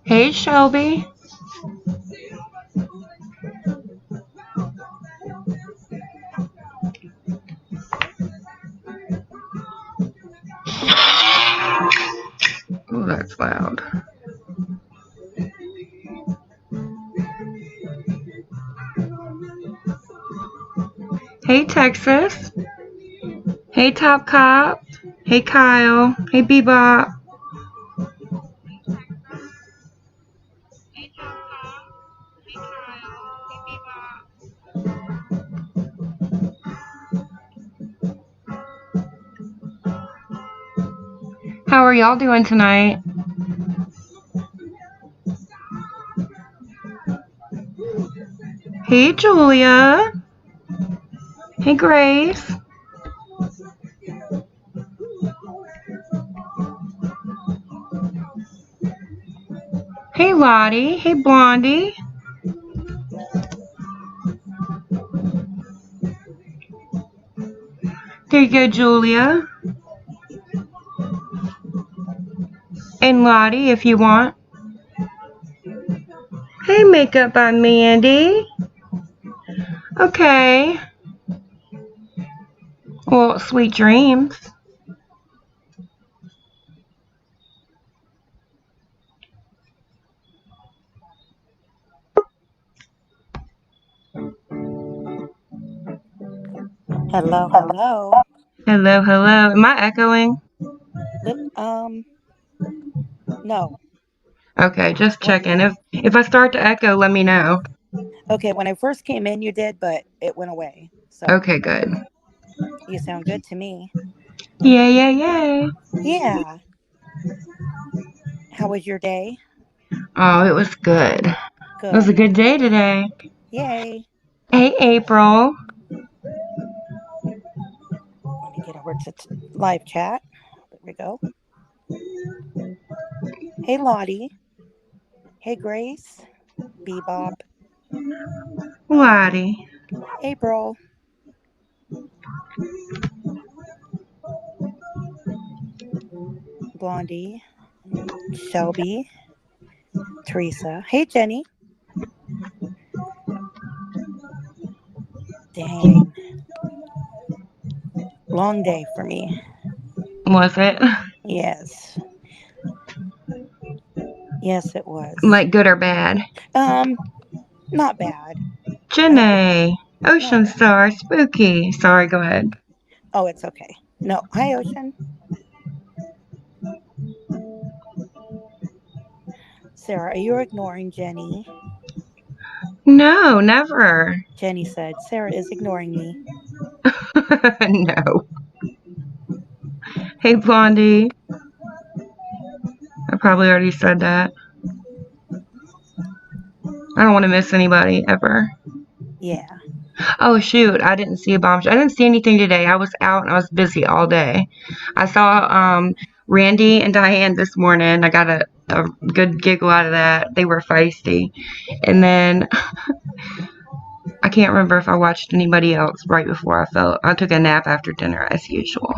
Hey, Shelby. Oh, that's loud. Hey, Texas. Hey, Top Cop. Hey, Kyle. Hey, Bebop. How are y'all doing tonight? Hey, Julia. Hey, Grace. Hey, Lottie. Hey, Blondie. There you go, Julia. And Lottie, if you want. Hey, Makeup by Mandy. Okay. Well, sweet dreams. Hello, hello. Hello, hello. Am I echoing? No. Okay, just What? checking. If I start to echo, let me know. Okay, when I first came in, you did, but it went away. So Okay, good. you sound good to me. Yay, yay, yay. Yeah. How was your day? Oh, it was good. It was a Good. good day today. Yay. Hey, April. Let me get over to live chat. There we go. Hey, Lottie. Hey, Grace. Bebop. Lottie. April. Blondie. Shelby. Teresa. Hey, Jenny. Dang. Long day for me. Was it? Yes. Yes, it was. Like good or bad? Not bad. Janae. Not Ocean bad. Star. Spooky. Sorry, go ahead. Oh, it's okay. No. Hi, Ocean. Sarah, are you ignoring Jenny? No, never. Jenny said, Sarah is ignoring me. No. Hey, Blondie. I probably already said that. I don't want to miss anybody ever. Yeah. Oh, shoot. I didn't see a bomb. I didn't see anything today. I was out and I was busy all day. I saw Randy and Diane this morning. I got a good giggle out of that. They were feisty. And then I can't remember if I watched anybody else right before I took a nap after dinner as usual.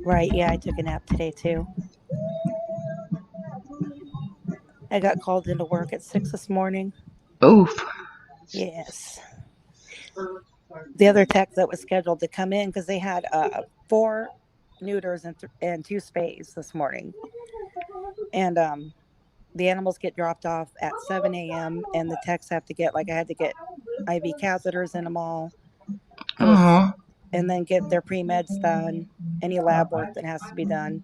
Right. Yeah, I took a nap today too. I got called into work at 6 this morning. Oof. Yes. The other tech that was scheduled to come in because they had 4 neuters and 2 spays this morning. And the animals get dropped off at 7 a.m. and the techs have to get, like, I had to get IV catheters in them all. It was, Oh. and then get their pre-meds done, any lab work that has to be done.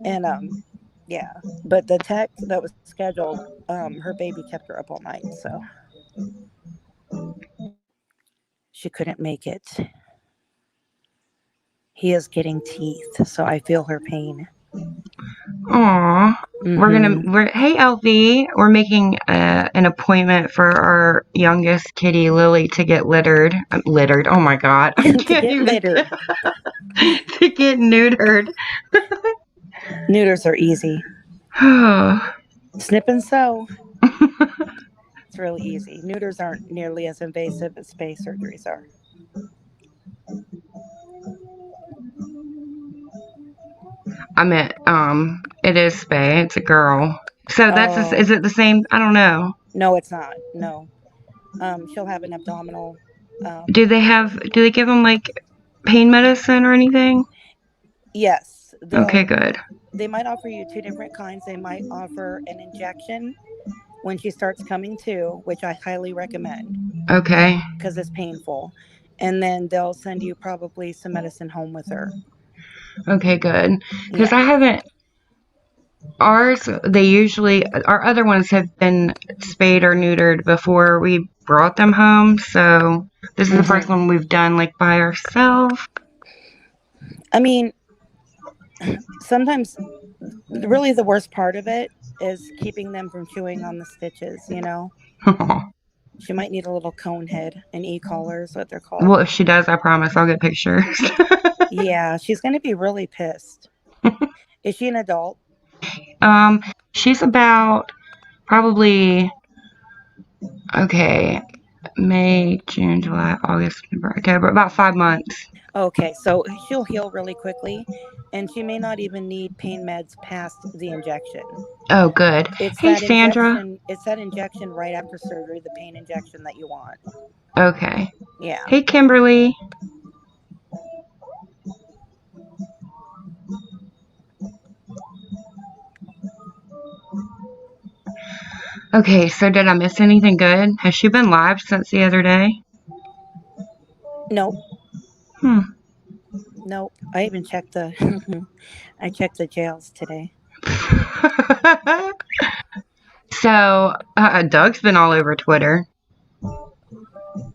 And yeah, but the tech that was scheduled, her baby kept her up all night. So she couldn't make it. He is getting teeth, so I feel her pain. Aw. Hey LV, we're making an appointment for our youngest kitty Lily to get littered. Littered. Oh my god. I To can't get even littered. to get neutered. Neuters are easy. Snip and sew. It's really easy. Neuters aren't nearly as invasive as spay surgeries are. I meant, it is spay. It's a girl. So that's is it the same? I don't know. No, it's not. No. She'll have an abdominal. Do they give them like pain medicine or anything? Yes. Okay, good. They might offer you two different kinds. They might offer an injection when she starts coming to, which I highly recommend. Okay. Because it's painful. And then they'll send you probably some medicine home with her. Okay, good. Because I haven't. Ours, our other ones have been spayed or neutered before we brought them home. So this is the first one we've done like by ourselves. I mean, sometimes really the worst part of it is keeping them from chewing on the stitches, you know? She might need a little cone head, an e-collar is what they're called. Well, if she does, I promise I'll get pictures. Yeah, she's going to be really pissed. Is she an adult? She's about probably, okay, May, June, July, August, September, October, about 5 months. Okay, so she'll heal really quickly, and she may not even need pain meds past the injection. Oh, good. Hey, Sandra. It's that injection right after surgery, the pain injection that you want. Okay. Yeah. Hey, Kimberly. Okay, so did I miss anything good? Has she been live since the other day? Nope. Nope. I even checked the jails today. So, Doug's been all over Twitter.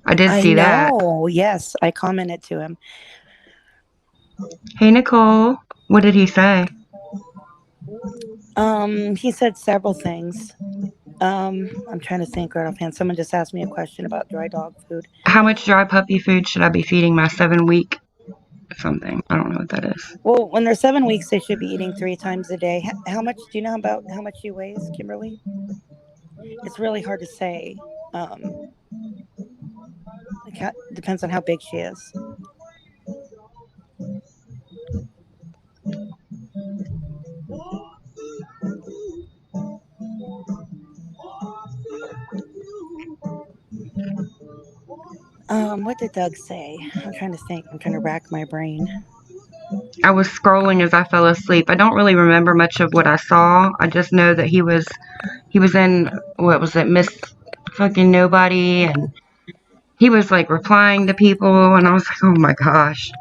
I did see that. Oh, yes. I commented to him. Hey, Nicole. What did he say? He said several things. I'm trying to think right offhand. Someone just asked me a question about dry dog food. How much dry puppy food should I be feeding my 7-week something? I don't know what that is. Well, when they're 7 weeks, they should be eating 3 times a day. How much do you know about how much she weighs, Kimberly? It's really hard to say. Depends on how big she is. What did Doug say? I'm trying to think. I'm trying to rack my brain. I was scrolling as I fell asleep. I don't really remember much of what I saw. I just know that he was in, what was it, Miss fucking Nobody, and he was like replying to people, and I was like, oh my gosh,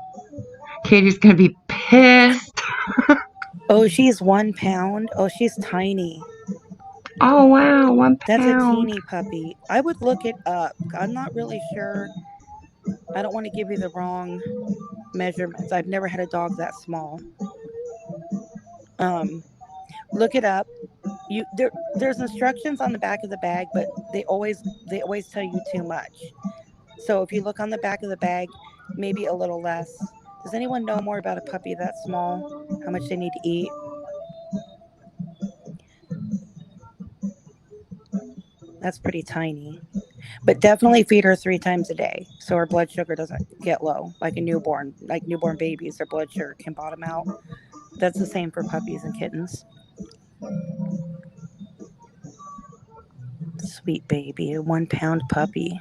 Katie's gonna be pissed. Oh, she's 1 pound. Oh, she's tiny. Oh wow, 1 pound. That's a teeny puppy. I would look it up. I'm not really sure. I don't want to give you the wrong measurements. I've never had a dog that small. Look it up. There's instructions on the back of the bag, but they always tell you too much. So if you look on the back of the bag, maybe a little less. Does anyone know more about a puppy that small? How much they need to eat? That's pretty tiny. But definitely feed her 3 times a day so her blood sugar doesn't get low. Like newborn babies, their blood sugar can bottom out. That's the same for puppies and kittens. Sweet baby, a 1 pound puppy.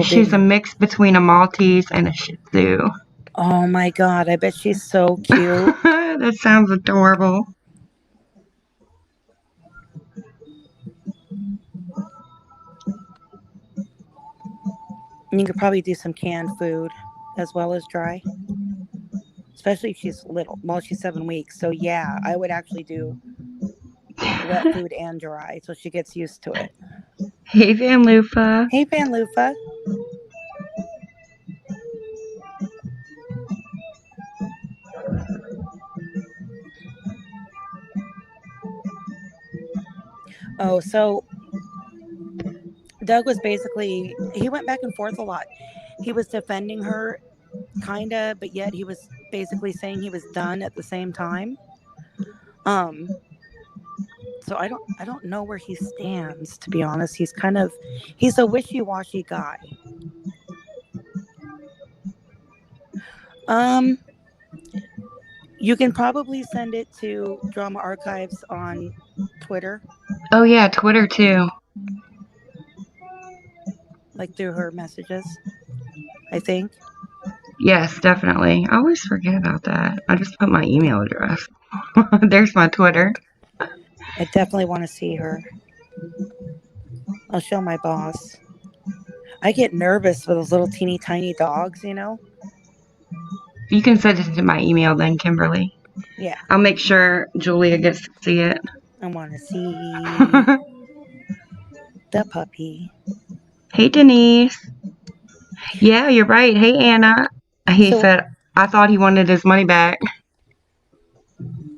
She's a mix between a Maltese and a Shih Tzu. Oh my god, I bet she's so cute. That sounds adorable. And you could probably do some canned food as well as dry. Especially if she's little. Well, she's 7 weeks. So yeah, I would actually do wet food and dry so she gets used to it. Hey, Van Lufa. Hey, Van Lufa. Oh, so Doug was basically, he went back and forth a lot. He was defending her, kind of, but yet he was basically saying he was done at the same time. Um, so I don't know where he stands, to be honest. He's a wishy-washy guy. Um, you can probably send it to Drama Archives on Twitter, Oh yeah, Twitter too. like through her messages, I think. Yes, definitely. I always forget about that. I just put my email address. There's my Twitter. I definitely want to see her. I'll show my boss. I get nervous with those little teeny tiny dogs, you know? You can send it to my email then, Kimberly. Yeah. I'll make sure Julia gets to see it. I want to see the puppy. Hey, Denise. Yeah, you're right. Hey, Anna. He So said, I thought he wanted his money back.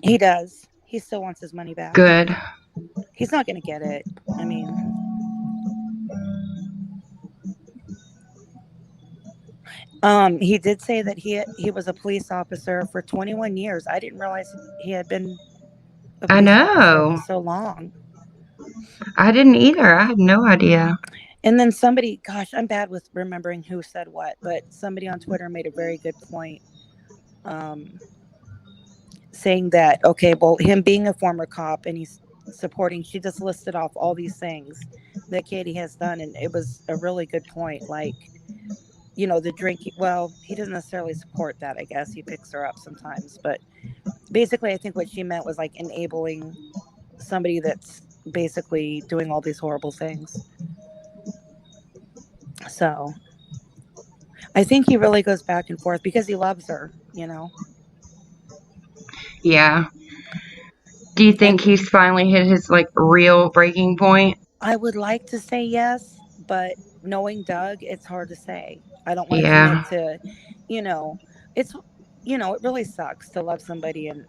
he does. He still wants his money back. Good. He's not going to get it. I mean, he did say that he was a police officer for 21 years. I didn't realize he had been a I police officer for know. so long. I didn't either. I had no idea. And then somebody, gosh, I'm bad with remembering who said what, but somebody on Twitter made a very good point, saying that, okay, well, him being a former cop and he's supporting, she just listed off all these things that Katie has done. And it was a really good point. Like, you know, the drinking, well, he doesn't necessarily support that, I guess. He picks her up sometimes. But basically, I think what she meant was like enabling somebody that's basically doing all these horrible things. So I think he really goes back and forth because he loves her, you know? Yeah. Do you think he's finally hit his like real breaking point? I would like to say yes, but knowing Doug, it's hard to say. I don't want to Yeah. commit to, you know, it's, it really sucks to love somebody and,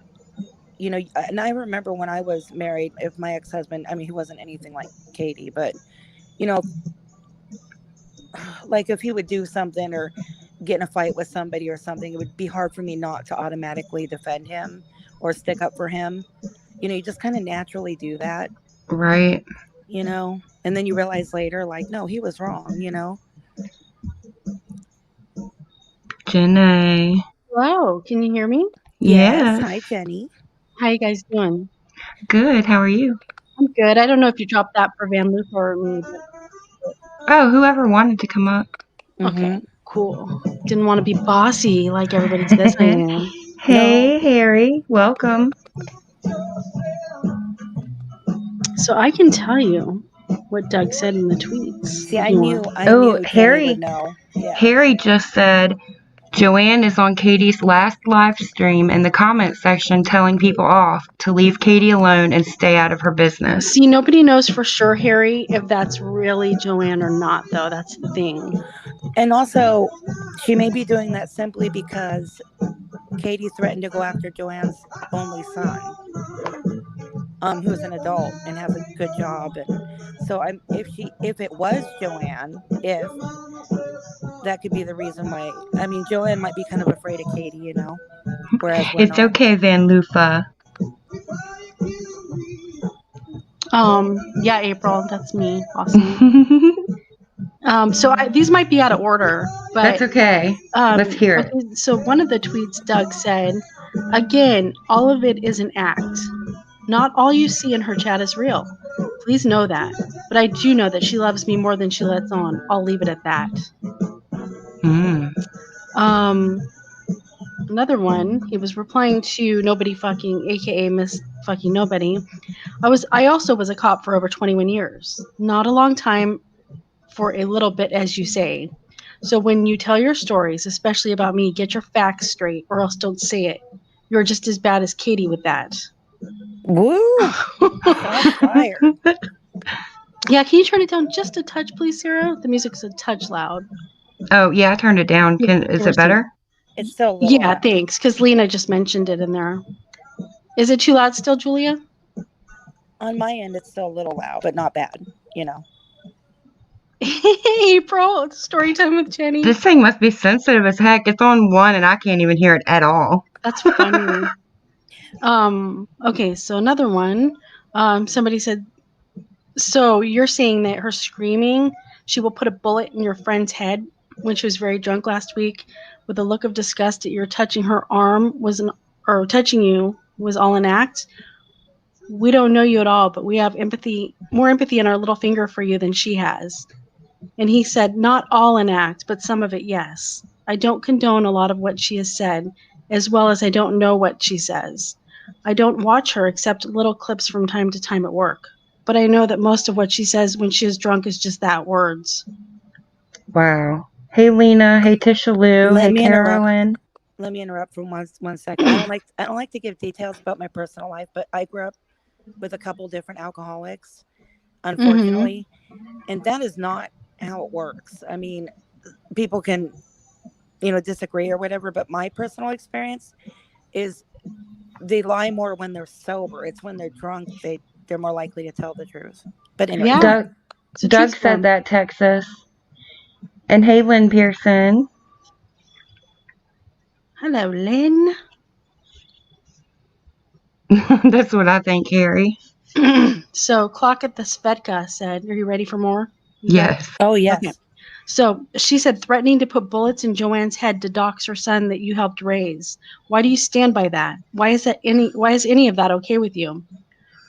and I remember when I was married, if my ex-husband, I mean, he wasn't anything like Katie, but, you know, like if he would do something or get in a fight with somebody or something, it would be hard for me not to automatically defend him or stick up for him. You just kind of naturally do that. Right. And then you realize later, like, no, he was wrong. Janae. Hello, can you hear me? Yes. Yes. Hi, Jenny. How you guys doing? Good. How are you? I'm good. I don't know if you dropped that for Van Loop or me, but Oh, whoever wanted to come up. okay, cool. Didn't want to be bossy like everybody says I am. Hey, Harry. Welcome. So I can tell you what Doug said in the tweets. See, if I you knew want. Jenny Harry. would know. Yeah. Harry just said Joanne is on Katie's last live stream in the comment section telling people off to leave Katie alone and stay out of her business. See, nobody knows for sure, Harry, if that's really Joanne or not, though. That's the thing. And also, she may be doing that simply because Katie threatened to go after Joanne's only son, who's an adult and has a good job. And so if it was Joanne, if that could be the reason why, I mean, Joanne might be kind of afraid of Katie, whereas we're It's not. okay, Van Lufa. Yeah, April, that's me. Awesome. So these might be out of order, but that's okay. Let's hear it. Okay, so one of the tweets Doug said, again, all of it is an act. Not all you see in her chat is real. Please know that. But I do know that she loves me more than she lets on. I'll leave it at that. Another one, he was replying to Nobody Fucking, aka Miss Fucking Nobody. I also was a cop for over 21 years. Not a long time for a little bit, as you say. So when you tell your stories, especially about me, get your facts straight or else don't say it. You're just as bad as Katie with that. Woo! Shots fired. Yeah, can you turn it down just a touch, please, Sarah? The music's a touch loud. Oh, yeah, I turned it down. Is it better? It's still a little loud. Thanks, because Lena just mentioned it in there. Is it too loud still, Julia? On my end, it's still a little loud, but not bad, you know. April, it's story time with Jenny. This thing must be sensitive as heck. It's on 1 and I can't even hear it at all. That's funny. Okay, so another one. Somebody said, so you're saying that her screaming, she will put a bullet in your friend's head when she was very drunk last week with a look of disgust at your touching her arm or touching you was all an act. We don't know you at all, but we have more empathy in our little finger for you than she has. And he said, not all an act, but some of it, yes. I don't condone a lot of what she has said, as well as I don't know what she says. I don't watch her except little clips from time to time at work. But I know that most of what she says when she is drunk is just that, words. Wow. Hey, Lena. Hey, Tishaloo. Hey, Carolyn. Let me interrupt for one second. I don't like to give details about my personal life, but I grew up with a couple different alcoholics, unfortunately, and that is not how it works. I mean, people can, disagree or whatever, but my personal experience is they lie more when they're sober. It's when they're drunk they're more likely to tell the truth. But anyway, yeah, Doug said that, Texas. And hey, Lynn Pearson. Hello, Lynn. That's what I think, Harry. So, Clock at the Svedka said, are you ready for more? Yes. Oh, yes. Okay. So she said, threatening to put bullets in Joanne's head to dox her son that you helped raise. Why do you stand by that? Why is any of that okay with you?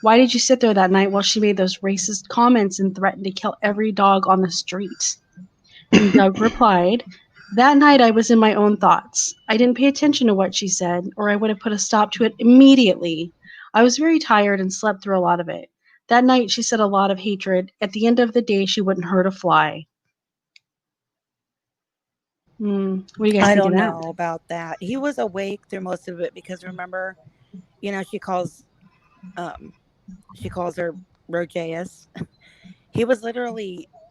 Why did you sit there that night while she made those racist comments and threatened to kill every dog on the street? And Doug replied, that night I was in my own thoughts. I didn't pay attention to what she said, or I would have put a stop to it immediately. I was very tired and slept through a lot of it. That night she said a lot of hatred. At the end of the day, she wouldn't hurt a fly. What do you guys think of that? I don't know about that. He was awake through most of it because remember, she calls her Rogeus.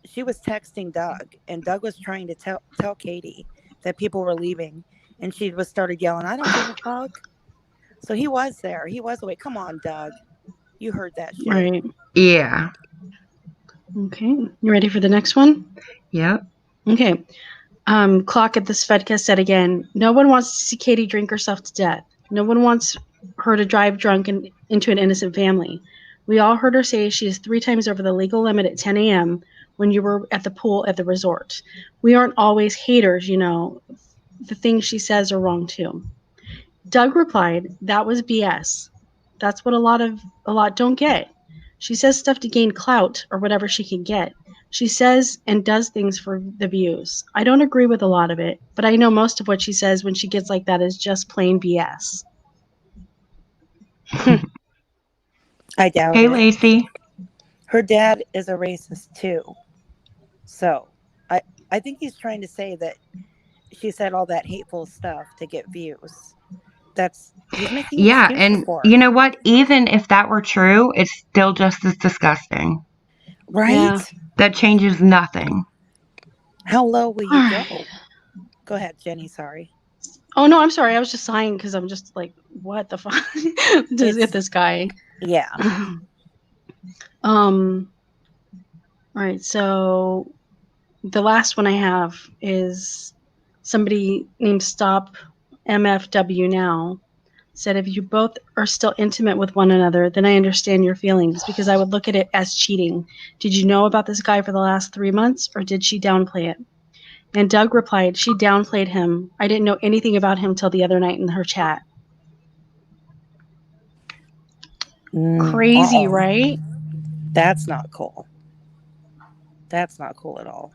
She was texting Doug, and Doug was trying to tell Katie that people were leaving, and she started yelling, I don't give a fuck. So he was there. He was awake. Come on, Doug. You heard that shit. Right. Yeah. Okay. You ready for the next one? Yep. Okay. Clock at the Svedka said again, no one wants to see Katie drink herself to death. No one wants her to drive drunk into an innocent family. We all heard her say she is 3 times over the legal limit at 10 a.m. when you were at the pool at the resort. We aren't always haters, The things she says are wrong too. Doug replied, that was BS. That's what a lot don't get. She says stuff to gain clout or whatever she can get. She says and does things for the views. I don't agree with a lot of it, but I know most of what she says when she gets like that is just plain BS. I doubt it. Hey, Lacey. Her dad is a racist too. So I think he's trying to say that she said all that hateful stuff to get views. He's making excuses and for her. You know what? Even if that were true, it's still just as disgusting. Right? Yeah. That changes nothing. How low will you go? Go ahead, Jenny. Sorry. Oh, no, I'm sorry. I was just sighing because I'm just like, what the fuck? Just get this guy. Yeah. All right. So the last one I have is somebody named Stop MFW Now said, if you both are still intimate with one another, then I understand your feelings because I would look at it as cheating. Did you know about this guy for the last 3 months or did she downplay it? And Doug replied, she downplayed him. I didn't know anything about him till the other night in her chat. Crazy, right? That's not cool. That's not cool at all.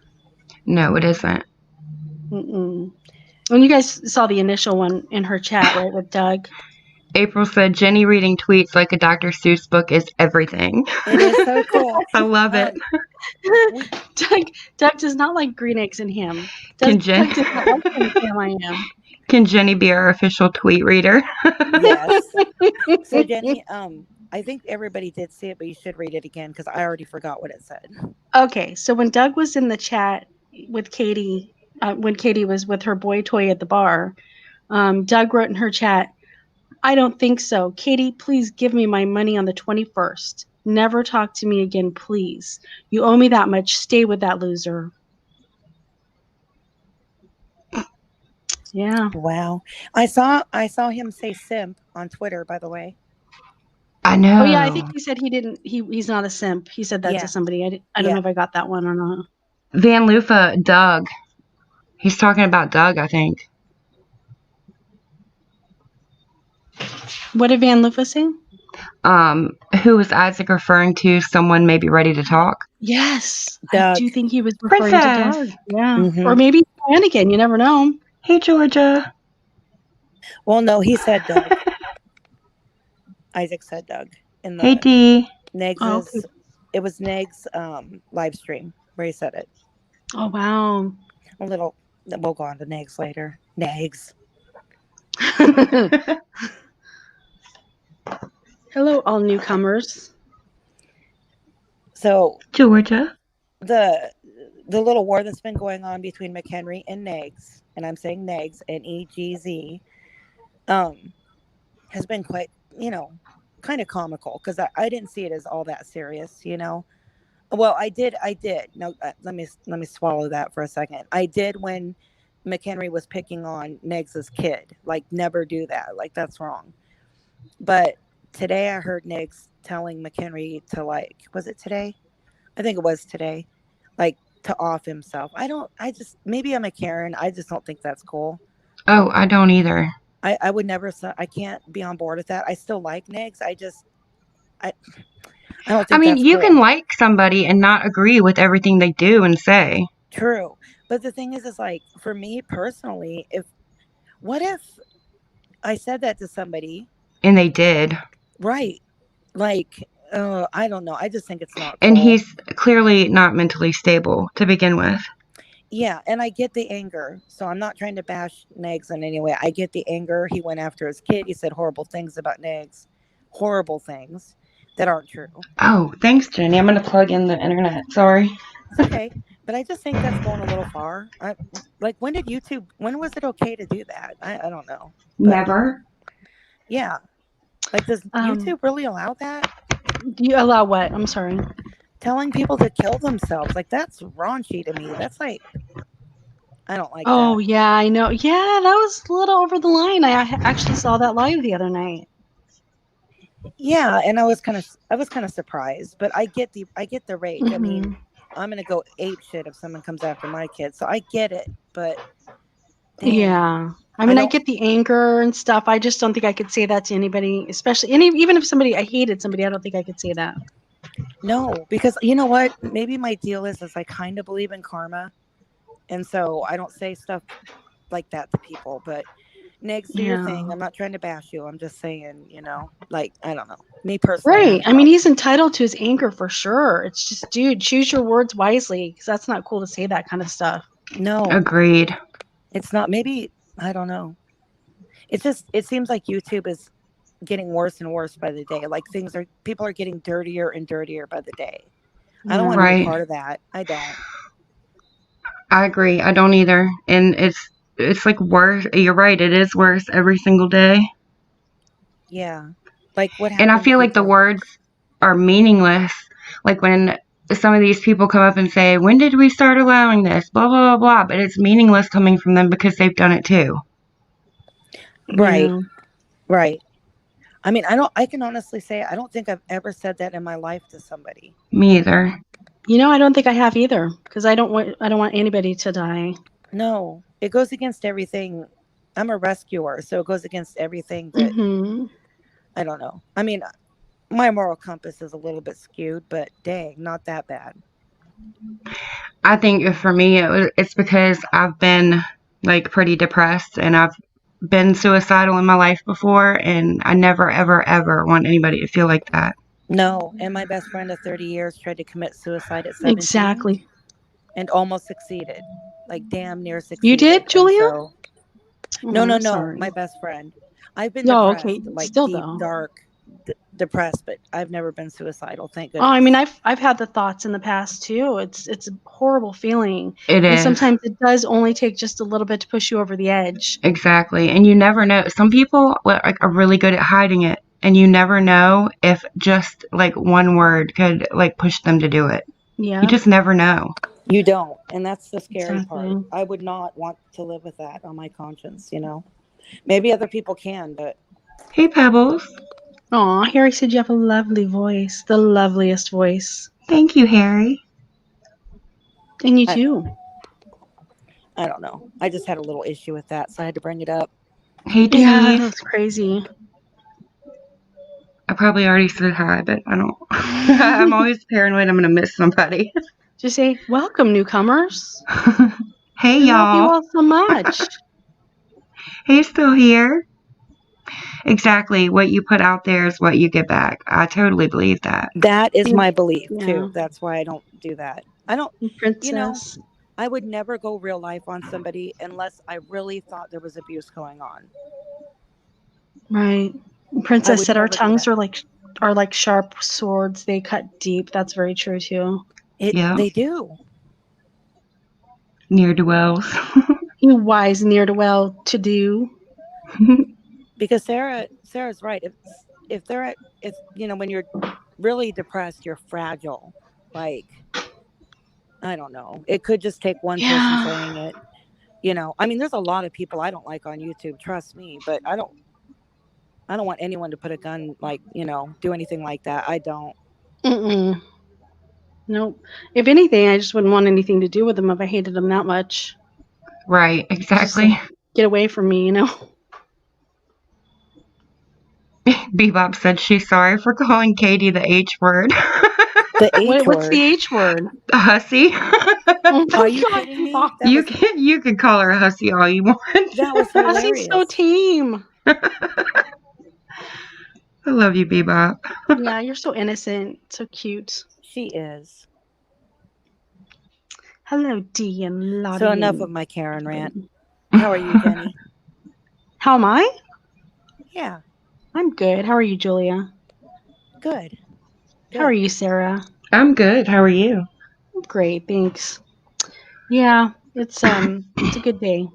No, it isn't. When you guys saw the initial one in her chat, right, with Doug? April said, Jenny reading tweets like a Dr. Seuss book is everything. It is so cool. I love it. Doug does not like green eggs and ham. Can Doug does not like ham I am. Can Jenny be our official tweet reader? Yes. So Jenny, I think everybody did see it, but you should read it again because I already forgot what it said. Okay, so when Doug was in the chat with Katie, when Katie was with her boy toy at the bar, Doug wrote in her chat, I don't think so. Katie, please give me my money on the 21st. Never talk to me again, please. You owe me that much. Stay with that loser. Yeah. Wow. I saw him say simp on Twitter, by the way. I know. Oh yeah, I think he said he didn't. He's not a simp. He said that Yeah. to somebody. I don't Yeah. know if I got that one or not. Van Lufa, Doug. He's talking about Doug, I think. What did Van Lufa say? Who was Isaac referring to? Someone maybe ready to talk? Yes, I Doug. do think he was referring Princess. to Doug. Yeah, Mhm. or maybe Anakin. You never know. Hey, Georgia. Well, no, he said Doug. Isaac said Doug in Hey, the Dee. Negs's. Oh, okay. It was Neg's live stream where he said it. Oh wow. A little. We'll go on to Negs later. Negs. Hello, all newcomers. So Georgia. the little war that's been going on between McHenry and Negs, and I'm saying Negs, Negz, has been quite, kind of comical because I didn't see it as all that serious, Well, I did. No, let me swallow that for a second. I did when McHenry was picking on Negs's kid. Like, never do that. Like, that's wrong. But today I heard Negs telling McHenry to, like, was it today? I think it was today. Like, to off himself. Maybe I'm a Karen. I just don't think that's cool. Oh, I don't either. I would never, I can't be on board with that. I still like Negs. I don't think I mean, that's you cool. can like somebody and not agree with everything they do and say. True. But the thing is like, for me personally, what if I said that to somebody? And they did. Right. Like, I don't know. I just think it's not cool. And he's clearly not mentally stable to begin with. Yeah, and I get the anger. So I'm not trying to bash Negs in any way. I get the anger. He went after his kid. He said horrible things about Negs. Horrible things that aren't true. Oh, thanks, Jenny. I'm going to plug in the internet. Sorry. It's okay. But I just think that's going a little far. When was it okay to do that? I don't know. But, Never. yeah. Like, does YouTube really allow that? Do you allow what? I'm sorry. Telling people to kill themselves. Like, that's raunchy to me. That's like, I don't like that. Oh yeah, I know. Yeah, that was a little over the line. I actually saw that live the other night. Yeah, and I was kind of surprised, but I get the rage. Mm-hmm. I mean, I'm gonna go ape shit if someone comes after my kid. So I get it, but damn. Yeah. I mean, I get the anger and stuff. I just don't think I could say that to anybody, especially even if I hated somebody, I don't think I could say that. No, because you know what? Maybe my deal is I kind of believe in karma, and so I don't say stuff like that to people. But Next, do your thing. I'm not trying to bash you. I'm just saying, like, I don't know. Me personally. Right. I mean, he's entitled to his anger for sure. It's just, dude, choose your words wisely because that's not cool to say that kind of stuff. No. Agreed. It's not. Maybe, I don't know. It seems like YouTube is getting worse and worse by the day. Like, people are getting dirtier and dirtier by the day. I don't want to be part of that. I don't. I agree. I don't either. And it's like worse. You're right. It is worse every single day. Yeah. Like, what happened? And I feel like the words are meaningless. Like when some of these people come up and say, when did we start allowing this? Blah, blah, blah, blah. But it's meaningless coming from them because they've done it too. Right. Yeah. Right. I mean, I can honestly say, I don't think I've ever said that in my life to somebody. Me either. I don't think I have either because I don't want anybody to die. No, it goes against everything. I'm a rescuer, so it goes against everything that I don't know. I mean, my moral compass is a little bit skewed, but dang, not that bad. I think for me, it's because I've been like pretty depressed and I've been suicidal in my life before, and I never, ever, ever want anybody to feel like that. No, and my best friend of 30 years tried to commit suicide at 17. Exactly. And almost succeeded. Like, damn near succeeded. You did, Julia? No. Sorry. My best friend. I've been depressed, okay. like still deep, though. dark, depressed, but I've never been suicidal. Thank goodness. Oh, I mean, I've had the thoughts in the past too. It's a horrible feeling. It is. And sometimes it does only take just a little bit to push you over the edge. Exactly. And you never know. Some people are really good at hiding it. and you never know if just like one word could like push them to do it. Yeah. You just never know. You don't. And that's the scary Exactly. part. I would not want to live with that on my conscience, you know? Maybe other people can, but Hey, Pebbles. Aw, Harry said you have a lovely voice. The loveliest voice. Thank you, Harry. And you I- too. I don't know. I just had a little issue with that, so I had to bring it up. Hey, Yeah, Denise. that's crazy. I probably already said hi, but I don't. I'm always paranoid I'm going to miss somebody. Just say, welcome, newcomers. Hey, We love you y'all. all so much. Hey, still here. Exactly. What you put out there is what you get back. I totally believe that. That is my belief, Yeah. too. That's why I don't do that. I don't, Princess. you know, I would never go real life on somebody unless I really thought there was abuse going on. Right. I Princess would said our never do tongues that. are like sharp swords. They cut deep. That's very true too. Yeah. They do. Near dwells. You wise near to well to do. Because Sarah's right. If they're at, if you know, when you're really depressed, you're fragile. Like, I don't know. It could just take one person Yeah. saying it. You know, I mean, there's a lot of people I don't like on YouTube, trust me, but I don't want anyone to put a gun, like, you know, do anything like that. I don't. Mm-mm. Nope. If anything, I just wouldn't want anything to do with them if I hated them that much. Right, Just exactly. like, get away from me, you know? Bebop said she's sorry for calling Katie the H word. The H What's word. the H word? A hussy. Oh my Are you God, kidding me? Bebop. You can call her a hussy all you want. That was Hussey's so hilarious. tame. I love you, Bebop. Yeah, you're so innocent, so cute. She is. Hello, D and Lottie. So enough of my Karen rant. How are you, Jenny? How am I? Yeah, I'm good. How are you, Julia? good. How are you, Sarah? I'm good. How are you? Great, thanks. Yeah, it's a good day.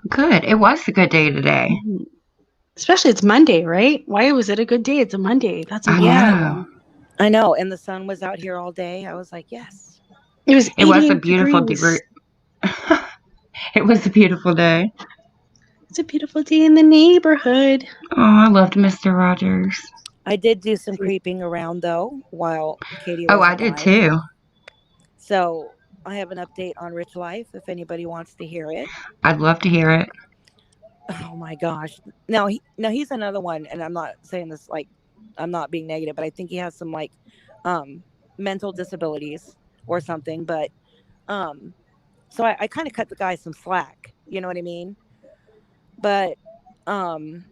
Good. It was a good day today. Especially it's Monday, right? Why was it a good day? It's a Monday. That's I incredible. know. I know. And the sun was out here all day. I was like, yes. It was It was a 88 beautiful degrees. It was a beautiful day. It's a beautiful day in the neighborhood. Oh, I loved Mr. Rogers. I did do some creeping around, though, while Katie Oh, wasn't I did live. too. So I have an update on Rich Life if anybody wants to hear it. I'd love to hear it. Oh my gosh. Now he's another one, and I'm not saying this like I'm not being negative, but I think he has some like mental disabilities or something. But so I kind of cut the guy some slack, you know what I mean? But um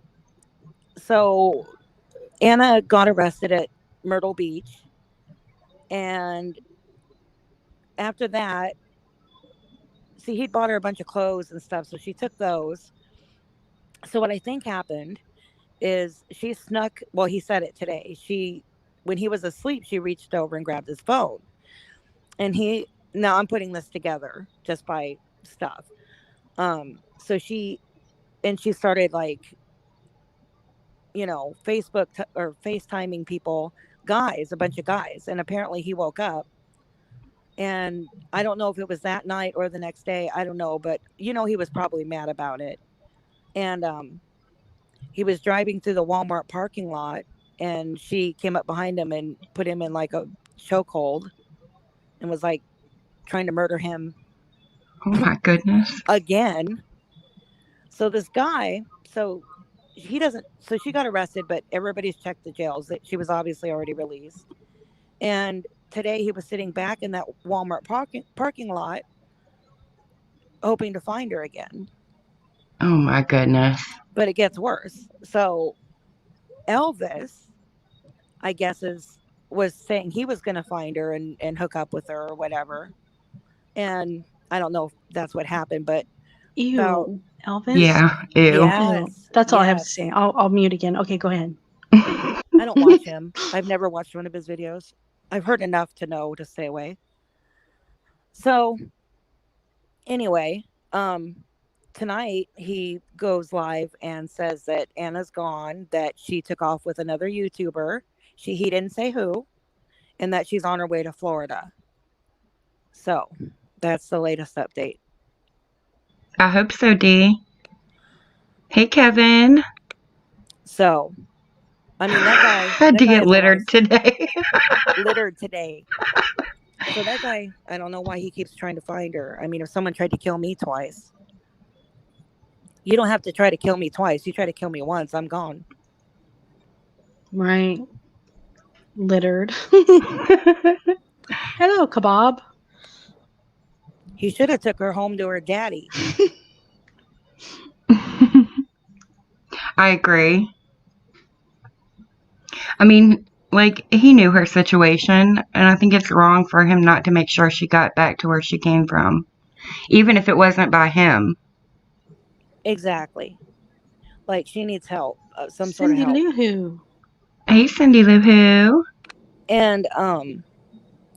so Anna got arrested at Myrtle Beach, and after that, see, he'd bought her a bunch of clothes and stuff, so she took those. So what I think happened is she snuck, well, he said it today, she, when he was asleep, she reached over and grabbed his phone, and now I'm putting this together just by stuff. So she started like, you know, or FaceTiming people, guys, a bunch of guys, and apparently he woke up, and I don't know if it was that night or the next day, I don't know, but you know, he was probably mad about it. And he was driving through the Walmart parking lot, and she came up behind him and put him in like a chokehold and was like trying to murder him Oh my goodness. again. So this guy, so she got arrested, but everybody's checked the jails. That she was obviously already released. And today he was sitting back in that Walmart parking lot, hoping to find her again. Oh my goodness. But it gets worse. So Elvis, I guess, was saying he was going to find her and hook up with her or whatever. And I don't know if that's what happened, but Ew, Elvis? Yeah, ew. Yes, Ew. That's all I have to yes. say. I'll mute again. Okay, go ahead. I don't watch him. I've never watched one of his videos. I've heard enough to know to stay away. So anyway, tonight he goes live and says that Anna's gone, that she took off with another YouTuber. He didn't say who, and that she's on her way to Florida. So that's the latest update. I hope so, Dee. Hey, Kevin. So, I mean, that guy had to get has a lot littered today. littered today. So that guy, I don't know why he keeps trying to find her. I mean, if someone tried to kill me twice, you don't have to try to kill me twice. You try to kill me once, I'm gone. Right. Littered. Hello, Kebab. He should have took her home to her daddy. I agree. I mean, like, he knew her situation, and I think it's wrong for him not to make sure she got back to where she came from, even if it wasn't by him. Exactly. Like, she needs help, some sort of Cindy help. Lou Who. Hey, Cindy Lou Who. And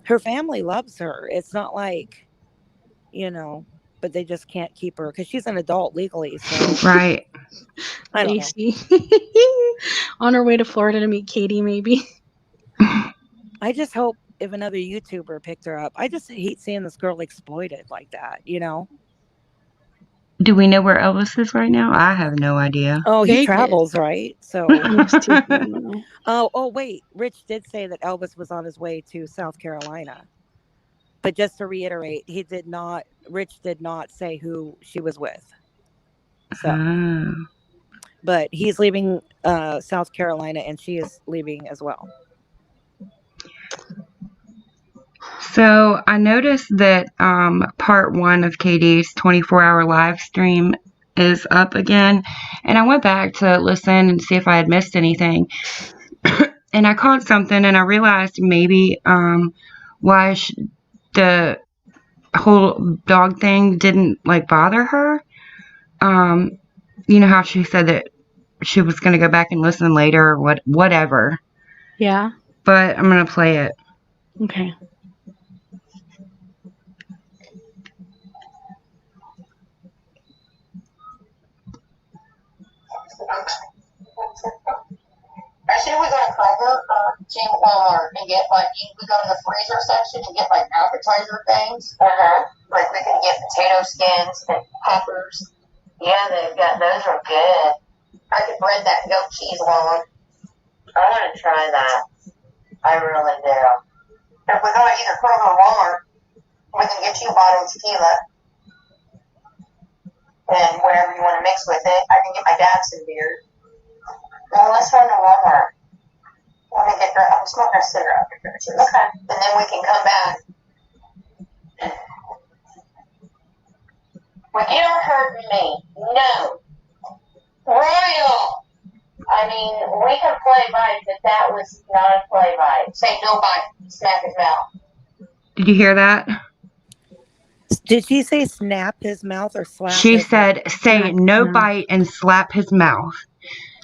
her family loves her. It's not like, but they just can't keep her because she's an adult legally. So Right. I don't Lacey. On her way to Florida to meet Katie, maybe. I just hope if another YouTuber picked her up. I just hate seeing this girl exploited like that, Do we know where Elvis is right now? I have no idea. Oh, he Vegas. travels, right? So oh wait, Rich did say that Elvis was on his way to South Carolina. But just to reiterate, Rich did not say who she was with. So but he's leaving South Carolina, and she is leaving as well. So I noticed that part 1 of KD's 24-hour live stream is up again, and I went back to listen and see if I had missed anything. And I caught something, and I realized maybe why the whole dog thing didn't bother her. You know how she said that she was going to go back and listen later or whatever. Yeah. But I'm going to play it. Okay. I said we go to Kroger or to Walmart and get we go to the freezer section and get appetizer things. Like we can get potato skins and peppers. Yeah, those are good. I could bread that goat cheese one. I want to try that. I really do. If we go to either Kroger or Walmart, we can get you a bottle of tequila and whatever you want to mix with it. I can get my dad some beer. Well, let's run to Walmart. I'm smoking a cigarette. Okay. And then we can come back. Well, you don't hurt me. No. Royal. I mean, we can play bite, but that was not a play bite. Say no bite. Smack his mouth. Did you hear that? Did she say snap his mouth or slap? She said say no bite and slap his mouth.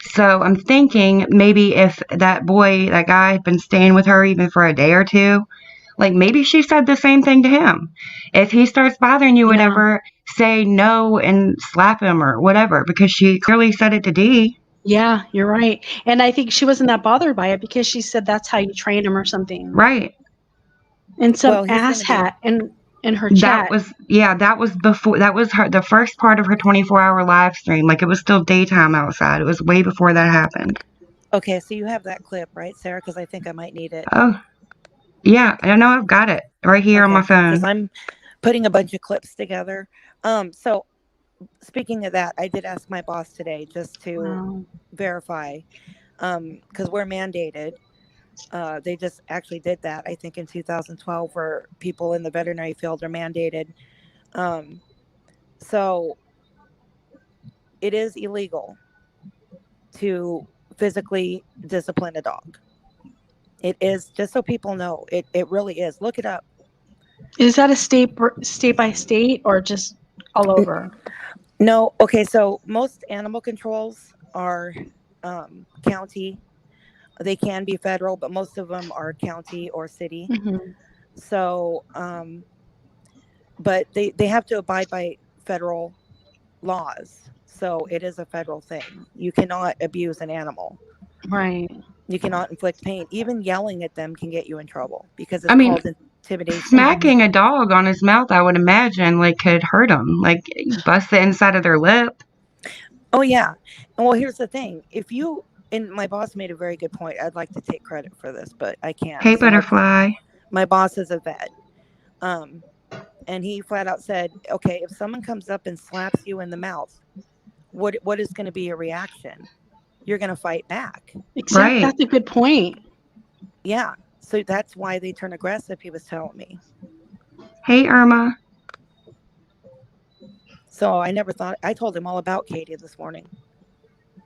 So I'm thinking maybe if that guy had been staying with her even for a day or two, maybe she said the same thing to him. If he starts bothering you, whatever, say no and slap him or whatever, because she clearly said it to Dee. Yeah, you're right. And I think she wasn't that bothered by it because she said that's how you train him or something. Right. And some asshat in her chat. That was before. That was the first part of her 24-hour live stream. It was still daytime outside. It was way before that happened. Okay, so you have that clip, right, Sarah? Because I think I might need it. Oh, yeah. I know I've got it right here on my phone. Because I'm putting a bunch of clips together. So speaking of that, I did ask my boss today just to verify, because we're mandated. They just actually did that, I think, in 2012, where people in the veterinary field are mandated. So it is illegal to physically discipline a dog. It is, just so people know, it really is. Look it up. Is that a state by state or just all over? No. Okay. So most animal controls are county. They can be federal, but most of them are county or city. Mm-hmm. So, but they have to abide by federal laws. So it is a federal thing. You cannot abuse an animal. Right. You cannot inflict pain. Even yelling at them can get you in trouble because I it's mean, called intimidation. smacking a dog on his mouth, I would imagine, like, could hurt him. Like, bust the inside of their lip. Oh, yeah. And well, here's the thing. If you, and my boss made a very good point. I'd like to take credit for this, but I can't. Hey, So Butterfly. my boss is a vet. And he flat out said, okay, if someone comes up and slaps you in the mouth, what is going to be your reaction? You're going to fight back. Exactly. Right. That's a good point. Yeah. So that's why they turn aggressive, he was telling me. Hey, Irma. So I never thought, I told him all about Katie this morning.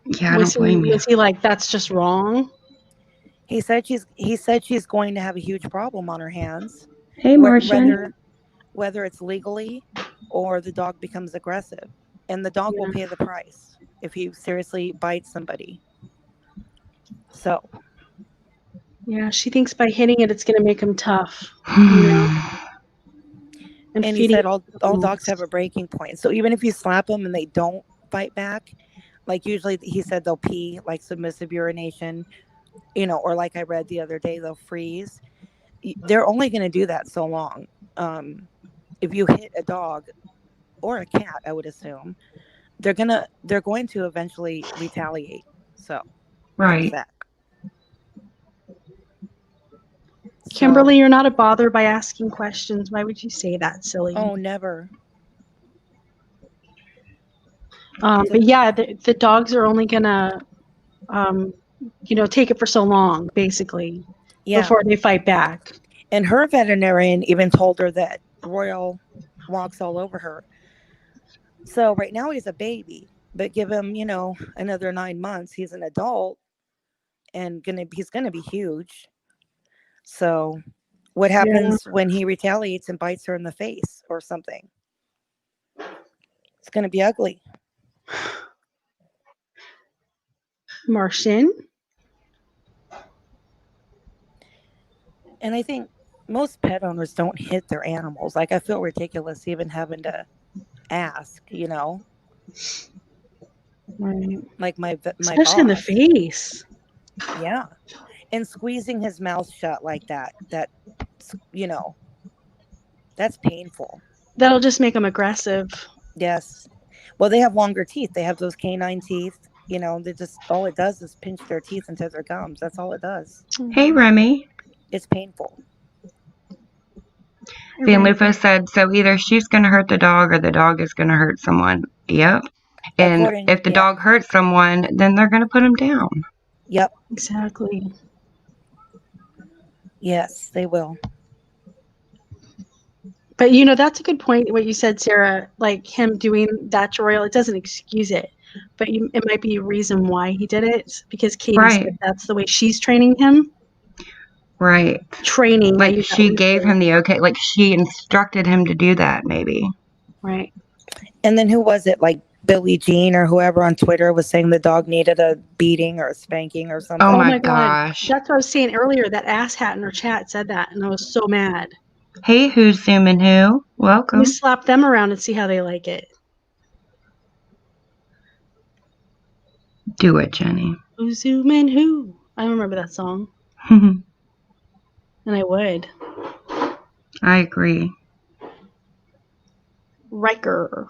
Yeah, I don't blame you. Was he like, that's just wrong? He said she's going to have a huge problem on her hands. Hey, Martian. Whether it's legally or the dog becomes aggressive. And the dog will pay the price if he seriously bites somebody. So. Yeah, she thinks by hitting it, it's going to make him tough. You know? And he said all dogs have a breaking point. So even if you slap them and they don't fight back, like usually he said they'll pee, like submissive urination, you know, or like I read the other day, they'll freeze. They're only going to do that so long. If you hit a dog or a cat, I would assume they're going to eventually retaliate. So right. That. Kimberly, you're not a bother by asking questions. Why would you say that, silly? Oh, never. But yeah, the dogs are only gonna, take it for so long, basically, before they fight back. And her veterinarian even told her that Royal walks all over her. So right now he's a baby, but give him, another 9 months, he's an adult, and he's gonna be huge. So what happens when he retaliates and bites her in the face or something? It's gonna be ugly. Martian. And I think most pet owners don't hit their animals. Like, I feel ridiculous even having to ask, Right. Like my especially boss. in the face. Yeah. And squeezing his mouth shut like that, that's painful. That'll just make him aggressive. Yes. Well, they have longer teeth. They have those canine teeth. They just, all it does is pinch their teeth into their gums. That's all it does. Hey, Remy. It's painful. Van Lupo said, so either she's going to hurt the dog or the dog is going to hurt someone. Yep. And if the dog hurts someone, then they're going to put him down. Yep. Exactly. Yes, they will. But, that's a good point, what you said, Sarah. Like, him doing that to Royal, it doesn't excuse it. But it might be a reason why he did it. Because Katie said that's the way she's training him. Right. Training. Like, she gave him the okay. Like, she instructed him to do that, maybe. Right. And then who was it? Like, Billie Jean or whoever on Twitter was saying the dog needed a beating or a spanking or something. Oh my gosh. That's what I was saying earlier. That asshat in her chat said that, and I was so mad. Hey, who's zooming who? Welcome. You slap them around and see how they like it. Do it, Jenny. Who's zooming who? I don't remember that song. And I would. I agree. Riker.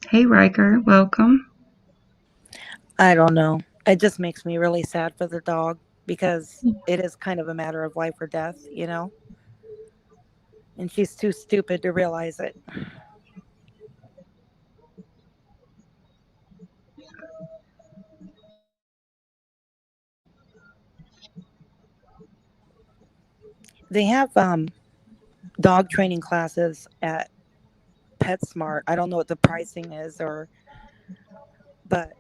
Hey, Riker, welcome. I don't know. It just makes me really sad for the dog because it is kind of a matter of life or death, And she's too stupid to realize it. They have dog training classes at PetSmart. I don't know what the pricing is but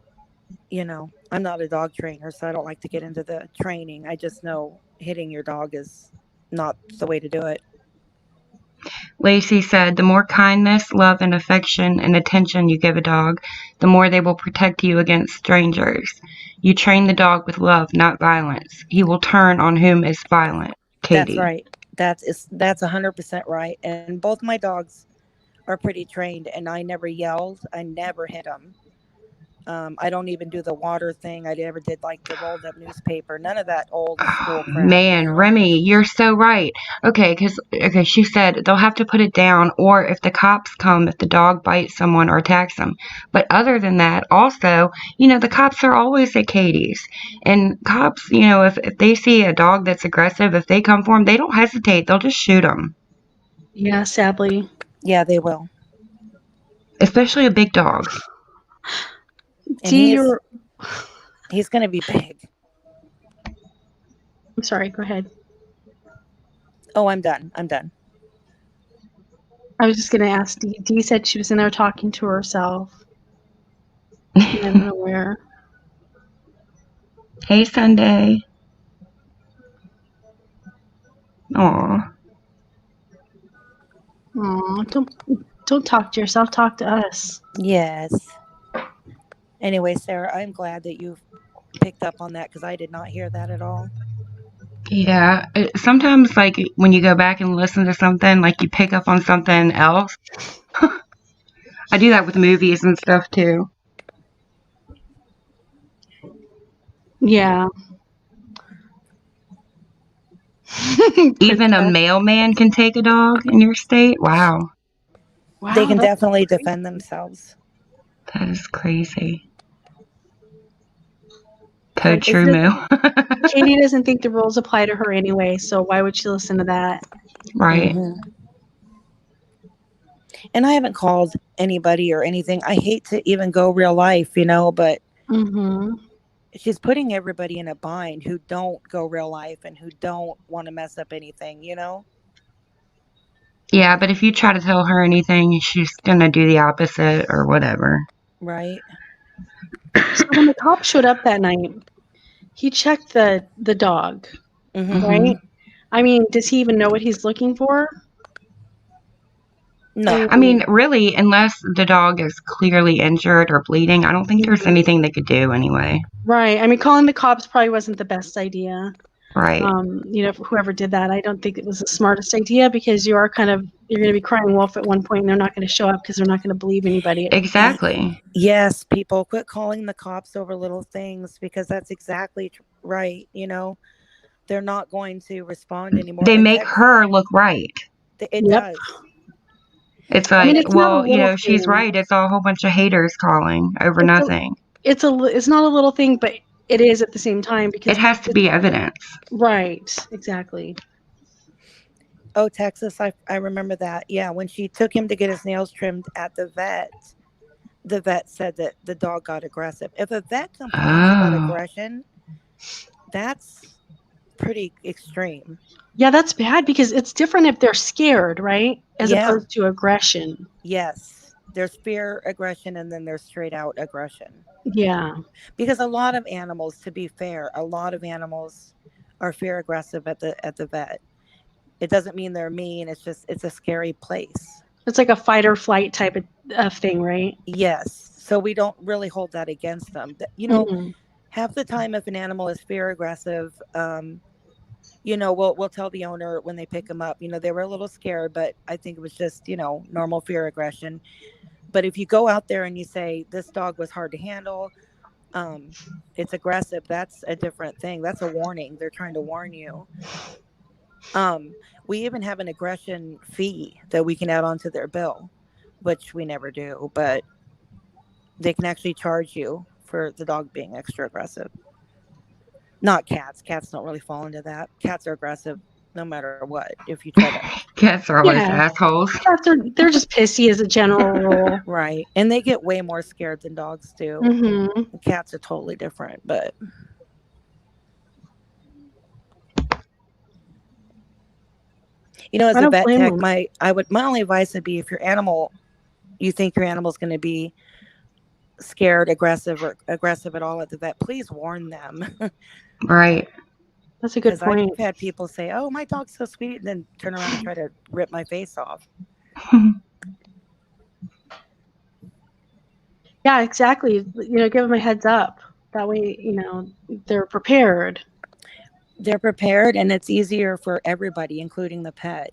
I'm not a dog trainer, so I don't like to get into the training. I just know hitting your dog is not the way to do it. Lacey said, the more kindness, love, and affection and attention you give a dog, the more they will protect you against strangers. You train the dog with love, not violence. He will turn on whom is violent. Katie. That's right. That's 100% right. And both my dogs are pretty trained, and I never yelled. I never hit them. I don't even do the water thing. I never did like the rolled up newspaper. None of that old school crap. Man, Remy, you're so right. Okay, she said they'll have to put it down, or if the cops come, if the dog bites someone or attacks them. But other than that, also, the cops are always at Katie's. And cops, if they see a dog that's aggressive, if they come for them, they don't hesitate. They'll just shoot them. Yeah, sadly. Yeah, they will. Especially a big dog. And he's going to be big. I'm sorry, go ahead. Oh, I'm done. I was just going to ask Dee. Dee said she was in there talking to herself. I don't know where. Hey, Sunday. Aw. Aw, don't talk to yourself. Talk to us. Yes. Anyway, Sarah, I'm glad that you've picked up on that because I did not hear that at all. Yeah, sometimes like when you go back and listen to something, like you pick up on something else. I do that with movies and stuff too. Yeah. Even a mailman can take a dog in your state? Wow. They can definitely defend themselves. That is crazy. Code True Moo. Katie doesn't think the rules apply to her anyway, so why would she listen to that? Right. Mm-hmm. And I haven't called anybody or anything. I hate to even go real life, but she's putting everybody in a bind who don't go real life and who don't want to mess up anything, Yeah, but if you try to tell her anything, she's going to do the opposite or whatever. Right. So when the cop showed up that night, he checked the dog, right? I mean, does he even know what he's looking for? No. I mean, really, unless the dog is clearly injured or bleeding, I don't think there's anything they could do anyway. Right. I mean, calling the cops probably wasn't the best idea. Right. Whoever did that, I don't think it was the smartest idea because you're going to be crying wolf at one point and they're not going to show up because they're not going to believe anybody. Exactly. Yes, people quit calling the cops over little things because that's exactly right. They're not going to respond anymore. They make her look right. It does. It's like, she's right. It's a whole bunch of haters calling over nothing. It's not a little thing, but it is at the same time because it has to be evidence. Right. Exactly. Oh, Texas. I remember that. Yeah. When she took him to get his nails trimmed at the vet said that the dog got aggressive. If a vet complains about aggression, that's pretty extreme. Yeah, that's bad because it's different if they're scared, right? As opposed to aggression. Yes. There's fear, aggression, and then there's straight out aggression. Yeah. Because a lot of animals, to be fair, are fear aggressive at the vet. It doesn't mean they're mean. It's a scary place. It's like a fight or flight type of thing, right? Yes. So we don't really hold that against them. Half the time if an animal is fear aggressive, we'll tell the owner when they pick them up, they were a little scared, but I think it was just, normal fear aggression. But if you go out there and you say this dog was hard to handle, it's aggressive, that's a different thing. That's a warning. They're trying to warn you. We even have an aggression fee that we can add onto their bill, which we never do, but they can actually charge you for the dog being extra aggressive. Not cats. Cats don't really fall into that. Cats are aggressive no matter what. If you try to. Cats are always assholes. Cats they're just pissy as a general rule. Right. And they get way more scared than dogs do. Mm-hmm. Cats are totally different, but. As a vet tech, my only advice would be if you think your animal's going to be scared, aggressive, or aggressive at all at the vet, please warn them. Right. That's a good point. I've had people say, "Oh, my dog's so sweet," and then turn around and try to rip my face off. Yeah, exactly. Give them a heads up. That way, they're prepared. They're prepared, and it's easier for everybody, including the pet.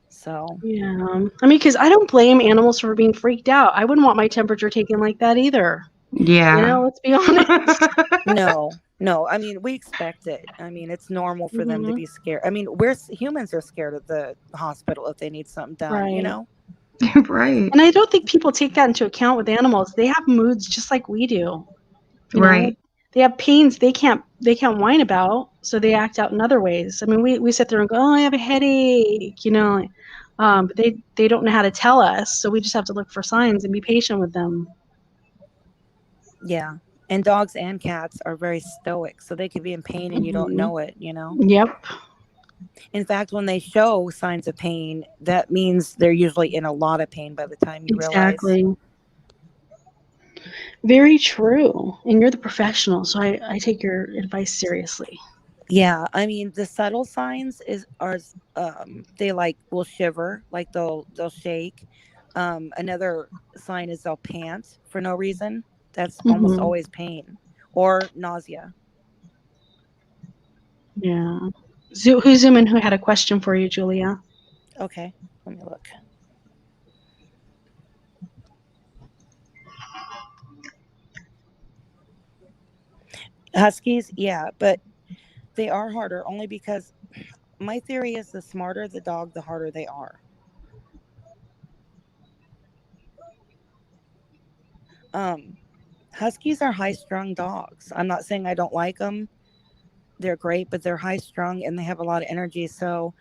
So So Yeah. I mean, because I don't blame animals for being freaked out. I wouldn't want my temperature taken like that either. Yeah. Let's be honest. no. I mean, we expect it. I mean, it's normal for them to be scared. I mean, humans are scared of the hospital if they need something done. Right. Right. And I don't think people take that into account with animals. They have moods just like we do. Right. They have pains they can't whine about, so they act out in other ways. I mean, we sit there and go, "Oh, I have a headache," but they don't know how to tell us, so we just have to look for signs and be patient with them. Yeah. And dogs and cats are very stoic, so they could be in pain and you don't know it. Yep. In fact, when they show signs of pain, that means they're usually in a lot of pain by the time you Exactly. realize. Very true. And you're the professional, so I take your advice seriously. Yeah, I mean the subtle signs are they will shiver, like they'll shake. Another sign is they'll pant for no reason. That's almost always pain or nausea. Yeah. Who's Zooming who had a question for you, Julia? Okay, let me look. Huskies, yeah, but they are harder only because my theory is the smarter the dog, the harder they are. Huskies are high-strung dogs. I'm not saying I don't like them. They're great, but they're high-strung and they have a lot of energy. So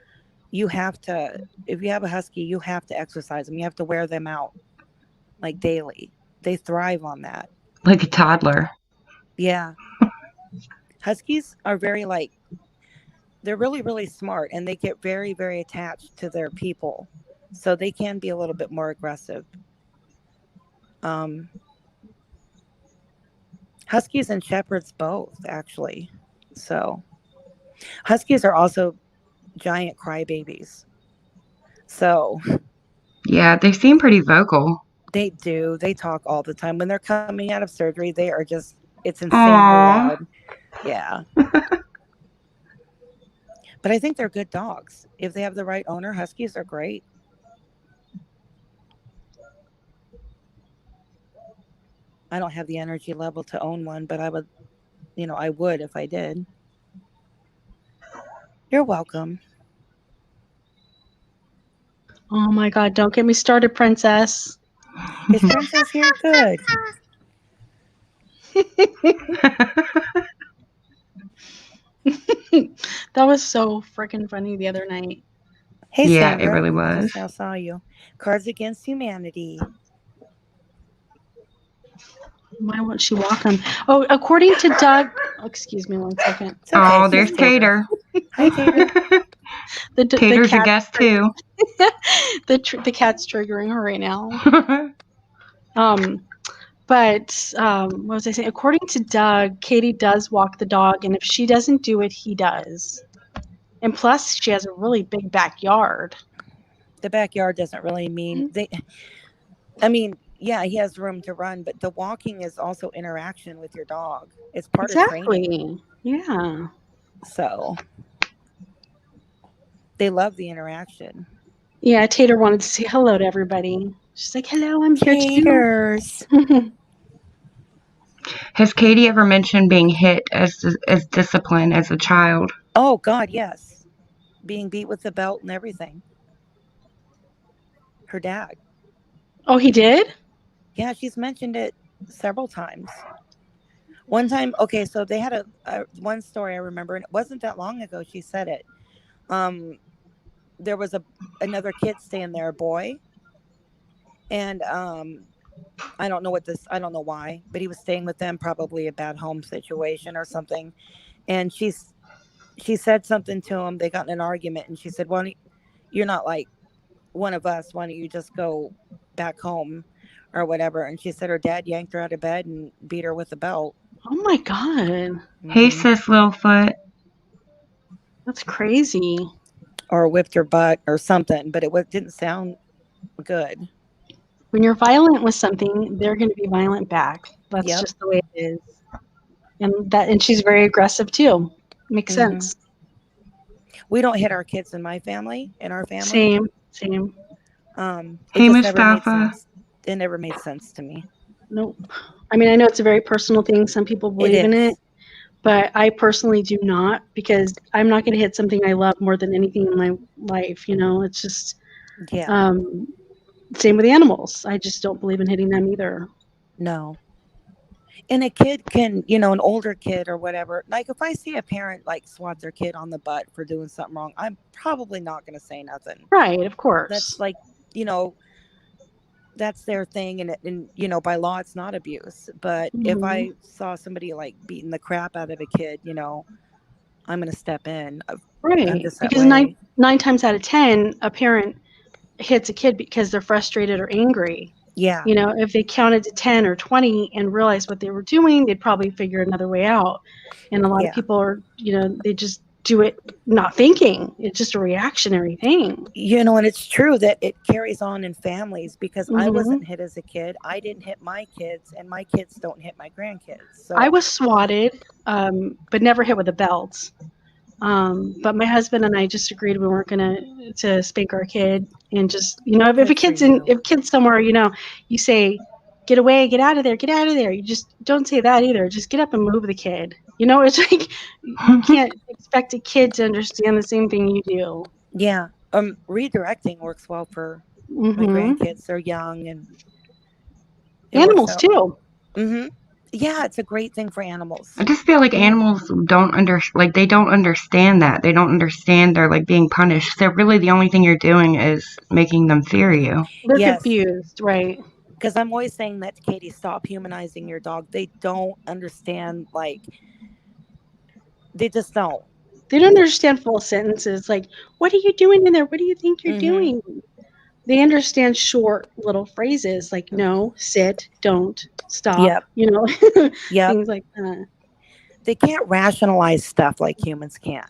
you have to, if you have a husky, you have to exercise them. You have to wear them out like daily. They thrive on that. Like a toddler. Yeah. Huskies are they're really, really smart and they get very, very attached to their people. So they can be a little bit more aggressive. Huskies and shepherds both, actually. So huskies are also giant crybabies. So Yeah, they seem pretty vocal. they do. They talk all the time. When they're coming out of surgery, they are it's insanely Aww. loud. Yeah. But I think they're good dogs. If they have the right owner, huskies are great. I don't have the energy level to own one, but I would if I did. You're welcome. Oh my God, don't get me started, Princess. Is Princess here? Good. That was so freaking funny the other night. Hey, Yeah, Sandra. it really I was. just now saw you. Cards Against Humanity. Why won't she walk on? Oh, according to Doug, excuse me 1 second. It's okay. Oh, there's Tater. Hi, Tater. Tater's a guest too. The cat's triggering her right now. But what was I saying? According to Doug, Katie does walk the dog, and if she doesn't do it, he does. And plus, she has a really big backyard. The backyard doesn't really mean yeah, he has room to run, but the walking is also interaction with your dog. It's part of training. Yeah. So they love the interaction. Yeah, Tater wanted to say hello to everybody. She's like, hello, I'm here Taters. too. Has Katie ever mentioned being hit as discipline as a child? Oh, God, yes. Being beat with the belt and everything. Her dad. Oh, he did? Yeah, she's mentioned it several times. One time, okay, so they had one story I remember, and it wasn't that long ago she said it. There was another kid staying there, a boy, and I don't know why, but he was staying with them, probably a bad home situation or something. And she said something to him. They got in an argument, and she said, "Well, you're not like one of us. Why don't you just go back home or whatever?" And she said her dad yanked her out of bed and beat her with a belt. Oh my God. Hey, sis, Littlefoot. That's crazy. Or whipped her butt or something, but it didn't sound good. When you're violent with something, they're going to be violent back. That's just the way it is. And she's very aggressive too. Makes sense. We don't hit our kids in our family. Same. It Hey, just never made Mustafa. sense. It never made sense to me. Nope. I mean, I know it's a very personal thing. Some people believe in it, is. but I personally do not, because I'm not going to hit something I love more than anything in my life. You know, it's just Yeah. same with animals. I just don't believe in hitting them either. No. And a kid can, an older kid or whatever, like if I see a parent like swat their kid on the butt for doing something wrong, I'm probably not going to say nothing. Right, of course. That's like, that's their thing. And by law, it's not abuse. But if I saw somebody like beating the crap out of a kid, I'm going to step in. I'm Right, just that because way. nine times out of 10, a parent hits a kid because they're frustrated or angry. Yeah. You know, if they counted to 10 or 20 and realized what they were doing, they'd probably figure another way out. And a lot of people are, they just do it not thinking. It's just a reactionary thing. And it's true that it carries on in families, because I Mhm. wasn't hit as a kid. I didn't hit my kids, and my kids don't hit my grandkids. So I was swatted, but never hit with a belt. But my husband and I just agreed we weren't going to spank our kid, and just, if a kid's somewhere, you say, get away, get out of there, get out of there. You just don't say that either. Just get up and move the kid. It's like you can't expect a kid to understand the same thing you do. Yeah. Redirecting works well for my grandkids. They're young, and animals too. Yeah, it's a great thing for animals. I just feel like animals don't understand that. They don't understand they're like being punished. So really the only thing you're doing is making them fear you. They're confused, right? Because I'm always saying that to Katie, stop humanizing your dog. They don't understand, they just don't. They don't understand full sentences like, what are you doing in there? What do you think you're doing? They understand short little phrases like no, sit, don't, stop, things like that. They can't rationalize stuff like humans can.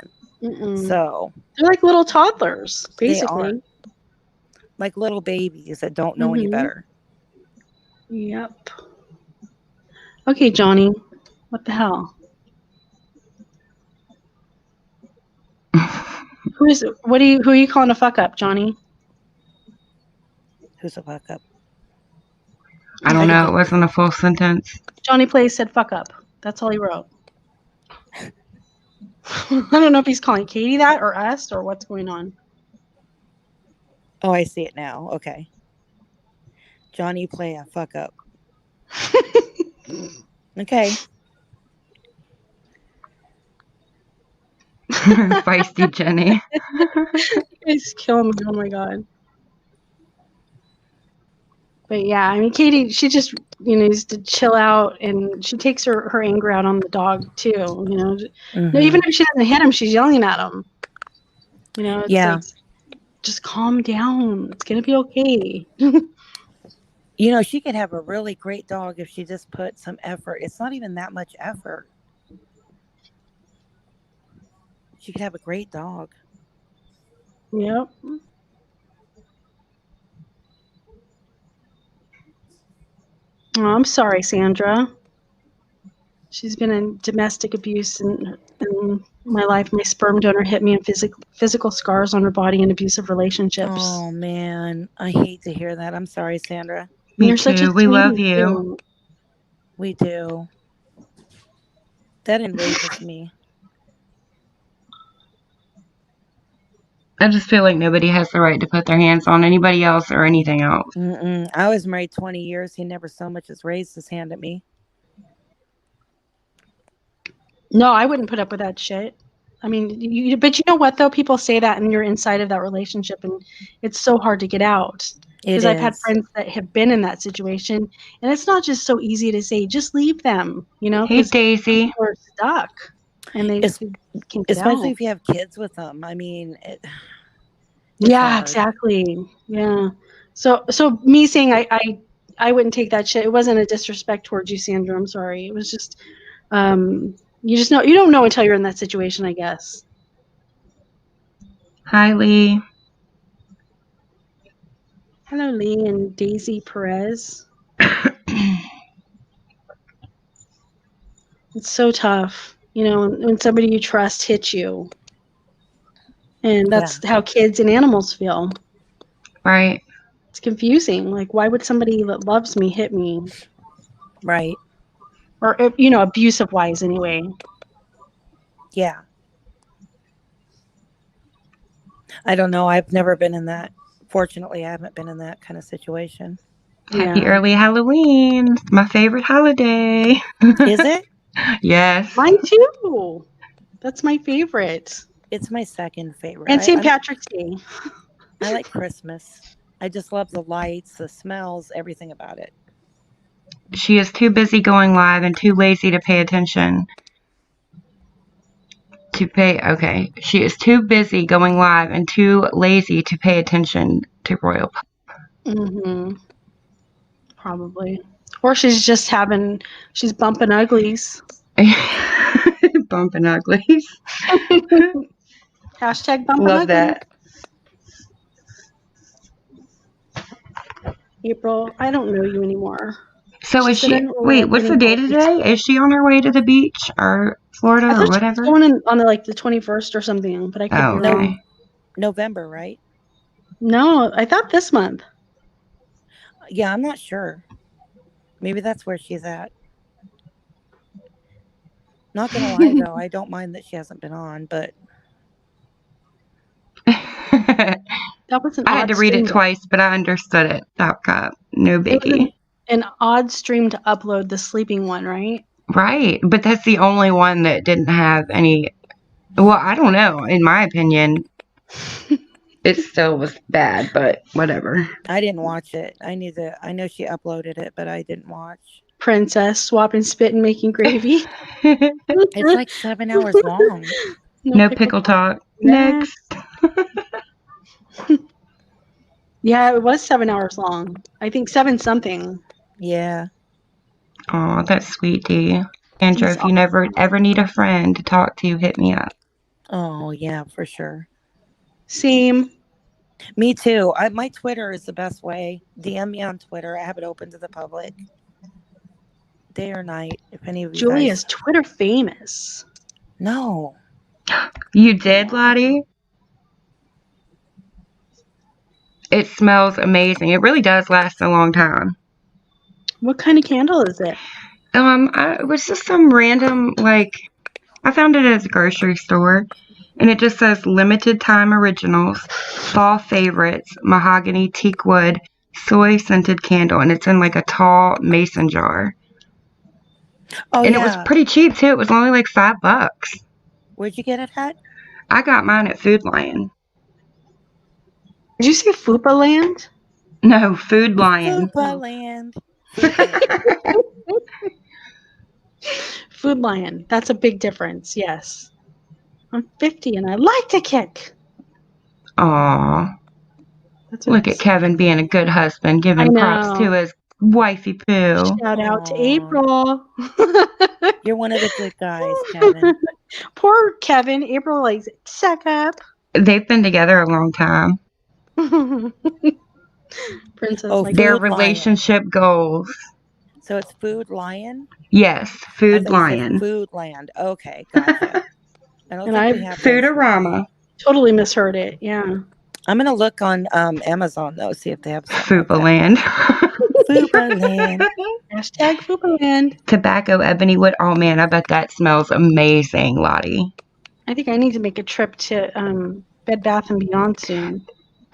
So they're like little toddlers, basically. They are. Like little babies that don't know any better. Yep. Okay, Johnny, what the hell? Who are you calling a fuck up, Johnny? Who's a fuck up? I don't know. It wasn't a full sentence. Johnny Plays said fuck up. That's all he wrote. I don't know if he's calling Katie that or us or what's going on. Oh, I see it now. Okay. Johnny Play a fuck up. Okay. Feisty Jenny. He's killing me. Oh my god. But yeah, I mean, Katie, she just needs to chill out, and she takes her anger out on the dog too. No, even if she doesn't hit him, she's yelling at him. It's like, just calm down. It's gonna be okay. She could have a really great dog if she just put some effort. It's not even that much effort. She could have a great dog. Yep. Oh, I'm sorry, Sandra. She's been in domestic abuse in my life. My sperm donor hit me, and physical scars on her body in abusive relationships. Oh man, I hate to hear that. I'm sorry, Sandra. Me too. We love you. Too. We do. That enrages me. I just feel like nobody has the right to put their hands on anybody else or anything else. I was married 20 years. He never so much as raised his hand at me. No, I wouldn't put up with that shit. I mean, but you know what, though? People say that and you're inside of that relationship, and it's so hard to get out. Because I've had friends that have been in that situation, and it's not just so easy to say, just leave them, Hey, Daisy. People are stuck, and they can't get especially out. If you have kids with them. I mean, yeah, hard. Exactly. Yeah. So me saying I wouldn't take that shit. It wasn't a disrespect towards you, Sandra. I'm sorry. It was just, you don't know until you're in that situation, I guess. Hi, Lee. Hello, Lee and Daisy Perez. It's so tough, when somebody you trust hits you. And that's how kids and animals feel. Right. It's confusing. Like, why would somebody that loves me hit me? Right. Or, abusive wise anyway. Yeah. I don't know. I've never been in that. Fortunately, I haven't been in that kind of situation. Happy Yeah. early Halloween. It's my favorite holiday. Is it? Yes. Mine too. That's my favorite. It's my second favorite. And St. Patrick's Day. I like Christmas. I just love the lights, the smells, everything about it. She is too busy going live and too lazy to pay attention. Okay. She is too busy going live and too lazy to pay attention to Royal Mm-hmm. Probably. Or she's bumping uglies. Bumping uglies. Hashtag bumping Love uglies. that. April, I don't know you anymore. So is said, "I she? don't really Wait, like what's the getting date holidays." today? Is she on her way to the beach or Florida I or thought she was whatever? going in on the 21st or something, but I could Oh, be okay. wrong. November, right? No, I thought this month. Yeah, I'm not sure. Maybe that's where she's at. Not gonna lie though, I don't mind that she hasn't been on, but That was an I had odd to read it stream. twice, but I understood it. Top cup. No It was biggie. an odd stream to upload the sleeping one, right? Right. But that's the only one that didn't have any. Well, I don't know. In my opinion, it still was bad, but whatever. I didn't watch it. I know she uploaded it, but I didn't watch. Princess swapping spit and making gravy. It's like 7 hours long. No pickle talk. Yes. Next. Yeah, it was 7 hours long. I think 7 something. Yeah. Aw, that's sweet, Dee. Andrew, He's if you never ever need a friend to talk to, hit me up. Oh, yeah, for sure. Same. Me too. My Twitter is the best way. DM me on Twitter. I have it open to the public. Day or night, if any of you Julia's guys. Twitter famous. No. You did, Lottie? It smells amazing. It really does last a long time. What kind of candle is it? It was just some random, I found it at a grocery store, and it just says limited time originals, fall favorites, mahogany teak wood, soy scented candle, and it's in a tall mason jar. Oh, and yeah. It was pretty cheap too. It was only like $5. Where'd you get it at? I got mine at Food Lion. Did you say Fupa Land? No, Food Lion. Fupa Land. Food Lion. That's a big difference. Yes. I'm 50 and I like to kick. Aw. That's Look at Kevin being a good husband, giving props to his wifey poo. Shout out to Aw. April. You're one of the good guys, Kevin. Poor Kevin. April, suck up. They've been together a long time. Princess. Oh, Their Food relationship goals. So it's Food Lion? Yes, Food Lion. Food Land. Okay, gotcha. I don't And think I we have Foodorama. Totally misheard it. Yeah. I'm gonna look on Amazon though, see if they have Fupa Land. Fupa Land. Hashtag Fupa Land. Tobacco ebony wood. Oh man, I bet that smells amazing, Lottie. I think I need to make a trip to Bed Bath and Beyond soon.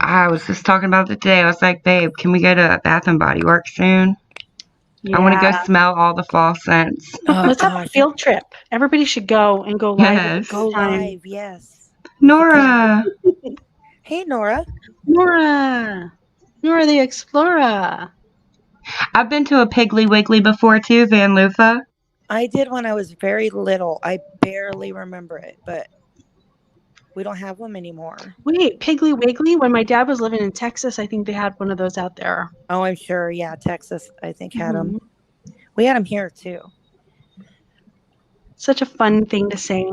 I was just talking about it today. I was like, babe, can we go to Bath and Body Works soon? Yeah. I want to go smell all the fall scents. Oh, Let's have a field trip. Everybody should go and go live. Yes. Go live, yes. Nora. Hey, Nora. Nora the Explorer. I've been to a Piggly Wiggly before too, Van Lufa. I did when I was very little. I barely remember it, but we don't have them anymore. Wait, Piggly Wiggly? When my dad was living in Texas, I think they had one of those out there. Oh, I'm sure. Yeah, Texas, I think, had them. We had them here, too. Such a fun thing to say.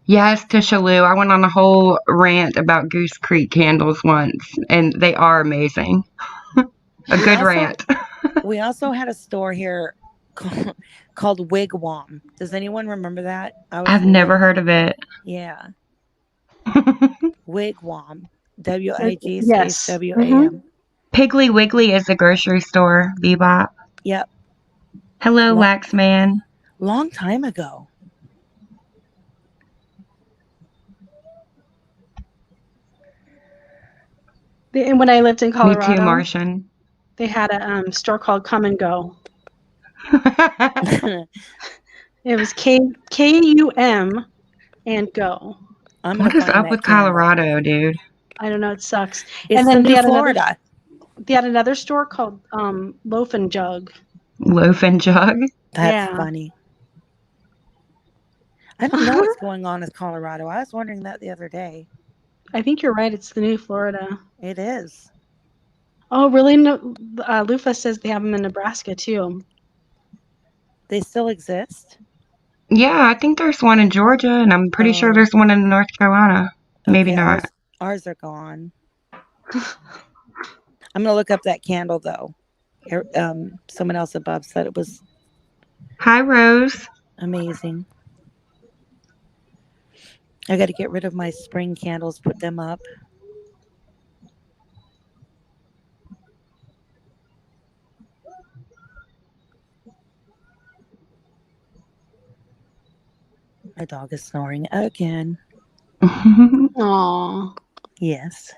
Yes, Tisha Lou. I went on a whole rant about Goose Creek candles once, and they are amazing. A good rant. We also had a store here called Wigwam. Does anyone remember that? I've never heard of it. Yeah. Wigwam. WIG Yes. space WAM. Piggly Wiggly is a grocery store, Bebop. Yep. Hello, Long- Laxman. Long time ago. And when I lived in Me Colorado, too, Martian. they had a store called Come and Go. It was KUM and Go. I'm gonna What is find up that with candle. Colorado, dude? I don't know. It sucks. It's And then the they new had Florida. They had another store called Loaf and Jug. Loaf and Jug. That's Yeah. funny. I don't know what's going on with Colorado. I was wondering that the other day. I think you're right. It's the new Florida. It is. Oh, really? No. Lufa says they have them in Nebraska too. They still exist? Yeah, I think there's one in Georgia, and I'm pretty sure there's one in North Carolina. Maybe Okay, not. Ours are gone. I'm gonna look up that candle though. Someone else above said it was Hi, Rose. amazing. I got to get rid of my spring candles, put them up. My dog is snoring again. Aw. Yes.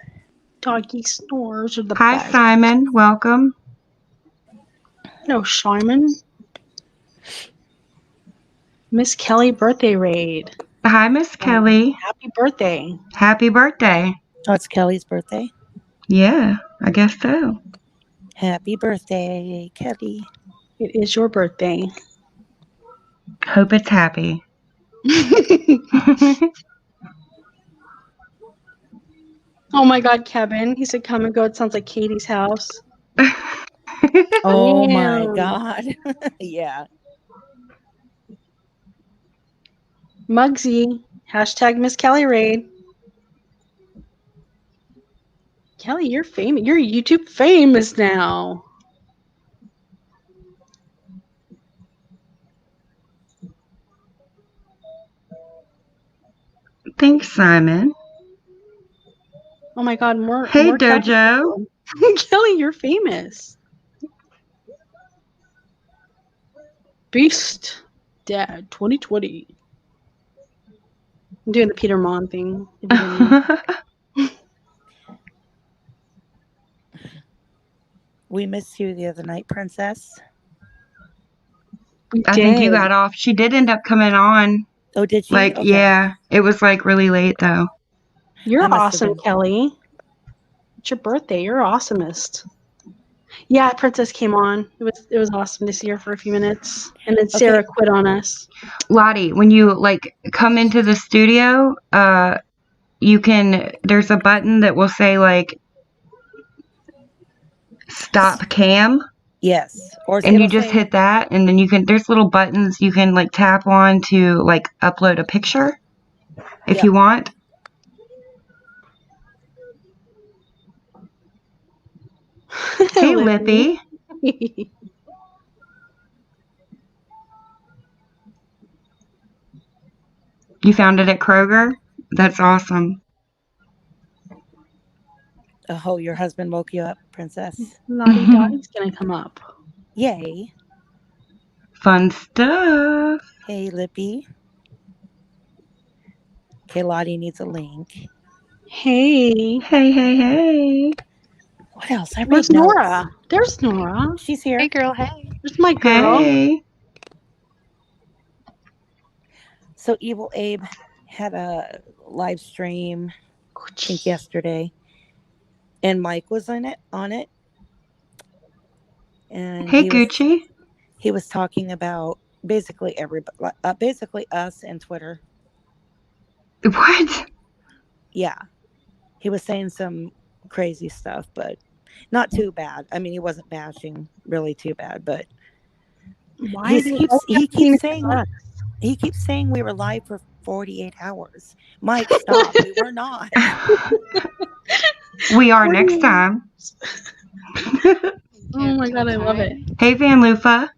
Doggy snores are the Hi, best. Simon. Welcome. No, Simon. Miss Kelly birthday raid. Hi, Miss Kelly. Happy birthday. Happy birthday. Oh, it's Kelly's birthday. Yeah, I guess so. Happy birthday, Kelly. It is your birthday. Hope it's happy. Oh my God, Kevin. He said, come and go. It sounds like Katie's house. Oh my Damn. God. Yeah. Muggsy. Hashtag Miss Kelly raid. Kelly, you're famous. You're YouTube famous now. Thanks, Simon. Oh my God, more. Hey, more Dojo. Kelly, you're famous. Beast Dad 2020. I'm doing the Peter Mon thing. We missed you the other night, Princess. We I did. think you got off. She did end up coming on. Oh, did she? Like, Okay. yeah, it was like really late though. You're I must have awesome, been- Kelly. It's your birthday. You're awesomest. Yeah, Princess came on. It was awesome to see her for a few minutes, and then Sarah quit on us. Lottie, when you like come into the studio, there's a button that will say like stop cam. Yes. And you just hit that, and then there's little buttons you can like tap on to like upload a picture if you want. Hey, Lippy. You found it at Kroger? That's awesome. Oh, your husband woke you up, Princess. Lottie Dottie's gonna come up. Yay. Fun stuff. Hey, Lippy. Okay, Lottie needs a link. Hey. Hey. What else? Where's Nora? There's Nora. She's here. Hey, girl. Hey. There's my girl. Hey. So Evil Abe had a live stream, I think yesterday, and Mike was on it. And hey, Gucci. He was talking about basically everybody, basically us and Twitter. What? Yeah, he was saying some crazy stuff, but not too bad. I mean, he wasn't bashing really too bad, but he keeps saying we were live for 48 hours. Mike, stop. We were not. We are next time. Oh my God, I love it. Hey, Van Lufa.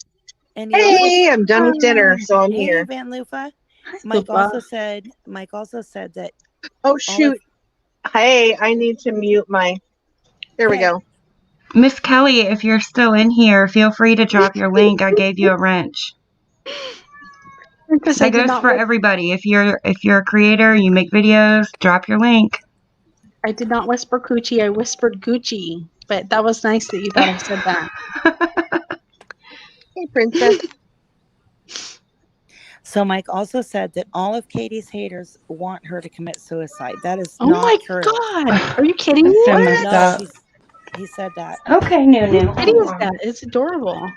And hey, I'm done with dinner, so I'm hey, here. Van Lufa. Mike also said that. Oh shoot! Hey, I need to mute my. There we go. Miss Kelly, if you're still in here, feel free to drop your link. I gave you a wrench. Because I That did goes not. for everybody. If you're a creator, you make videos, drop your link. I did not whisper coochie. I whispered Gucci. But that was nice that you thought I said that. Hey, princess. So Mike also said that all of Katie's haters want her to commit suicide. That is Oh not my true. God! Are you kidding That's me? so messed No, up. he said that. Okay, Nunu. Whose kitty is that? It's adorable.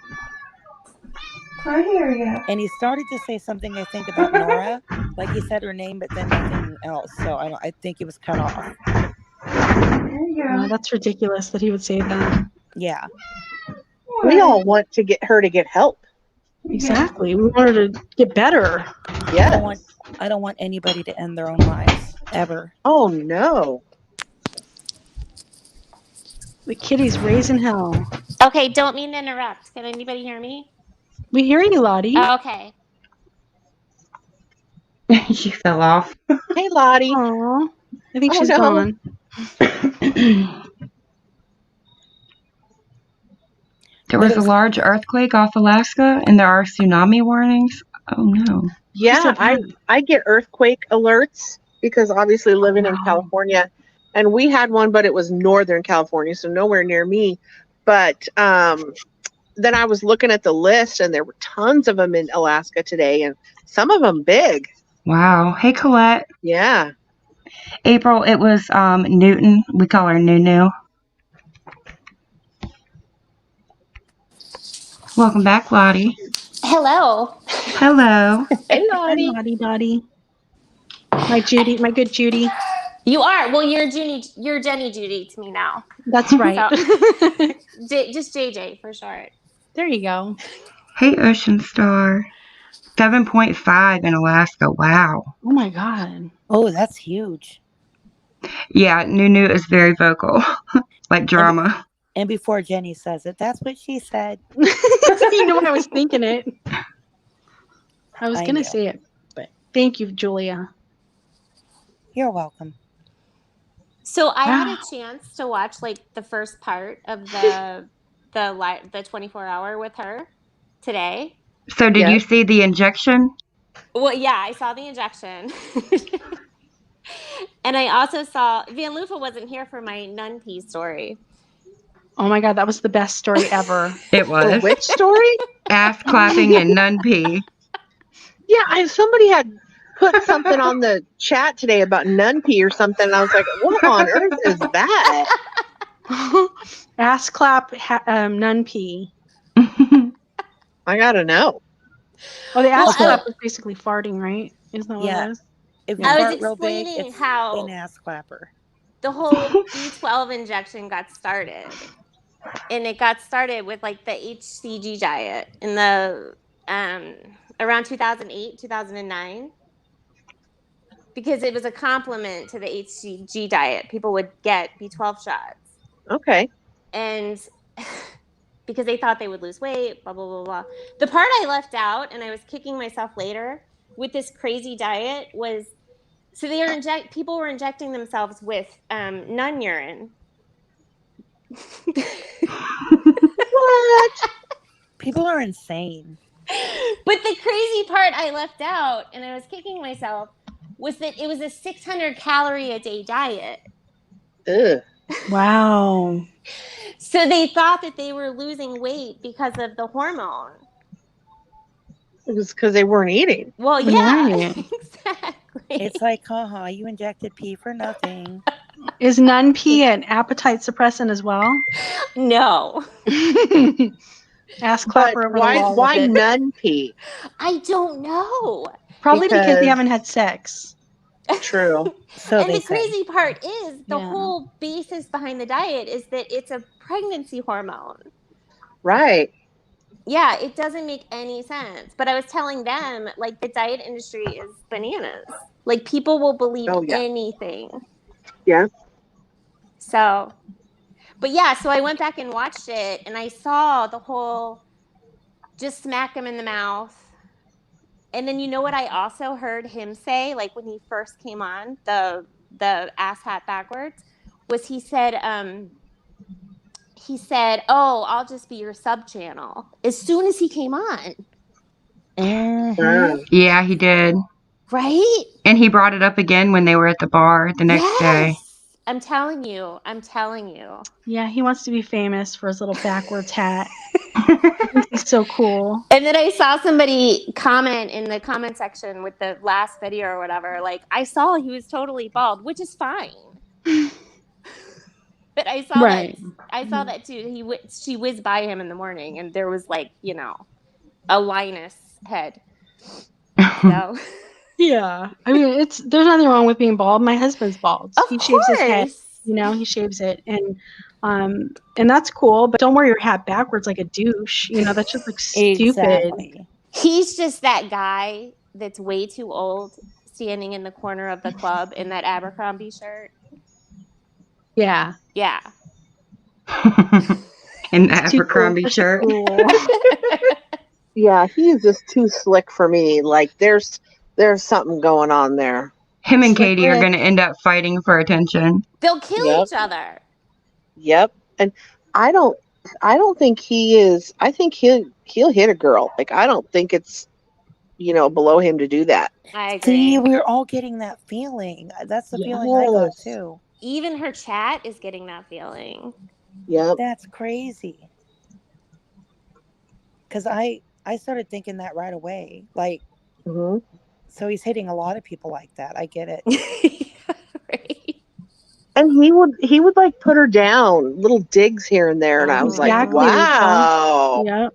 I hear you. And he started to say something, I think, about Nora. Like he said her name, but then nothing else. So I think he was cut off. There you go. Oh, that's ridiculous that he would say that. Yeah. We all want to get her to get help. Exactly. We want her to get better. Yes. I don't want anybody to end their own lives ever. Oh no. The kitty's raising hell. Okay, don't mean to interrupt. Can anybody hear me? We hear you, Lottie. Okay. She fell off. Hey, Lottie. Aw. I think Oh, she's no. gone. There was a large earthquake off Alaska, and there are tsunami warnings. Oh no. Yeah, I get earthquake alerts because obviously living in Wow. California, and we had one, but it was Northern California, so nowhere near me. But then I was looking at the list, and there were tons of them in Alaska today, and some of them big. Wow. Hey, Colette. Yeah. April, it was Newton. We call her Nunu. Welcome back, Lottie. Hello. Hello. Hey, Hi, Lottie. Lottie Dottie. My Judy, my good Judy. You are. Well, you're Jenny Judy to me now. That's right. Just JJ for short. There you go. Hey, Ocean Star. 7.5 in Alaska. Wow. Oh my God. Oh, that's huge. Yeah, Nunu is very vocal. Like drama. And before Jenny says it, that's what she said. You know, I was thinking it. I was I going to knew. say it, but thank you, Julia. You're welcome. So I had a chance to watch like the first part of the 24-hour with her today. So did you see the injection? Well, yeah, I saw the injection. And I also saw Van Lufa wasn't here for my nun pee story. Oh my God, that was the best story ever. It was. The which story? Ass clapping and nun pee. Yeah, somebody had put something on the chat today about nun pee or something. And I was like, what on earth is that? Ass clap, nun pee. I gotta know. Oh, the ass Well, clap was basically farting, right? Isn't that what Yeah. it is? If you I was fart real big, explaining it's how an ass clapper. the whole B12 injection got started. And it got started with like the HCG diet in the around 2008, 2009. Because it was a complement to the HCG diet. People would get B12 shots. Okay. And because they thought they would lose weight, blah, blah, blah, blah. The part I left out, and I was kicking myself later, with this crazy diet was, so people were injecting themselves with nun urine. What? People are insane. But the crazy part I left out, and I was kicking myself, was that it was a 600 calorie a day diet. Ugh. Wow. So they thought that they were losing weight because of the hormone. It was because they weren't eating. Well, yeah, Right. exactly. It's like, haha, you injected pee for nothing. Is nun pee an appetite suppressant as well? No. Ass But clapper over the wall why with it. nun pee? I don't know. Probably because Because- they haven't had sex. True. So And they the say. crazy part is the Yeah. whole basis behind the diet is that it's a pregnancy hormone. Right. Yeah, it doesn't make any sense. But I was telling them, like, the diet industry is bananas. Like, people will believe Oh, yeah. anything. Yeah. So, but yeah, so I went back and watched it, and I saw the whole just smack him in the mouth. And then you know what I also heard him say, like when he first came on, the ass hat backwards, was he said he said, "Oh, I'll just be your sub channel." As soon as he came on, Mhm. Yeah, he did. right? And he brought it up again when they were at the bar the next day. Yes. I'm telling you. I'm telling you. Yeah, he wants to be famous for his little backwards hat. He's so cool. And then I saw somebody comment in the comment section with the last video or whatever, like, I saw he was totally bald, which is fine. But I saw Right. that too. She whizzed by him in the morning, and there was like, a Linus head. So Yeah. I mean, there's nothing wrong with being bald. My husband's bald. of He shaves his head. course. He shaves it, and that's cool. But don't wear your hat backwards like a douche. That's just like stupid. Exactly. He's just that guy that's way too old, standing in the corner of the club in that Abercrombie shirt. Yeah. Yeah. In the It's too cool Abercrombie for shirt. school. Yeah, he is just too slick for me. Like there's something going on there. Him and Slick Katie are Rick. going to end up fighting for attention. They'll kill Yep. each other. Yep. And I don't think he is. I think he'll hit a girl. Like I don't think it's below him to do that. I agree. See, we're all getting that feeling. That's the feeling I got Yes. too. Even her chat is getting that feeling. Yep. That's crazy. Because I started thinking that right away. Like, hmm so he's hitting a lot of people like that. I get it. Right? And he would like put her down, little digs here and there, and I was like, Exactly, Lisa. wow. Yep.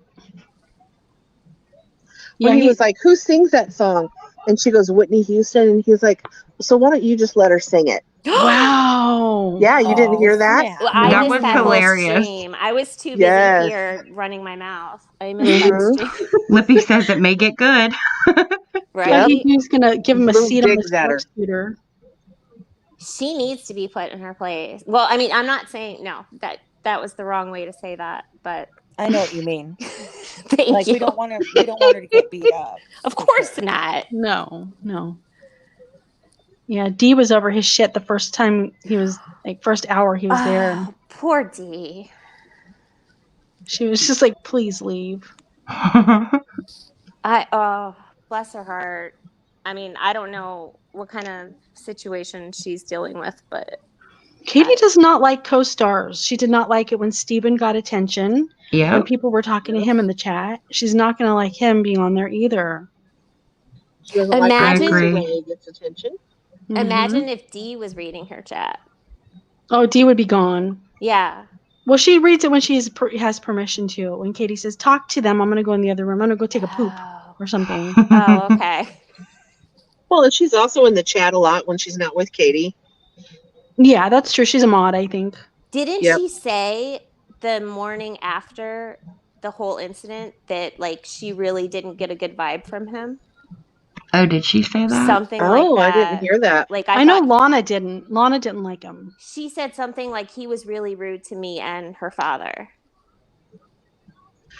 When he was like, who sings that song? And she goes, Whitney Houston. And he's like, so why don't you just let her sing it? Wow. Yeah, you didn't hear that? Snap. Well, I That missed was that whole hilarious. stream. I was too busy Yes. here running my mouth. I missed that Mhm. stream. Lippy says it may get good. Right? He's gonna give him a Little seat on the digs at her. sports scooter. She needs to be put in her place. Well, I mean, I'm not saying no, that was the wrong way to say that, but I know what you mean. thank Like you. we don't want her to get beat up. Of for course sure. not. No. Yeah, D was over his shit the first time he was first hour he was there. Oh, poor D. She was just like, please leave. Bless her heart. I mean, I don't know what kind of situation she's dealing with, but Katie does not like co-stars. She did not like it when Steven got attention. When Yep. people were talking to him in the chat. She's not going to like him being on there either. She doesn't like Imagine- when I agree. Ray gets attention. imagine if D was reading her chat. Oh, D would be gone. Yeah. Well, she reads it when she has permission to. When Katie says, talk to them, I'm going to go in the other room. I'm going to go take a poop or something. Oh, okay. Well, and she's also in the chat a lot when she's not with Katie. Yeah, that's true. She's a mod, I think. Didn't Yep. she say the morning after the whole incident that she really didn't get a good vibe from him? Oh, did she say that? Something Oh, like that. I didn't hear that. I know Lana didn't. Lana didn't like him. She said something like he was really rude to me and her father.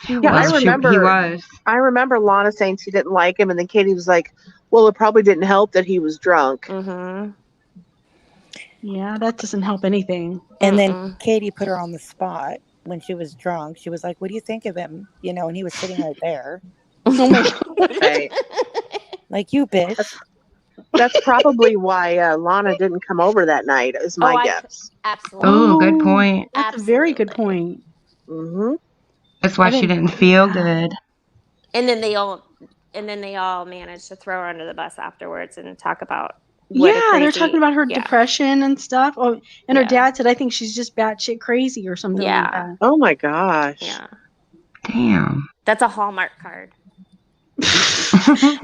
He Yeah, I was. remember. He was. I remember Lana saying she didn't like him, and then Katie was like, well, it probably didn't help that he was drunk. Mm-hmm. Yeah, that doesn't help anything. And then Katie put her on the spot when she was drunk. She was like, what do you think of him? And he was sitting right there. Oh my God. Right. Like, you bitch. That's probably why Lana didn't come over that night, is my guess. Absolutely. Oh, good point. That's a very good Absolutely. point. Mm-hmm. That's why she didn't feel good. And then they all managed to throw her under the bus afterwards and talk about what a Yeah, they're crazy- talking about her yeah. depression and stuff. Oh, and her Yeah. dad said, I think she's just batshit crazy or something like Yeah. that. Oh my gosh. Yeah. Damn. That's a Hallmark card.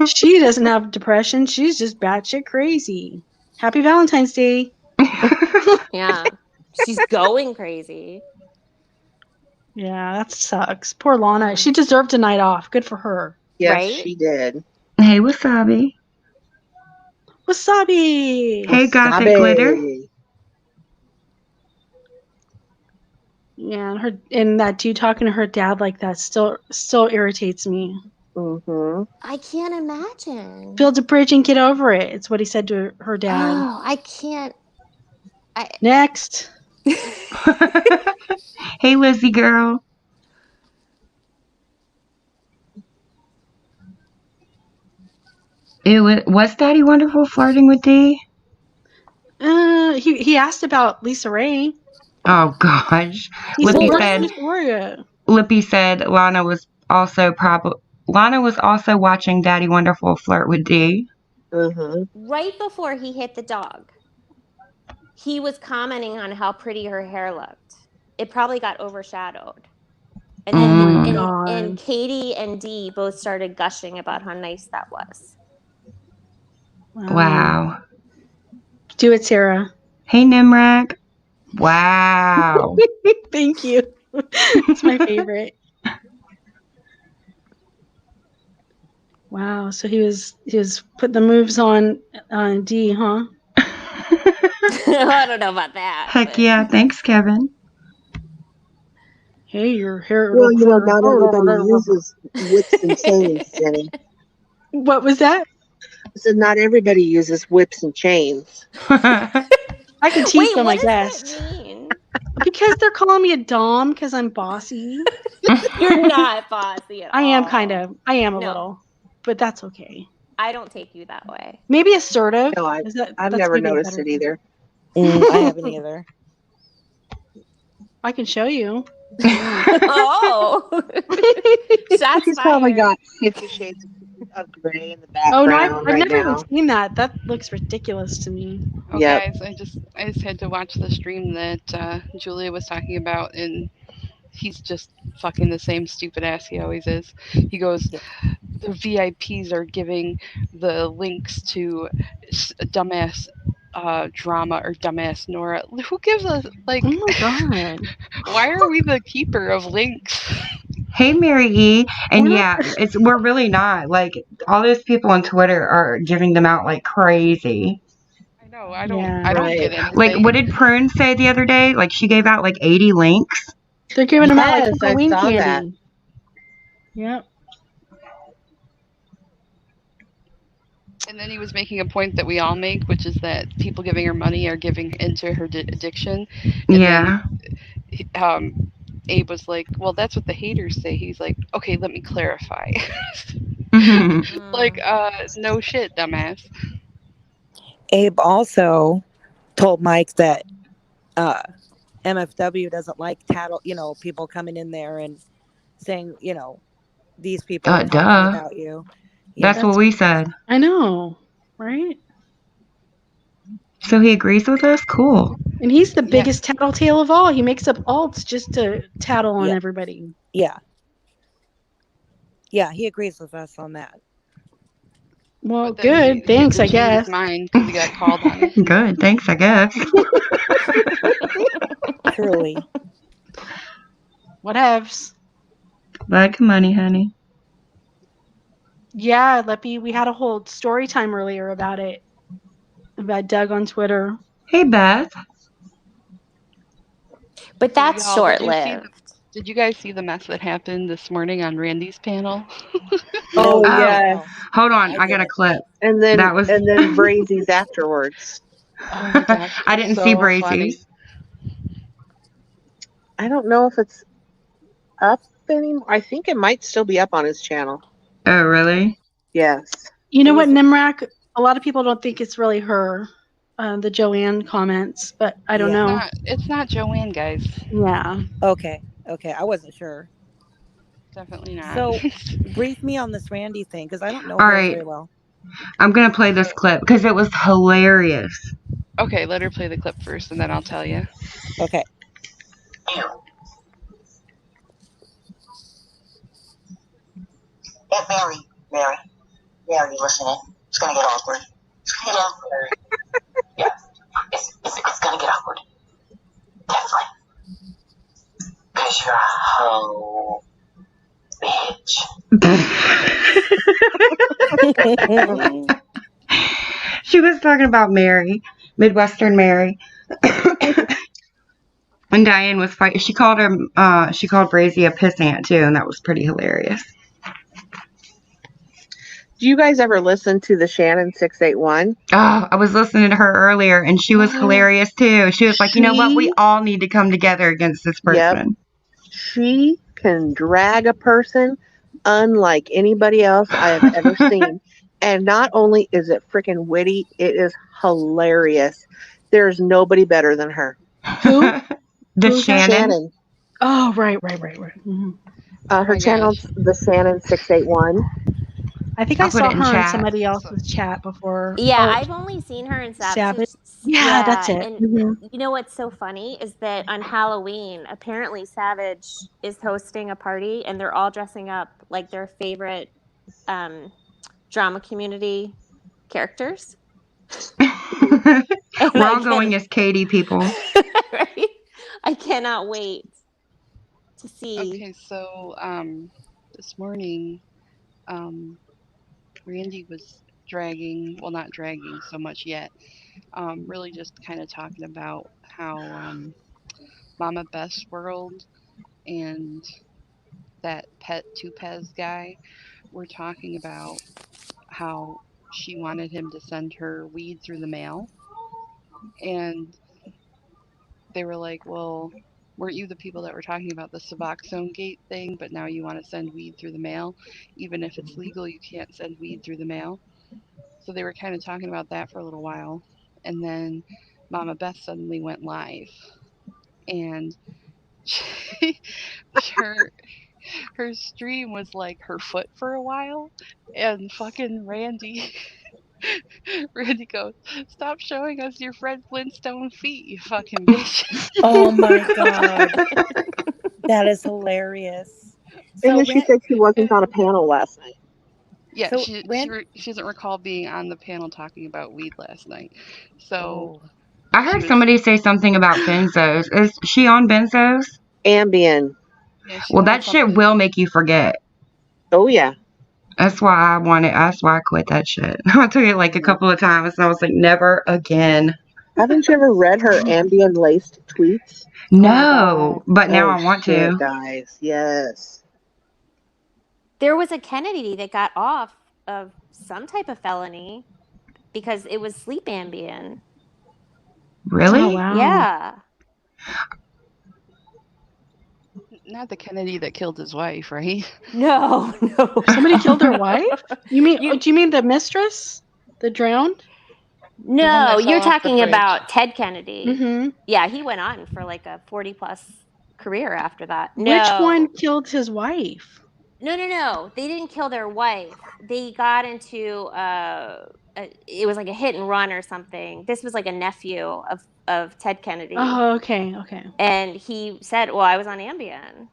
She doesn't have depression. She's just batshit crazy. Happy Valentine's Day. Yeah. She's going crazy. Yeah, that sucks. Poor Lana. She deserved a night off. Good for her. Yes, Right? she did. Hey, Wasabi. Wasabi. Hey, Gothic Wasabi. Glitter. Yeah, and that dude talking to her dad like that still irritates me. Mm-hmm. I can't imagine. Build a bridge and get over it. It's what he said to her dad. Oh, I can't. Next. Hey, Lizzie girl. Was Daddy Wonderful flirting with Dee? He asked about Lisa Ray. Oh gosh. He said, Lippy "Where's said Victoria?" Lippy said Lana was also watching Daddy Wonderful flirt with Dee. Right before he hit the dog, he was commenting on how pretty her hair looked. It probably got overshadowed. And Oh then my and God. Katie and Dee both started gushing about how nice that was. Wow. Do it, Sarah. Hey, Nimrak. Wow. Thank you. It's my favorite. Wow. So he was putting the moves on D, huh? I don't know about that. Heck but- yeah. Thanks, Kevin. Hey, your hair. Well, not everybody uses whips and chains, Jenny. What was that? I said not everybody uses whips and chains. I can teach Wait, them, I what does guess. that mean? Because they're calling me a dom because I'm bossy. You're not bossy at all. I am kind of. I am a No. little, but that's okay. I don't take you that way. Maybe assertive. No, Is that, I've that's never maybe a noticed better- it either. I haven't either. I can show you. Oh, shots She's probably fired. got 50 Shades of Grey in the background Oh no, I've right never now. even seen that. That looks ridiculous to me. Oh, Yep. guys, I just had to watch the stream that Julia was talking about, and he's just fucking the same stupid ass he always is. He goes, the VIPs are giving the links to dumbass drama or dumbass Nora. Who gives us, like, Oh my God. why are we the keeper of links? Hey, Mary E. And We're yeah, we're really not. Like, all those people on Twitter are giving them out like crazy. I know, I don't Right. get anything. Like, what did Prune say the other day? Like, she gave out like 80 links. They're giving them out like Yes, I Halloween saw candy. that. Yep. And then he was making a point that we all make, which is that people giving her money are giving into her addiction. And Yeah. then Abe was like, well, that's what the haters say. He's like, okay, let me clarify. Mhm. Like, no shit, dumbass. Abe also told Mike that MFW doesn't like tattle, people coming in there and saying, these people are talking Duh. about you. That's what we said. I know, right? So he agrees with us? Cool. And he's the Yeah. biggest tattletale of all. He makes up alts just to tattle on Yeah. everybody. Yeah, he agrees with us on that. Well, But then good. Thanks, he I changed guess. his mind because he got called on it. Good. Thanks, I guess. Truly. Whatevs. Like money, honey. Yeah, Leppy, we had a whole story time earlier about it. About Doug on Twitter. Hey, Beth. But that's y'all, short did you see lived. Did you guys see the mess that happened this morning on Randy's panel? Oh, Oh. yes. Hold on. I got a didn't. clip. And then That was- Brazy's afterwards. Oh my gosh. I it was didn't so see funny. Brazy's. I don't know if it's up anymore. I think it might still be up on his channel. Oh, really? Yes. You know what, Is it- Nimrak? A lot of people don't think it's really her, the Joanne comments, but I don't Yeah. know. It's not Joanne, guys. Yeah. Okay. I wasn't sure. Definitely not. So, brief me on this Randy thing because I don't know All her right. very well. I'm going to play this clip because it was hilarious. Okay, let her play the clip first, and then I'll tell you. Okay. Hey, Mary, you listening? It's gonna get awkward. It's gonna get awkward. Yeah, it's gonna get awkward. Definitely. Cause you're a hoe, bitch. She was talking about Mary, Midwestern Mary. And Diane was fighting. She called Brazy a pissant too, and that was pretty hilarious. Do you guys ever listen to the Shannon 681? Oh, I was listening to her earlier, and she was hilarious too. She was like, you know what? We She- all need to come together against this Yep. person. She can drag a person unlike anybody else I have ever seen. And not only is it freaking witty, it is hilarious. There's nobody better than her. Who? The Who's that? Shannon. Shannon. Oh, right. Mhm. Her my channel's gosh. the Shannon 681. I think I'll I put saw it in her in chat. somebody else's chat before. Yeah, Oh, I've only seen her in Savage. Savage. Yeah, that's it. And Mhm. you know what's so funny is that on Halloween, apparently Savage is hosting a party, and they're all dressing up like their favorite drama community characters. And We're I all going can't- as Katie people. right? I cannot wait to see. Okay, so this morning, Randy was dragging, well, not dragging so much yet, really just kind of talking about how Mama Best World and that Pet Tupez guy were talking about how she wanted him to send her weed through the mail. And they were like, well, weren't you the people that were talking about the Suboxone Gate thing, but now you want to send weed through the mail? Even if it's legal, you can't send weed through the mail. So they were kind of talking about that for a little while. And then Mama Beth suddenly went live. And she, her stream was like her foot for a while. And fucking Randy goes, stop showing us your Fred Flintstone feet, you fucking bitch. Oh my God. That is hilarious. And So, then she said she wasn't on a panel last night. Yeah, So she Ran- doesn't recall being on the panel talking about weed last night. So oh, I she heard was, somebody say something about benzos. Is she on benzos? Ambien. yeah, she's Well, on that shit something. will make you forget. Oh, yeah. That's why I wanted. That's why I quit that shit. I took it like a couple of times, and I was like, never again. Haven't you ever read her Ambien laced tweets? No, but now Oh, I want shit, to. guys. Yes. There was a Kennedy that got off of some type of felony because it was sleep Ambien. Really? Oh, wow. Yeah. Not the Kennedy that killed his wife, right? No. Somebody killed their wife? You mean? You- Do you mean the mistress, the drowned? one No, that fell you're off the talking bridge. about Ted Kennedy. Mm-hmm. Yeah, he went on for like a 40+ career after that. Which No. one killed his wife? No. They didn't kill their wife. They got into it was like a hit and run or something. This was like a nephew of Ted Kennedy. Oh, okay. And he said, "Well, I was on Ambien."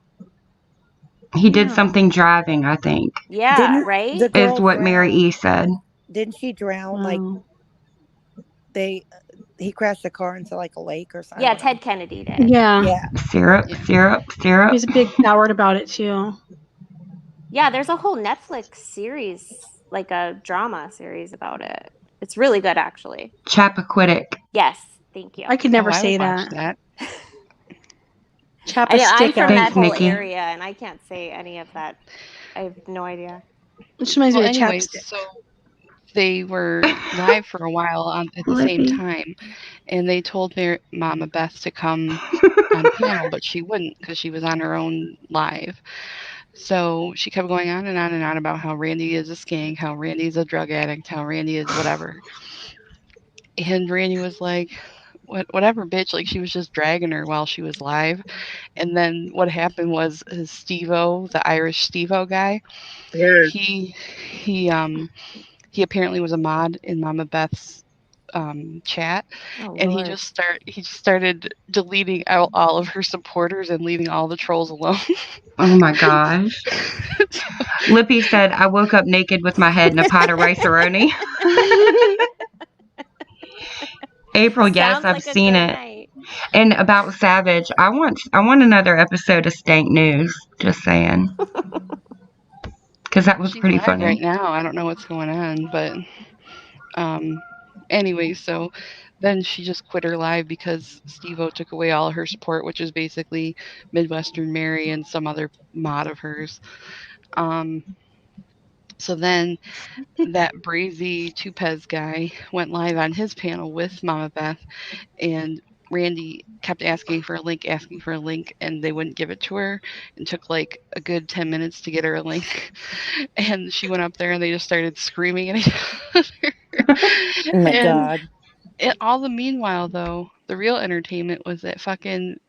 He did Wow. something driving, I think, Yeah, didn't right? the girl is what Mary drown? E said. Didn't she drown? Like Wow. he crashed a car into like a lake or something. Yeah, Ted Kennedy did. Yeah. Yeah. Syrup. He's a big coward about it too. Yeah, there's a whole Netflix series, like a drama series about it. It's really good, actually. Chappaquiddick. Yes, thank you. I could never I say would watch that. that. Chappa I know, I'm stick from out. that Thanks, whole Nikki. area, and I can't say any of that. I have no idea. Which reminds Well, me of anyways, chapstick. so they were live for a while at the same Lippy. time, and they told Mama Beth to come on panel, but she wouldn't because she was on her own live. So she kept going on and on and on about how Randy is a skank, how Randy's a drug addict, how Randy is whatever. And Randy was like, whatever, bitch. Like, she was just dragging her while she was live. And then what happened was Steve-O, the Irish Steve-O guy, Yeah. he apparently was a mod in Mama Beth's chat, Oh, and Lord. he just started deleting out all of her supporters and leaving all the trolls alone. Oh my gosh. Lippy said, I woke up naked with my head in a pot of rice-a-roni. April, yes, Sounds I've like a seen good it. night. And about Savage, I want another episode of Stank News. Just saying. Because that was She's pretty live funny. right now. I don't know what's going on, but anyway, so then she just quit her live because Steve-O took away all of her support, which is basically Midwestern Mary and some other mod of hers. So then that brazy Tupez guy went live on his panel with Mama Beth, and Randy kept asking for a link, and they wouldn't give it to her. It took like a good 10 minutes to get her a link. And she went up there and they just started screaming at each other. Oh my And God. all the meanwhile, though, the real entertainment was that fucking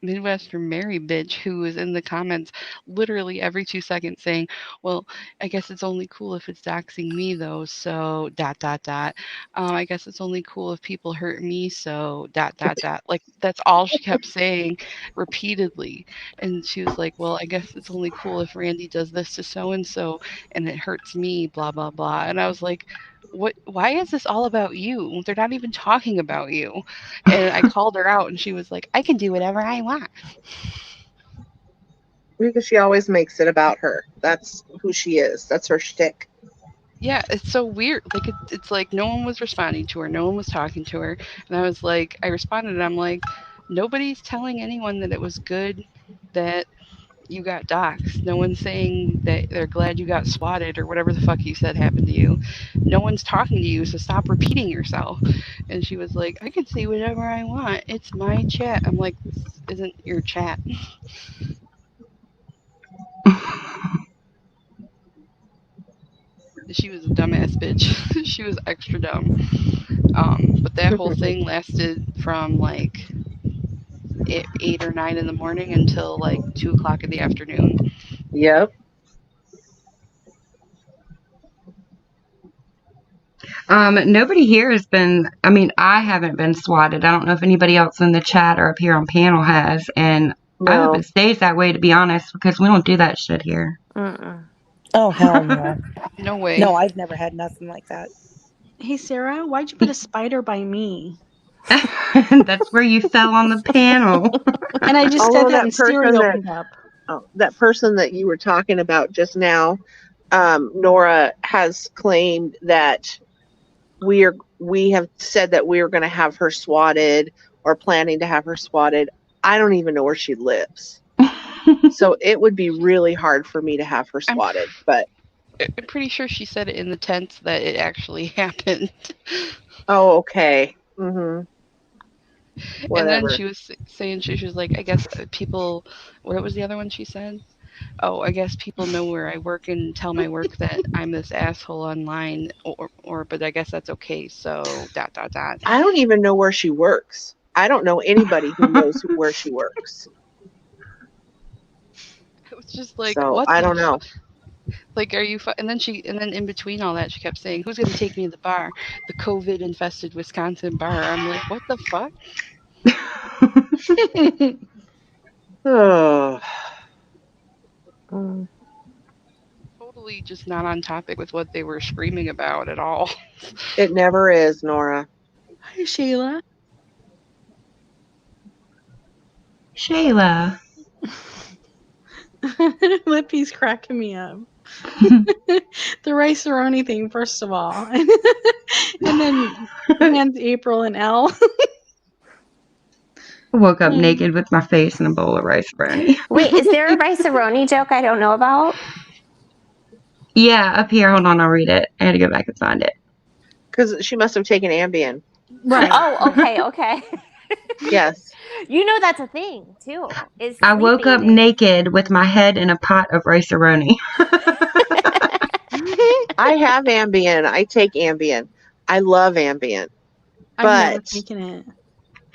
Midwestern Mary bitch who was in the comments literally every 2 seconds saying, well, I guess it's only cool if it's doxing me though, so ... I guess it's only cool if people hurt me, so ... Like that's all she kept saying repeatedly. And she was like, well, I guess it's only cool if Randy does this to so and it hurts me, blah blah blah. And I was like, why is this all about you? They're not even talking about you. And I called her out and she was like, I can do whatever I want. Because she always makes it about her. That's who she is. That's her shtick. Yeah, it's so weird. Like it's like no one was responding to her, no one was talking to her. And I was like, I responded and I'm like, nobody's telling anyone that it was good that you got doxxed. No one's saying that they're glad you got swatted or whatever the fuck you said happened to you. No one's talking to you, so stop repeating yourself. And she was like, I can say whatever I want. It's my chat. I'm like, this isn't your chat. She was a dumbass bitch. She was extra dumb. But that whole thing lasted from like 8 or 9 in the morning until like 2 o'clock in the afternoon. Yep. Nobody here has been, I mean, I haven't been swatted. I don't know if anybody else in the chat or up here on panel has, and I hope No. it stays that way, to be honest, because we don't do that shit here. Oh, hell no. No way. No, I've never had nothing like that. Hey, Sarah, why'd you put a spider by me? That's where you fell on the panel. And I just Although said that that and Siri person opened up. that person that you were talking about just now, Nora has claimed that we have said that we are going to have her swatted or planning to have her swatted. I don't even know where she lives. So it would be really hard for me to have her swatted, but I'm pretty sure she said it in the tent that it actually happened. oh, okay. Mm-hmm. And then she was saying, she was like, I guess people, what was the other one she said? Oh, I guess people know where I work and tell my work that I'm this asshole online, or but I guess that's okay. So ... I don't even know where she works. I don't know anybody who knows where she works. It was just like, So what I the don't know. Like, are you? And then in between all that, she kept saying, "Who's going to take me to the bar? The COVID-infested Wisconsin bar." I'm like, what the fuck? Oh. Totally just not on topic with what they were screaming about at all. It never is, Nora. Hi, Sheila. Shayla. Lippy's cracking me up. The rice-a-roni thing, first of all. And then hands April and Elle. I woke up naked with my face in a bowl of rice brownie. Wait, is there a rice-a-roni joke I don't know about? Yeah, up here. Hold on, I'll read it. I had to go back and find it. Because she must have taken Ambien. Right. Oh, okay. Yes. You know that's a thing, too. I woke up naked with my head in a pot of rice-a-roni. I have Ambien. I take Ambien. I love Ambien. I've never taken it.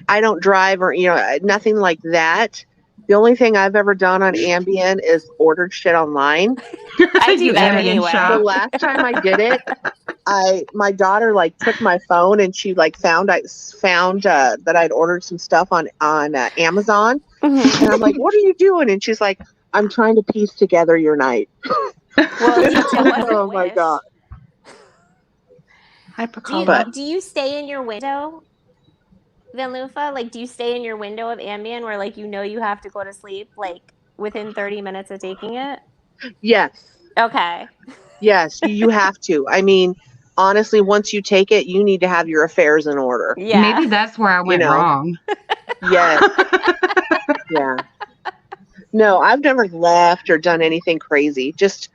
I don't drive or, nothing like that. The only thing I've ever done on Ambien is ordered shit online. I do that Ambien anyway. shop. The last time I did it, my daughter took my phone and she found that I'd ordered some stuff on Amazon. Mm-hmm. And I'm like, what are you doing? And she's like, I'm trying to piece together your night. Well, oh my God. Do you stay in your window, Vanlufa? Like, do you stay in your window of Ambien where, like, you have to go to sleep, like, within 30 minutes of taking it? Yes. Okay. Yes, you have to. I mean, honestly, once you take it, you need to have your affairs in order. Yeah. Maybe that's where I went wrong. Yes. Yeah. No, I've never left or done anything crazy. Just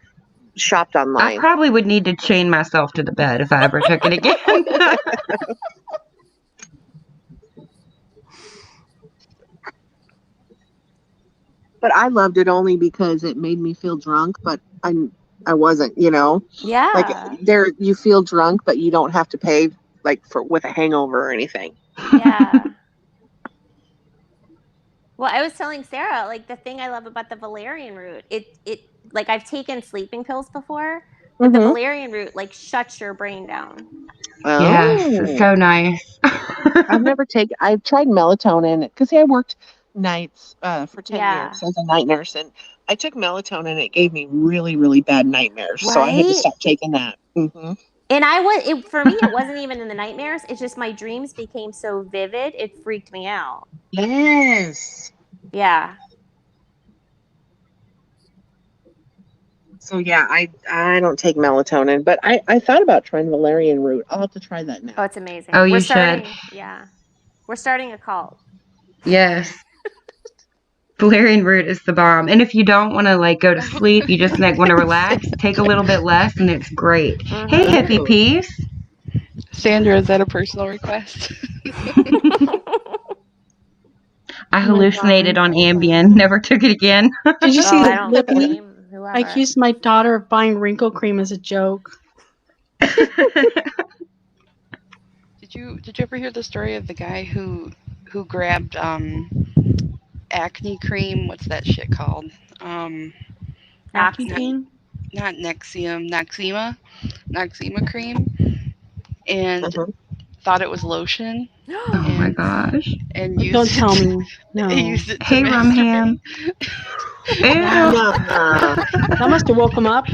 shopped I online. probably would need to chain myself to the bed if I ever took it again. But I loved it only because it made me feel drunk, but I wasn't, you know. Like Yeah. there you feel drunk, but you don't have to pay like for with a hangover or anything. Yeah. Well, I was telling Sarah, like the thing I love about the valerian root, it like I've taken sleeping pills before, but the Mm-hmm. valerian root like shuts your brain down. Yes, it's Oh, so nice. I've tried melatonin because I worked nights for 10 Yeah. years as a night nurse, and I took melatonin and it gave me really, really bad nightmares. So I had to Right? stop taking that. Mm-hmm. And for me, it wasn't even in the nightmares. It's just my dreams became so vivid, it freaked me out. Yes. Yeah. So yeah, I don't take melatonin, but I thought about trying valerian root. I'll have to try that now. Oh, it's amazing. Oh, We're you should. starting, yeah. We're starting a cult. Yes. Valerian root is the bomb. And if you don't want to like go to sleep, you just like want to relax, take a little bit less and it's great. Hey, Mhm. hippie Oh. peas. Sandra, is that a personal request? I Oh my hallucinated God. on Ambien. Never took it again. Did you Oh, see I the don't clip? blame I whoever. accused my daughter of buying wrinkle cream as a joke. Did you ever hear the story of the guy who grabbed acne cream? What's that shit called? Accutane? Not Noxema cream, and Uh-huh. thought it was lotion, Oh my and gosh. used Don't it tell to, me. No. used it to Hey, rum ham. masturbate. Wow. Nuh-uh. That must have woke him up.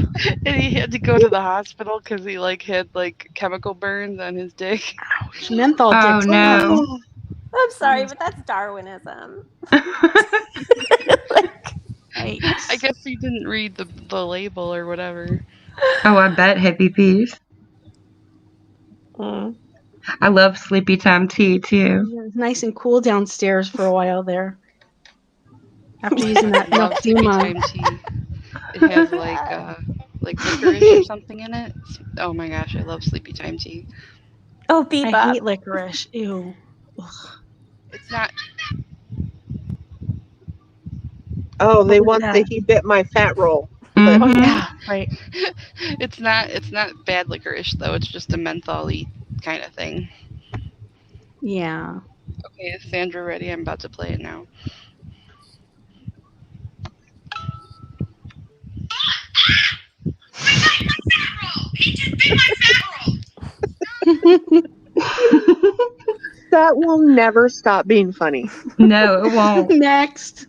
And he had to go to the hospital because he had chemical burns on his dick. Ouch. Menthol Oh dicks. no. I'm sorry, but that's Darwinism. I Yikes. guess he didn't read the label or whatever. Oh, I bet hippie peas. Mm. I love sleepy time tea too. Yeah, it's nice and cool downstairs for a while there. After using that Love sleepy Noxema. time tea. It has licorice or something in it. Oh my gosh, I love sleepy time tea. Oh, I bebop. hate licorice. Ew. Ugh. It's not Oh, they What was want the that? he bit my fat roll. Oh Mhm. yeah, right. it's not bad licorice though. It's just a mentholy kind of thing. Yeah. Okay, is Sandra ready? I'm about to play it now. That will never stop being funny. No, it won't. Next.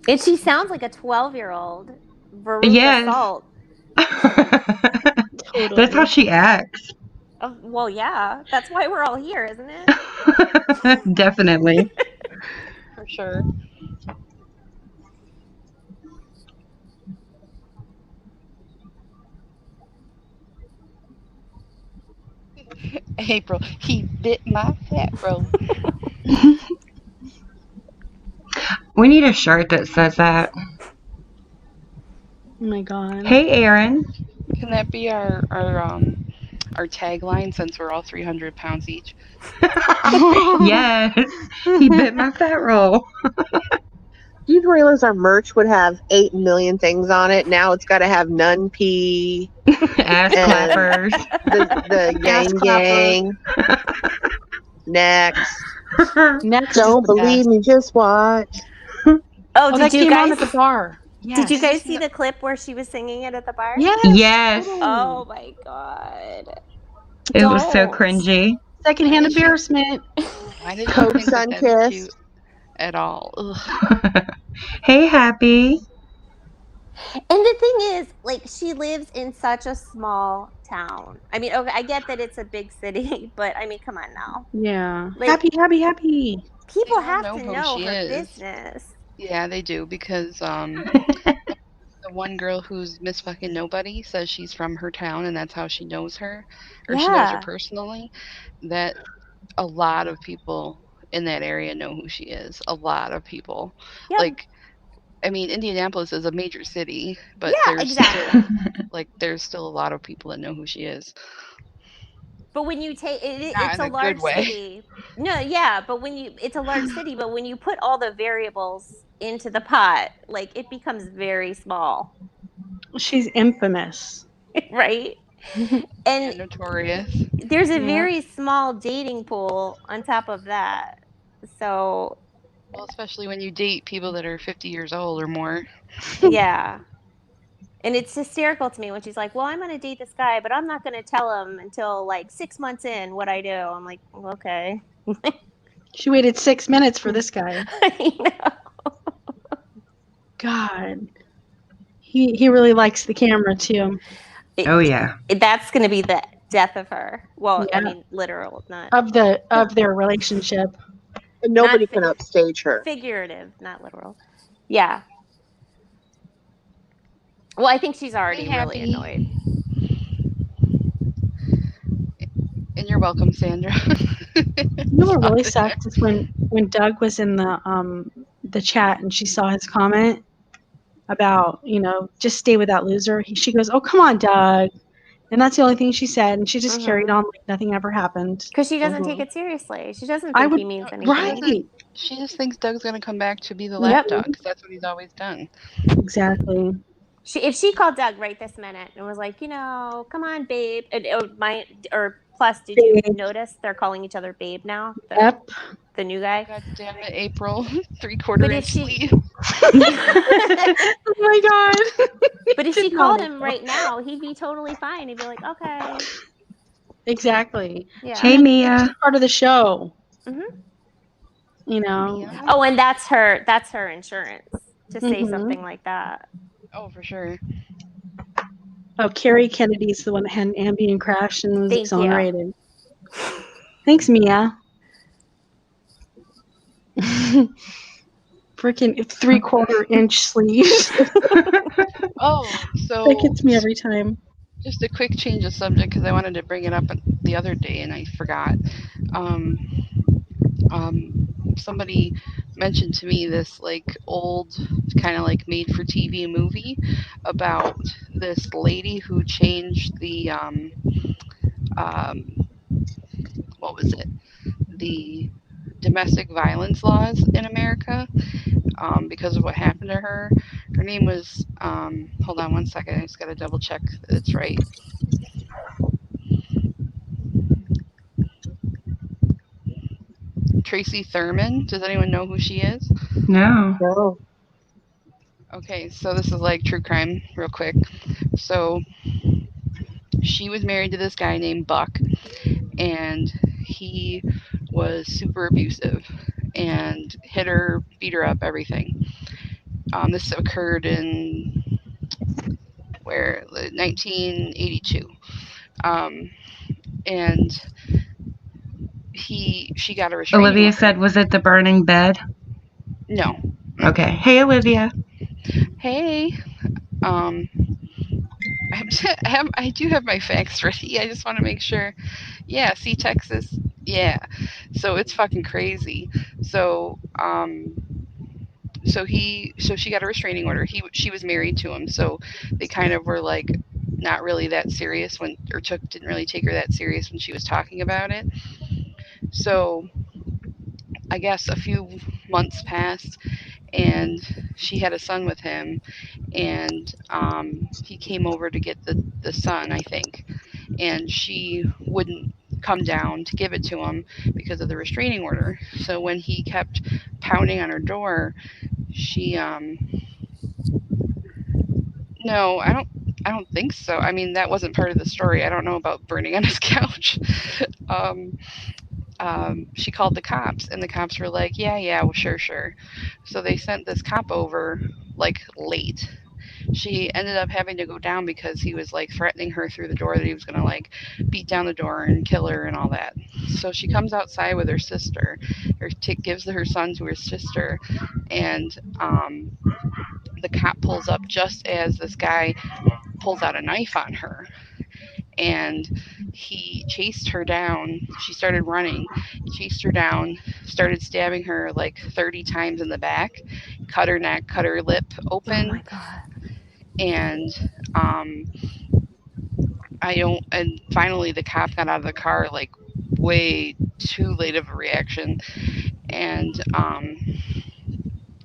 And she sounds like a 12-year-old. Veruca Yes. Salt. Totally. That's how she acts. Well, yeah. That's why we're all here, isn't it? Definitely. For sure. April, he bit my fat roll. We need a shirt that says that. Oh my god. Hey, Aaron. Can that be our tagline since we're all 300 pounds each? Yes. He bit my fat roll. Do you realize our merch would have 8 million things on it? Now it's got to have nun pee, Ass And- clappers. the Ass yang clapper. gang. Next. Next. Don't is the believe best. me, just watch. Oh, Oh, that did you came on guys at the bar. did you Yes. guys see the clip where she was singing it at the bar? Yes. Yes. totally. Oh my god. It was so Don't. cringy. Secondhand embarrassment. Why did you Coke think that that's Sunkissed. cute at all? Ugh. Hey, Happy. And the thing is, like, she lives in such a small town. I mean, okay, I get that it's a big city, but I mean, come on now. Yeah. Like- Happy. People They all have know to who know she her is. business. Yeah, they do because the one girl who's Miss Fucking Nobody says she's from her town and that's how she knows her, or she knows her Yeah. personally. That a lot of people in that area know who she is. A lot of people. Yeah. Like I mean, Indianapolis is a major city, but Yeah, there's exactly. still there's still a lot of people that know who she is. But when you take it, Not it's in a a good large way. city. No, yeah, but it's a large city, but when you put all the variables into the pot, like it becomes very small, She's infamous. right? Yeah, And notorious. there's a Yeah. very small dating pool on top of that. So, Well, especially when you date people that are 50 years old or more. yeah. And it's hysterical to me when she's like, "Well, I'm going to date this guy, but I'm not going to tell him until like 6 months in what I do." I'm like, well, "Okay." She waited 6 minutes for this guy. I know. God. He really likes the camera too. Oh yeah. That's going to be the death of her. Well, I Yeah. mean, literal, not Of their relationship. And not nobody can upstage her. figurative, not literal. Yeah. Well, I think she's already Hey, really Happy. annoyed. And you're welcome, Sandra. You know what really sucked is when Doug was in the chat and she saw his comment about, just stay with that loser. She goes, "Oh, come on, Doug." And that's the only thing she said, and she just carried on like nothing ever happened. Because she doesn't take Mhm. it seriously. She doesn't I think would he means She anything. right. She just thinks Doug's gonna come back to be the Yep. lapdog because that's what he's always done. Exactly. If she called Doug right this minute and was like, come on, babe, or plus, did you Babe. notice they're calling each other babe now? Yep. The new guy. God damn it, April. 3/4 But if inch she, sleeve. Oh my god. but if Did she not called know. him right now, he'd be totally fine. He'd be like, okay, Exactly. yeah. Hey Mia. She's part of the show. hmm Yeah. Oh, and that's her insurance to say Mhm. something like that. Oh, for sure. Oh, Carrie Kennedy's the one that had an Ambien crash and was Thank you. exonerated. Thanks, Mia. Freaking 3/4 inch sleeves. Oh, so That gets me every time. just a quick change of subject because I wanted to bring it up the other day and I forgot. Um, somebody mentioned to me this like old kind of like made for TV movie about this lady who changed the what was it, the domestic violence laws in America because of what happened to her. Her name was hold on one second, I just gotta double check that it's right. Tracy Thurman. Does anyone know who she is? No. No. Okay, so this is like true crime, real quick. So she was married to this guy named Buck, and he was super abusive and hit her, beat her up, everything. This occurred in 1982, and she got a restraining Olivia order. said, was it the burning bed? No. Okay. Hey Olivia. Hey. I do have my facts ready. I just want to make sure. Yeah, see Texas. Yeah. So it's fucking crazy. So so she got a restraining order. She was married to him. So they kind of were like not really that serious didn't really take her that serious when she was talking about it. So I guess a few months passed and she had a son with him and he came over to get the son, I think, and she wouldn't come down to give it to him because of the restraining order. So when he kept pounding on her door, she no, I don't think so. I mean, that wasn't part of the story. I don't know about burning on his couch. um, she called the cops, and the cops were like, yeah, well, sure. So they sent this cop over, like, late. She ended up having to go down because he was, like, threatening her through the door that he was going to, like, beat down the door and kill her and all that. So she comes outside with her sister, or gives her son to her sister, and the cop pulls up just as this guy pulls out a knife on her. and he chased her down. She started running. He chased her down, started stabbing her like 30 times in the back, cut her neck, cut her lip Oh my open, god. and um, and finally the cop got out of the car like way too late of a reaction, and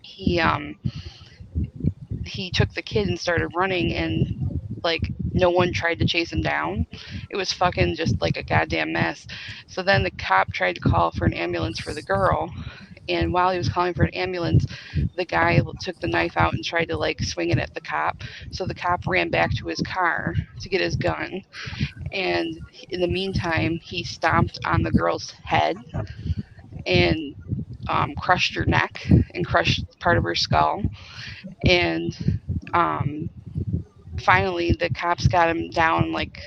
he he took the kid and started running, and like no one tried to chase him down. It was fucking just like a goddamn mess. So then the cop tried to call for an ambulance for the girl, and while he was calling for an ambulance, the guy took the knife out and tried to like swing it at the cop. So the cop ran back to his car to get his gun, and in the meantime he stomped on the girl's head and crushed her neck and crushed part of her skull. And um, finally the cops got him down like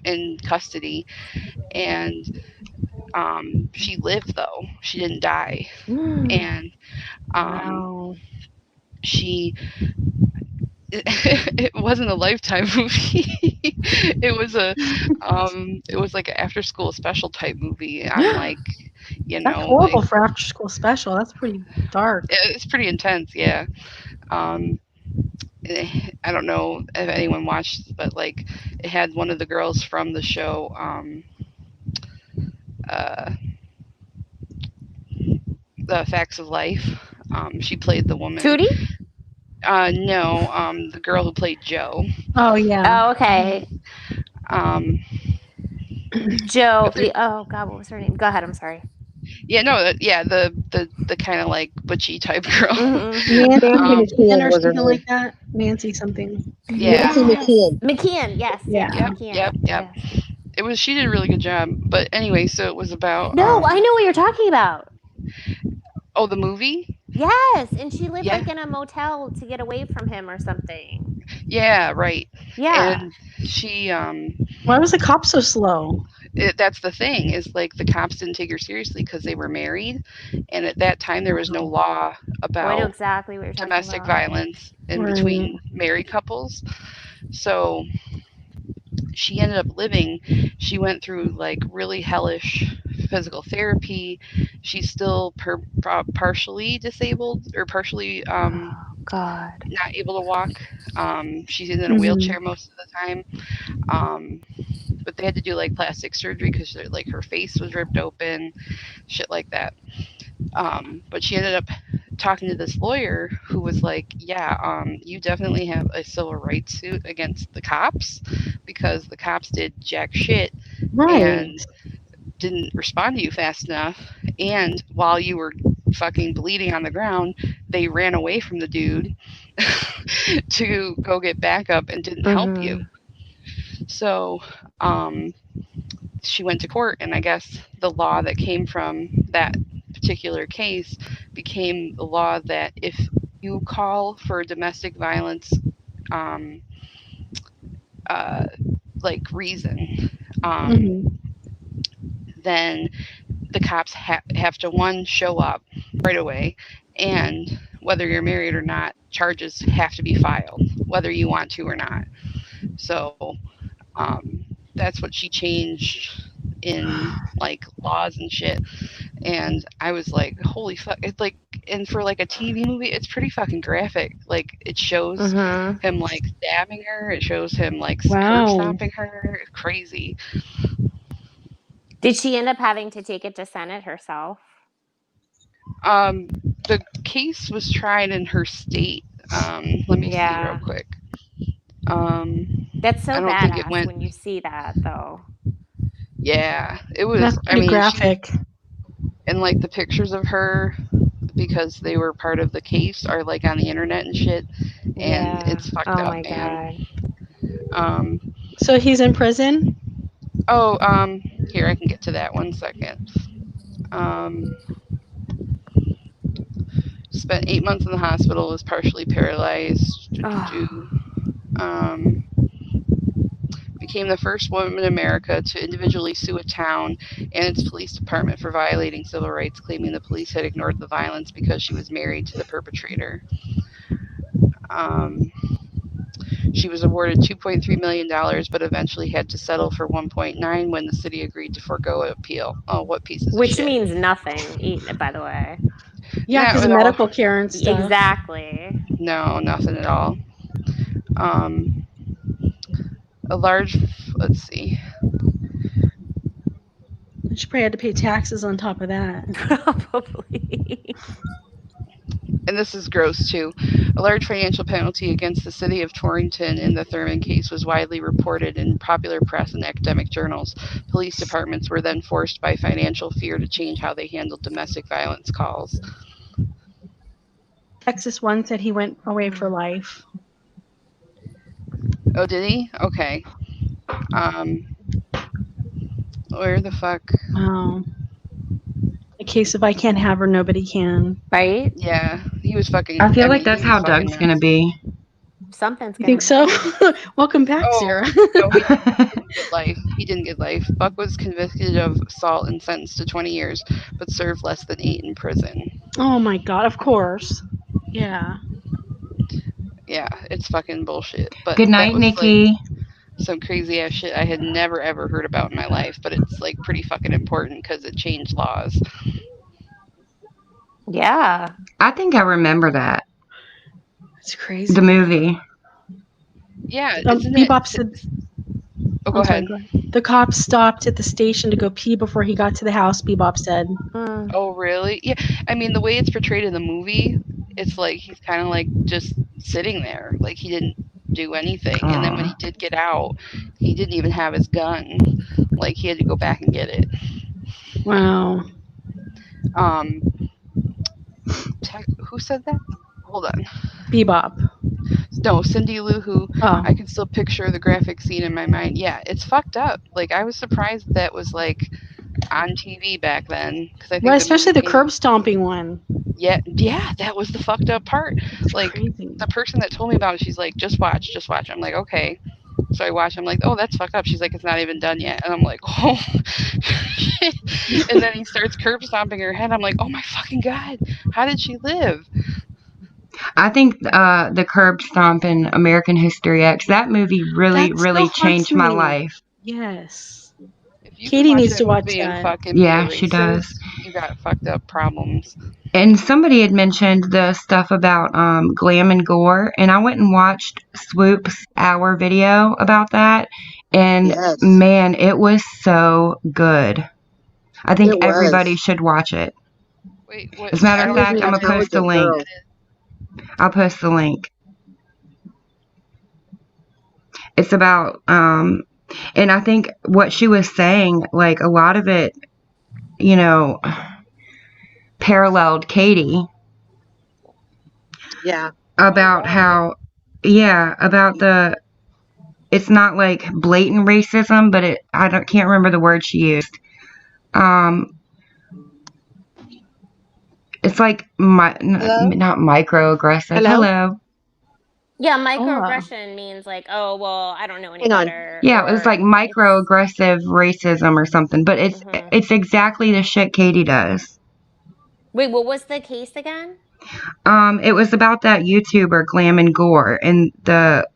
in custody, and she lived though, she didn't die. And Wow. she it wasn't a Lifetime movie. It was like an after school special type movie on like, you That's know, horrible like for after school special. That's pretty dark. it's pretty intense, yeah. um I don't know if anyone watched, but like it had one of the girls from the show, uh the Facts of Life. She played the woman. Tootie? No, the girl who played Joe. Oh yeah. Oh, okay. Um, Joe. but there- Oh god, what was her name? Go ahead. I'm sorry. yeah, no, yeah, the kind of like butchy type girl. Mm-hmm. Nancy Nancy McKeon or was her something name. like that. Nancy something. Yeah. Nancy McKeon. McKeon. Yes. Yeah. Yes. Yep, McKeon. yep, yep. Yes. It was. She did a really good job. But anyway, so it was about. No, I know what you're talking about. Oh, the movie. Yes, and she lived Yeah. like in a motel to get away from him or something. Yeah, right. Yeah. And she Why was the cop so slow? that's the thing, is like the cops didn't take her seriously because they were married, and at that time there was no law Oh, I know about exactly what you're talking domestic about. violence in Right. between married couples. So she ended up living. She went through like really hellish physical therapy. She's still partially disabled, or partially Oh god. not able to walk. She's in a Mhm. wheelchair most of the time. But they had to do like plastic surgery because like her face was ripped open, shit like that. But she ended up talking to this lawyer who was like, yeah, you definitely have a civil rights suit against the cops because the cops did jack shit Right. and didn't respond to you fast enough. And while you were fucking bleeding on the ground, they ran away from the dude to go get backup and didn't help you. So she went to court, and I guess the law that came from that particular case became the law that if you call for domestic violence like reason, Mhm. then the cops have to, one, show up right away, and whether you're married or not, charges have to be filed whether you want to or not. So that's what she changed in like laws and shit. And I was like, holy fuck. It's like, and for like a TV movie, it's pretty fucking graphic. Like it shows him like stabbing her, it shows him like curb Wow. stomping her. It's crazy. Did she end up having to take it to Senate herself? The case was tried in her state. Let me see real quick. That's so I don't think it badass went. when you see that, though. Yeah, it was. That's I pretty mean, graphic. and like the pictures of her, because they were part of the case, are like on the internet and shit, and Yeah. it's fucked Oh up, my man. god. So he's in prison? Here, I can get to that 1 second. Spent 8 months in the hospital, was partially paralyzed. Became the first woman in America to individually sue a town and its police department for violating civil rights, claiming the police had ignored the violence because she was married to the perpetrator. She was awarded $2.3 million, but eventually had to settle for $1.9 when the city agreed to forego an appeal. Oh, what pieces Which of shit. means nothing, by the way. Yeah, Not because of at all. medical care and stuff. Exactly. No, nothing at all. A large, let's see. She probably had to pay taxes on top of that. Probably. And this is gross too. A large financial penalty against the city of Torrington in the Thurman case was widely reported in popular press and academic journals. Police departments were then forced by financial fear to change how they handled domestic violence calls. Texas one said he went away for life. Oh, did he? Okay. Where the fuck? Wow. A case of I can't have her, nobody can. Right? Yeah, he was fucking. I feel mean, like that's he was how fucking Doug's gonna nuts. be. Something's You gonna think so? happen. Welcome back, Oh, Sarah. no, he didn't get life. He didn't get life. Buck was convicted of assault and sentenced to 20 years, but served less than 8 in prison. Oh my god, of course. Yeah. Yeah, it's fucking bullshit. But Good that night, was Nikki. like some crazy ass shit I had never ever heard about in my life, but it's like pretty fucking important because it changed laws. Yeah. I think I remember that. It's crazy. The movie. Yeah, isn't it? Bebop said, Oh, go I'm sorry, ahead. go ahead. The cop stopped at the station to go pee before he got to the house, Bebop said. Mm. Oh, really? Yeah. I mean, the way it's portrayed in the movie, it's like he's kind of like just sitting there, like he didn't do anything. And then when he did get out, he didn't even have his gun. Like he had to go back and get it. Wow. Who said that? Hold on. Bebop. No, Cindy Lou, who Oh. I can still picture the graphic scene in my mind. Yeah, it's fucked up. Like I was surprised that was like on TV back then because I think Right, especially the movie curb stomping one. Yeah, that was the fucked up part. It's Like crazy. the person that told me about it, she's like, just watch. I'm like, okay. So I watch. I'm like, oh, that's fucked up. She's like, it's not even done yet. And I'm like, oh. And then he starts curb stomping her head. I'm like, oh my fucking god, how did she live? I think the curb stomp in American History X, that movie really, That really still haunts changed my me. life. Yes. If you Katie can watch needs that to watch movie and that. fucking Yeah, be she racist, does. You got fucked up problems. And somebody had mentioned the stuff about glam and gore, and I went and watched Swoop's hour video about that, and Yes. man, it was so good. I think It was. everybody should watch it. Wait, what? As a matter She of was fact, an I'm gonna post the intelligent link. girl. I'll post the link. It's about and I think what she was saying, like a lot of it, you know, paralleled Yeah. about how, yeah, about the, it's not like blatant racism, but can't remember the word she used. It's like not microaggressive. Hello. Yeah, microaggression means like, oh, well, I don't know any Hang on. better. Yeah, it was like microaggressive racism or something, but it's exactly the shit Katie does. Wait, what was the case again? It was about that YouTuber Glam and Gore, and the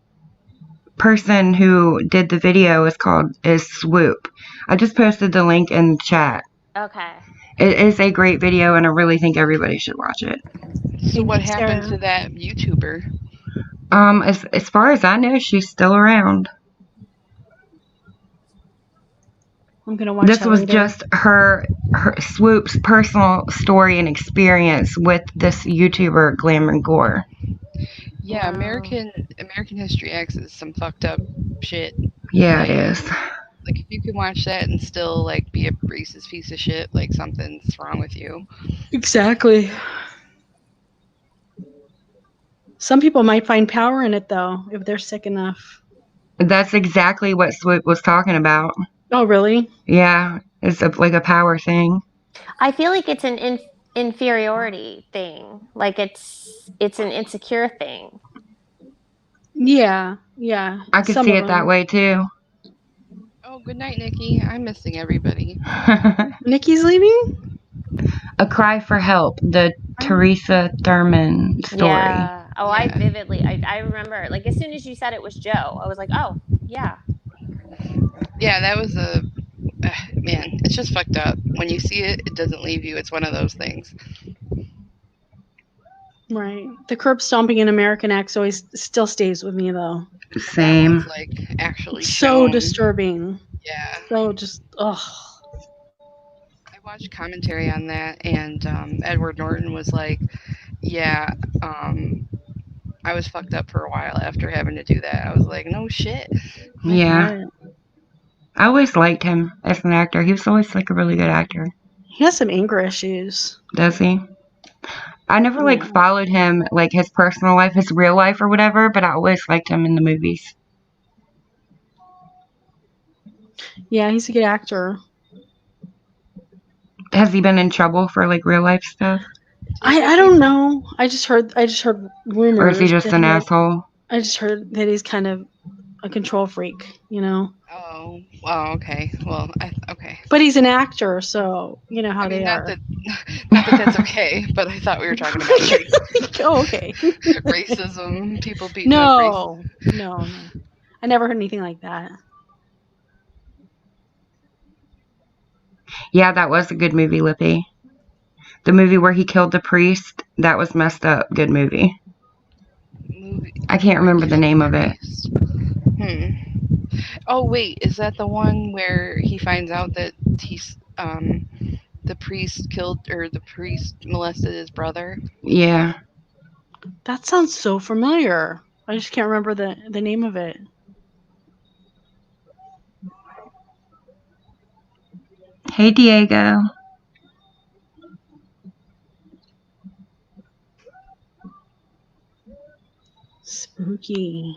person who did the video is Swoop. I just posted the link in the chat. Okay. It is a great video, and I really think everybody should watch it. So what happened to that YouTuber? As far as I know, she's still around. I'm gonna watch This that was later. just her Swoop's personal story and experience with this YouTuber Glam and Gore. Yeah, American History X is some fucked up shit. Yeah, it is. Like if you can watch that and still like be a racist piece of shit, like something's wrong with you. Exactly. Some people might find power in it though, if they're sick enough. That's exactly what Swoop was talking about. Oh, really? Yeah, it's like a power thing. I feel like it's an inferiority thing. Like it's an insecure thing. Yeah. I could see it that way too. Oh, good night, Nikki. I'm missing everybody. Nikki's leaving? A Cry for Help, the Teresa Thurman story. Yeah, Oh, I Yeah. vividly, I remember, like, as soon as you said it was Joe, I was like, oh, yeah. Yeah, that was a man. It's just fucked up. When you see it, it doesn't leave you. It's one of those things. Right. The curb stomping in American X always still stays with me though. That Same. one's like actually So shown. disturbing. Yeah. So just ugh. I watched commentary on that, and Edward Norton was like, "Yeah, I was fucked up for a while after having to do that." I was like, "No shit." I Yeah. bet. I always liked him as an actor. He was always like a really good actor. He has some anger issues. Does he? I never like Yeah. followed him, like his personal life, his real life or whatever, but I always liked him in the movies. Yeah, he's a good actor. Has he been in trouble for like real life stuff? I don't know. I just heard rumors. Or is he just that an he, asshole? I just heard that he's kind of a control freak, you know. Oh, well, okay. Well, okay. But he's an actor, so you know how I mean, they not are. that, not that that's okay, but I thought we were talking about like Oh, okay. racism, people beating up race. No. I never heard anything like that. Yeah, that was a good movie, Lippy. The movie where he killed the priest, that was messed up. Good movie. Movie. I can't remember the name of it. Oh wait, is that the one where he finds out that he's the priest killed or the priest molested his brother? Yeah. That sounds so familiar. I just can't remember the name of it. Hey, Diego. Spooky.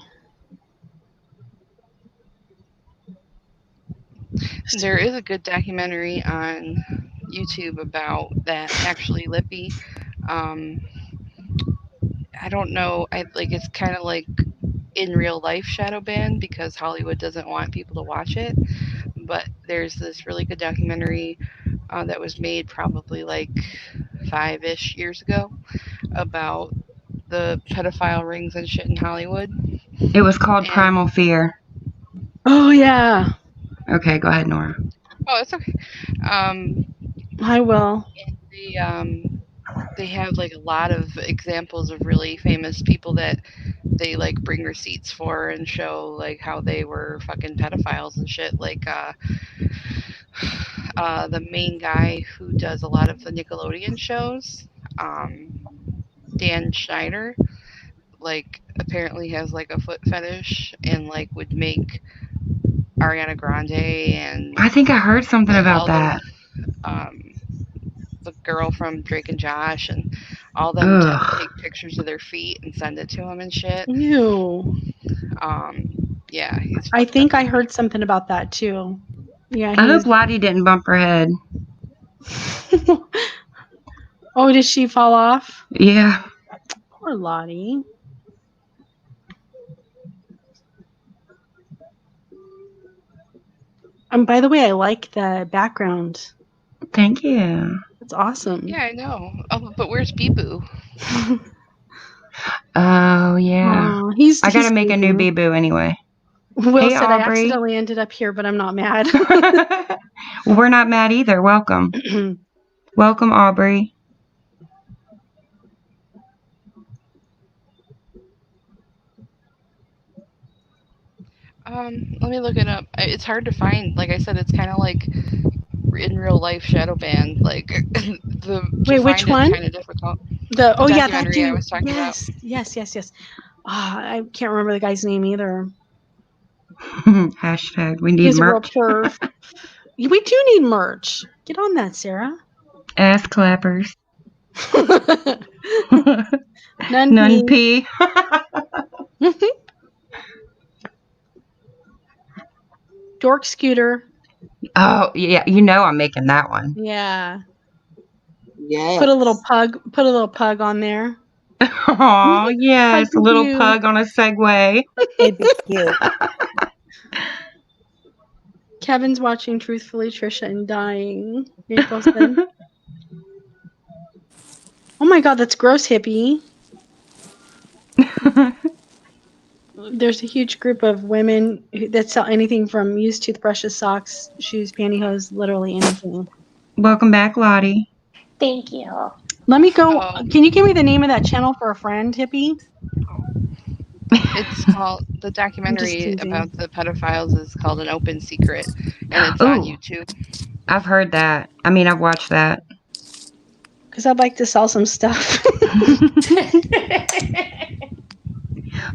There is a good documentary on YouTube about that. Actually, Lippy. I don't know. I like it's kind of like in real life shadow ban because Hollywood doesn't want people to watch it. But there's this really good documentary that was made probably like 5-ish years ago about the pedophile rings and shit in Hollywood. It was called And- Primal Fear. Oh yeah. Okay, go ahead, Nora. Oh, it's okay. I will. They have like a lot of examples of really famous people that they like bring receipts for and show like how they were fucking pedophiles and shit. Like the main guy who does a lot of the Nickelodeon shows, Dan Schneider, like apparently has like a foot fetish and like would make Ariana Grande and I think I heard something about all that. the girl from Drake and Josh and all them take pictures of their feet and send it to him and shit. Ew. Yeah, he's I fucked think up. I heard something about that too. Yeah. I hope Lottie didn't bump her head. Oh, did she fall off? Yeah. Poor Lottie. By the way, I like the background. Thank you. It's awesome. Yeah, I know. Oh, but where's Bee-Boo? Oh, yeah. He's I gotta make a new sleeping. Bee-Boo anyway. Will Hey, said I Aubrey. accidentally ended up here, but I'm not mad. Well, we're not mad either. Welcome. Welcome, Aubrey. Let me look it up. It's hard to find. Like I said, it's kind of like in real life shadow banned. Like Wait, which one? Kind of difficult. The oh yeah, that documentary dude. I was talking about. Yes. I can't remember the guy's name either. Hashtag we need He's merch. a real perv. We do need merch. Get on that, Sarah. Ass clappers. None None pee. pee. Dork scooter. Oh, yeah. You know I'm making that one. Yeah. Yeah. Put a little pug on there. Oh, yes. A little you. pug on a Segway. It'd be cute. Kevin's watching Truthfully Trisha and dying. April said. Oh my god, that's gross, hippie. There's a huge group of women that sell anything from used toothbrushes, socks, shoes, pantyhose, literally anything. Welcome back, Lottie. Thank you. Let me go. Oh. Can you give me the name of that channel for a friend, Hippie? It's called, the I'm just documentary teasing. about the pedophiles is called An Open Secret, and it's on Ooh, YouTube. I've heard that. I mean, I've watched that. Because I'd like to sell some stuff.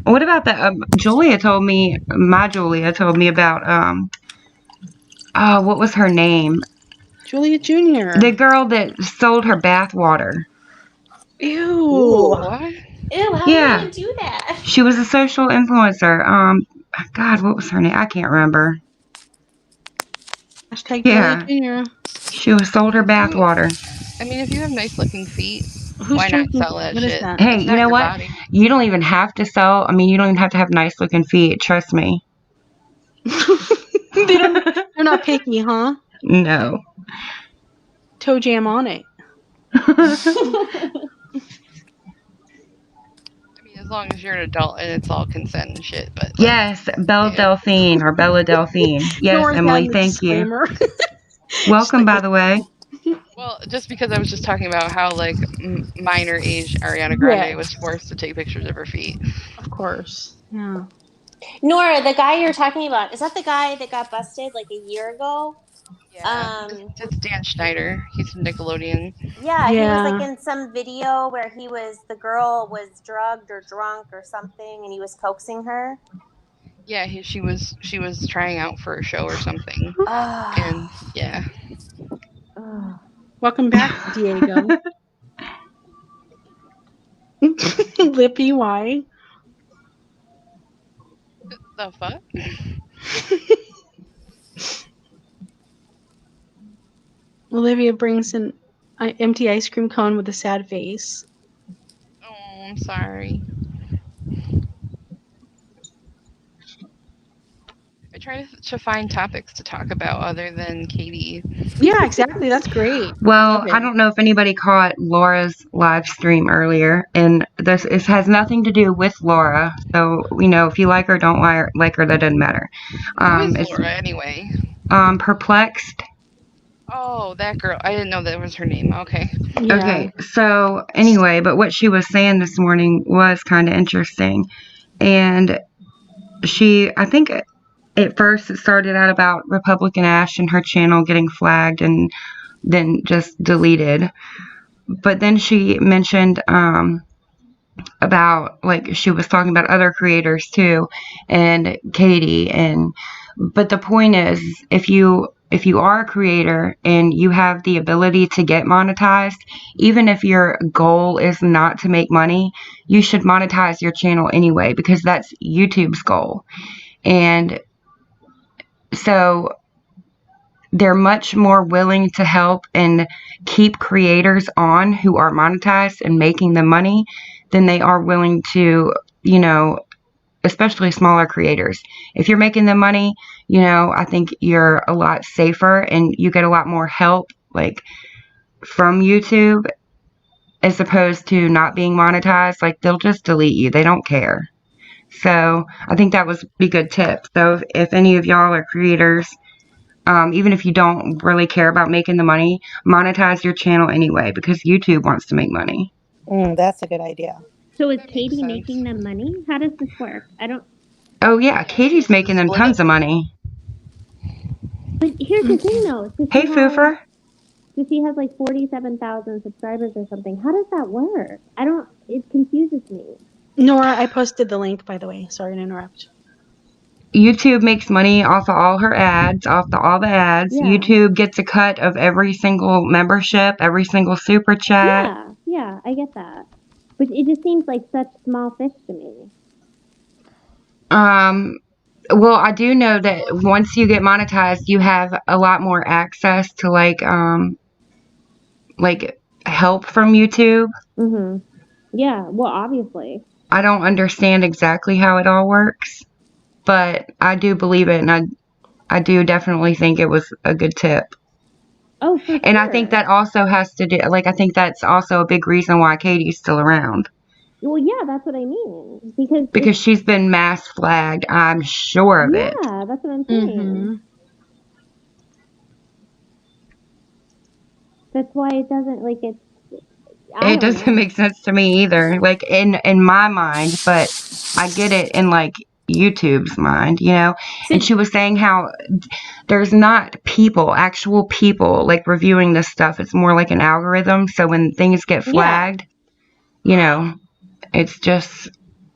What about that? Julia told me about oh, what was her name? Julia Jr. The girl that sold her bath water. Ew. What? Ew, how Yeah. do you even do that? She was a social influencer. God, what was her name? I can't remember. Hashtag Yeah. Julia Jr. She was sold her bath water. I mean, if you have nice looking feet, Who's why not drinking? sell that What is shit? that? Hey, It's you not know your what? body. You don't even have to sell. I mean, you don't even have to have nice looking feet. Trust me. They're not picky, huh? No. Toe jam on it. I mean, as long as you're an adult and it's all consent and shit. But like, Yes, Belle yeah. Delphine or Bella Delphine. Yes, Nora's Emily, adding the thank you. disclaimer. Welcome, by the way. Well, just because I was just talking about how like minor age Ariana Grande was forced to take pictures of her feet. Of course. Yeah. Nora, the guy you're talking about, is that the guy that got busted like a year ago? Yeah, it's Dan Schneider. He's from Nickelodeon. Yeah, he was like Yeah. in some video where the girl was drugged or drunk or something, and he was coaxing her. Yeah, she was trying out for a show or something, Oh. and yeah. Oh. Welcome back, Diego. Lippy, why? The fuck? Olivia brings an empty ice cream cone with a sad face. Oh, I'm sorry. I try to find topics to talk about other than Katie. Yeah, exactly. That's great. Well, Love it. I don't know if anybody caught Laura's live stream earlier, and this has nothing to do with Laura. So, you know, if you like her, don't like her, that doesn't matter. Who is It's Laura anyway? Perplexed. Oh, that girl. I didn't know that was her name. Okay. Yeah. Okay, so anyway, but what she was saying this morning was kind of interesting. And I think at first it started out about Republican Ash and her channel getting flagged and then just deleted. But then she mentioned about, like, she was talking about other creators too, and Katie. But the point is, if you are a creator and you have the ability to get monetized, even if your goal is not to make money, you should monetize your channel anyway, because that's YouTube's goal. And so they're much more willing to help and keep creators on who are monetized and making them money than they are willing to, you know, especially smaller creators. If you're making them money, you know, I think you're a lot safer and you get a lot more help, like, from YouTube, as opposed to not being monetized. Like, they'll just delete you. They don't care. So I think that was a good tip. So if any of y'all are creators, even if you don't really care about making the money, monetize your channel anyway, because YouTube wants to make money. That's a good idea. So is That makes Katie sense. making them money? How does this work? I don't. Oh yeah, Katie's making them tons of money. But here's the thing, though. Hey, Foofer. So she has like 47,000 subscribers or something. How does that work? I don't. It confuses me. Nora, I posted the link, by the way. Sorry to interrupt. YouTube makes money off of all her ads, all the ads. Yeah. YouTube gets a cut of every single membership, every single super chat. Yeah, I get that. But it just seems like such small fish to me. Well, I do know that once you get monetized, you have a lot more access to like help from YouTube. Mm-hmm. Yeah, well, obviously. I don't understand exactly how it all works, but I do believe it, and I do definitely think it was a good tip. Oh, for sure. And I think that also has to do, like, I think that's also a big reason why Katie's still around. Well, yeah, that's what I mean. Because Because she's been mass flagged. I'm sure of it. yeah, that's what I'm saying. Mm-hmm. That's why it doesn't like it's. It doesn't make sense to me either. Like in my mind, but I get it in like YouTube's mind, you know. And she was saying how there's not actual people like reviewing this stuff. It's more like an algorithm. So when things get flagged, you know, it's just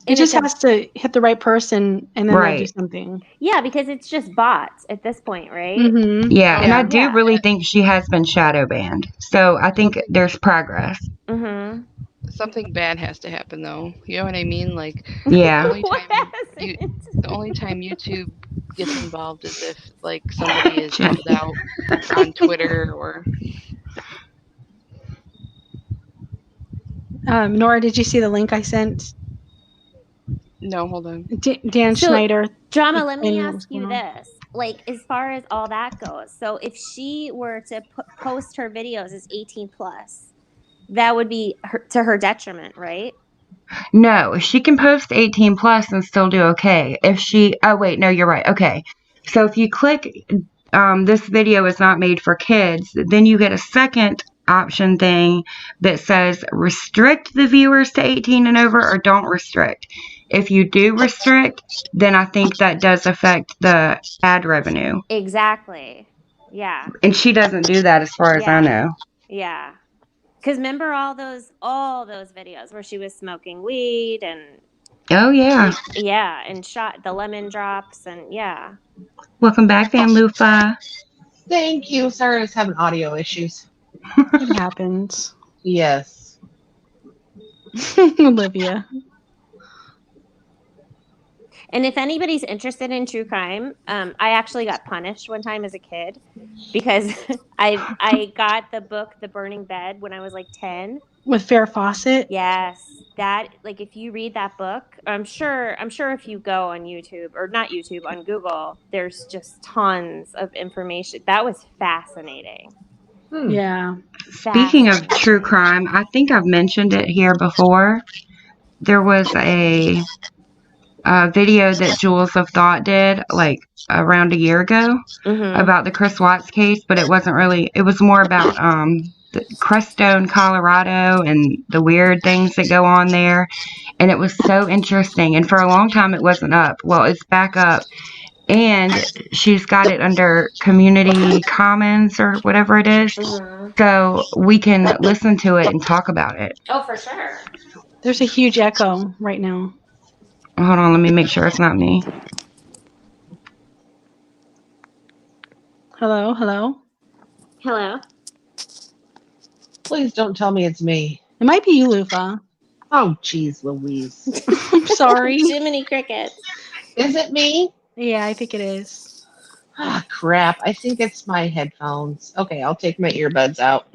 It just has to hit the right person, and then they'll do right. something. Yeah, because it's just bots at this point, right? Mm-hmm. Yeah, and I do Yeah. really think she has been shadow banned. So I think there's progress. Mm-hmm. Something bad has to happen, though. You know what I mean? Like, Yeah. the only time YouTube gets involved is if like somebody is called out on Twitter or. Nora, did you see the link I sent? No, hold on. Dan Schneider. Drama, let me explaining what ask was you going on. this. Like, as far as all that goes, so if she were to post her videos as 18 plus, that would be to her detriment, right? No, she can post 18 plus and still do okay. If she, oh wait, no, you're right. Okay. So if you click, this video is not made for kids, then you get a second option thing that says restrict the viewers to 18 and over or don't restrict. If you do restrict, then I think that does affect the ad revenue. Exactly. Yeah. And she doesn't do that as far as I know. Yeah. Because remember all those videos where she was smoking weed and Oh yeah. yeah, and shot the lemon drops and yeah. Welcome back, Van Lufa. Thank you. Sorry, I was having audio issues. It happens. Yes. Olivia. And if anybody's interested in true crime, I actually got punished one time as a kid because I got the book The Burning Bed when I was like 10. With Farrah Fawcett? Yes. That like if you read that book, I'm sure if you go on YouTube or not YouTube, on Google, there's just tons of information. That was fascinating. Yeah. Speaking of true crime, I think I've mentioned it here before. There was a video that Jewels of Thought did like around a year ago about the Chris Watts case, but it wasn't really, it was more about the Crestone, Colorado and the weird things that go on there. And it was so interesting. And for a long time it wasn't up. Well, it's back up. And she's got it under Community Commons or whatever it is. So we can listen to it and talk about it. Oh, for sure. There's a huge echo right now. Hold on, let me make sure it's not me. Hello, hello. Hello. Please don't tell me it's me. It might be you, Lufa. Oh, geez, Louise. I'm sorry. Jiminy Crickets. Is it me? Yeah, I think it is. Ah, crap. I think it's my headphones. Okay, I'll take my earbuds out.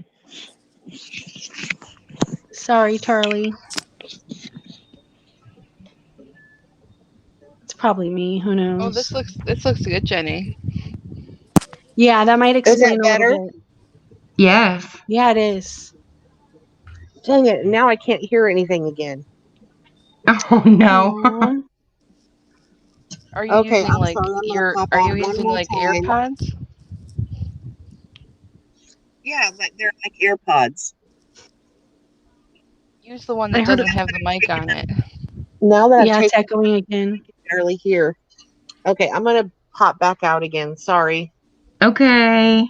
Sorry, Charlie. It's probably me. Who knows? Oh, this looks good, Jenny. Yeah, that might explain Is that a little better? bit. Yes. Yeah, it is. Dang it, now I can't hear anything again. Oh no. Are you Okay, using I'm like sorry, I'm gonna your pop are on you one using more like time. AirPods? Yeah, but they're like AirPods. Use the one that doesn't have the mic on it. Now that Yeah, I've it's taken echoing again. I can barely hear. Okay, I'm gonna pop back out again. Sorry. Okay.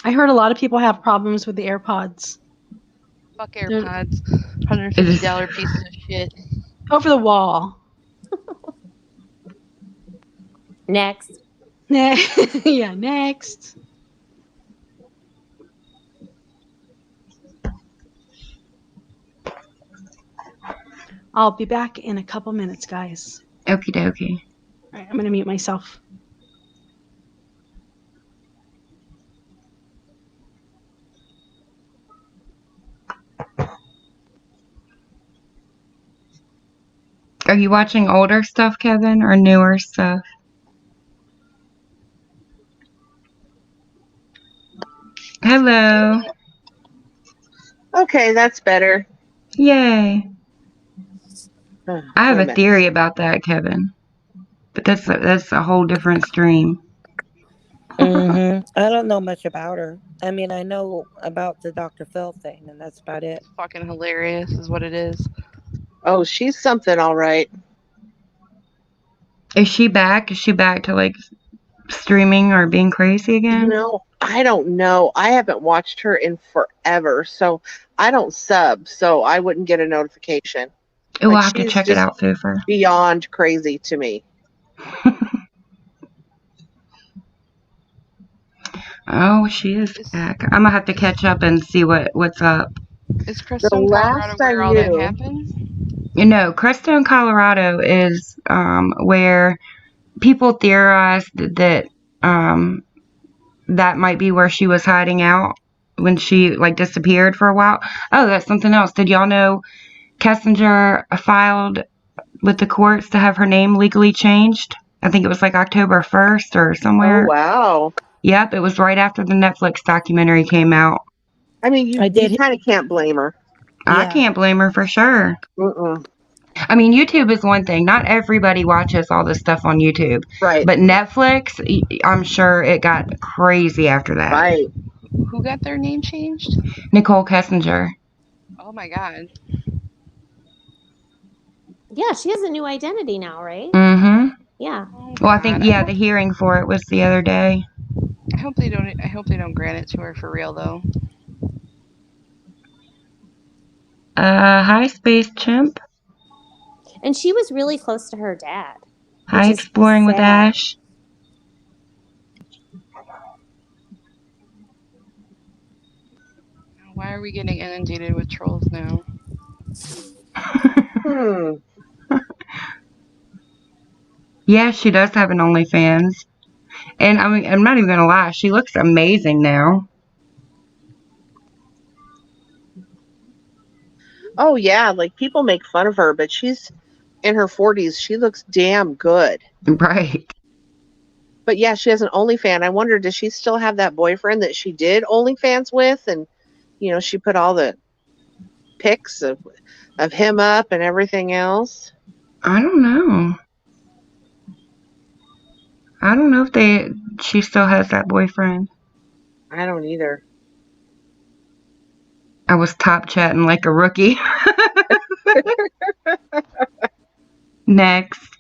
I heard a lot of people have problems with the AirPods. Fuck AirPods. $150 pieces of shit. Over the wall. Next. Yeah, next. I'll be back in a couple minutes, guys. Okie dokie. All right, I'm going to mute myself. Are you watching older stuff, Kevin, or newer stuff? Hello. Okay, that's better. Yay. Oh, I have what a mess. theory about that, Kevin. But that's a whole different stream. I don't know much about her. I mean, I know about the Dr. Phil thing, and that's about it. Fucking hilarious is what it is. Oh, she's something, all right. Is she back? Is she back to like streaming or being crazy again? I don't know. I haven't watched her in forever, so I don't sub, so I wouldn't get a notification. Oh, Like, I'll have to she's check it just out, Foofer. beyond crazy to me. Oh, she is back. I'm gonna have to catch up and see what's up. Is The Crestone, Colorado, last I where all that knew, happened? You know, Crestone, Colorado is where people theorized that that might be where she was hiding out when she like disappeared for a while. Oh, that's something else. Did y'all know Kessinger filed with the courts to have her name legally changed? I think it was like October 1st or oh somewhere. wow. Yep, it was right after the Netflix documentary came out. I mean, I you did. kind of can't blame her. I Yeah. can't blame her for sure. Mm-mm. I mean, YouTube is one thing. Not everybody watches all this stuff on YouTube. Right, But Netflix, I'm sure it got crazy after that. right. Who got their name changed? Nicole Kessinger. Oh my god. Yeah, she has a new identity now, right? Mm-hmm. Yeah. Oh Well, I God. think, yeah, the hearing for it was the other day. I hope they don't grant it to her for real though. Hi, Space Chimp. And she was really close to her dad. Hi, which is Exploring with sad. Ash. Why are we getting inundated with trolls now? Yeah, she does have an OnlyFans. And I mean, I'm not even gonna lie, she looks amazing now. Oh yeah, like people make fun of her, but she's in her 40s. She looks damn good. Right. But yeah, she has an OnlyFans. I wonder, does she still have that boyfriend that she did OnlyFans with? And she put all the pics of him up and everything else. I don't know. I don't know if she still has that boyfriend. I don't either. I was top chatting like a rookie. Next.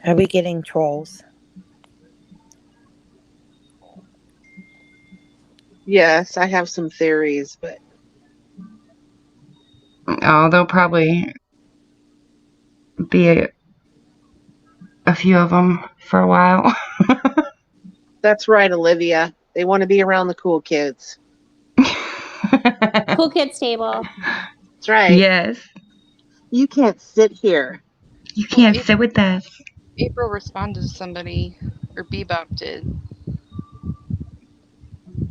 Are we getting trolls? Yes, I have some theories, but Oh, there'll probably be a few of them for a while. that's right, Olivia. They want to be around the cool kids. Cool kids table. That's right. Yes. You can't sit here. You can't sit with us. April responded to somebody, or Bebop did.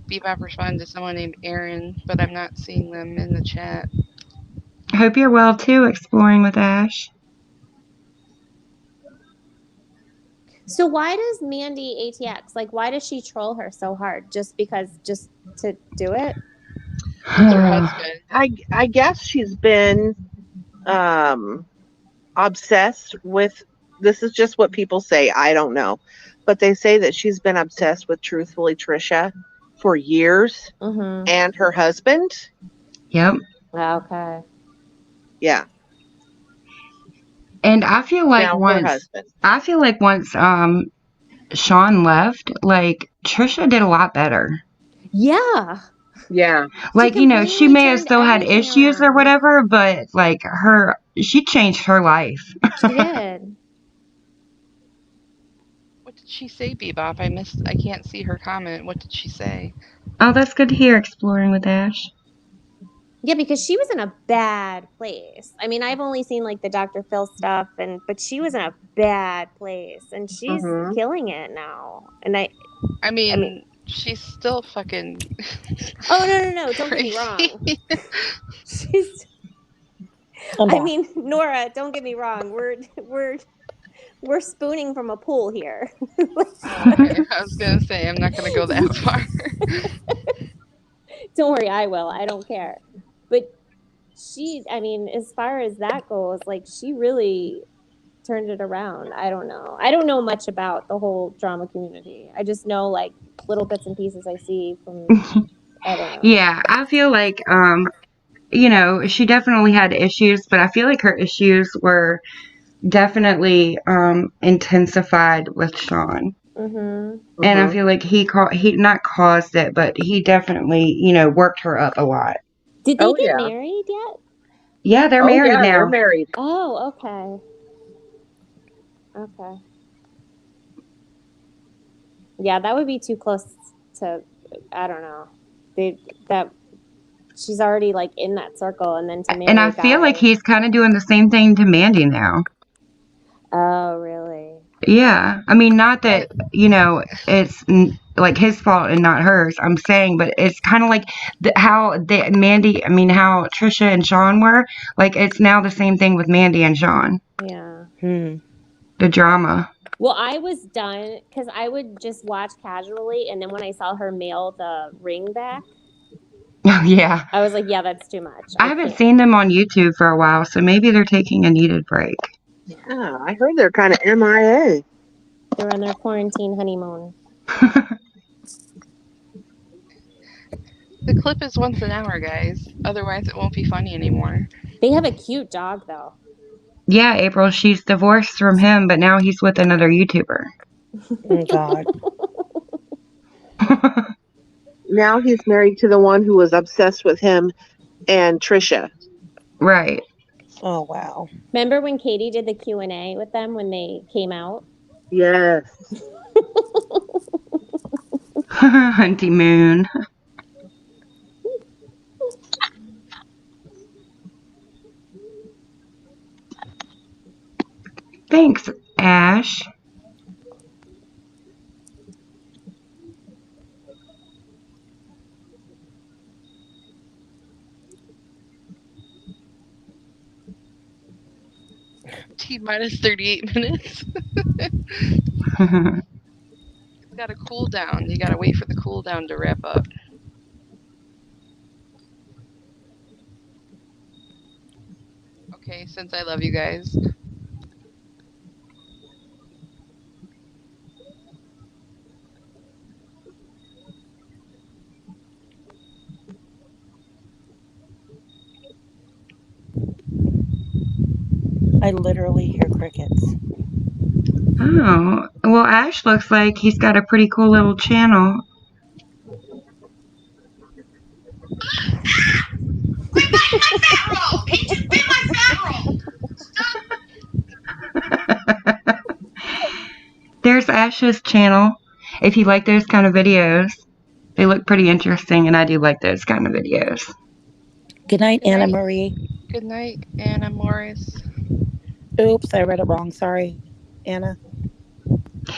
Bebop responded to someone named Aaron, but I'm not seeing them in the chat. I hope you're well too, Exploring with Ash. So why does Mandy ATX, like, why does she troll her so hard? Just to do it? With her husband. I guess she's been obsessed with, this is just what people say, I don't know, but they say that she's been obsessed with Truthfully Trisha for years, and her husband. Yep. Okay. Yeah. And I feel like Now once Sean left, like Trisha did a lot better. Yeah. Yeah. Like, she may have still had issues or whatever, but like she changed her life. She did. What did she say, Bebop? I can't see her comment. What did she say? Oh, that's good to hear, Exploring with Ash. Yeah, because she was in a bad place. I mean, I've only seen like the Dr. Phil stuff, but she was in a bad place, and she's killing it now. And I mean, she's still fucking. Oh no! Don't get me wrong. I mean, Nora, don't get me wrong. We're spooning from a pool here. Okay, I was gonna say I'm not gonna go that far. Don't worry, I will. I don't care. But she, I mean, as far as that goes, like she really turned it around. I don't know. I don't know much about the whole drama community. I just know like little bits and pieces I see from. I don't know. Yeah, I feel like you know, she definitely had issues, but I feel like her issues were definitely intensified with Sean. Mm-hmm. And I feel like he not caused it, but he definitely, you know, worked her up a lot. Did they Oh, get yeah. married yet? Yeah, they're Oh, married yeah, now. they're married. Oh, okay. Okay. Yeah, that would be too close to. I don't know. That she's already like in that circle, and then to marry And I a feel like guy. he's kind of doing the same thing to Mandy now. Oh, really? Yeah. I mean, not that, you know, it's like his fault and not hers. I'm saying, but it's kind of like how Mandy, I mean, how Trisha and Sean were. Like, it's now the same thing with Mandy and Sean. Yeah. The drama. Well, I was done because I would just watch casually, and then when I saw her mail the ring back, Oh, yeah. I was like, "Yeah, that's too much." I haven't seen them on YouTube for a while, so maybe they're taking a needed break. Yeah, I heard they're kind of MIA. They're on their quarantine honeymoon. The clip is once an hour, guys. Otherwise, it won't be funny anymore. They have a cute dog, though. Yeah, April, she's divorced from him, but now he's with another YouTuber. Oh, God. Now he's married to the one who was obsessed with him and Trisha. Right. Oh, wow. Remember when Katie did the Q&A with them when they came out? Yes. Honeymoon. Thanks, Ash. T-minus 38 minutes. It's got a cooldown. You gotta wait for the cooldown to wrap up. Okay, since I love you guys. I literally hear crickets. Oh, well, Ash looks like he's got a pretty cool little channel. There's Ash's channel. If you like those kind of videos, they look pretty interesting, and I do like those kind of videos. Good night, Anna Marie. Good night, Anna Morris. Oops, I read it wrong. Sorry, Anna.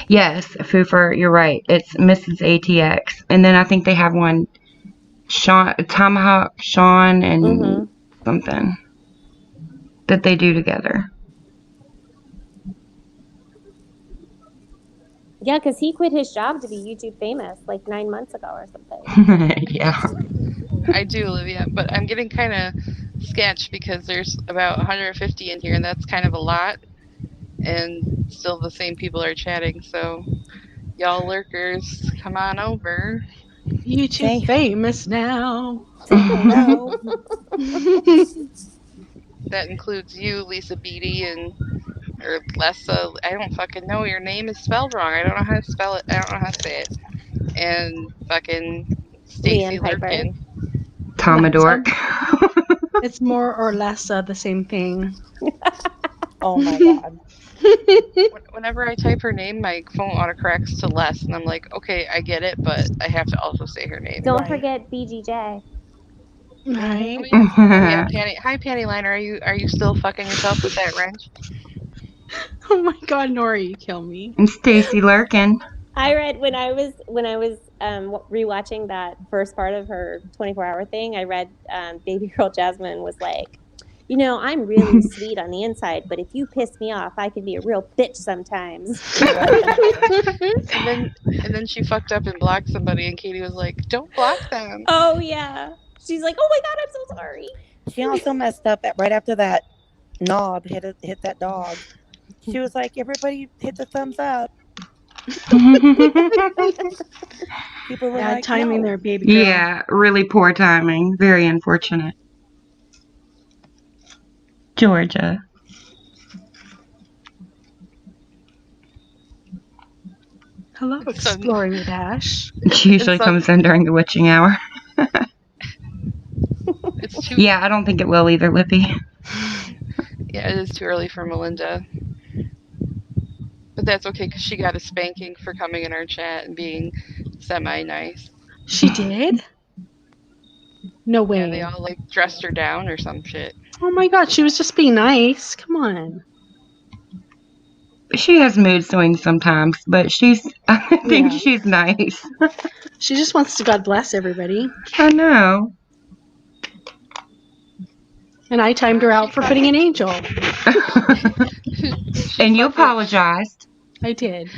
Yes, Foofer, you're right. It's Mrs. ATX. And then I think they have one, Tomahawk Sean and something that they do together. Yeah, because he quit his job to be YouTube famous like 9 months ago or something. Yeah. I do, Olivia, but I'm getting kind of sketched because there's about 150 in here, and that's kind of a lot. And still the same people are chatting, so y'all lurkers, come on over. YouTube famous now. Hello. That includes you, Lisa Beatty, and or Lessa. I don't fucking know. Your name is spelled wrong. I don't know how to spell it. I don't know how to say it. And fucking Stacy Lurkin. Tomadork. It's more or less the same thing. Oh my God. Whenever I type her name, my phone autocorrects to Les, and I'm like, okay, I get it, but I have to also say her name. Don't forget BGJ. Right. Oh, yeah. Oh, yeah, Panty. Hi, Panty Liner. Are you still fucking yourself with that wrench? Oh my God, Nora, you kill me. And Stacy Lurkin. I read when I was rewatching that first part of her 24-hour thing. I read Baby Girl Jasmine was like, You know, I'm really sweet on the inside, but if you piss me off, I can be a real bitch sometimes. And then she fucked up and blocked somebody, and Katie was like, "Don't block them." Oh yeah. She's like, oh my god, I'm so sorry. She also messed up right after that knob hit that dog. She was like, everybody hit the thumbs up. People were Bad like, timing no. there, baby girl. Yeah, really poor timing. Very unfortunate. Georgia. Hello, exploring with Ash. She usually comes in during the witching hour. It's too. Yeah, I don't think it will either, Lippy. Yeah, it is too early for Melinda. But that's okay because she got a spanking for coming in our chat and being semi-nice. She did? No way. Yeah, they all like dressed her down or some shit. Oh my god, she was just being nice. Come on. She has mood swings sometimes, but I think Yeah. she's nice. She just wants to God bless everybody. I know. And I timed her out for putting an angel. And you apologized. I did.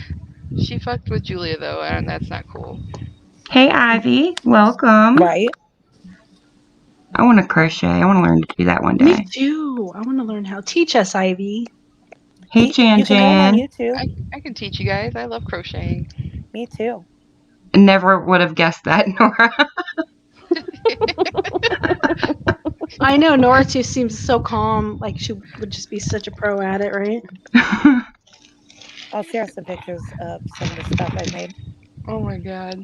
She fucked with Julia though, and that's not cool. Hey, Ivy. Welcome. Right? I want to crochet. I want to learn to do that one Me day. too. I want to learn how. Teach us, Ivy. Hey, Jan You can learn on Jan. YouTube. I can teach you guys. I love crocheting. Me too. Never would have guessed that, Nora. I know Nora too seems so calm. Like she would just be such a pro at it, right? I'll share some pictures of some of the stuff I made. Oh my god.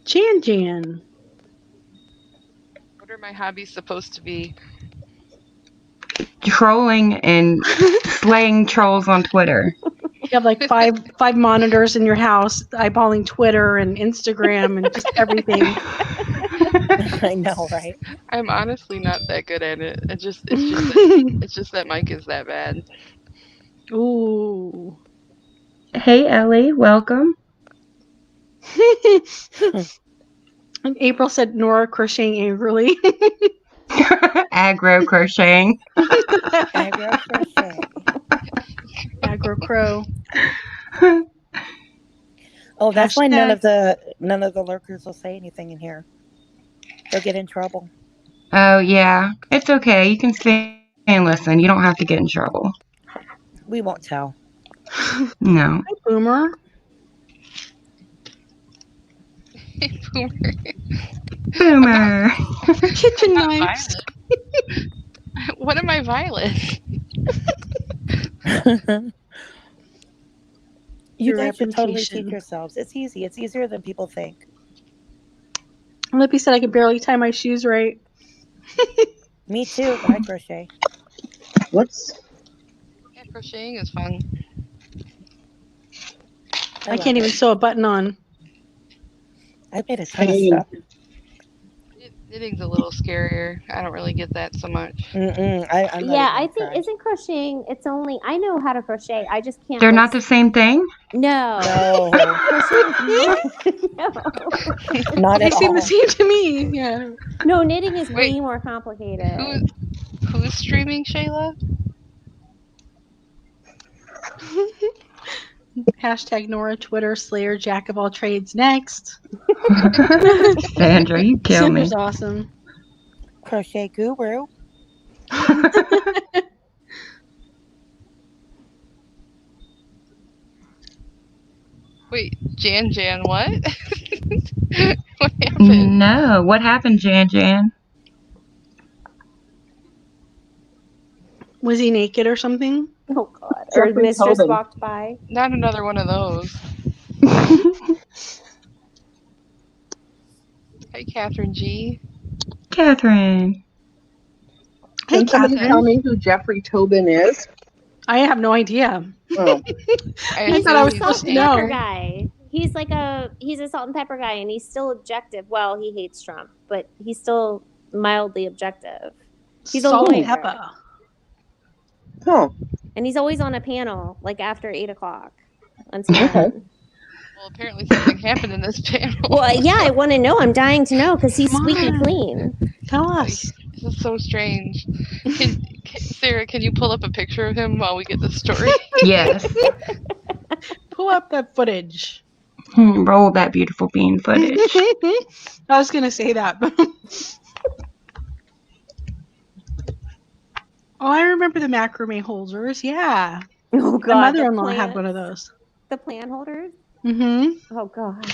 Jan. What are my hobbies supposed to be? Trolling and slaying trolls on Twitter. You have like five monitors in your house, eyeballing Twitter and Instagram and just everything. I know, right? I'm honestly not that good at it. It's just that Mike is that bad. Ooh. Hey, Ellie. Welcome. And April said Nora crocheting angrily. Aggro crocheting. Aggro crochet. Aggro crow. Oh, that's why none Hashtag. of the lurkers will say anything in here. They'll get in trouble. Oh, yeah. It's okay. You can stay and listen. You don't have to get in trouble. We won't tell. No. Hi, Boomer. Boomer. Boomer. Kitchen knives. What am I, Violet? You Your guys should totally reputation. teach yourselves. It's easy. It's easier than people think. Lippy said I could barely tie my shoes right. Me too, but I crochet. What's Yeah, crocheting is fun. I can't even sew a button on. I made a ton of stuff. Knitting's a little scarier. I don't really get that so much. I'm not Yeah, even I gonna think try. isn't crocheting. It's only I know how to crochet. I just can't. They're like, not the same thing? No. No, Crocheting. No. not They at seem all. the same to me. Yeah. No, knitting is Wait. way more complicated. Who's streaming, Shayla? Hashtag Nora Twitter Slayer Jack of all trades next. Sandra, you kill me. Sandra's awesome. Crochet guru. Wait, Jan, what? What happened? No. What happened, Jan? Was he naked or something? Oh God. Or Jeffrey mistress Tobin. walked by. Not another one of those. Hey, Catherine G. Catherine. Hey, Can somebody Catherine. tell me who Jeffrey Tobin is? I have no idea. Oh, I thought I was he's supposed an to know. Pepper guy. He's a salt and pepper guy, and he's still objective. Well, he hates Trump, but he's still mildly objective. He's a Salt and lawyer. pepper. oh, And he's always on a panel, like after 8 o'clock on CNN. Okay. Well, apparently something happened in this panel. Well, yeah, I want to know. I'm dying to know because he's Come squeaky on. clean. Tell us. This is so strange. Sarah, can you pull up a picture of him while we get the story? Yes. Pull up that footage. Roll that beautiful bean footage. I was gonna say that. Oh, I remember the macrame holders. Yeah, Oh my God, the mother-in-law had plants. one of those. The plant holders. Mm-hmm. Oh God.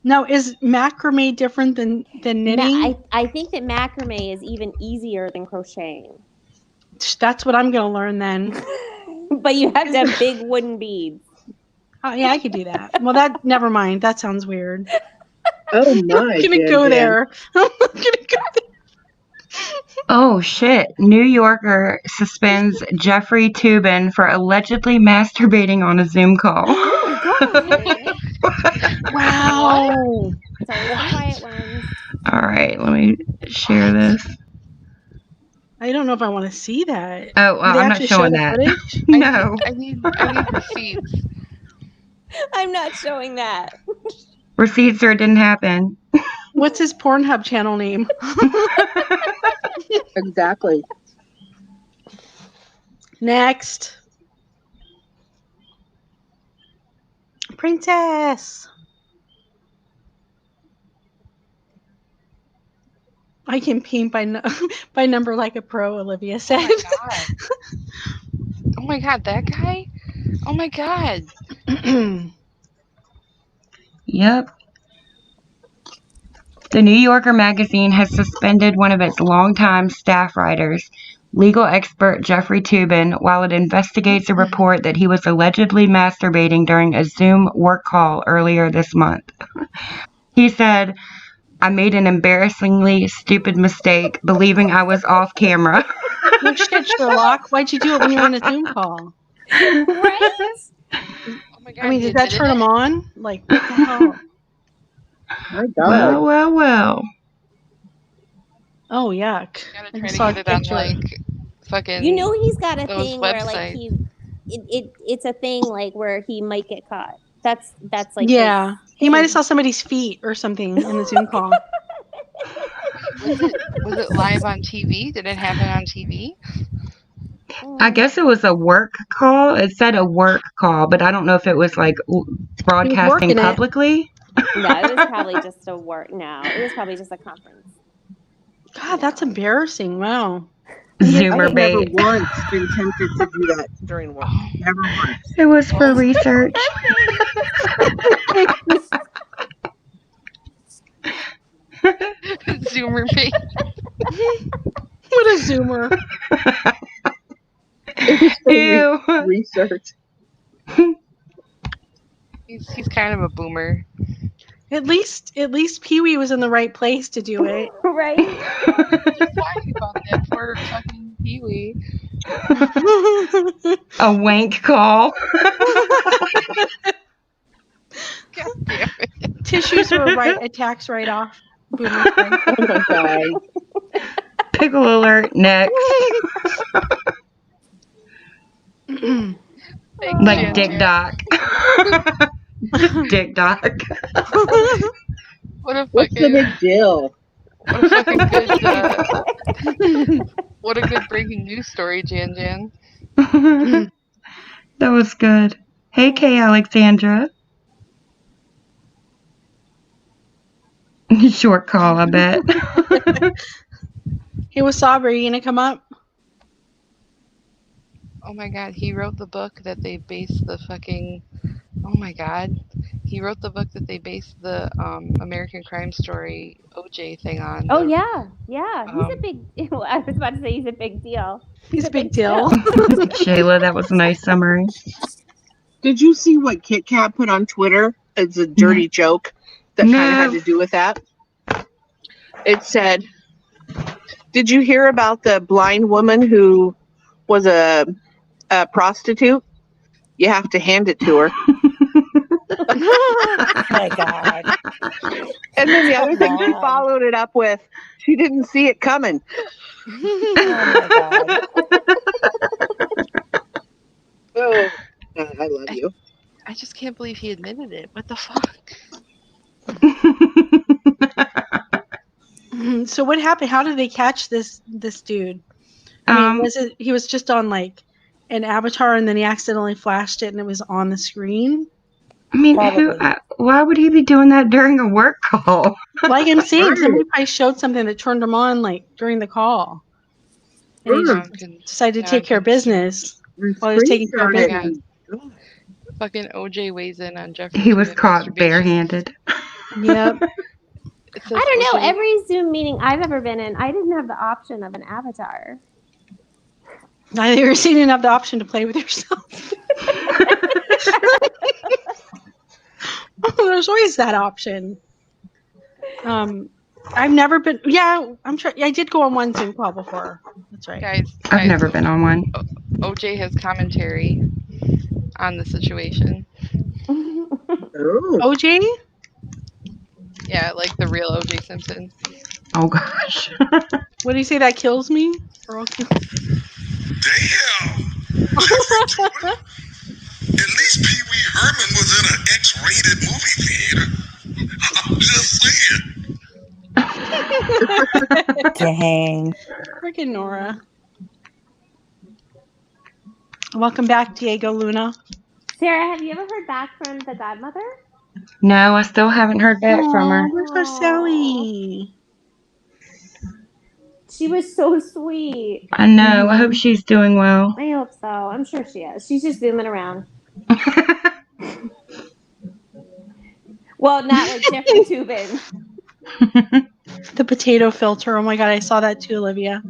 Now, is macrame different than knitting? I think that macrame is even easier than crocheting. That's what I'm gonna learn then. But you have to have big wooden beads. Oh, yeah, I could do that. Well, that never mind. That sounds weird. Oh my! I'm gonna go there. I'm gonna go there. Oh shit. New Yorker suspends Jeffrey Toobin for allegedly masturbating on a Zoom call. Oh my God. Wow. It's always the quiet ones. All right, let me share this. I don't know if I want to see that. Oh, Do they I'm not actually show showing the that. footage? No. I need receipts. I'm not showing that. Receipts or it didn't happen. What's his Pornhub channel name? Exactly. Next. Princess. I can paint by by number like a pro, Olivia said. Oh my God, that guy? Oh my God. Yep. The New Yorker magazine has suspended one of its longtime staff writers, legal expert Jeffrey Toobin, while it investigates a report that he was allegedly masturbating during a Zoom work call earlier this month. He said, "I made an embarrassingly stupid mistake believing I was off camera." No shit, Sherlock. Why'd you do it when you were on a Zoom call? Right? Oh my God. I mean, he did that admitted turn it? him on? Like, what the hell? My God. Well. Oh, yuck. Gotta I try just to saw get a it on picture. like fucking. You know he's got a those thing where like websites. it's a thing like where he might get caught. That's like Yeah. his He might have thing. saw somebody's feet or something in the Zoom call. Was it live on TV? Did it happen on TV? I guess it was a work call. It said a work call, but I don't know if it was like broadcasting working it. publicly. No, it was probably just a work. No, it was probably just a conference. God, that's embarrassing. Wow. Zoomer I've never bait. once been tempted to do that during work. Never once. It was for research. Zoomer bait. What a Zoomer. It was for Ew. research. He's kind of a boomer. At least Pee-wee was in the right place to do it. Right? Just talking about that poor fucking Pee-wee. A wank call. God damn it. Tissues were a tax write-off. Boomer thing. Oh my God. Pickle alert. Next. Thanks, Like Jan Dick Jan. Doc. Dick Doc. What a What's the fucking big deal? what a fucking good what a good breaking news story, Jan Jan. That was good. Hey, Kay Alexandra. Short call, I bet. Hey, Wasabi, are you gonna come up? Oh my God, he wrote the book that they based the fucking. Oh my God, he wrote the book that they based the American Crime Story OJ thing on. Oh The- yeah. He's a big. I was about to say he's a big deal. He's a big deal. Shayla, that was a nice summary. Did you see what Kit Kat put on Twitter? It's a dirty joke that kind of had No. to do with that. It said, "Did you hear about the blind woman who was a prostitute? You have to hand it to her." Oh my God. And then the other thing, she Come on. followed it up with, "She didn't see it coming." Oh my God. Oh can't believe he admitted it. What the fuck? So what happened? How did they catch this dude? I mean, was it he was just on like an avatar and then he accidentally flashed it and it was on the screen? I mean, Probably. why would he be doing that during a work call? Like I'm saying, Right. somebody probably showed something that turned him on like during the call. And he Sure. just decided to take care of business And while he was taking care of screenshot it. business. and- Fucking OJ weighs in on Jeffrey. He was Tubin caught masturbation. barehanded. Yep. It says I don't know. OJ Every Zoom meeting I've ever been in, I didn't have the option of an avatar. Neither of you didn't have the option to play with yourself. There's always that option. I've never been. Yeah, I'm sure. I did go on one Zoom call before. That's right. guys. I've never been on one. OJ has commentary on the situation. Oh. OJ? Yeah, like the real OJ Simpson. Oh gosh. What do you say that kills me? Or I'll kill- Damn! Jeffrey Tubin? At least Pee Wee Herman was in an X-rated movie theater. I'm just saying. Dang. Freaking Nora. Welcome back, Diego Luna. Sarah, have you ever heard back from the godmother? No, I still haven't heard back from her. Aw, where's our Sally? She was so sweet. I know. I hope she's doing well. I hope so. I'm sure she is. She's just zooming around. Well, not like Jeffrey Tubin. The potato filter. Oh my god, I saw that too, Olivia.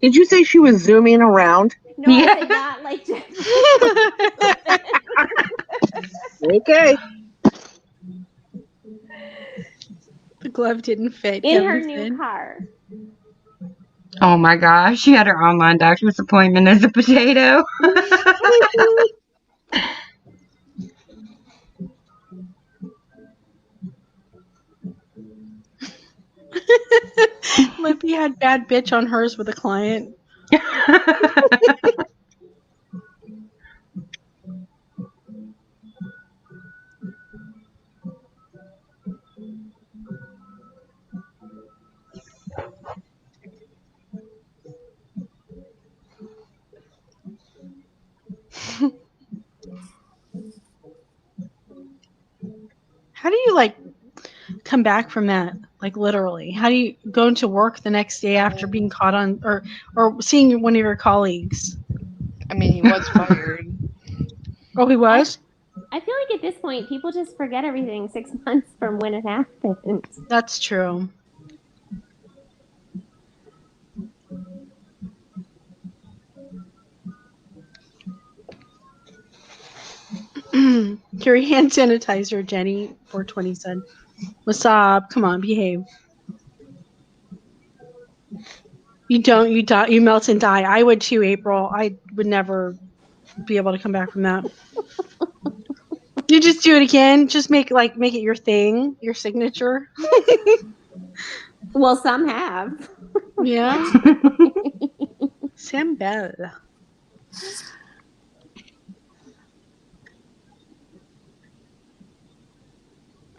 Did you say she was zooming around? No, Yeah. I said not like Jeffrey Tubin. Okay. The glove didn't fit. In Kevin her said. new car. Oh my gosh. She had her online doctor's appointment as a potato. Lippy had bad bitch on hers with a client. How do you like come back from that? Like literally, how do you go into work the next day after being caught on or seeing one of your colleagues? I mean, he was fired. Oh, he was? I feel like at this point, people just forget everything 6 months from when it happened. That's true. Carry hand sanitizer, Jenny. 420 said. What's up? Come on, behave. You don't. You melt and die. I would too, April. I would never be able to come back from that. You just do it again. Just make it your thing, your signature. Well, some have. Yeah. Sam Bell.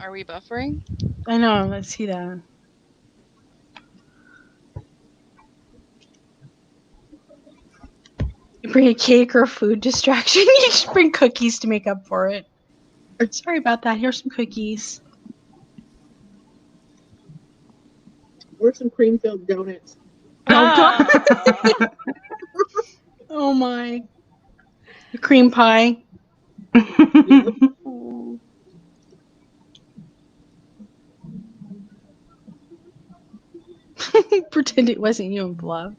Are we buffering? I know. Let's see that. You bring a cake or a food distraction. You just bring cookies to make up for it. Sorry about that. Here's some cookies. Where's some cream filled donuts? Oh, God. Oh my. The cream pie. Pretend it wasn't you and bluff.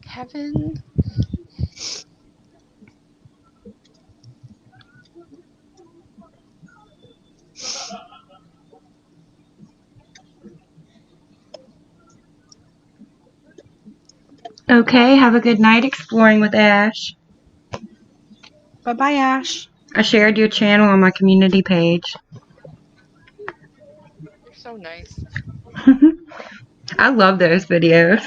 Kevin. Okay, have a good night exploring with Ash. Bye-bye, Ash. I shared your channel on my community page. You're so nice. I love those videos.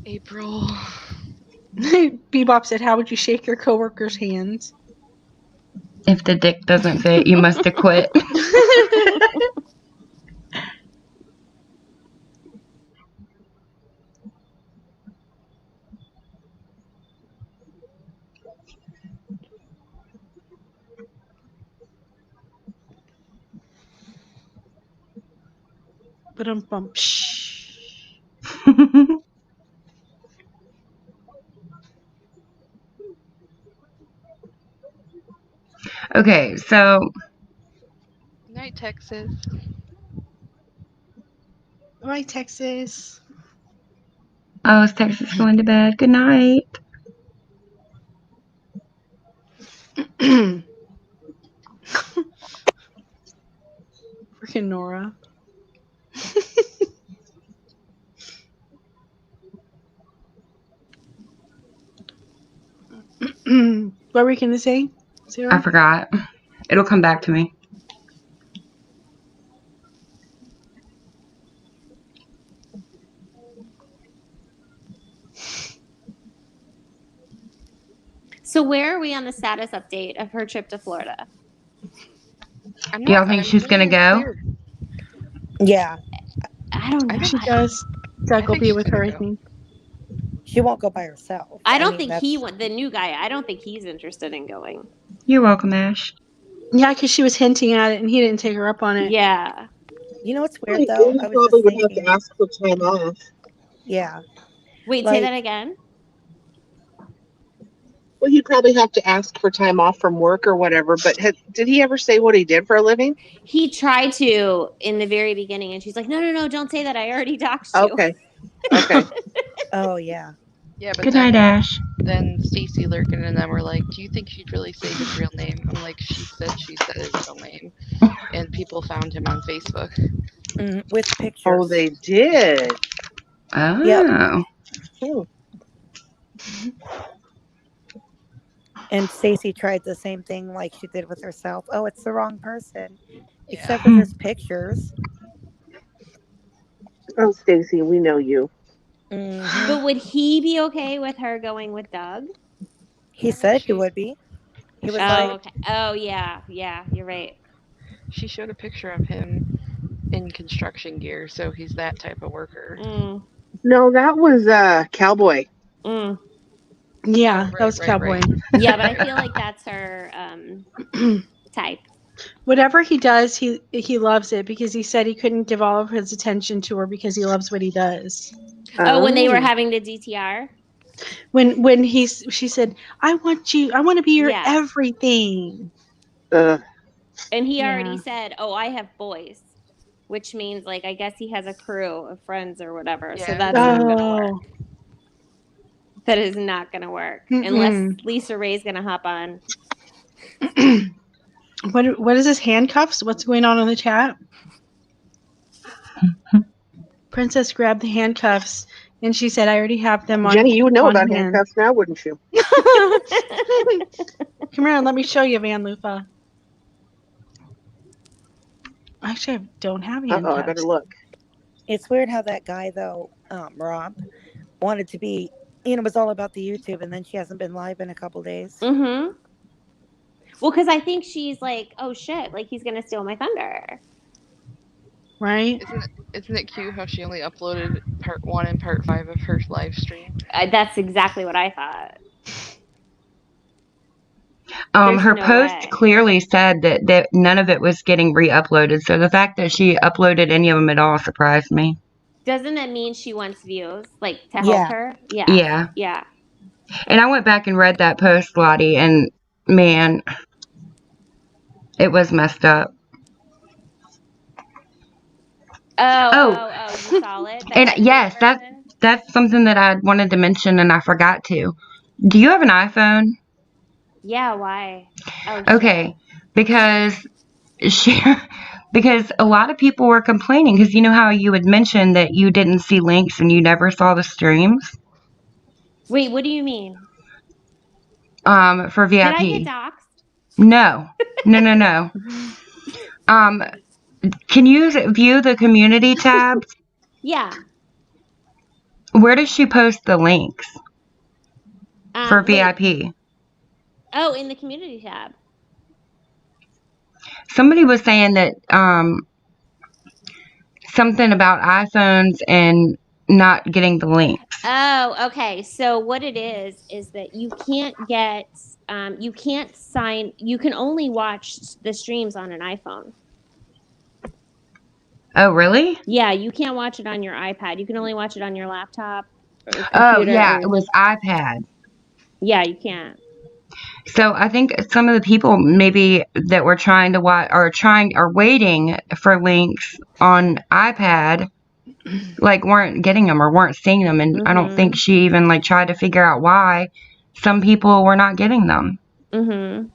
April. Bebop said, "How would you shake your coworker's hands?" If the dick doesn't fit, you must have quit. But Okay, so Night, Texas. Bye, Texas. oh, is Texas going to bed? Good night. Freaking Nora. What were you going to say, Sarah? I forgot. It'll come back to me. So where are we on the status update of her trip to Florida? Do y'all think she's gonna go? Yeah, I don't know. She does. Doug will think be she's with her, I gonna go. think. she won't go by herself. I don't mean, think that's- the new guy, I don't think he's interested in going. You're welcome, Ash. Yeah, because she was hinting at it and he didn't take her up on it. Yeah. You know what's weird though? I was probably just would have thinking. to ask for time off. Yeah. Wait, say Like- that again. Well, he'd probably have to ask for time off from work or whatever. But did he ever say what he did for a living? He tried to in the very beginning, and she's like, no, don't say that. I already doxed you. Okay. Okay. Oh yeah. Yeah, but Good night, Ash. then Stacy Lurkin and them were like, "Do you think she'd really say his real name?" I'm like, "She said his real name," and people found him on Facebook. With pictures. Oh, they did. Oh. Yep. Hmm. And Stacy tried the same thing like she did with herself. Oh, it's the wrong person. Yeah. Except for there's pictures. Oh, Stacy, we know you. Mhm. But would he be okay with her going with Doug? He said he would be. He was Oh, like, okay. Oh, yeah, you're right. She showed a picture of him in construction gear, so he's that type of worker. Mm, No, that was Cowboy. mm. Yeah, that was Cowboy. Yeah, but I feel like that's her type. Whatever he does, he loves it because he said he couldn't give all of his attention to her because he loves what he does. Oh, when they were having the DTR? When she said, I want to be your everything. And he already said, "Oh, I have boys," which means like I guess he has a crew of friends or whatever. So that's not gonna work. That is not gonna work unless Lisa Ray's gonna hop on. What is this, handcuffs? What's going on in the chat? Princess grabbed the handcuffs and she said, I already have them on. Jenny, you would know about hand. handcuffs now, wouldn't you? Come here and let me show you, Van Lufa. Actually, I don't have handcuffs. I better look. it's weird how that guy though, Rob, wanted to be, it was all about the YouTube, and then she hasn't been live in a couple days. Mm-hmm. Well, because I think she's like, oh shit, like he's gonna steal my thunder. Right? Isn't it cute how she only uploaded part 1 and part 5 of her live stream? That's exactly what I thought. Her post clearly said that none of it was getting re-uploaded. So the fact that she uploaded any of them at all surprised me. Doesn't that mean she wants views, like to help her? Yeah. Yeah. And I went back and read that post, Lottie, and man, it was messed up. Oh, you saw it? And yes, that's something that I wanted to mention and I forgot to. Do you have an iPhone? Yeah, why? Oh, okay, because a lot of people were complaining because you know how you had mentioned that you didn't see links and you never saw the streams? Wait, what do you mean? For Did VIP. I get doxxed? No. Can you view the community tabs? Yeah. Where does she post the links for Wait. VIP? Oh, in the community tab. Somebody was saying that something about iPhones and not getting the links. Oh, okay. So what it is that you can't get, you can't sign, you can only watch the streams on an iPhone. Oh, really? Yeah, you can't watch it on your iPad. You can only watch it on your laptop or computer. Oh, yeah, it was iPad. Yeah, you can't. So I think some of the people maybe that were trying to watch are waiting for links on iPad, like weren't getting them or weren't seeing them, and I don't think she even like tried to figure out why some people were not getting them. Mm-hmm.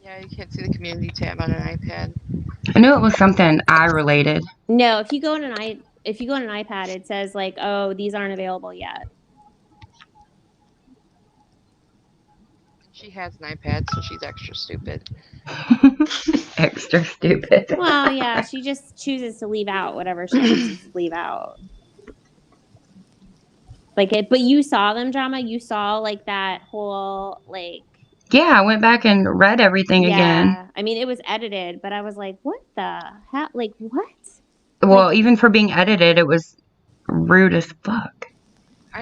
Yeah, you can't see the community tab on an iPad. I knew it was something eye related. No, if you go on an iPad, it says like, oh, these aren't available yet. She has an iPad, so she's extra stupid. Extra stupid. Well, yeah, she just chooses to leave out whatever she chooses to leave out. Like it, but you saw them, Drama. You saw like that whole like. Yeah, I went back and read everything again. Yeah, I mean it was edited, but I was like, what the hell? Like what? Well, even for being edited, it was rude as fuck.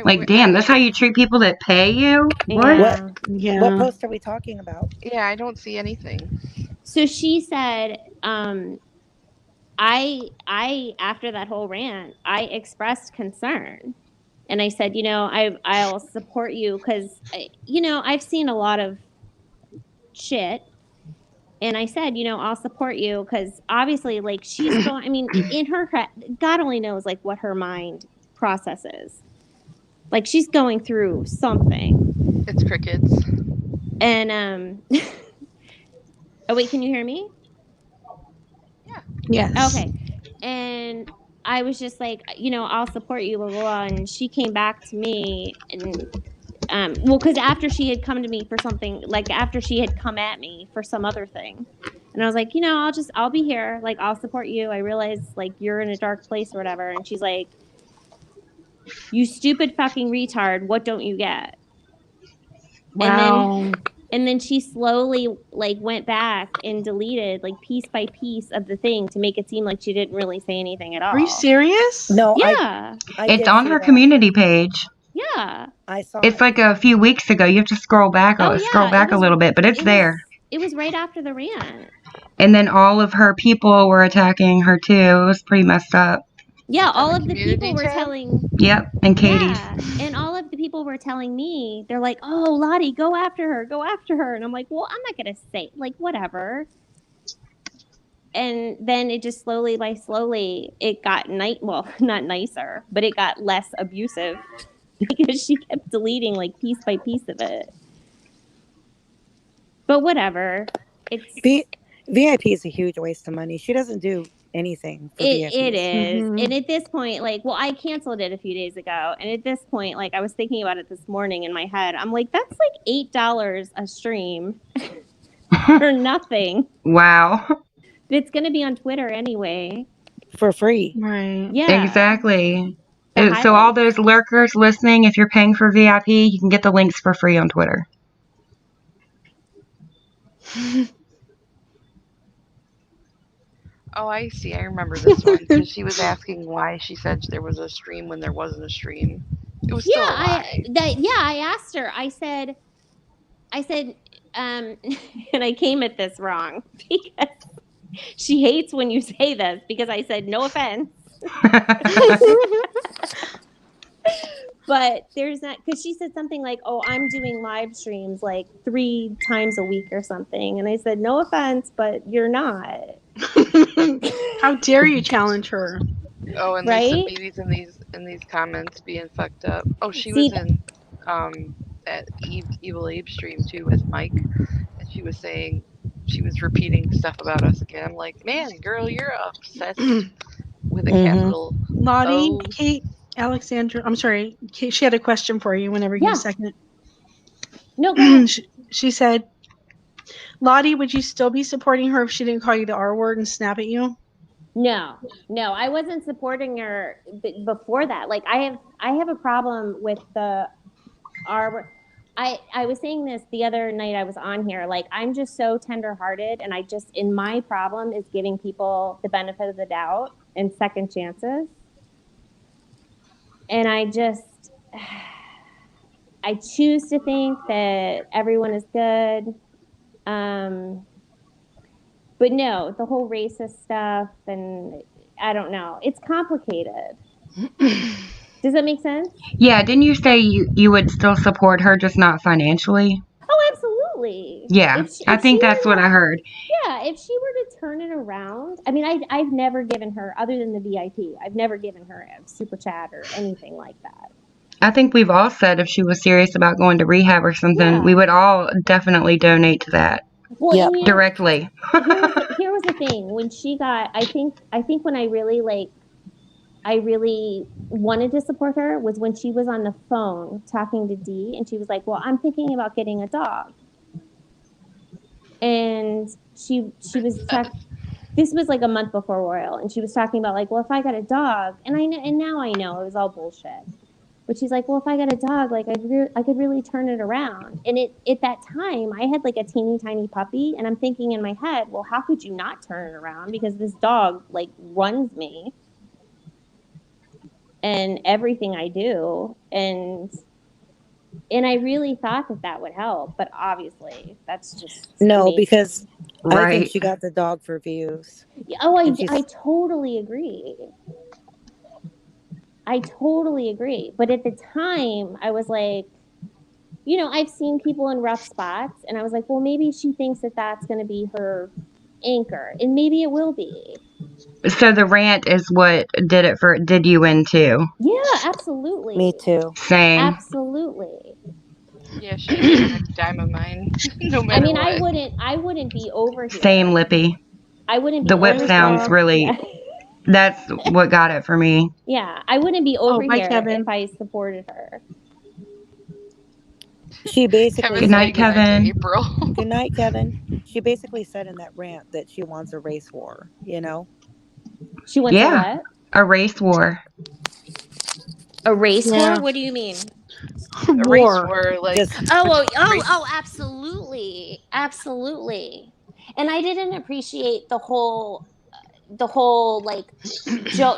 Like, damn, that's how you treat people that pay you? What? What post are we talking about? Yeah, I don't see anything. So she said, I after that whole rant, I expressed concern. And I said, I'll support you because, I've seen a lot of shit. And I said, I'll support you because obviously, like, she's going, I mean, in her head, God only knows, like, what her mind processes. Like, she's going through something. It's crickets. And, oh, wait, can you hear me? Yeah. Yes. Okay. And I was just like, I'll support you, blah, blah, blah. And she came back to me and, because after she had come to me for something, like after she had come at me for some other thing. And I was like, I'll be here. Like, I'll support you. I realize, like, you're in a dark place or whatever. And she's like, you stupid fucking retard. What don't you get? Wow. And then she slowly, like, went back and deleted, like, piece by piece of the thing to make it seem like she didn't really say anything at all. Are you serious? No, Yeah. It's on her community page. Yeah. I saw It's like a few weeks ago. You have to scroll back a little bit, but it's there. It was right after the rant. And then all of her people were attacking her too. It was pretty messed up. Yeah, all of the people were telling. Yep, and Katie's. Yeah, and all of the people were telling me, they're like, "Oh, Lottie, go after her," and I'm like, "Well, I'm not gonna say like whatever." And then it just slowly it got not nicer, but it got less abusive because she kept deleting like piece by piece of it. But whatever, it's VIP is a huge waste of money. She doesn't do anything for VIPs. It is. And at this point, like, well, I canceled it a few days ago. And at this point, like, I was thinking about it this morning in my head. I'm like, that's like $8 a stream for nothing. Wow. It's going to be on Twitter anyway. For free. Right. Yeah. Exactly. So all those lurkers listening, if you're paying for VIP, you can get the links for free on Twitter. Oh, I see. I remember this one because she was asking why she said there was a stream when there wasn't a stream. It was still a lie. I asked her. I said, and I came at this wrong because she hates when you say this because I said no offense. But there's not, because she said something like, oh, I'm doing live streams like 3 times a week or something. And I said, no offense, but you're not. How dare you challenge her? Oh, and there's some babies in these comments being fucked up. Oh, she was in that Evil Abe stream too with Mike, and she was saying, she was repeating stuff about us again. I'm like, man, girl, you're obsessed with a capital Lottie, O. Kate, Alexandra, I'm sorry, Kate, she had a question for you whenever you get a second. No, go ahead. She said, Lottie, would you still be supporting her if she didn't call you the R word and snap at you? No, I wasn't supporting her before that. Like I have a problem with the R. I was saying this the other night I was on here. Like I'm just so tenderhearted, and my problem is giving people the benefit of the doubt and second chances. And I choose to think that everyone is good. But no, the whole racist stuff, and I don't know. It's complicated. Does that make sense? Yeah, didn't you say you would still support her, just not financially? Oh, absolutely. Yeah, I think that's what I heard. Yeah, if she were to turn it around, I mean, I've never given her, other than the VIP, I've never given her a super chat or anything like that. I think we've all said if she was serious about going to rehab or something, we would all definitely donate to that. Well, Yep. Directly. Here was the thing. When she got, I think when I really wanted to support her was when she was on the phone talking to Dee, and she was like, well, I'm thinking about getting a dog. And she was this was like a month before Royal, and she was talking about like, well, if I got a dog, and now I know it was all bullshit. But she's like, well, if I got a dog, like I could really turn it around. And at that time, I had like a teeny tiny puppy, and I'm thinking in my head, well, how could you not turn it around? Because this dog like runs me and everything I do, and I really thought that would help, but obviously that's just No, me. because I Right. think she got the dog for views. Oh, I totally agree. But at the time, I was like, you know, I've seen people in rough spots, and I was like, well, maybe she thinks that that's going to be her anchor, and maybe it will be. So the rant is what did you in too? Yeah, absolutely. Me too. Same. Absolutely. Yeah, she's a dime of mine, no matter I mean, what. I wouldn't be over here. Same, Lippy. I wouldn't be The whip over sounds here. really. Yeah. That's what got it for me. Yeah, I wouldn't be over bye, here Kevin. if I supported her. She basically. Good night, Kevin. April. Good night, Kevin. She basically said in that rant that she wants a race war. You know. She wants a what? A race war. A race Yeah. war? What do you mean? A race war, like. Absolutely, absolutely. And I didn't appreciate the whole like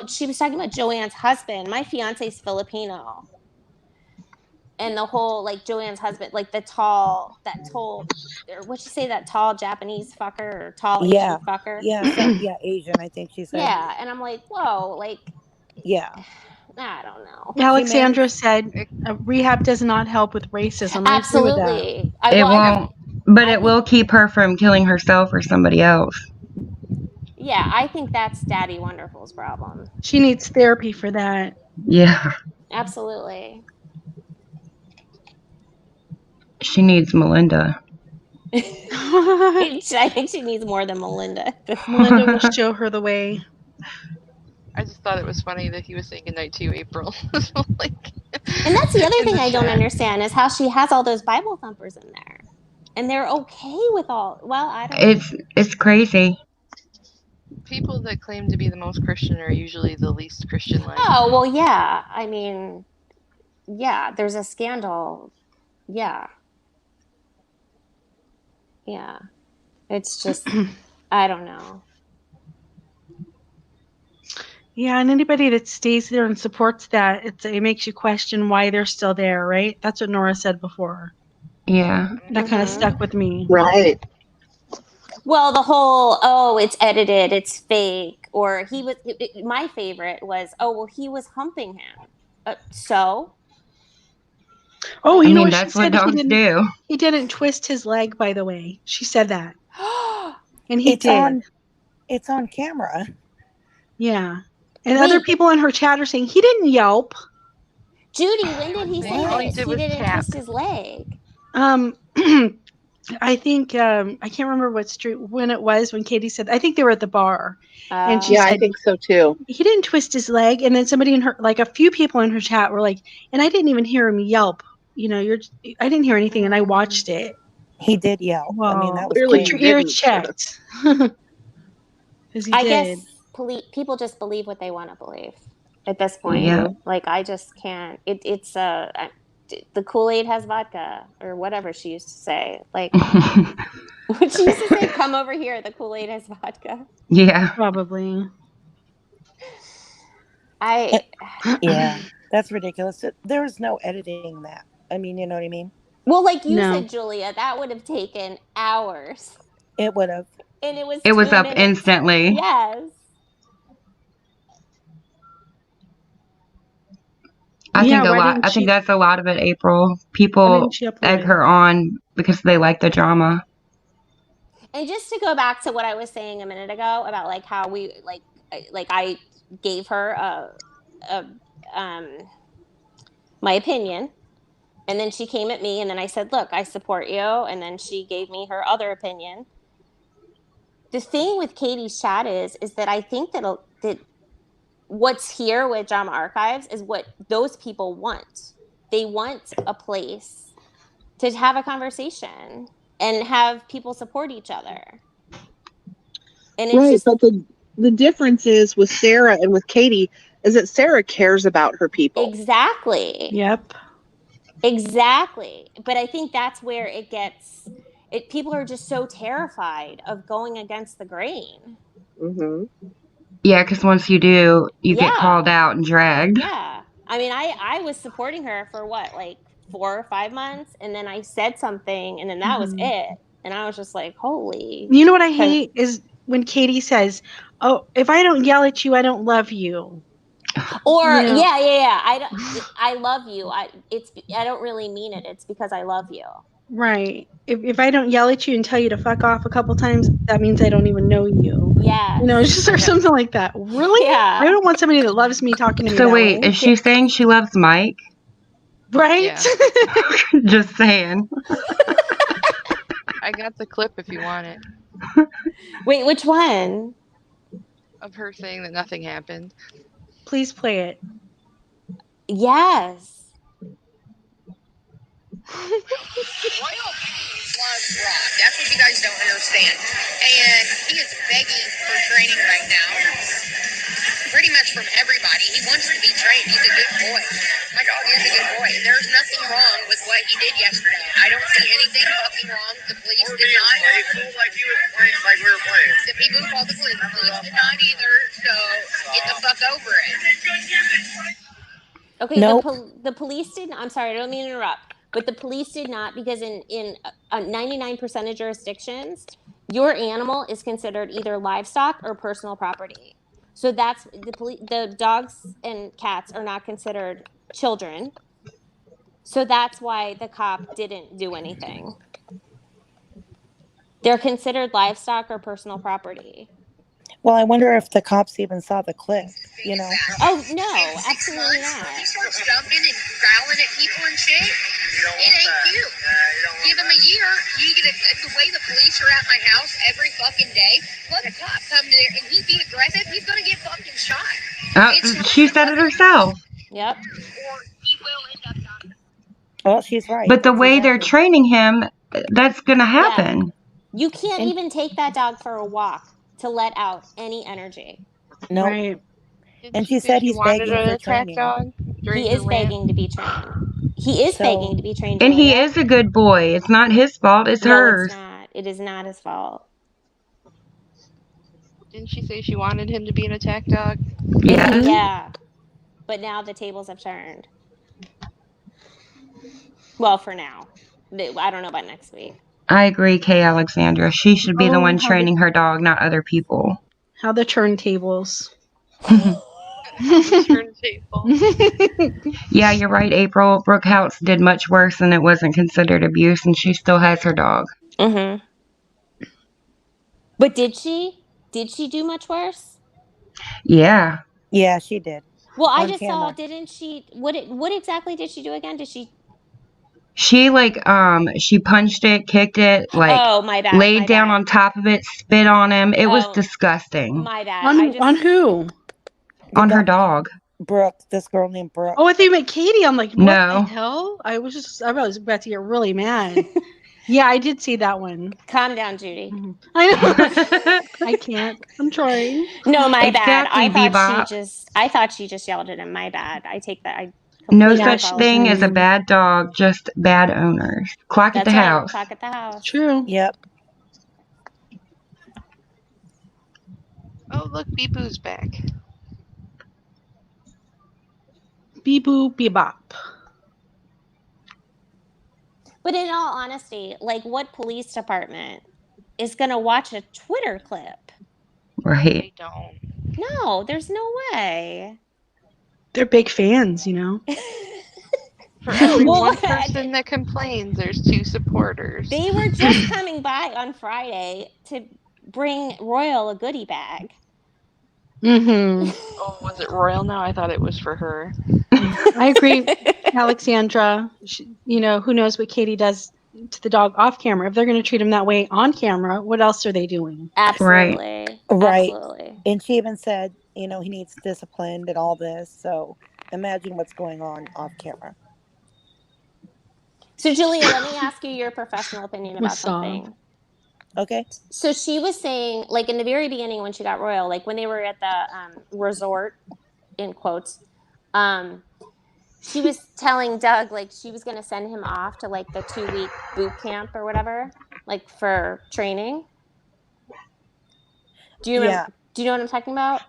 she was talking about Joanne's husband. My fiance's Filipino. And the whole like Joanne's husband, like what'd she say, that tall Japanese fucker or tall Asian fucker? Yeah, Asian, I think she said. Yeah, and I'm like, whoa, like, yeah. I don't know. Alexandra said rehab does not help with racism. Absolutely. It won't, but it will keep her from killing herself or somebody else. Yeah, I think that's Daddy Wonderful's problem. She needs therapy for that. Yeah. Absolutely. She needs Melinda. I think she needs more than Melinda. Melinda will show her the way. I just thought it was funny that he was saying goodnight to you, April. Like, and that's the other thing I don't understand is how she has all those Bible thumpers in there, and they're okay with all. Well, I don't. It's crazy. People that claim to be the most Christian are usually the least Christian like. Oh well, yeah. I mean, yeah. There's a scandal. Yeah. Yeah. It's just, I don't know. Yeah, and anybody that stays there and supports that, it makes you question why they're still there, right? That's what Nora said before. Yeah. That kind of stuck with me. Right. Well, the whole, it's edited, it's fake, or my favorite was, he was humping him. So? Oh, you know what that's she what said? dogs do. He didn't twist his leg, by the way. She said that. And he did. It's on camera. Yeah. And other people in her chat are saying he didn't yelp. Judy, when did he say that he didn't twist his leg? I think I can't remember when it was when Katie said. I think they were at the bar, and she said, I think so too. He didn't twist his leg, and then somebody in her, like a few people in her chat, were like, and I didn't even hear him yelp. You know, I didn't hear anything, and I watched it. He did yell. I mean, Well, that was Clearly get he your crazy. ears didn't. checked. Because he I did. guess people just believe what they want to believe at this point. Yeah. Like I just can't. It's the Kool-Aid has vodka or whatever she used to say. Like what she used to say, come over here. The Kool-Aid has vodka. Yeah. Probably. Yeah, that's ridiculous. There's no editing that. I mean, you know what I mean? Well, like you No. said, Julia, that would have taken hours, It would have. and it was It was 2 up minutes. instantly. Yes. I Yeah, think why didn't I think she- that's a lot of it, April. Why People didn't she upload egg it? her on because they like the drama. And just to go back to what I was saying a minute ago about like how we like I gave her my opinion, and then she came at me, and then I said, look, I support you, and then she gave me her other opinion. The thing with Katie's chat is that I think that what's here with Drama Archives is what those people want. They want a place to have a conversation and have people support each other. And it's Right, just but the difference is with Sarah and with Katie is that Sarah cares about her people. exactly. Yep. Exactly. But I think that's where it gets people are just so terrified of going against the grain. Mm-hmm. Yeah, because once you do, you get Yeah. called out and dragged. Yeah. I mean, I was supporting her for what, like 4 or 5 months, and then I said something, and then that was it. And I was just like, holy. You know what I hate is when Katie says, "Oh, if I don't yell at you, I don't love you." Or You know. yeah. I love you. I don't really mean it. It's because I love you. Right. If I don't yell at you and tell you to fuck off a couple times, that means I don't even know you. Yes. You know, just or something like that. Really? Yeah. I don't want somebody that loves me talking to me So that wait, way. is she saying she loves Mike? Right? Yeah. Just saying. I got the clip if you want it Wait, which one? of her saying that nothing happened. Please play it. Yes. Royal loves Rob. That's what you guys don't understand. And he is begging for training right now. Pretty much from everybody. He wants to be trained. He's a good boy. My dog is a good boy. There's nothing wrong with what he did yesterday. I don't see anything fucking wrong. The police did not. Like he was playing like we were playing. The people who called the police did not either. So get the fuck over it. Okay, Nope. the police didn't. I'm sorry, I don't mean to interrupt, but the police did not, because in 99% of jurisdictions, your animal is considered either livestock or personal property. So that's the dogs and cats are not considered children. So that's why the cop didn't do anything. They're considered livestock or personal property. Well, I wonder if the cops even saw the clip, you know? Oh, no, absolutely not. He starts jumping and growling at people and shit. It ain't cute. Give him a year. You get the way the police are at my house every fucking day. Let a cop come to there and he be aggressive, he's gonna get fucking shot. She said it herself. Yep. Or he will end up dying. Well, she's right. But the That's way they're exactly- training him, that's going to happen. You can't even take that dog for a walk to let out any energy. Nope. Right. And she said he's wanted begging an for attack training. dog during He her is rant. begging to be trained. He is So- begging to be trained. And he Julia. is a good boy. It's not his fault. It's No, hers. it's not. It is not his fault. Didn't she say she wanted him to be an attack dog? Yeah. Yeah. But now the tables have turned. Well, for now. I don't know about next week. I agree, Kay Alexandra. She should be the Oh, one how training her dog, not other people. How the turntables. Turntable. Yeah, you're right, April. Brooke House did much worse and it wasn't considered abuse, and she still has her dog. Mm-hmm. But did she? Did she do much worse? Yeah. Yeah, she did. Well, I On just camera. saw, didn't she? What exactly did she do again? Did she? She she punched it, kicked it, Oh, my bad. laid my down bad. on top of it, spit on him. It was Oh, disgusting. My bad. On who? The On her dog- dog. Brooke, this girl named Brooke. Oh, I think you meant Katie. I'm like, what No. the hell? I was about to get really mad. Yeah, I did see that one. Calm down, Judy. I know. I can't. I'm trying. No, my bad. Exactly, I thought she just yelled at him. My bad. I take that. I No completely such she thing as a didn't. bad dog, just bad owners. Clock at That's the right. house. Clock at the house. True. Yep. Oh, look, Beepoo's back. Beep boop, beep bop. But in all honesty, like, what police department is going to watch a Twitter clip? Right. I don't. No, there's no way. They're big fans, you know. For every Well, one person that complains, there's 2 supporters. They were just coming by on Friday to bring Royal a goodie bag. Mm-hmm. Oh, was it Royal now? I thought it was for her. I agree, Alexandra. You know, who knows what Katie does to the dog off camera. If they're going to treat him that way on camera, what else are they doing? Absolutely. Right. Absolutely. And she even said, you know, he needs disciplined and all this. So imagine what's going on off camera. So, Julia, let me ask you your professional opinion about With Saab. something. Okay. So she was saying, like, in the very beginning when she got Royal, like when they were at the resort, in quotes, she was telling Doug, like, she was going to send him off to, like, the 2-week boot camp or whatever, like, for training. Do you remember? Yeah. Do you know what I'm talking about?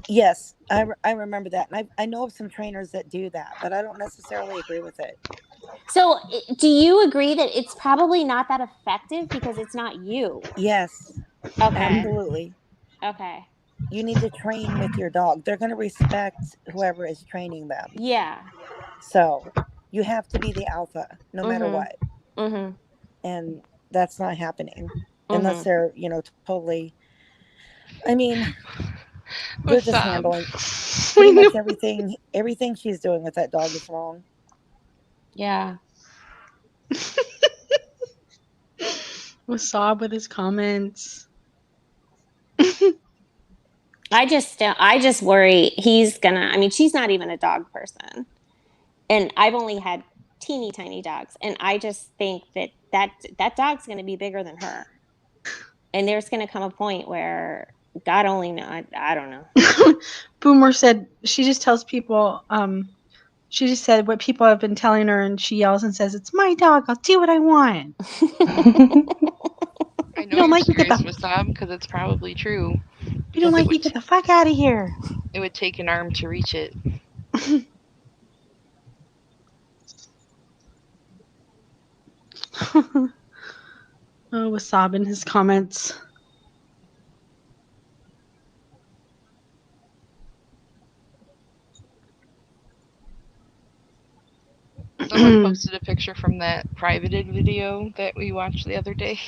Yes, I remember that. And I know of some trainers that do that, but I don't necessarily agree with it. So, do you agree that it's probably not that effective because it's not you? Yes, Okay. absolutely. Okay. You need to train with your dog. They're going to respect whoever is training them. Yeah. So you have to be the alpha no matter what. Mm-hmm. And that's not happening unless they're, you know, totally. I mean, they're What's just up? handling pretty much everything. Everything she's doing with that dog is wrong. Yeah. With Saab with his comments. I just worry he's gonna. I mean, she's not even a dog person, and I've only had teeny tiny dogs, and I just think that dog's gonna be bigger than her, and there's gonna come a point where God only knows. I don't know. Boomer said she just tells people. She just said what people have been telling her, and she yells and says, "It's my dog. I'll do what I want." I know don't you're like it, serious get with Sam because it's probably true. You don't like me? Get the fuck out of here. It would take an arm to reach it. Oh, with Saab in his comments. Someone posted a picture from that privated video that we watched the other day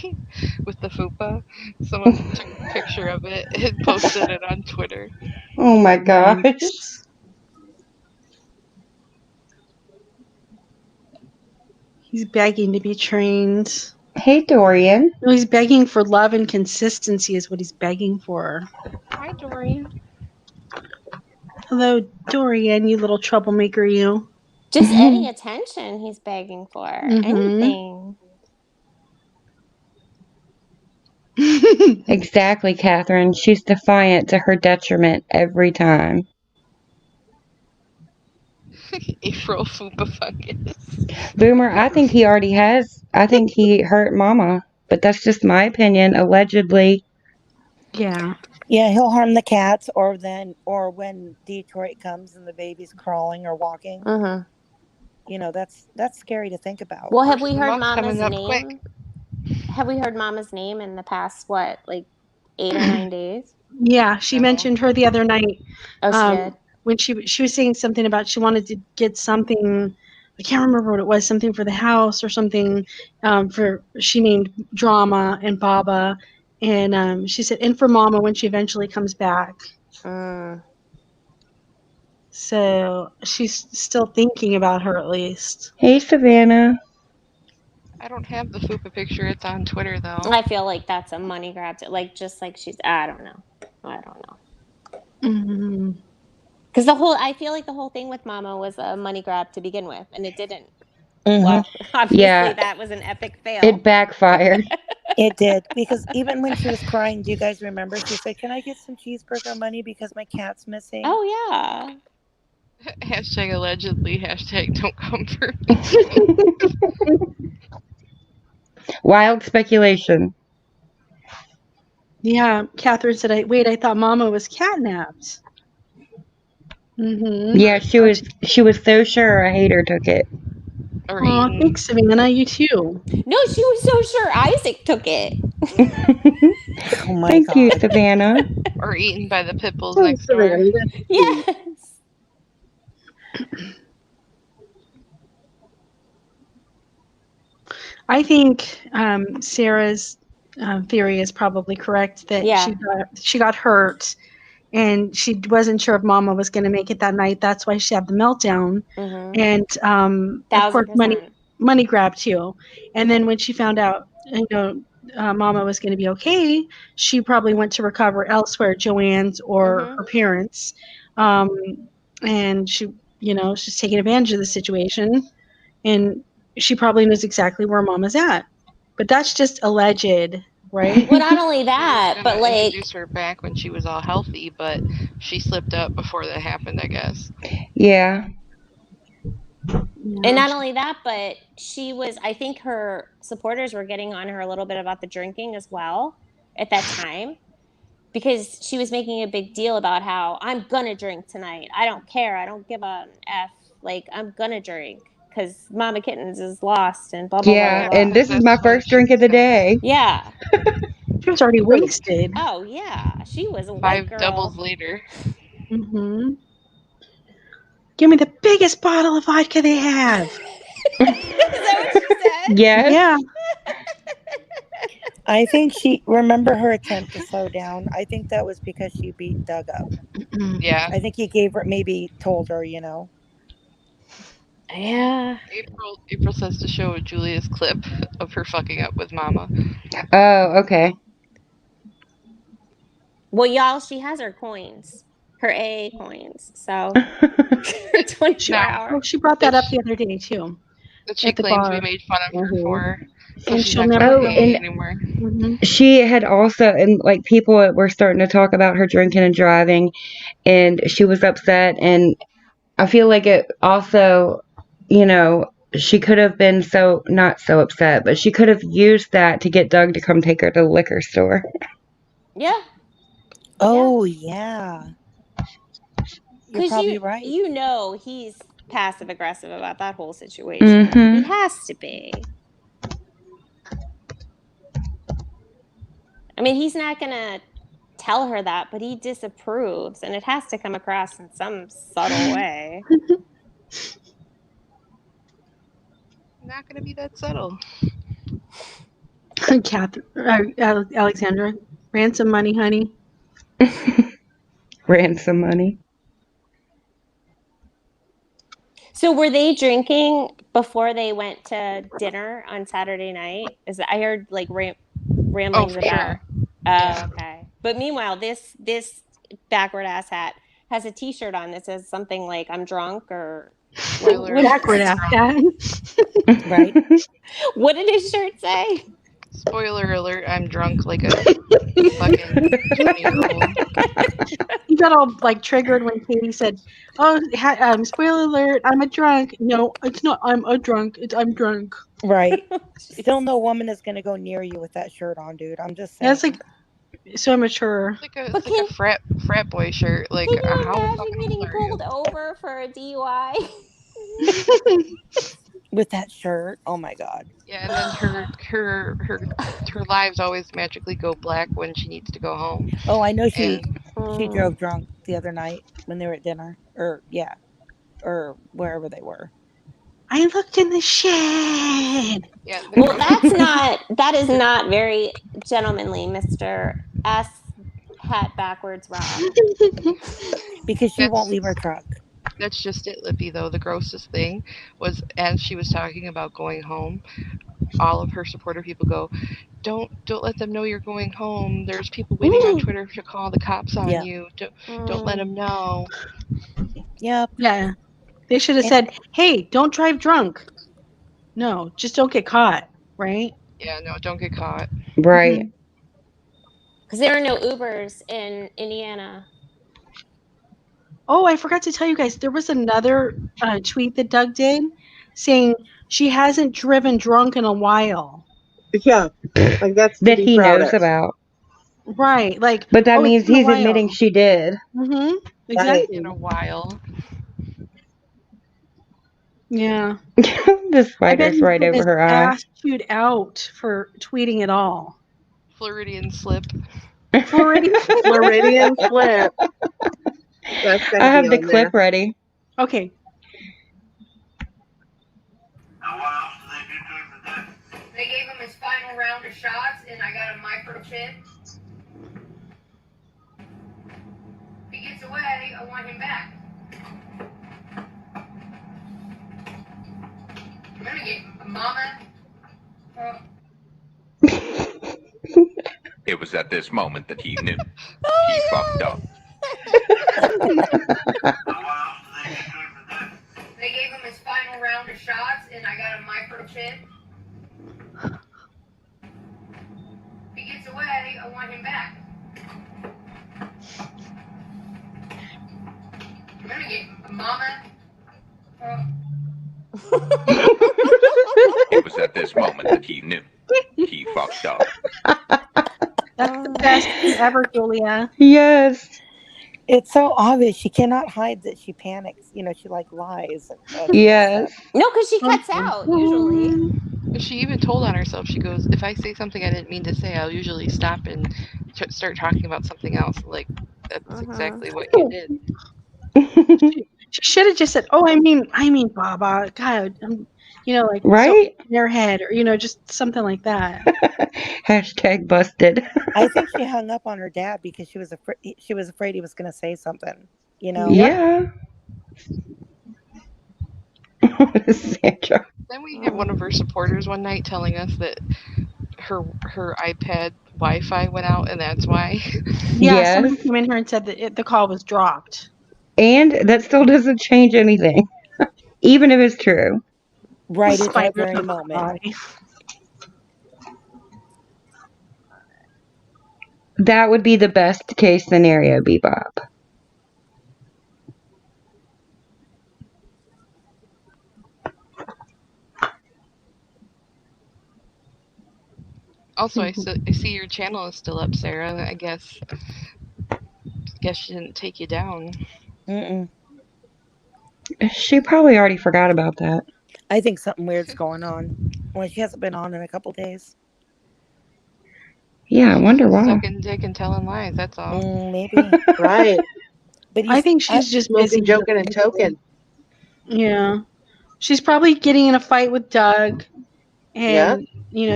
with the fupa. Someone took a picture of it and posted it on Twitter. Oh my gosh. He's begging to be trained. Hey, Dorian. No, he's begging for love and consistency is what he's begging for. Hi, Dorian. Hello, Dorian, you little troublemaker, you. Just any attention he's begging for. Anything. Exactly, Catherine. She's defiant to her detriment every time. April fupa fungus. Boomer, I think he already has. I think he hurt Mama, but that's just my opinion, allegedly. Yeah. Yeah, he'll harm the cats, or when Detroit comes and the baby's crawling or walking. You know, that's scary to think about. Well, have we heard Mama's coming up name? quick. Have we heard Mama's name in the past, what, like 8 or 9 days? Yeah, she mentioned her the other night. Oh, she did? When she was saying something about she wanted to get something, I can't remember what it was, something for the house or something she named Drama and Baba. And she said, and for Mama when she eventually comes back. So she's still thinking about her at least. Hey, Savannah. I don't have the fupa picture. It's on Twitter, though. I feel like that's a money grab. Just like she's, I don't know. Because I feel like the whole thing with Mama was a money grab to begin with, and it didn't Well, obviously Yeah. that was an epic fail. It backfired. It did, because even when she was crying, do you guys remember? She said, "Can I get some cheeseburger money because my cat's missing?" Oh yeah. Hashtag allegedly. Hashtag don't come for me. Wild speculation. Yeah, Catherine said, I thought Mama was catnapped." Mm-hmm. Yeah, she was so sure a hater took it. Or Aw, eaten. thanks, Savannah. You too. No, she was so sure Isaac took it. Oh my Thank you, God. Savannah. Or eaten by the pit bulls Oh, next door. Savannah, that's cute. Yes. I think Sarah's theory is probably correct, that Yeah. she got hurt and she wasn't sure if Mama was going to make it that night. That's why she had the meltdown. Mm-hmm. And of course, 1000%. money grab too. And then when she found out, Mama was going to be okay, she probably went to recover elsewhere, Joanne's or Mhm. her parents. And she, she's taking advantage of the situation, and she probably knows exactly where Mama's at. But that's just alleged, right? Well, not only She was that, gonna but like, introduce her back when she was all healthy, but she slipped up before that happened, I guess. Yeah. and not only that, but I think her supporters were getting on her a little bit about the drinking as well at that time, because she was making a big deal about how I'm gonna drink tonight. I don't care. I don't give an F. Like, I'm gonna drink because Mama Kittens is lost and blah, blah, blah, Yeah, blah, and blah. this is my That's why first drink she's of the got day. Yeah. She was already wasted. Oh, yeah. She was a white 5 girl. doubles later. Mm-hmm. Give me the biggest bottle of vodka they have. Is that what she said? Yes. Yeah. I think remember her attempt to slow down. I think that was because she beat Doug up. Yeah. I think he told her, Yeah. April says to show Julia's clip of her fucking up with Mama. Oh, okay. Well, y'all, she has her coins, her AA coins. So 24 hour. Oh, she brought that up the other day too. That she At the claims bar. we made fun of her for. So And she's she'll not never going Oh, to and anymore. Mm-hmm. she had also, and like people were starting to talk about her drinking and driving, and she was upset. And I feel like it also, she could have been not so upset, but she could have used that to get Doug to come take her to the liquor store. Yeah. "Oh yeah, you're Because probably right." he's passive aggressive about that whole situation. Mm-hmm. He has to be. I mean, he's not gonna tell her that, but he disapproves, and it has to come across in some subtle way. Not going to be that subtle. Alexandra, ransom money, honey. Ransom money. So were they drinking before they went to dinner on Saturday night? I heard like ramblings for about. sure. Oh, Yeah. okay. But meanwhile, this backward ass hat has a T-shirt on that says something like "I'm drunk" or Spoiler. Backward ass cat. Right? What did his shirt say? Spoiler alert, I'm drunk like a fucking 20-year-old. You got all like triggered when Katie said, "Oh, spoiler alert! I'm a drunk." No, it's not. I'm a drunk. I'm drunk. Right. Still, no woman is gonna go near you with that shirt on, dude. I'm just saying. That's like so mature. It's like a frat boy shirt. Like, Can you how imagine fucking getting old are you? pulled over for a DUI? With that shirt, oh my God. Yeah, and then her lives always magically go black when she needs to go home. Oh, I know she And drove drunk the other night when they were at dinner, or wherever they were. I looked in the shed. yeah, Well, that is not very gentlemanly, Mr. S hat backwards Rob. Because she won't leave her truck. That's just it, Lippy, though. The grossest thing was, as she was talking about going home, all of her supporter people go, don't let them know you're going home. There's people waiting on Twitter to call the cops on you. Don't let them know. Yep. Yeah. They should have said, "Hey, don't drive drunk." No, just don't get caught, right? Yeah, no, don't get caught. Right. Because there are no Ubers in Indiana. Oh, I forgot to tell you guys, there was another tweet that Doug did saying she hasn't driven drunk in a while. Yeah, like that's to That be he proud knows of. about. Right. Like, But that oh, means it's been a he's while. admitting she did. Mm-hmm. Exactly. In a while. Yeah. The I bet spider's he's right getting over his her eye. ass chewed out for tweeting it all. Floridian slip. Floridian. Floridian slip. That's I gonna have be the on clip there. ready. Okay. Now what else do they do to him today? They gave him his final round of shots, and I got a microchip. If he gets away, I want him back. I'm gonna get Mama. It was at this moment that he knew. Oh He my fucked God. up. Now what else do they do to him today? They gave him his final round of shots, and I got a microchip. If he gets away, I want him back. I'm gonna get Mama. It was at this moment that he knew. He fucked up. That's the best thing ever, Julia. Yes. It's so obvious. She cannot hide that she panics. You know, she like lies. And Yes. stuff. No, because she cuts out usually. She even told on herself. She goes, "If I say something I didn't mean to say, I'll usually stop and start talking about something else." Like that's exactly what you did. She should have just said, "Oh, I mean, Baba, God, like Right? so airhead, or just something like that." Hashtag busted. I think she hung up on her dad because she was afraid he was going to say something. You know. Yep. Yeah. What is Sandra? Then we had one of her supporters one night telling us that her iPad Wi-Fi went out, and that's why. Yeah, Yes. somebody came in here and said that the call was dropped. And that still doesn't change anything, even if it's true. Right at that Spiders very of her moment. body. That would be the best case scenario, Bebop. Also, I see your channel is still up, Sarah. I guess she didn't take you down. Mm-mm. She probably already forgot about that. I think something weird's going on. Well, she hasn't been on in a couple days. Yeah, I wonder why. Sucking dick and telling lies. That's all. Maybe. Right. But I think she's just busy. Smoking, joking, and token. Yeah, she's probably getting in a fight with Doug, and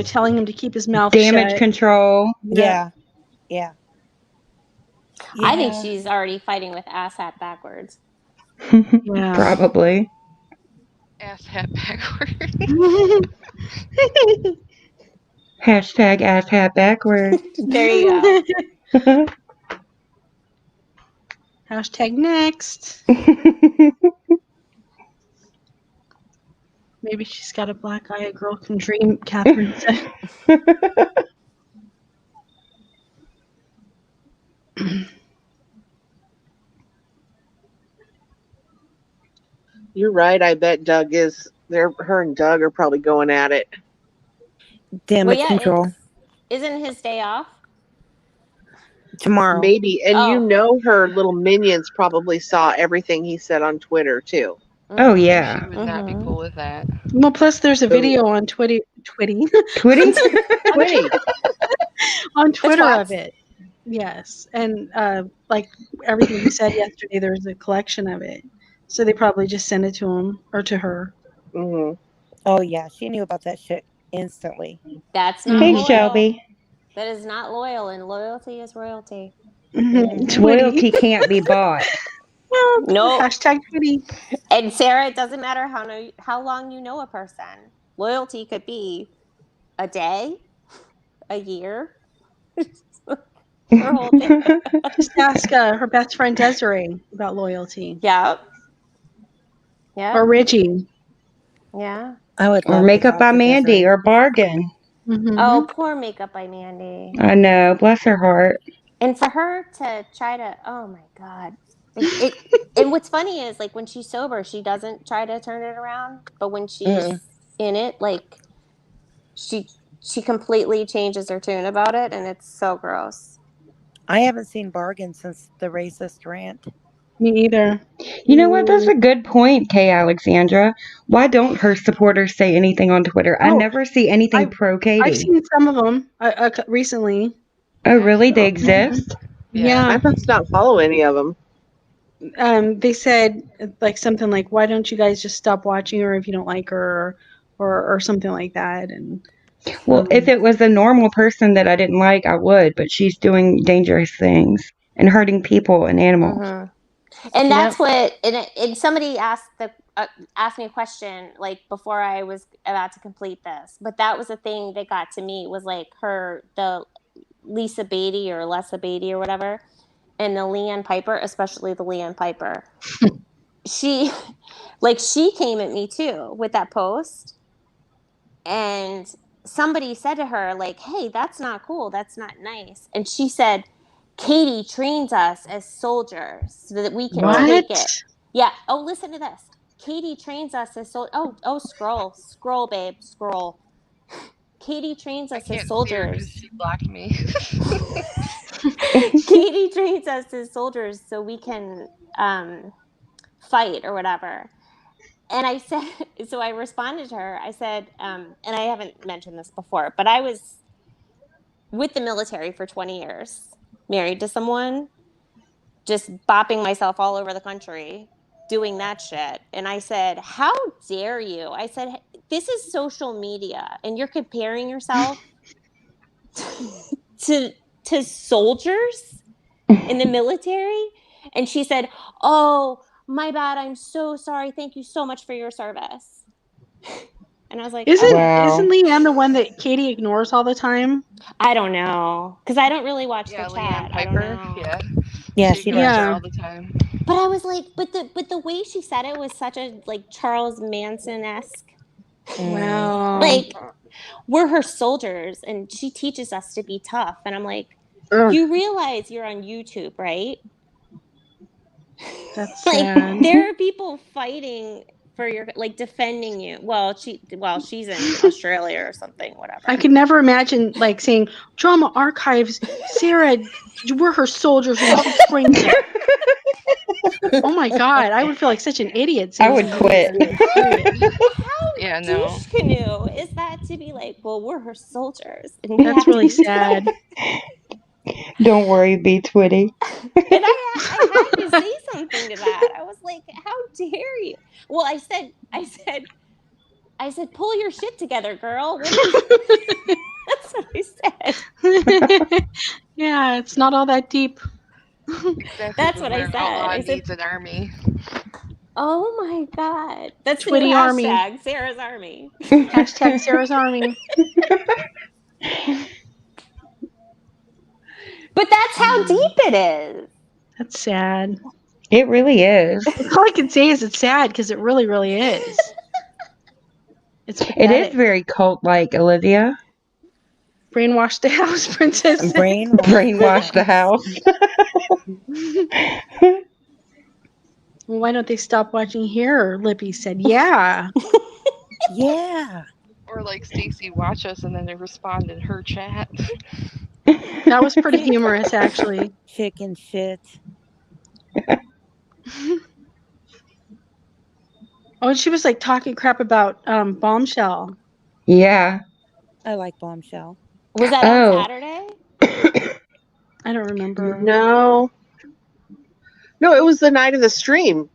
telling him to keep his mouth Damage shut. control. Yeah. I think she's already fighting with asshat backwards. Yeah. Probably. Ass hat backward. Hashtag ass hat backward. There you go. Hashtag next. Maybe she's got a black eye a girl can dream, Catherine said. You're right. I bet Doug is there. Her and Doug are probably going at it. Damage control. Isn't his day off? Tomorrow. Maybe. And her little minions probably saw everything he said on Twitter too. Oh yeah. She would not be cool with that. Well, plus there's a video on Twitty? On Twitter of it. Yes. And like everything you said yesterday, there's a collection of it. So they probably just sent it to him or to her. Mm-hmm. Oh yeah, she knew about that shit instantly. That's not Hey, loyal. Shelby. That is not loyal, and loyalty is royalty. Loyalty can't be bought. No. Hashtag Twitty. And Sarah, it doesn't matter how long you know a person. Loyalty could be a day, a year. Her whole thing. Just ask her best friend Desiree about loyalty. Yeah. Yeah. Or Reggie. Yeah. I would Or love to Makeup talk by to Mandy Desiree. or Bargain. Mhm. Oh, poor Makeup by Mandy. I know, bless her heart. And for her to try to, oh my God. It and what's funny is like when she's sober, she doesn't try to turn it around. But when she's in it, like she completely changes her tune about it, and it's so gross. I haven't seen Bargain since the racist rant. Me either. You know what? That's a good point, Kay Alexandra. Why don't her supporters say anything on Twitter? I Oh, never see anything pro I've Katie. seen some of them recently. Oh, really? They so- exist? Yeah. I must not follow any of them. They said like something like, "Why don't you guys just stop watching her if you don't like her," or something like that. And Well, if it was a normal person that I didn't like, I would. But she's doing dangerous things and hurting people and animals. Mhm. And that's what. And somebody asked me a question like before I was about to complete this, but that was the thing that got to me was like the Lisa Beatty or Lessa Beatty or whatever, and the Leanne Piper, especially the Leanne Piper. she came at me too with that post, and somebody said to her like, "Hey, that's not cool. That's not nice." And she said, "Katie trains us as soldiers so that we can take it." Yeah. Oh, listen to this. Katie trains us as scroll, babe, scroll. Katie trains I us as can't see her soldiers. because she blocked me. Katie trains us as soldiers so we can fight or whatever. And I said, so I responded to her. I said, and I haven't mentioned this before, but I was with the military for 20 years, married to someone, just bopping myself all over the country, doing that shit. And I said, how dare you? I said, this is social media, and you're comparing yourself to soldiers in the military. And she said, oh, my bad. I'm so sorry. Thank you so much for your service. And I was like, isn't okay. Leanne the one that Katie ignores all the time? I don't know, because I don't really watch Yeah, the Leanne chat. I don't Piper. know. Yeah. Yeah, She she ignores does. her all the time. But I was like, but the way she said it was such a like Charles Manson-esque. Wow. Like, we're her soldiers, and she teaches us to be tough. And I'm like, Ugh. you realize you're on YouTube, right? That's Like, sad. there are people fighting for your, like, defending you. Well, she's in Australia or something, whatever. I could never imagine like saying Drama Archives, Sarah, we're her soldiers and she trains us. Oh my God, I would feel like such an idiot saying I would something quit. like that. Period. How Yeah, no. douche canoe is that to be like, well, we're her soldiers, and we That's have really to sad. Don't worry, be Twitty. And I had to say something to that. I was like, how dare you? Well, I said, pull your shit together, girl. What are you? That's what I said. Yeah, it's not all that deep. Exactly. That's what I An said. outlaw I said, needs an army. oh my God. That's the Twitty new Army. hashtag, Sarah's Army. Hashtag Sarah's Army. But that's how deep it is. That's sad. It really is. All I can say is it's sad because it really, really is. It's It pathetic. is very cult-like, Olivia. Brainwash the house, princess. Brainwash the house. Well, why don't they stop watching here? Lippy said, yeah. Yeah. Or like Stacy watch us and then they respond in her chat. That was pretty humorous, actually. Chicken shit. Oh, and she was like talking crap about Bombshell. Yeah. I like Bombshell. Was that on Saturday? I don't remember. No, it was the night of the stream,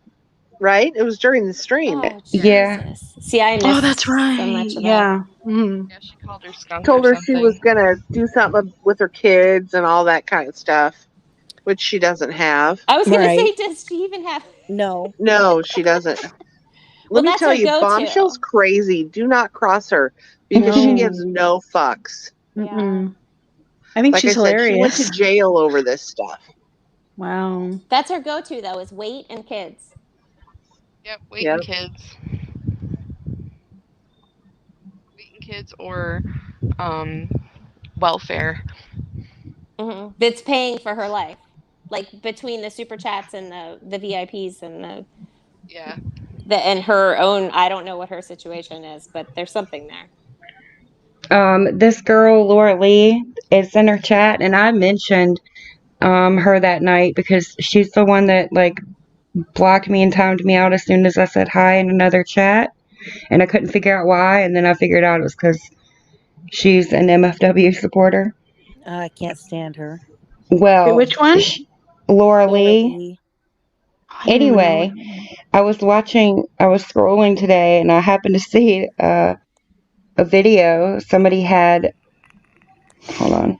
right? It was during the stream. Oh, Yeah. Jesus. See, I missed Oh, that's so right. much of Yeah. Mm. Yeah, she called her skunk Told or her she something. was gonna do something with her kids and all that kind of stuff, which she doesn't have. I was going to say, Right. does she even have? No. No, she doesn't. Well, Let me that's tell her you, go-to. Bombshell's crazy. Do not cross her because she No. gives no fucks. Mm-mm. I think Like she's I said, she went hilarious. to jail over this stuff. Wow. That's her go-to, though, is weight and kids. Yep, wait, Yep. kids. kids or welfare. That's paying for her life, like between the super chats and the VIPs and Yeah. and her own. I don't know what her situation is, but there's something there. This girl Laura Lee is in her chat, and I mentioned her that night because she's the one that like blocked me and timed me out as soon as I said hi in another chat, and I couldn't figure out why, and then I figured out it was because she's an MFW supporter. I can't stand her. Well, Wait, which one? Laura Laura Lee. Lee. I don't even know Anyway, what- I was scrolling today, and I happened to see a video somebody had. Hold on.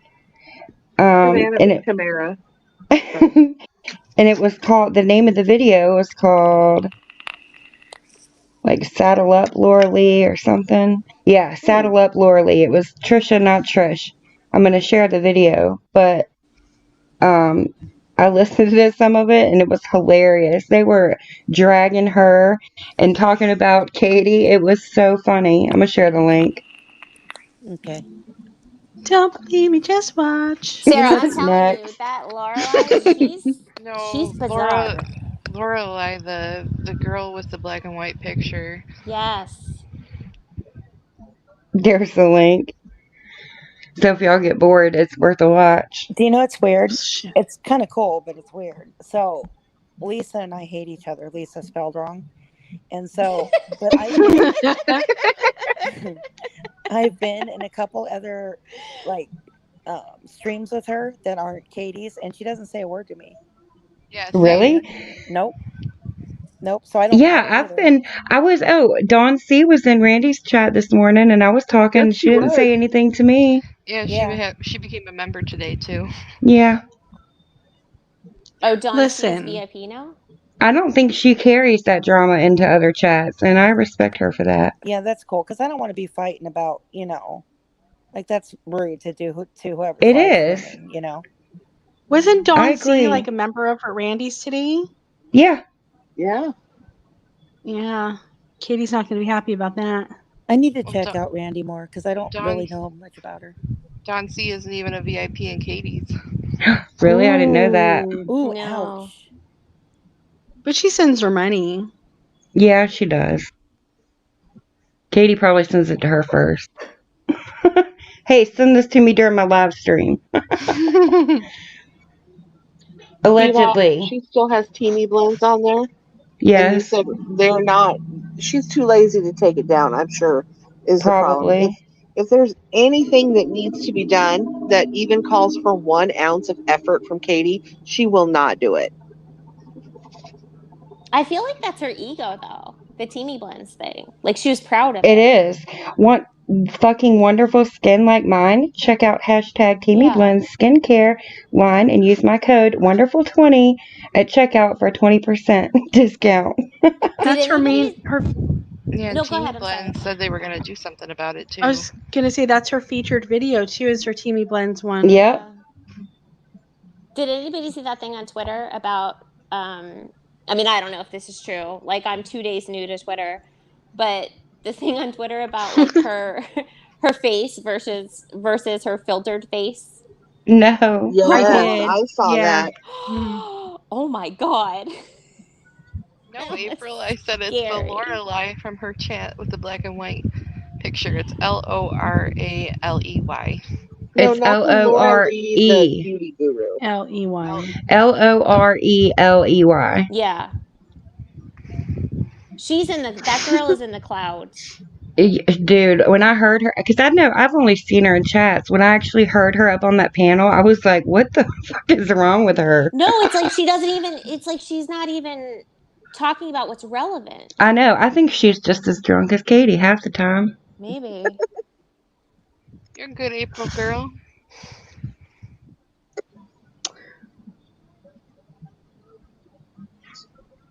Savannah And beat it Tamara. and it was called, the name of the video was called like Saddle Up Laura Lee or something. Yeah, Saddle Up Laura Lee. It was Trisha, not Trish. I'm gonna share the video, but I listened to some of it and it was hilarious. They were dragging her and talking about Katie. It was so funny. I'm gonna share the link. Okay. Don't believe me, just watch. Sarah, It's I'm telling you nuts. that Lorelai, she's No, bizarre. Lorelai, the girl with the black and white picture. Yes. There's the link. So if y'all get bored, it's worth a watch. Do you know what's weird? Shit. It's kind of cool, but it's weird. So Lisa and I hate each other. Lisa spelled wrong. And so, but I've been in a couple other like streams with her that aren't Katie's, and she doesn't say a word to me. Yeah, Really? Nope. So I don't Yeah, care Dawn C was in Randy's chat this morning and I was talking. Yes, She didn't was. say anything to me. Yeah, she became a member today too. Yeah. Oh, Dawn Listen. C's VIP now? I don't think she carries that drama into other chats, and I respect her for that. Yeah, that's cool because I don't want to be fighting about, like that's rude to do to whoever's It live is. streaming, Wasn't I Dawn agree. C like a member of her Randy's today? Yeah. Yeah. Yeah. Katie's not going to be happy about that. I need to Well, check out Randy more because I don't really Dawn's- know much about her. Dawn C isn't even a VIP in Katie's. Really? I didn't know that. Ooh, No. ouch. But she sends her money. Yeah, she does. Katie probably sends it to her first. Hey, send this to me during my live stream. Allegedly. She still has Teamy Blends on there. And you Yes, said they're not. She's too lazy to take it down, I'm sure, is the problem. probably. If there's anything that needs to be done that even calls for 1 ounce of effort from Katie, she will not do it. I feel like that's her ego, though. The Teamy Blends thing. Like, she was proud of It it. is. Want fucking wonderful skin like mine? Check out hashtag Teamy Yeah. Blends skincare line and use my code wonderful20 at checkout for a 20% discount. That's her main. Her. Yeah, No, go Team ahead, I'm sorry. Blend said they were gonna do something about it too. I was gonna say that's her featured video too. Is her Teamy Blends one? Yep. Yeah. Did anybody see that thing on Twitter about I mean, I don't know if this is true. Like, I'm 2 days new to Twitter, but the thing on Twitter about like her face versus her filtered face. No. Yes, I did. I saw Yeah. that. Oh my god. No, That was April, I said it's the scary. Lorelei from her chat with the black and white picture. It's Loraley. No, It's not the Laura Lee, the Lorey. beauty guru. Ley. Loreley. Yeah. That girl is in the clouds. Dude, when I heard her, because I've only seen her in chats. When I actually heard her up on that panel, I was like, what the fuck is wrong with her? No, it's like it's like she's not even talking about what's relevant. I know. I think she's just as drunk as Katie half the time. Maybe. You're good, April girl.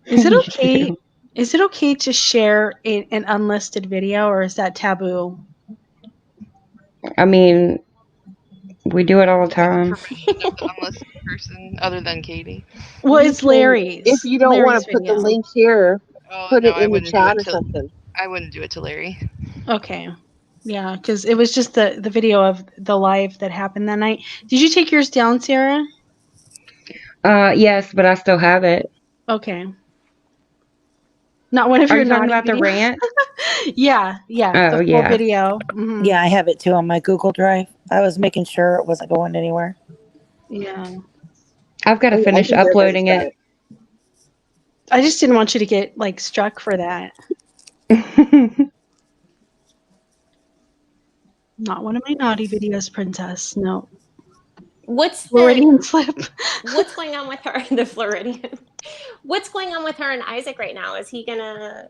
Is it okay? Is it okay to share an unlisted video, or is that taboo? I mean, we do it all the time. Permission of the unlisted person other than Katie. Well, it's Larry's. If you don't want to put the link here, put it in the chat or something. I wouldn't do it to Larry. Okay. Yeah, because it was just the video of the live that happened that night. Did you take yours down, Sarah? Yes, but I still have it. Okay. Not one of Are your you talking naughty about the videos? rant? Yeah, Oh, the full yeah. video. Mhm. Yeah, I have it too on my Google Drive. I was making sure it wasn't going anywhere. Yeah. I've got to I finish think everybody's uploading got it. I just didn't want you to get like struck for that. Not one of my naughty videos, princess. No. What's the Floridian slip. what's going on with her? The Floridian. What's going on with her and Isaac right now? Is he gonna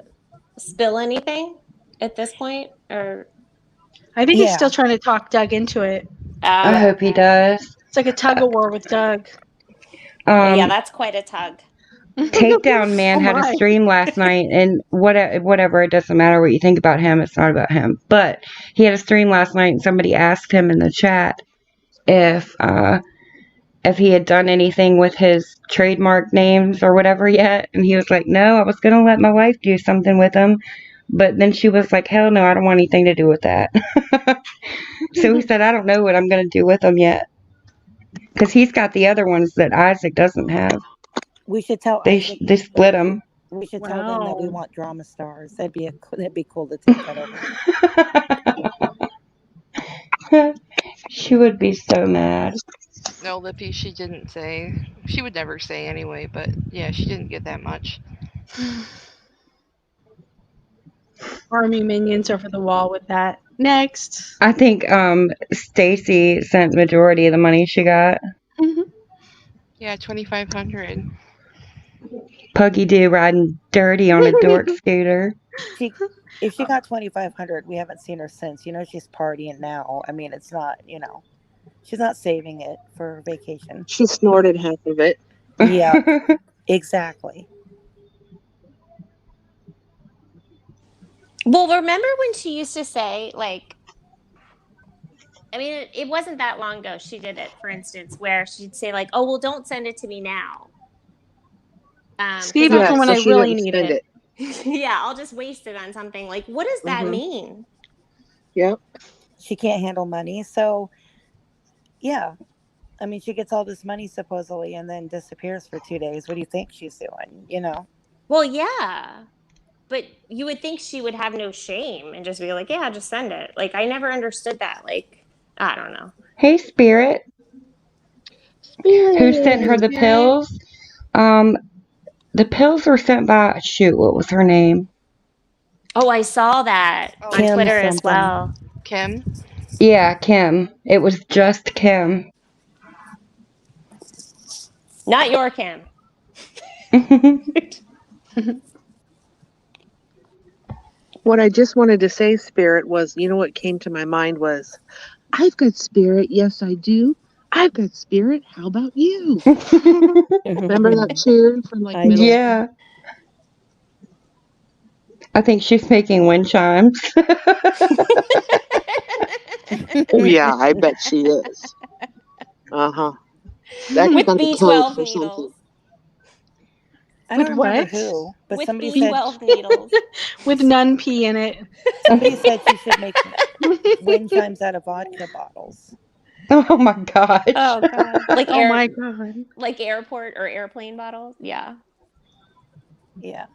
spill anything at this point, or? I think he's Yeah. still trying to talk Doug into it. I hope he does. It's like a tug of war with Doug. Yeah, that's quite a tug. Takedown Man Oh had a my. stream last night, and whatever, it doesn't matter what you think about him, it's not about him. But he had a stream last night, and somebody asked him in the chat if he had done anything with his trademark names or whatever yet, and he was like, no, I was gonna let my wife do something with them, but then she was like, hell no, I don't want anything to do with that. So he said, I don't know what I'm gonna do with them yet, because he's got the other ones that Isaac doesn't have. We should tell They Isaac. they split them. We should tell them that we Wow. want drama stars. That'd be cool to take that over. She would be so mad. No, Lippy, she didn't say. She would never say anyway, but yeah, she didn't get that much. Army minions over the wall with that. Next. I think Stacy sent majority of the money she got. Yeah, 2,500. Puggy Doo riding dirty on a dork scooter. If she got 2,500, we haven't seen her since. You know, she's partying now. I mean, it's not. You know, she's not saving it for vacation. She snorted half of it. Yeah, exactly. Well, remember when she used to say, like, I mean, it wasn't that long ago she did it, for instance, where she'd say, like, oh, well, don't send it to me now. Save it for when I really need spend it. Yeah, I'll just waste it on something. Like, what does that mean? Yep. She can't handle money. So, yeah. I mean, she gets all this money supposedly and then disappears for 2 days. What do you think she's doing? You know? Well, yeah. But you would think she would have no shame and just be like, yeah, just send it. Like, I never understood that. Like, I don't know. Hey, Spirit. Who sent her the pills? The pills were sent by, shoot, what was her name? Oh, I saw that on Kim Twitter as something. well. Kim? Yeah, Kim. It was just Kim. Not your Kim. What I just wanted to say, Spirit, was, you know what came to my mind was, I've got spirit. Yes, I do. I've got spirit. How about you? Remember that tune from like middle? Yeah. I think she's making wind chimes. Oh, yeah, I bet she is. Uh-huh. That's With got to be code B12 for something. needles. I don't With remember what? who, but With somebody said B12 needles. With nun pee in it. somebody said she should make wind chimes out of vodka bottles. Oh my gosh. Oh, God. Like, Oh my god. like airport or airplane bottles? Yeah. Yeah.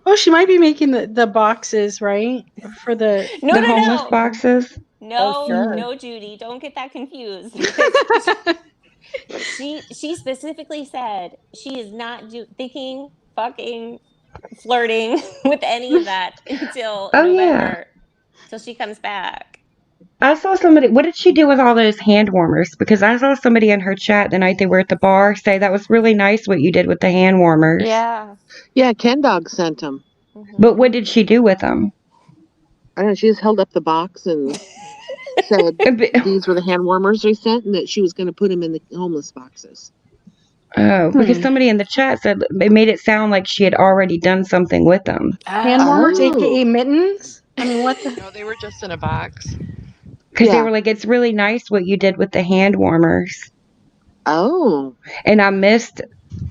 Oh, she might be making the boxes, right? For the No, The homeless boxes? No, Oh, sure. no, Judy, don't get that confused. She specifically said she is not thinking, fucking, flirting with any of that until November, till she comes back. I saw somebody, what did she do with all those hand warmers? Because I saw somebody in her chat the night they were at the bar say that was really nice what you did with the hand warmers. Yeah. Yeah, Ken Dog sent them. But what did she do with them? I don't know. She just held up the box and said these were the hand warmers they sent, and that she was going to put them in the homeless boxes. Oh, because somebody in the chat said it made it sound like she had already done something with them. hand warmers, aka mittens. I mean, what the? No, they were just in a box. Because they were like, it's really nice what you did with the hand warmers. Oh. And I missed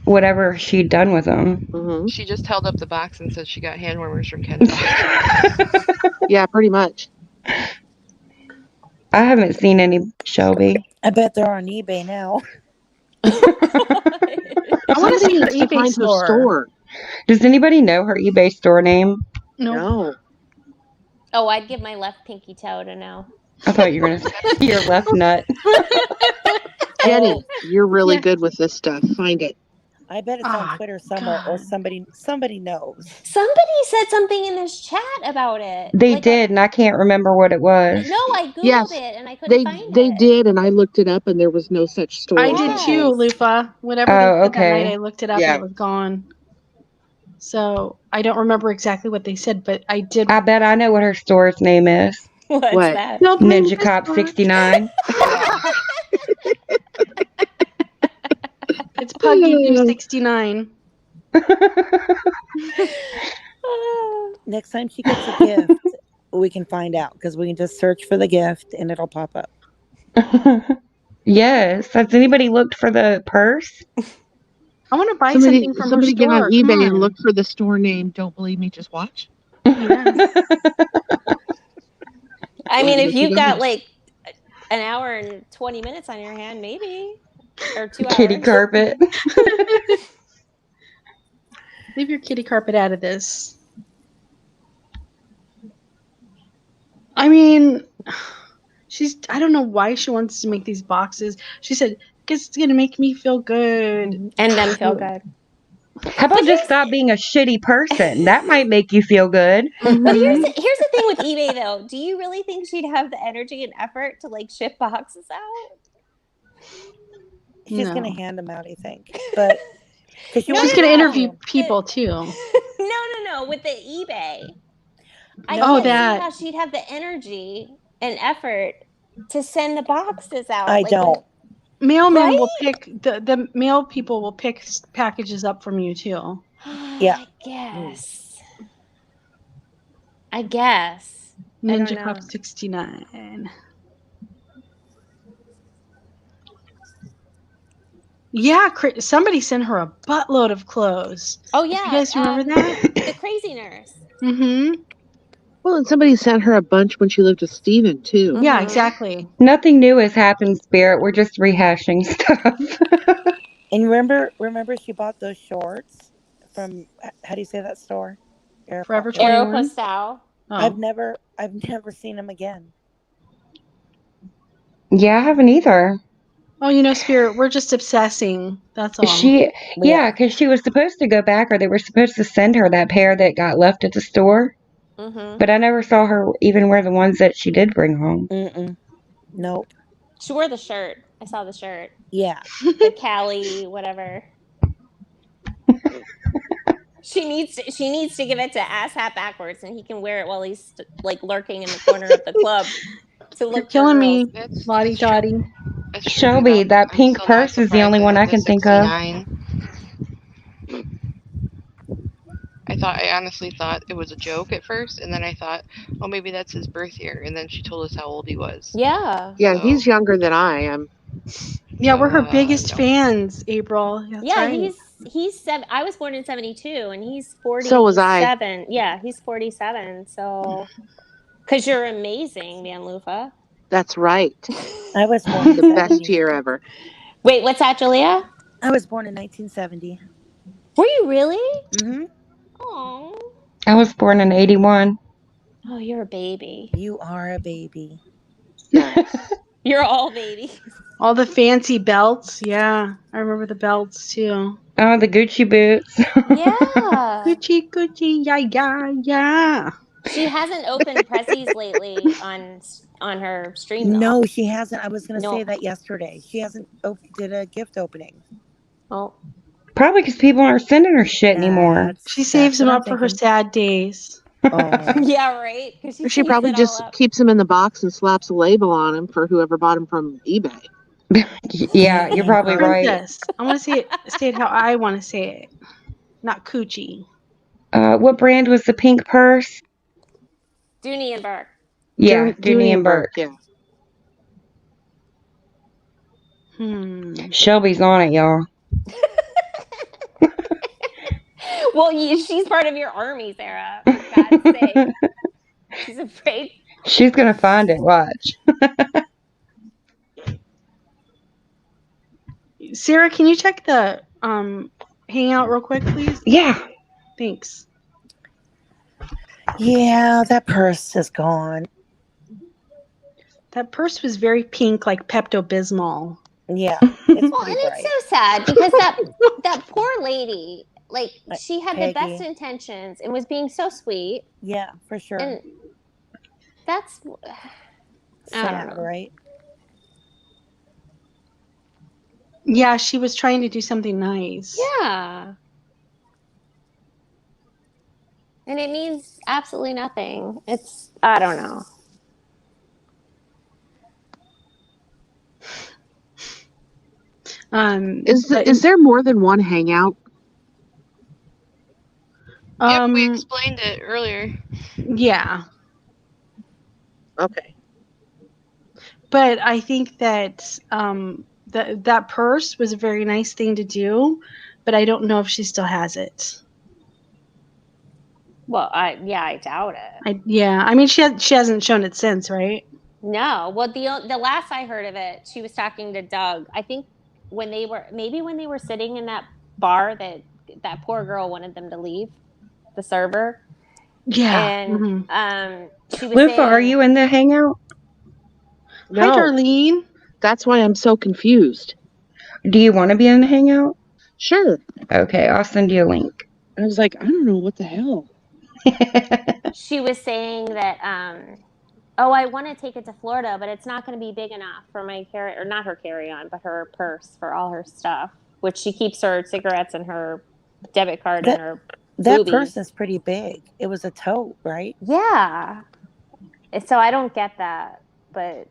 whatever she'd done with them. Mm-hmm. She just held up the box and said she got hand warmers from Ken Dog. Yeah, pretty much. I haven't seen any Shelby. I bet they're on eBay now. I want to Somebody see her needs to eBay find her store. Does anybody know her eBay store name? No. No. Oh, I'd give my left pinky toe to know. I thought you were going to say your left nut. Jenny, Oh, you're really Yeah. good with this stuff. Find it. I bet it's on Twitter somewhere, or God. somebody knows. Somebody said something in this chat about it. They Like did, and I can't remember what it was. No, I googled Yes, it and I couldn't They find they it. did, and I looked it up, and there was no such store. I as did that. too, Lufa. Whatever Oh, they said that night, okay. I looked it up Yeah. and it was gone. So I don't remember exactly what they said, but I did. I bet I know what her store's name is. What's What? that? Don't bring Ninja this Cop on. 69. Yeah. It's Puggy 69. Next time she gets a gift, we can find out because we can just search for the gift and it'll pop up. Yes. Has anybody looked for the purse? I want to buy Somebody something from her somebody get store. on Come eBay and on. look for the store name. Don't believe me, just watch. Yes. I mean, if Look it you've got up. like an hour and 20 minutes on your hand, maybe. Or 2 hours. Kitty carpet. Leave your kitty carpet out of this. I mean, I don't know why she wants to make these boxes. She said, it's going to make me feel good. And then feel good. How about just stop being a shitty person? That might make you feel good. But here's Mhm. the thing with eBay though. Do you really think she'd have the energy and effort to like ship boxes out? She's No. gonna hand them out, I think. But because she No, She's wants going to to interview people too. No. With the eBay. I No. can't that. see how she'd have the energy and effort to send the boxes out. I like, don't. Mailmen Right? will pick, the mail people will pick packages up from you too. Yeah. I guess. I don't Ninja know. Cop 69. Yeah, somebody sent her a buttload of clothes. Oh yeah. You guys remember that? The crazy nurse. Mm-hmm. Well, and somebody sent her a bunch when she lived with Steven, too. Yeah, Mhm. exactly. Nothing new has happened, Spirit. We're just rehashing stuff. And remember she bought those shorts from, how do you say that store? Forever 21. Aeropostale. Oh. I've never seen them again. Yeah, I haven't either. Oh, Spirit, we're just obsessing. That's all. Yeah, because she was supposed to go back, or they were supposed to send her that pair that got left at the store. Mm-hmm. But I never saw her even wear the ones that she did bring home. Nope. She wore the shirt. I saw the shirt. Yeah. The Cali, whatever. She needs to give it to Ass Hat backwards, and he can wear it while he's like lurking in the corner of the club to look. You're killing me, That's Lottie true. Dottie. That's true. Shelby, that I'm pink still not purse is the surprised only I one have I the can think of. 69. I honestly thought it was a joke at first, and then I thought, oh, maybe that's his birth year, and then she told us how old he was. Yeah. Yeah, So- he's younger than I am. Yeah, we're her So, biggest no. fans, April. That's Yeah, right. he's seven. I was born in 72, and he's 47. So was I. Yeah, he's 47. So, because you're amazing, man, Lufa. That's right. I was born in The 70. best year ever. Wait, what's that, Julia? I was born in 1970. Were you really? Mm-hmm. Oh. I was born in 81. Oh, you're a baby. You are a baby. Yes. You're all babies. All the fancy belts. Yeah, I remember the belts too. Oh, the Gucci boots. Yeah. Gucci, yeah. She hasn't opened Pressies lately on her stream though. No, she hasn't. I was going to No. say that yesterday. She hasn't did a gift opening. Oh. Probably because people aren't sending her shit anymore. She saves them what I'm up for her thinking. sad days. Oh. Yeah, right. 'Cause She saves probably it all just up. keeps them in the box and slaps a label on them for whoever bought them from eBay. Yeah, you're probably right. Princess. I want to say it how I want to say it, not coochie. What brand was the pink purse? Dooney and Burke. Yeah, Dooney and Burke. Yeah. Shelby's on it, y'all. Well, she's part of your army, Sarah. For God's sake. She's afraid. She's gonna find it. Watch. Sarah, can you check the hangout real quick, please? Yeah. Thanks. Yeah, that purse is gone. That purse was very pink, like Pepto-Bismol. Yeah, it's Well, pretty and bright. it's so sad because that poor lady, like she had the best Peggy. intentions and was being so sweet, Yeah, for sure. and that's I don't Sad, know. right? Yeah, she was trying to do something nice. Yeah. And it means absolutely nothing. It's I don't know. Is there more than one hangout? Yep, we explained it earlier. Yeah. Okay. But I think that that purse was a very nice thing to do, but I don't know if she still has it. Well, I doubt it. I mean she hasn't shown it since, right? No. Well, the last I heard of it, she was talking to Doug. I think when they were sitting in that bar that poor girl wanted them to leave, the server. Yeah. And she was Lufa, saying, are you in the hangout? No. Hi, Darlene. That's why I'm so confused. Do you want to be in the hangout? Sure. Okay, I'll send you a link. I was like, I don't know what the hell. she was saying that oh, I want to take it to Florida, but it's not going to be big enough for my not her carry-on, but her purse for all her stuff, which she keeps her cigarettes and her debit card and her That boobies. purse is pretty big. It was a tote, right? Yeah. So I don't get that, but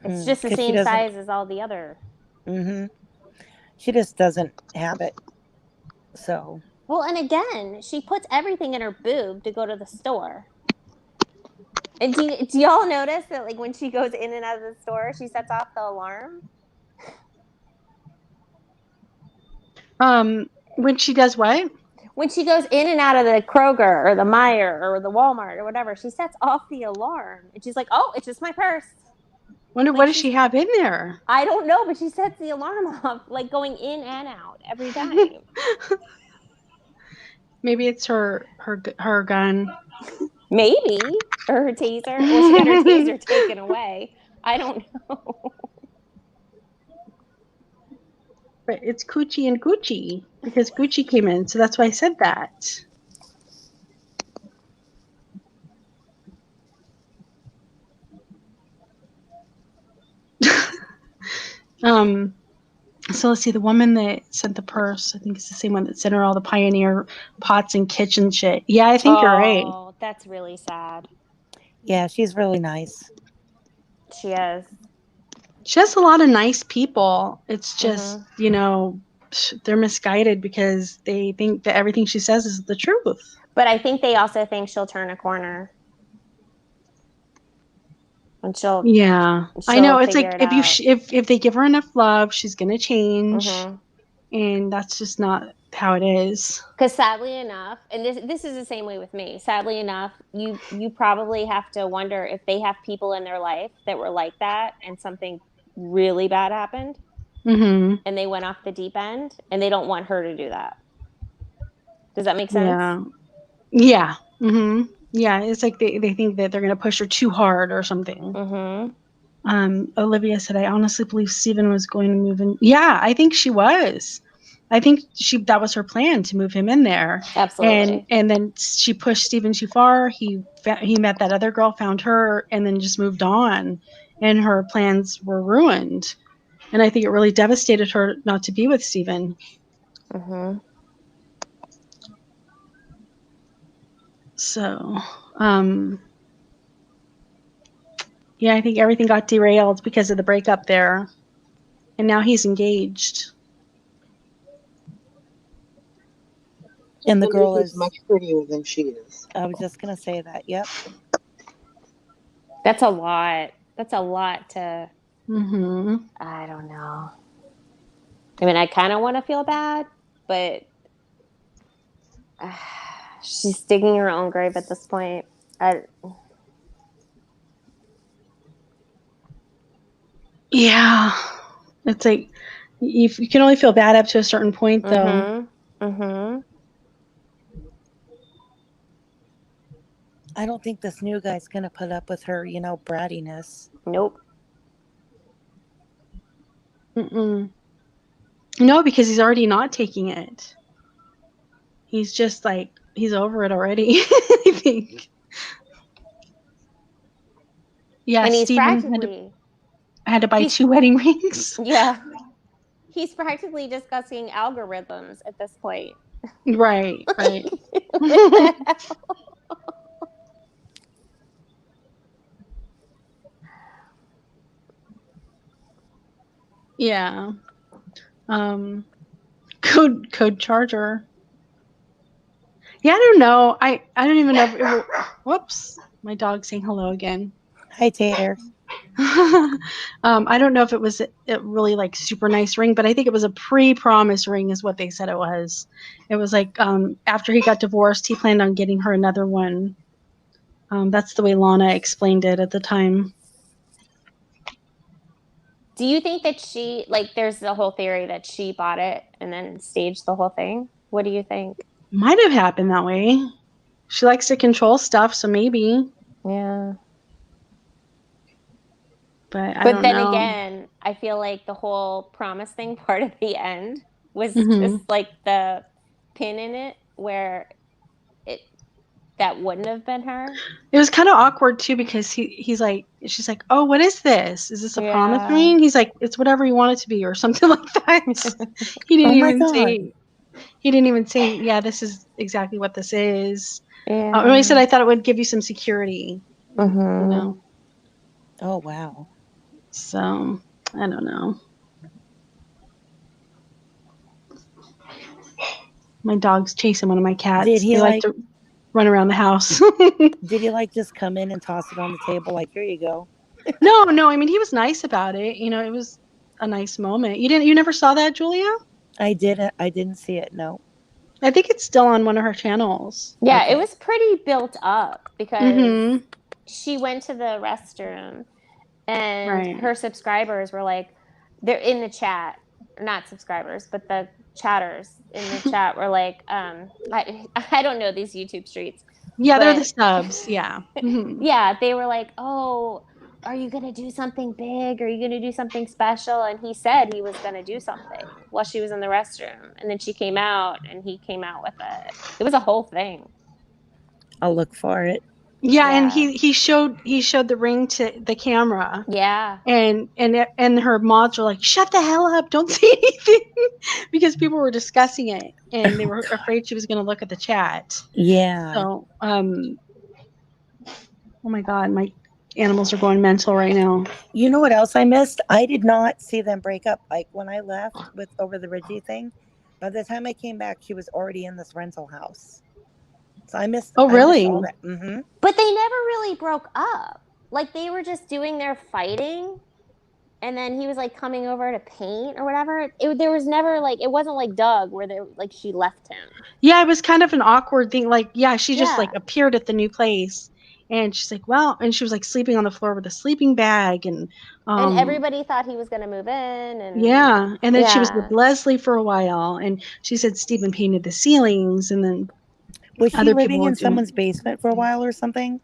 it's just the 'Cause she same doesn't- size as all the other. Mm-hmm. She just doesn't have it. So. Well, and again, she puts everything in her boob to go to the store. And do y'all notice that, like, when she goes in and out of the store, she sets off the alarm? When she does what? When she goes in and out of the Kroger or the Meijer or the Walmart or whatever, she sets off the alarm. And she's like, oh, it's just my purse. What does she have in there? I don't know, but she sets the alarm off, like, going in and out every time. Maybe it's her gun. Maybe. Or her taser. Well, she got her taser taken away. I don't know. But it's Coochie and Gucci because Gucci came in, so that's why I said that. So let's see, the woman that sent the purse, I think it's the same one that sent her all the Pioneer pots and kitchen shit. Yeah, I think you're right. Oh, that's really sad. Yeah, she's really nice. She is. She has a lot of nice people. It's just, they're misguided because they think that everything she says is the truth. But I think they also think she'll turn a corner. And she'll I know. It's like if they give her enough love, she's gonna change, and that's just not how it is. Because sadly enough, and this is the same way with me. Sadly enough, you probably have to wonder if they have people in their life that were like that, and something really bad happened, and they went off the deep end, and they don't want her to do that. Does that make sense? Yeah. Yeah, it's like they think that they're going to push her too hard or something. Olivia said, I honestly believe Steven was going to move in. Yeah, I think she was. I think that was her plan, to move him in there. Absolutely. And then she pushed Steven too far. He met that other girl, found her, and then just moved on. And her plans were ruined. And I think it really devastated her not to be with Steven. So, yeah, I think everything got derailed because of the breakup there. And now he's engaged. And the girl is much prettier than she is. I was just going to say that. Yep. That's a lot. That's a lot to... I don't know. I mean, I kind of want to feel bad, but she's digging her own grave at this point. Yeah. It's like you can only feel bad up to a certain point, though. I don't think this new guy's gonna put up with her, brattiness. Nope. Mm-mm. No, because he's already not taking it. He's just like, he's over it already, I think. Yeah, And he's Steven practically had to buy 2 wedding rings. Yeah. He's practically discussing algorithms at this point. Right. Yeah. Code charger. Yeah, I don't know. I don't even know if it whoops. My dog's saying hello again. Hi, Tater. I don't know if it was a really like super nice ring, but I think it was a pre-promise ring is what they said it was. It was like after he got divorced, he planned on getting her another one. That's the way Lana explained it at the time. Do you think that she, like, there's the whole theory that she bought it and then staged the whole thing? What do you think? Might have happened that way. She likes to control stuff, so maybe. Yeah. But I don't know. But then again, I feel like the whole promise thing part at the end was just like the pin in it where that wouldn't have been her. It was kind of awkward too because she's like, oh, what is this? Is this a promise ring? He's like, it's whatever you want it to be or something like that. He didn't even say. He didn't even say, yeah, this is exactly what this is. He said, I thought it would give you some security. You know. Oh wow. So I don't know. My dog's chasing one of my cats. Did he like to run around the house? Did he like just come in and toss it on the table like, here you go? No. I mean, he was nice about it. It was a nice moment. You never saw that, Julia? I didn't see it. No. I think it's still on one of her channels. Yeah, it was pretty built up because she went to the restroom and her subscribers were like, they're in the chat, not subscribers, but the chatters in the chat were like, I don't know these YouTube streets. Yeah, they're the subs. Yeah. Yeah, they were like, oh, are you going to do something big? Are you going to do something special? And he said he was going to do something while she was in the restroom. And then she came out and he came out with it. It was a whole thing. I'll look for it. Yeah, and he showed the ring to the camera. Yeah. And her mods were like, shut the hell up, don't say anything. Because people were discussing it and they were afraid she was going to look at the chat. Yeah. So, oh my God, my animals are going mental right now. You know what else I missed? I did not see them break up. Like when I left over the Reggie thing, by the time I came back, she was already in this rental house. So I missed. Oh, really? All that. Mm-hmm. But they never really broke up. Like they were just doing their fighting. And then he was like coming over to paint or whatever. There was never like, it wasn't like Doug where she left him. Yeah, it was kind of an awkward thing. Like, yeah, she just like appeared at the new place and she's like, well, and she was like sleeping on the floor with a sleeping bag and everybody thought he was going to move in. And yeah. And then she was with Leslie for a while and she said Stephen painted the ceilings and then was she living in someone's basement for a while or something?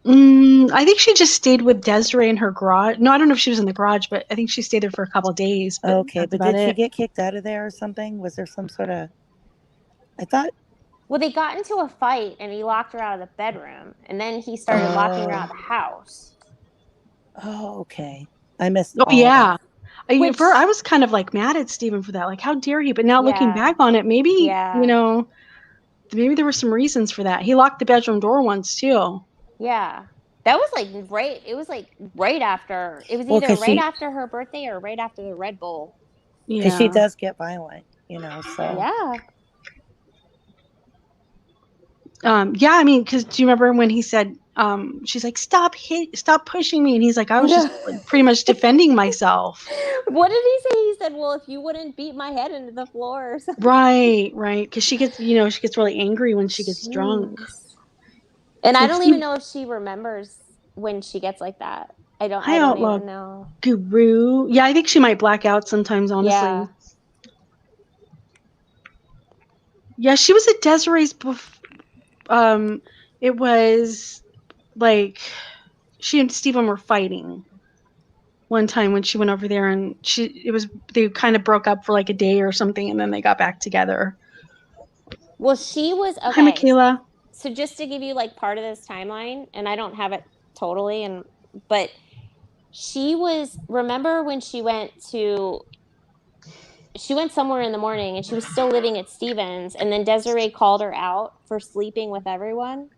I think she just stayed with Desiree in her garage. No, I don't know if she was in the garage, but I think she stayed there for a couple of days. But okay, but did she get kicked out of there or something? Was there some sort of... I thought... Well, they got into a fight and he locked her out of the bedroom. And then he started locking her out of the house. Oh, okay. I missed all that. I was kind of like mad at Stephen for that. Like, how dare he? But now looking back on it, maybe, maybe there were some reasons for that. He locked the bedroom door once too. Yeah. That was like right after. It was either right after her birthday or right after the Red Bull. Yeah. Because she does get violent, so. Yeah. Yeah, I mean, because do you remember when he said, she's like, stop pushing me. And he's like, I was just like, pretty much defending myself. What did he say? He said, well, if you wouldn't beat my head into the floor or something. Right. Because she gets really angry when she gets drunk. And I don't even know if she remembers when she gets like that. I don't Outlaw even know. Guru. Yeah, I think she might black out sometimes, honestly. Yeah. Yeah, she was at Desiree's it was like she and Steven were fighting one time when she went over there, and they kind of broke up for like a day or something, and then they got back together. Well, she was okay. Hi, Michaela. So just to give you like part of this timeline, and I don't have it totally, but she was, remember when she went somewhere in the morning and she was still living at Stevens, and then Desiree called her out for sleeping with everyone,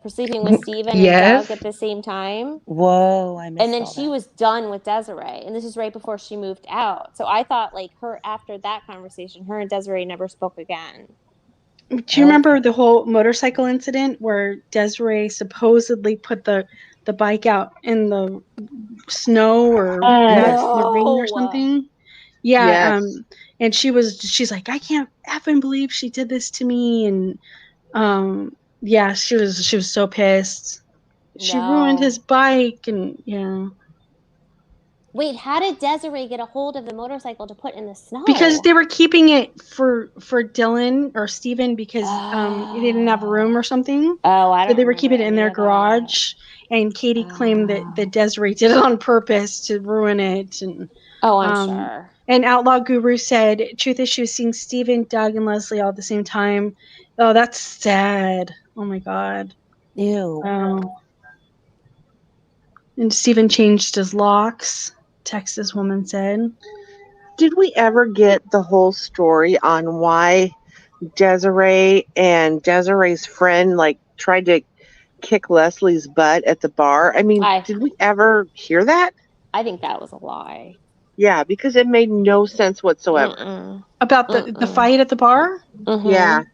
for sleeping with Steven and Yes. Doug at the same time. Whoa, I missed And then all she that. was done with Desiree, and this is right before she moved out. So I thought like after that conversation, her and Desiree never spoke again. Do you remember the whole motorcycle incident where Desiree supposedly put the bike out in the snow or the rain or something? Yeah. Yes. And she's like, I can't effing believe she did this to me. And yeah, she was so pissed. She ruined his bike, and yeah. Wait, how did Desiree get a hold of the motorcycle to put in the snow? Because they were keeping it for Dylan or Steven because they didn't have a room or something. Oh, I don't So they were remember keeping it in any their of garage. And Katie claimed that Desiree did it on purpose to ruin it. And Oh, I'm sure. And Outlaw Guru said, truth is, she was seeing Steven, Doug, and Leslie all at the same time. Oh, that's sad. Oh my God. Ew. Wow. And Steven changed his locks, Texas woman said. Did we ever get the whole story on why Desiree and Desiree's friend like tried to kick Leslie's butt at the bar? I mean, did we ever hear that? I think that was a lie. Yeah, because it made no sense whatsoever. About the fight at the bar? Yeah.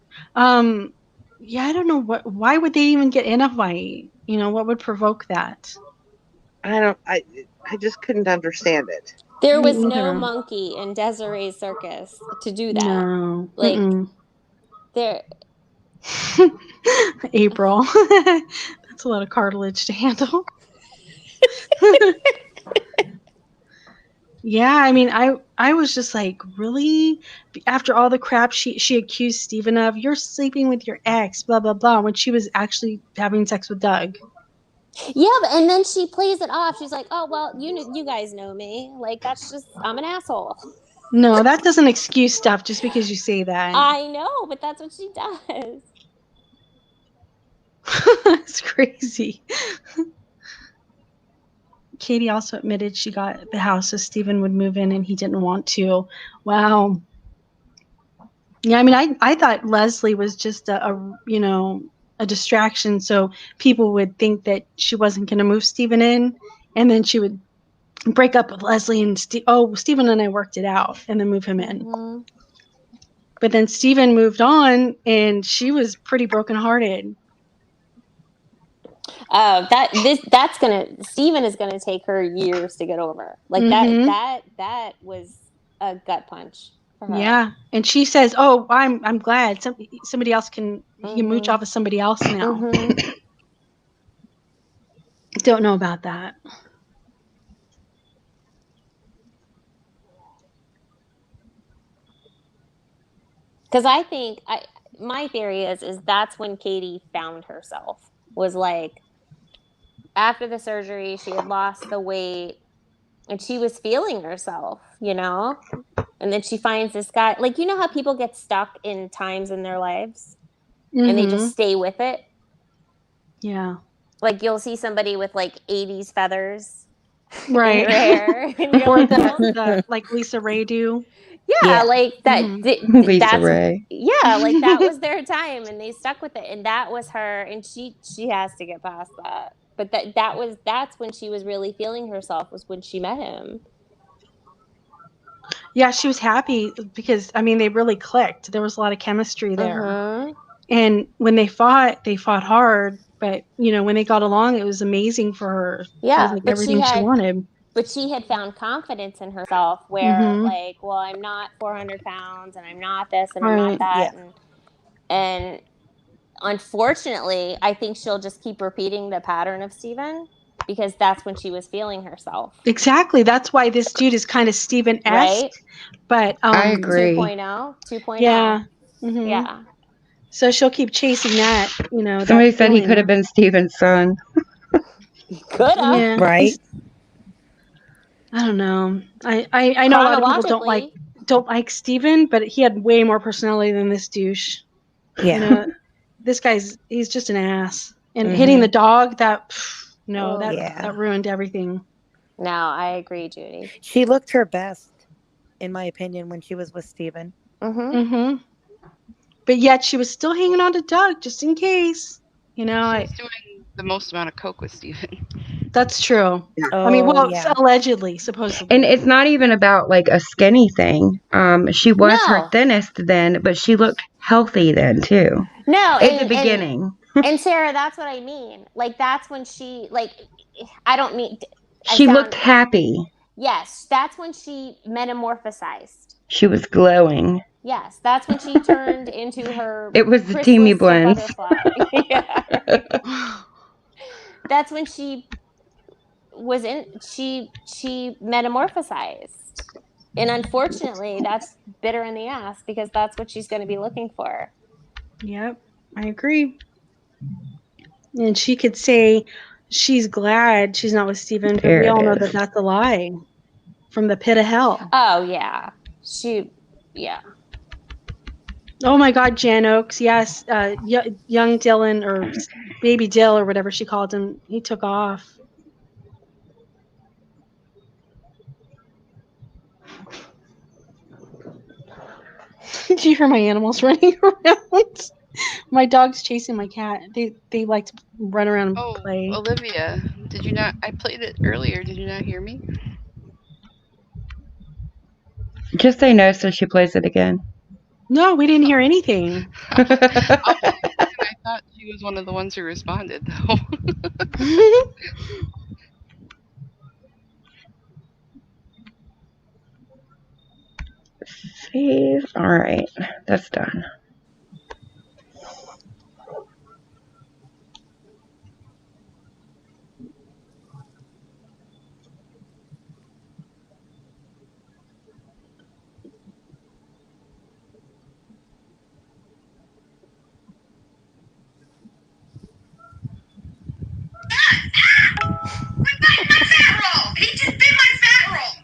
Yeah, I don't know why would they even get in a fight? You know, what would provoke that? I just couldn't understand it. There Me was no either. monkey in Desiree's circus to do that. No. Like there. April. That's a lot of cartilage to handle. Yeah, I mean, I was just like, really? After all the crap she accused Steven of, you're sleeping with your ex, blah blah blah, when she was actually having sex with Doug. Yeah, and then she plays it off. She's like, "Oh well, you guys know me. Like that's just I'm an asshole." No, that doesn't excuse stuff just because you say that. I know, but that's what she does. It's crazy. Katie also admitted she got the house so Steven would move in and he didn't want to. Wow. Yeah, I mean, I thought Leslie was just a distraction so people would think that she wasn't going to move Steven in, and then she would break up with Leslie and Steven and I worked it out and then move him in. But then Steven moved on and she was pretty brokenhearted. Steven is gonna take her years to get over. Like that was a gut punch for her. Yeah, and she says, "Oh, I'm glad somebody else can mooch off of somebody else now." Don't know about that. Because I think my theory is that's when Katie found herself. Was like after the surgery, she had lost the weight and she was feeling herself, you know? And then she finds this guy. Like, you know how people get stuck in times in their lives and they just stay with it? Yeah. Like, you'll see somebody with like 80s feathers right. in your hair. And you're or like, the like Lisa Ray do. Yeah, like that. Lisa Ray. Yeah, like that was their time, and they stuck with it, and that was her, and she has to get past that. But that's when she was really feeling herself, was when she met him. Yeah, she was happy because I mean they really clicked. There was a lot of chemistry there, and when they fought hard. But when they got along, it was amazing for her. Yeah, it was like everything she wanted. But she had found confidence in herself where like, well, I'm not 400 pounds and I'm not this and I'm not that. Yeah. And unfortunately, I think she'll just keep repeating the pattern of Steven. because that's when she was feeling herself. Exactly. That's why this dude is kind of Steven-esque. Right? But I agree. 2.0. 2.0. Yeah. Mhm. Yeah. So she'll keep chasing that, you know. Somebody that said he feeling. could have been Steven's son. Could have. Yeah. Right? I don't know. I know a lot of people don't like Steven, but he had way more personality than this douche. Yeah. You know, this he's just an ass. And Mhm. hitting the dog, that Yeah. that ruined everything. No, I agree, Judy. She looked her best, in my opinion, when she was with Steven. Mm-hmm. Mm-hmm. But yet she was still hanging on to Doug just in case. You know, She was doing the most amount of coke with Steven. that's true. Oh, I mean, well, yeah. allegedly, supposedly. And it's not even about like a skinny thing. She was her No. thinnest then, but she looked healthy then too. No, At the beginning. And Sarah, that's what I mean. Like that's when she I don't mean She looked happy. Yes, that's when she metamorphosized. She was glowing. Yes, that's when she turned into her It was the chrysalis Teamy to Blends. butterfly. Yeah. That's when she was she metamorphosized. And unfortunately, that's bitter in the ass because that's what she's going to be looking for. Yep, I agree. And she could say she's glad she's not with Steven, but There we it all know is. that that's a lie from the pit of hell. Oh yeah. Yeah. Oh my God, Jan Oaks, yes, young Dylan or baby Dill or whatever she called him, he took off. Did you hear my animals running around? My dog's chasing my cat. They like to run around and play. Olivia, did you not? I played it earlier. Did you not hear me? Just say no so she plays it again. No, we didn't hear anything. I thought she was one of the ones who responded, though. Save. All right. That's done. My fat roll! He just bit my fat roll!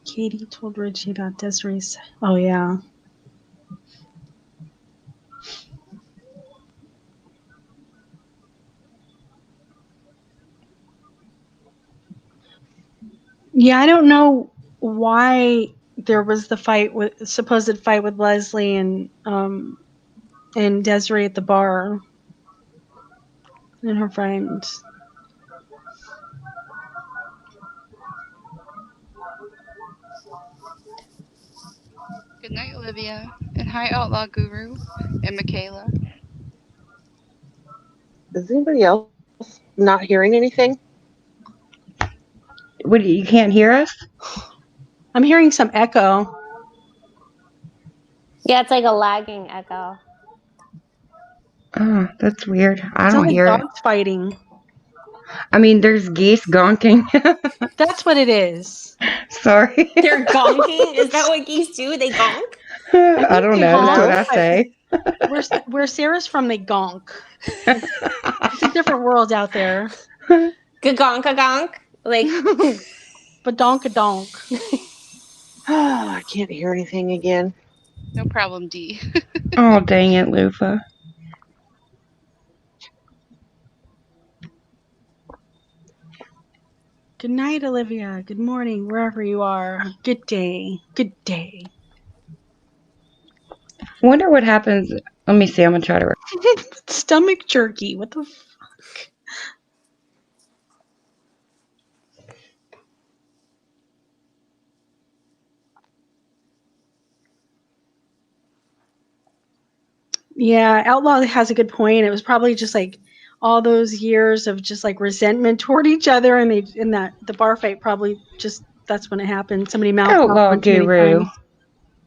Katie told Richie about Desiree's. Oh yeah. Yeah, I don't know why there was the supposed fight with Leslie and Desiree at the bar and her friend. Good night, Olivia. And hi, Outlaw Guru and Michaela. Is anybody else not hearing anything? What, you can't hear us? I'm hearing some echo. Yeah, it's like a lagging echo. Oh, that's weird. I Sounds don't like hear it. dogs fighting. I mean, there's geese gonking. That's what it is. Sorry. They're gonking? Is that what geese do? They gonk? I don't know. That's what I say. Where Sarah's from, they gonk. It's a different world out there. Gonk. Like, Badonk-a-donk. Oh, I can't hear anything again. No problem, D. Oh, dang it, Lufa. Good night, Olivia. Good morning, wherever you are. Good day. Good day. Wonder what happens. Let me see. I'm going to try to. Stomach jerky. What the fuck? Yeah, Outlaw has a good point. It was probably just like all those years of just like resentment toward each other, and the bar fight probably just that's when it happened. Somebody mouthed off Outlaw one too many Guru. times.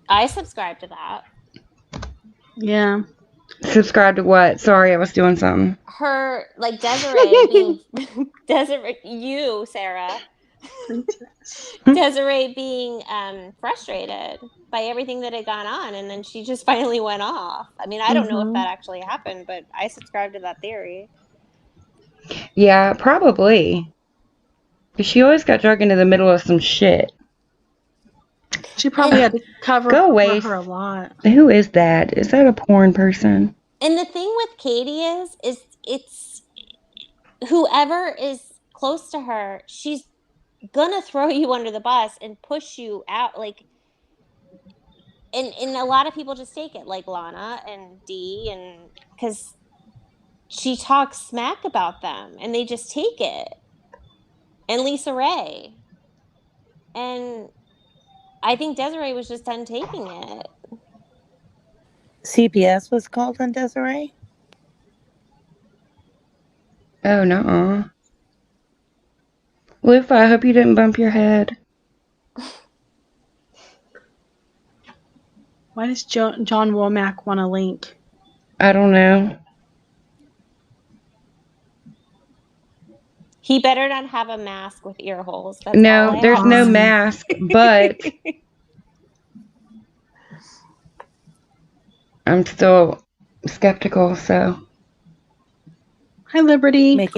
I subscribe to that. Yeah. Subscribe to what? Sorry, I was doing something. Her, like Desiree being Desiree, you, Sarah. Desiree being frustrated by everything that had gone on, and then she just finally went off. I mean, I don't know if that actually happened, but I subscribe to that theory. Yeah, probably. 'Cause she always got dragged into the middle of some shit. She probably had to cover Go for away. her a lot. Who is that? Is that a porn person? And the thing with Katie is it's whoever is close to her, she's gonna throw you under the bus and push you out, like, and a lot of people just take it, like Lana and Dee, and because she talks smack about them and they just take it, and Lisa Ray, and I think Desiree was just done taking it. CPS was called on Desiree? Oh, no. Lufa, I hope you didn't bump your head. Why does John Womack want a link? I don't know. He better not have a mask with ear holes. That's No, all I there's ask. no mask, but I'm still skeptical, so. Hi, Liberty. Make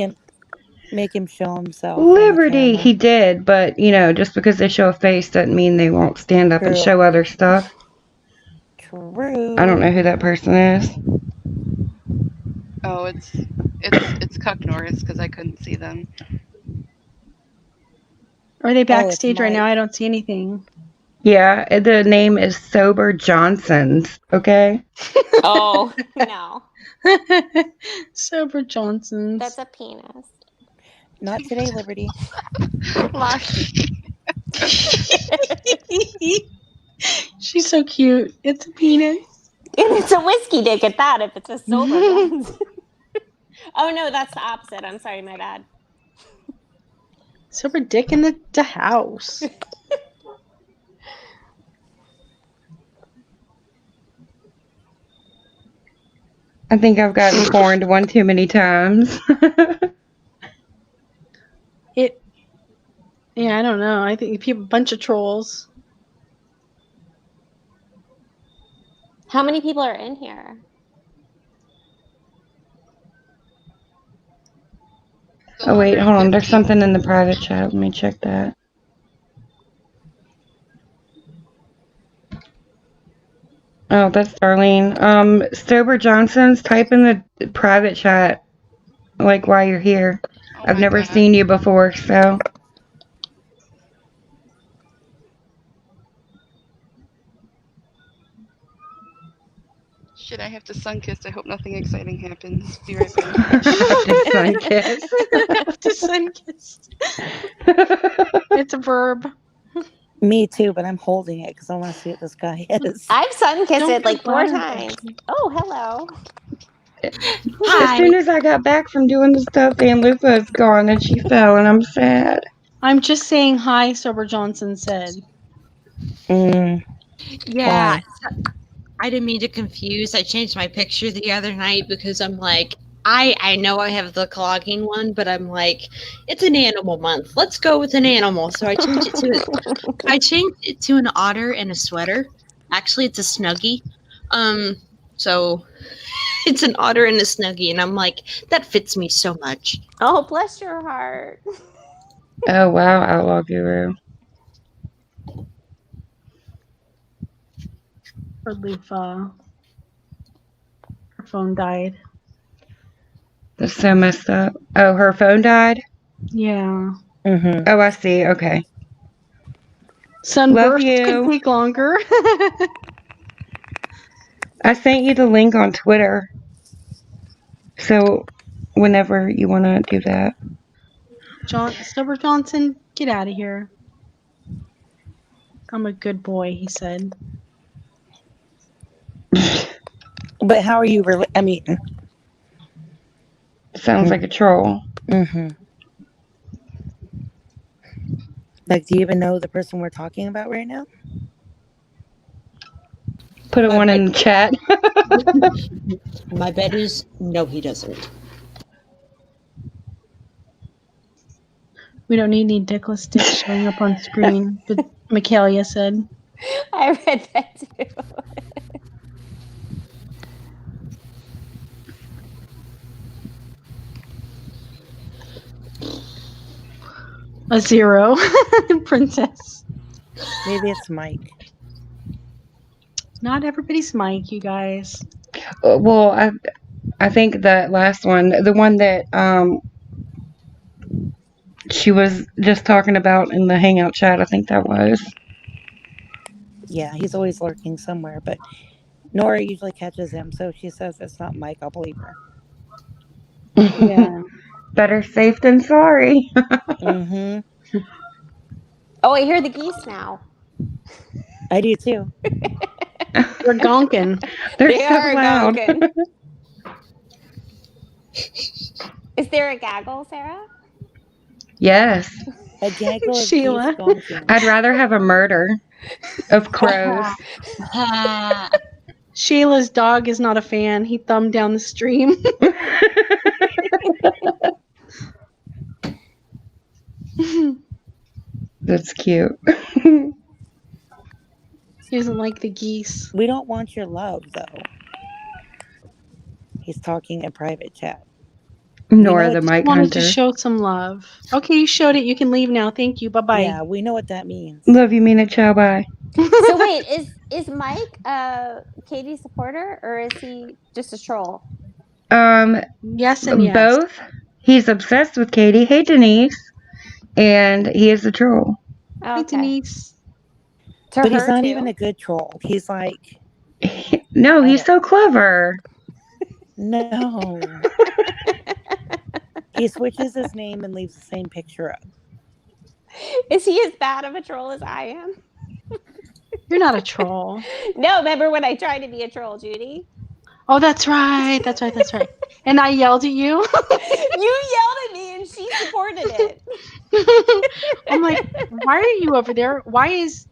him show himself. Liberty, he did, but, just because they show a face doesn't mean they won't stand up and True. show other stuff. True. I don't know who that person is. Oh, it's Cuck Norris because I couldn't see them. Are they it's backstage right Mike. now? I don't see anything. Yeah, the name is Sober Johnson's, okay? Oh, no. Sober Johnson's. That's a penis. Not today, Liberty. She's so cute. It's a penis. And it's a whiskey dick at that, if it's a sober Johnson. Oh, no, that's the opposite. I'm sorry, my bad. Sober dick in the house. I think I've gotten porned one too many times. Yeah, I don't know. I think people, a bunch of trolls. How many people are in here? Oh, wait, hold on. There's something in the private chat. Let me check that. Oh, that's Darlene. Sober Johnson's, type in the private chat, like, while you're here. I've never seen you before, so. Shit, I have to sunkiss. I hope nothing exciting happens. Be right back. Sunkiss. To sunkiss. It's a verb. Me too, but I'm holding it because I want to see what this guy is. I've sun-kissed it like 4 bother. times. Oh, hello. As soon as I got back from doing the stuff, Aunt Lufa is gone and she fell, and I'm sad. I'm just saying hi, Sober Johnson said. Yeah. I didn't mean to confuse. I changed my picture the other night because I'm like, I know I have the clogging one, but I'm like, it's an animal month. Let's go with an animal. So I changed it to an otter and a sweater. Actually, it's a Snuggie. So it's an otter and a Snuggie, and I'm like, that fits me so much. Oh, bless your heart. Oh, wow, Outlaw Guru. Her loofah. Her phone died. That's so messed up. Oh, her phone died? Yeah. Mm-hmm. Oh, I see. Okay. Sunburst Love you. could take longer. I sent you the link on Twitter. So, whenever you want to do that. Sober Johnson, get out of here. I'm a good boy, he said. But how are you? Sounds like a troll. Mm-hmm. Like, do you even know the person we're talking about right now? Put a one in the chat. My bet is no, he doesn't. We don't need any dickless dicks showing up on screen, but Michaelia said. I read that too. A 0. Princess. Maybe it's Mike. Not everybody's Mike, you guys. Well, I think that last one, the one that she was just talking about in the Hangout chat, I think that was. Yeah, he's always lurking somewhere, but Nora usually catches him, so if she says it's not Mike, I'll believe her. Yeah. Better safe than sorry. Mm-hmm. Oh, I hear the geese now. I do too. They're gonking. They're They so are loud. gonking. Is there a gaggle, Sarah? Yes. A gaggle of Sheila. geese gonking. I'd rather have a murder of crows. Sheila's dog is not a fan. He thumbed down the stream. That's cute. He doesn't like the geese. We don't want your love, though. He's talking in private chat. Nor know the it's- Mike Wanted to Hunter. show some love. Okay, you showed it. You can leave now. Thank you. Bye-bye. Yeah, we know what that means. Love you, mean it, ciao, bye. So wait, is Mike a Katie supporter or is he just a troll? Yes and yes. Both. He's obsessed with Katie. Hey, Denise. And he is a troll. Hi, Okay. Denise. To But her he's not too? even a good troll. He's like, No, he's so clever. no. He switches his name and leaves the same picture up. Is he as bad of a troll as I am? You're not a troll. No, remember when I tried to be a troll, Judy? Oh, that's right. That's right. That's right. And I yelled at you. You yelled at me and she supported it. I'm like, why are you over there? Why is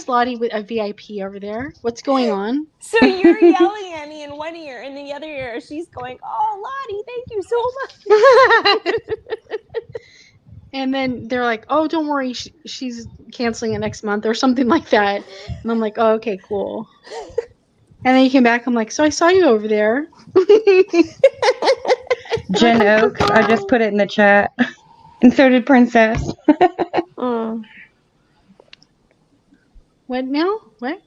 Lottie with a VIP over there? What's going on? So you're yelling at me in one ear, and in the other ear, she's going, "Oh, Lottie, thank you so much." And then they're like, "Oh, don't worry, she's canceling it next month or something like that." And I'm like, "Oh, okay, cool." And then you came back. I'm like, "So I saw you over there." Jen Oaks. I just put it in the chat. And so did Princess. What now? What?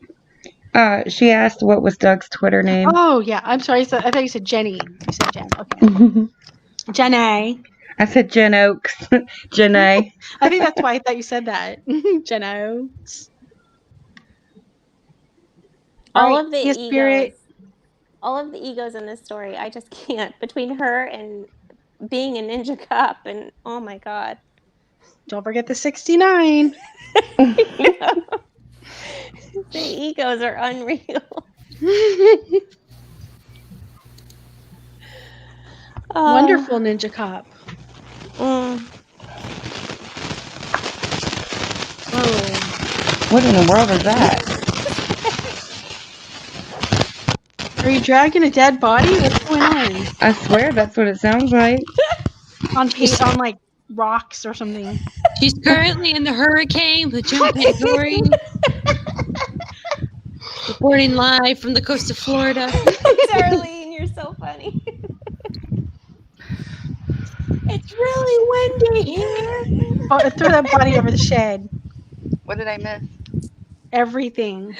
She asked what was Doug's Twitter name. Oh yeah, I'm sorry. I thought you said Jenny. You said Jen. Okay. Jenny. I said Jen Oaks. Jenny. I think that's why I thought you said that. Jen Oaks. All of the yes, egos. Spirit. All of the egos in this story, I just can't. Between her and being a Ninja Cup, and oh my god. Don't forget the 69. The egos are unreal. Wonderful Ninja Cop. Oh. What in the world is that? Are you dragging a dead body? What's going on? I swear that's what it sounds like. On like rocks or something. She's currently in the hurricane with Jim Pagori. Reporting live from the coast of Florida. Darlene, you're so funny. It's really windy here. Oh, throw that body over the shed. What did I miss? Everything.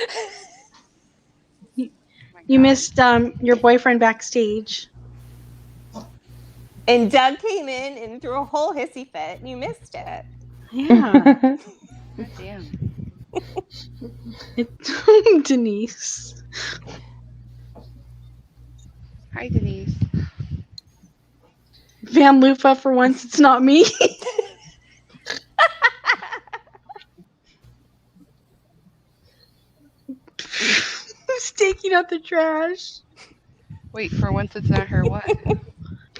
You missed your boyfriend backstage. And Doug came in and threw a whole hissy fit. You missed it. Yeah. God damn. Denise. Hi, Denise. Van Lufa, for once, it's not me. Who's taking out the trash? Wait, for once it's not her what?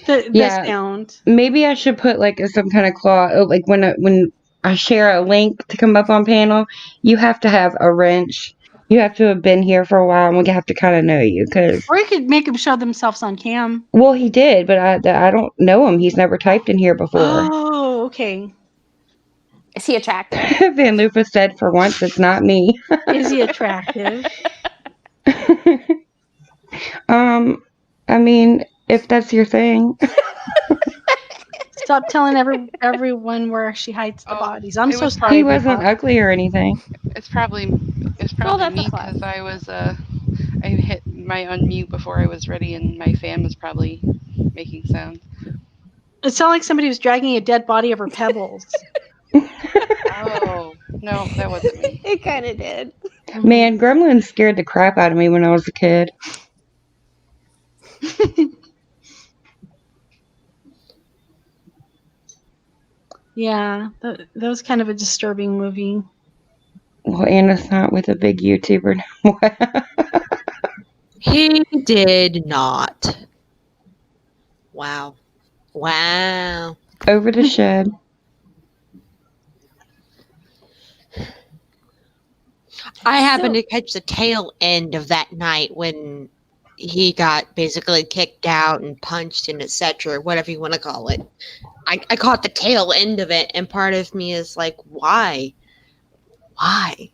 The Yeah. sound. Maybe I should put like some kind of clause, like when I share a link to come up on panel, you have to have a wrench. You have to have been here for a while, and we have to kind of know you, because Or you could make them show themselves on cam. well, he did, but I don't know him. He's never typed in here before. Oh, okay. Is he attractive? Van Lupa said, "For once, it's not me." Is he attractive? I mean, if that's your thing. Stop telling everyone where she hides the bodies. I'm it so was sorry. He wasn't Bebop. ugly or anything. It's probably that's a me plus. because I hit my unmute before I was ready, and my fan was probably making sound. It sounded like somebody was dragging a dead body over pebbles. Oh no, that wasn't me. It kind of did. Man, gremlins scared the crap out of me when I was a kid. Yeah, that was kind of a disturbing movie. Well, Anna's not with a big YouTuber now. He did not. Wow. Wow. Over the shed. I happened to catch the tail end of that night when he got basically kicked out and punched and etc., whatever you want to call it. I caught the tail end of it, and part of me is like, why? Why?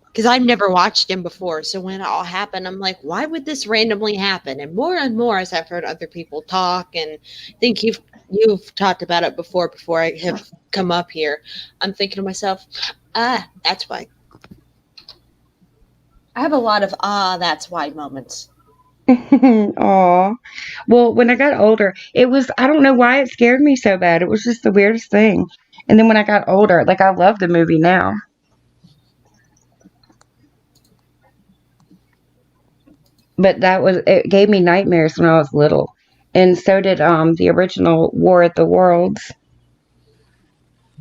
Because I've never watched him before, so when it all happened, I'm like, why would this randomly happen? And more as I've heard other people talk, and I think you've talked about it before I have come up here, I'm thinking to myself, that's why. I have a lot of that's why moments. Aw. Well, when I got older, I don't know why it scared me so bad. It was just the weirdest thing. And then when I got older, like, I love the movie now. But it gave me nightmares when I was little. And so did the original War at the Worlds.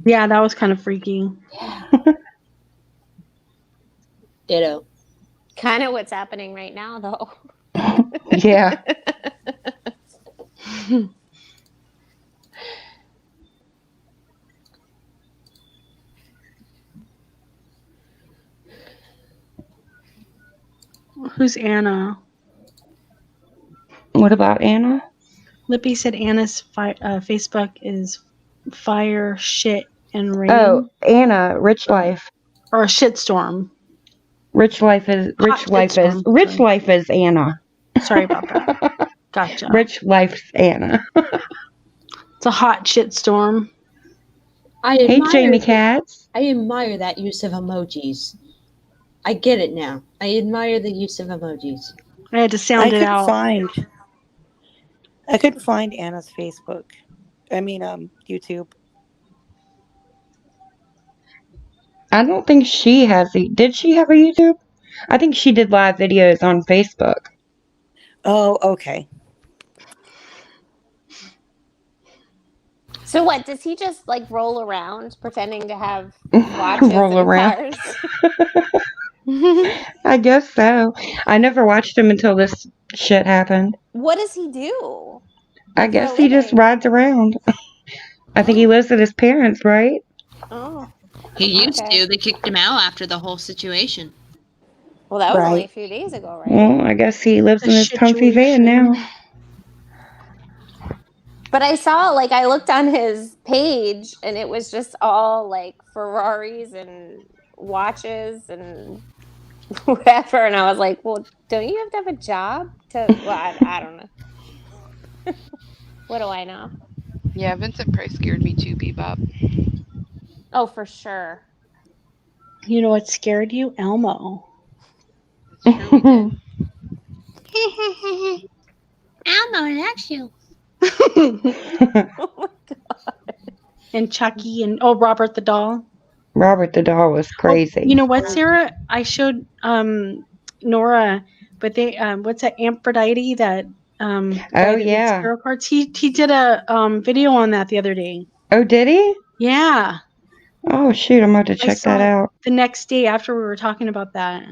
Yeah, that was kind of freaky. Yeah. Ditto. Kind of what's happening right now, though. Yeah. Who's Anna? What about Anna? Lippy said Anna's Facebook is fire, shit, and rain. Oh, Anna, Rich Life. Or a shitstorm. Rich Life is Anna. Sorry about that. Gotcha. Rich Life's Anna. It's a hot shitstorm. Hey, Jamie Katz. I admire that use of emojis. I get it now. I admire the use of emojis. I had to sound it out. I couldn't find Anna's Facebook. I mean, YouTube. I don't think she has. Did she have a YouTube? I think she did live videos on Facebook. Oh, okay. So what, does he just like roll around pretending to have watches Roll and around. cars? I guess so. I never watched him until this shit happened. What does he do? I guess he just rides around. I think he lives with his parents, right? Oh. He used to. They kicked him out after the whole situation. Well, that was only a few days ago, right? Well, I guess he lives in his comfy van now. But I looked on his page and it was just all like Ferraris and watches and whatever. And I was like, well, don't you have to have a job I don't know. What do I know? Yeah, Vincent Price scared me too, Bebop. Oh, for sure. You know what scared you? Elmo. Elmo likes you. Oh my God. And Chucky and Robert the doll. Robert the doll was crazy. You know what, Sarah? I showed Nora, but they what's that Aphrodite that oh yeah, tarot cards. He did a video on that the other day. Oh, did he? Yeah. Oh shoot, I'm about to check that out. The next day after we were talking about that.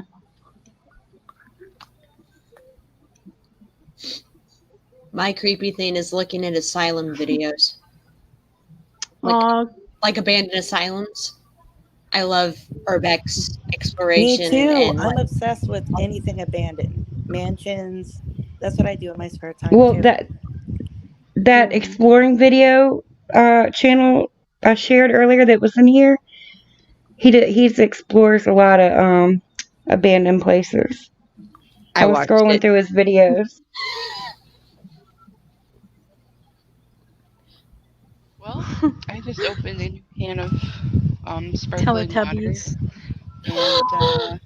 My creepy thing is looking at asylum videos. Aw, Like abandoned asylums. I love urbex Me exploration too. and I'm obsessed with anything abandoned. Mansions. That's what I do in my spare time Well, too. that exploring video channel I shared earlier that was in here, he explores a lot of abandoned places. I was watched scrolling it. through his videos. Well, I just opened a new can of sparkling water, Teletubbies. and it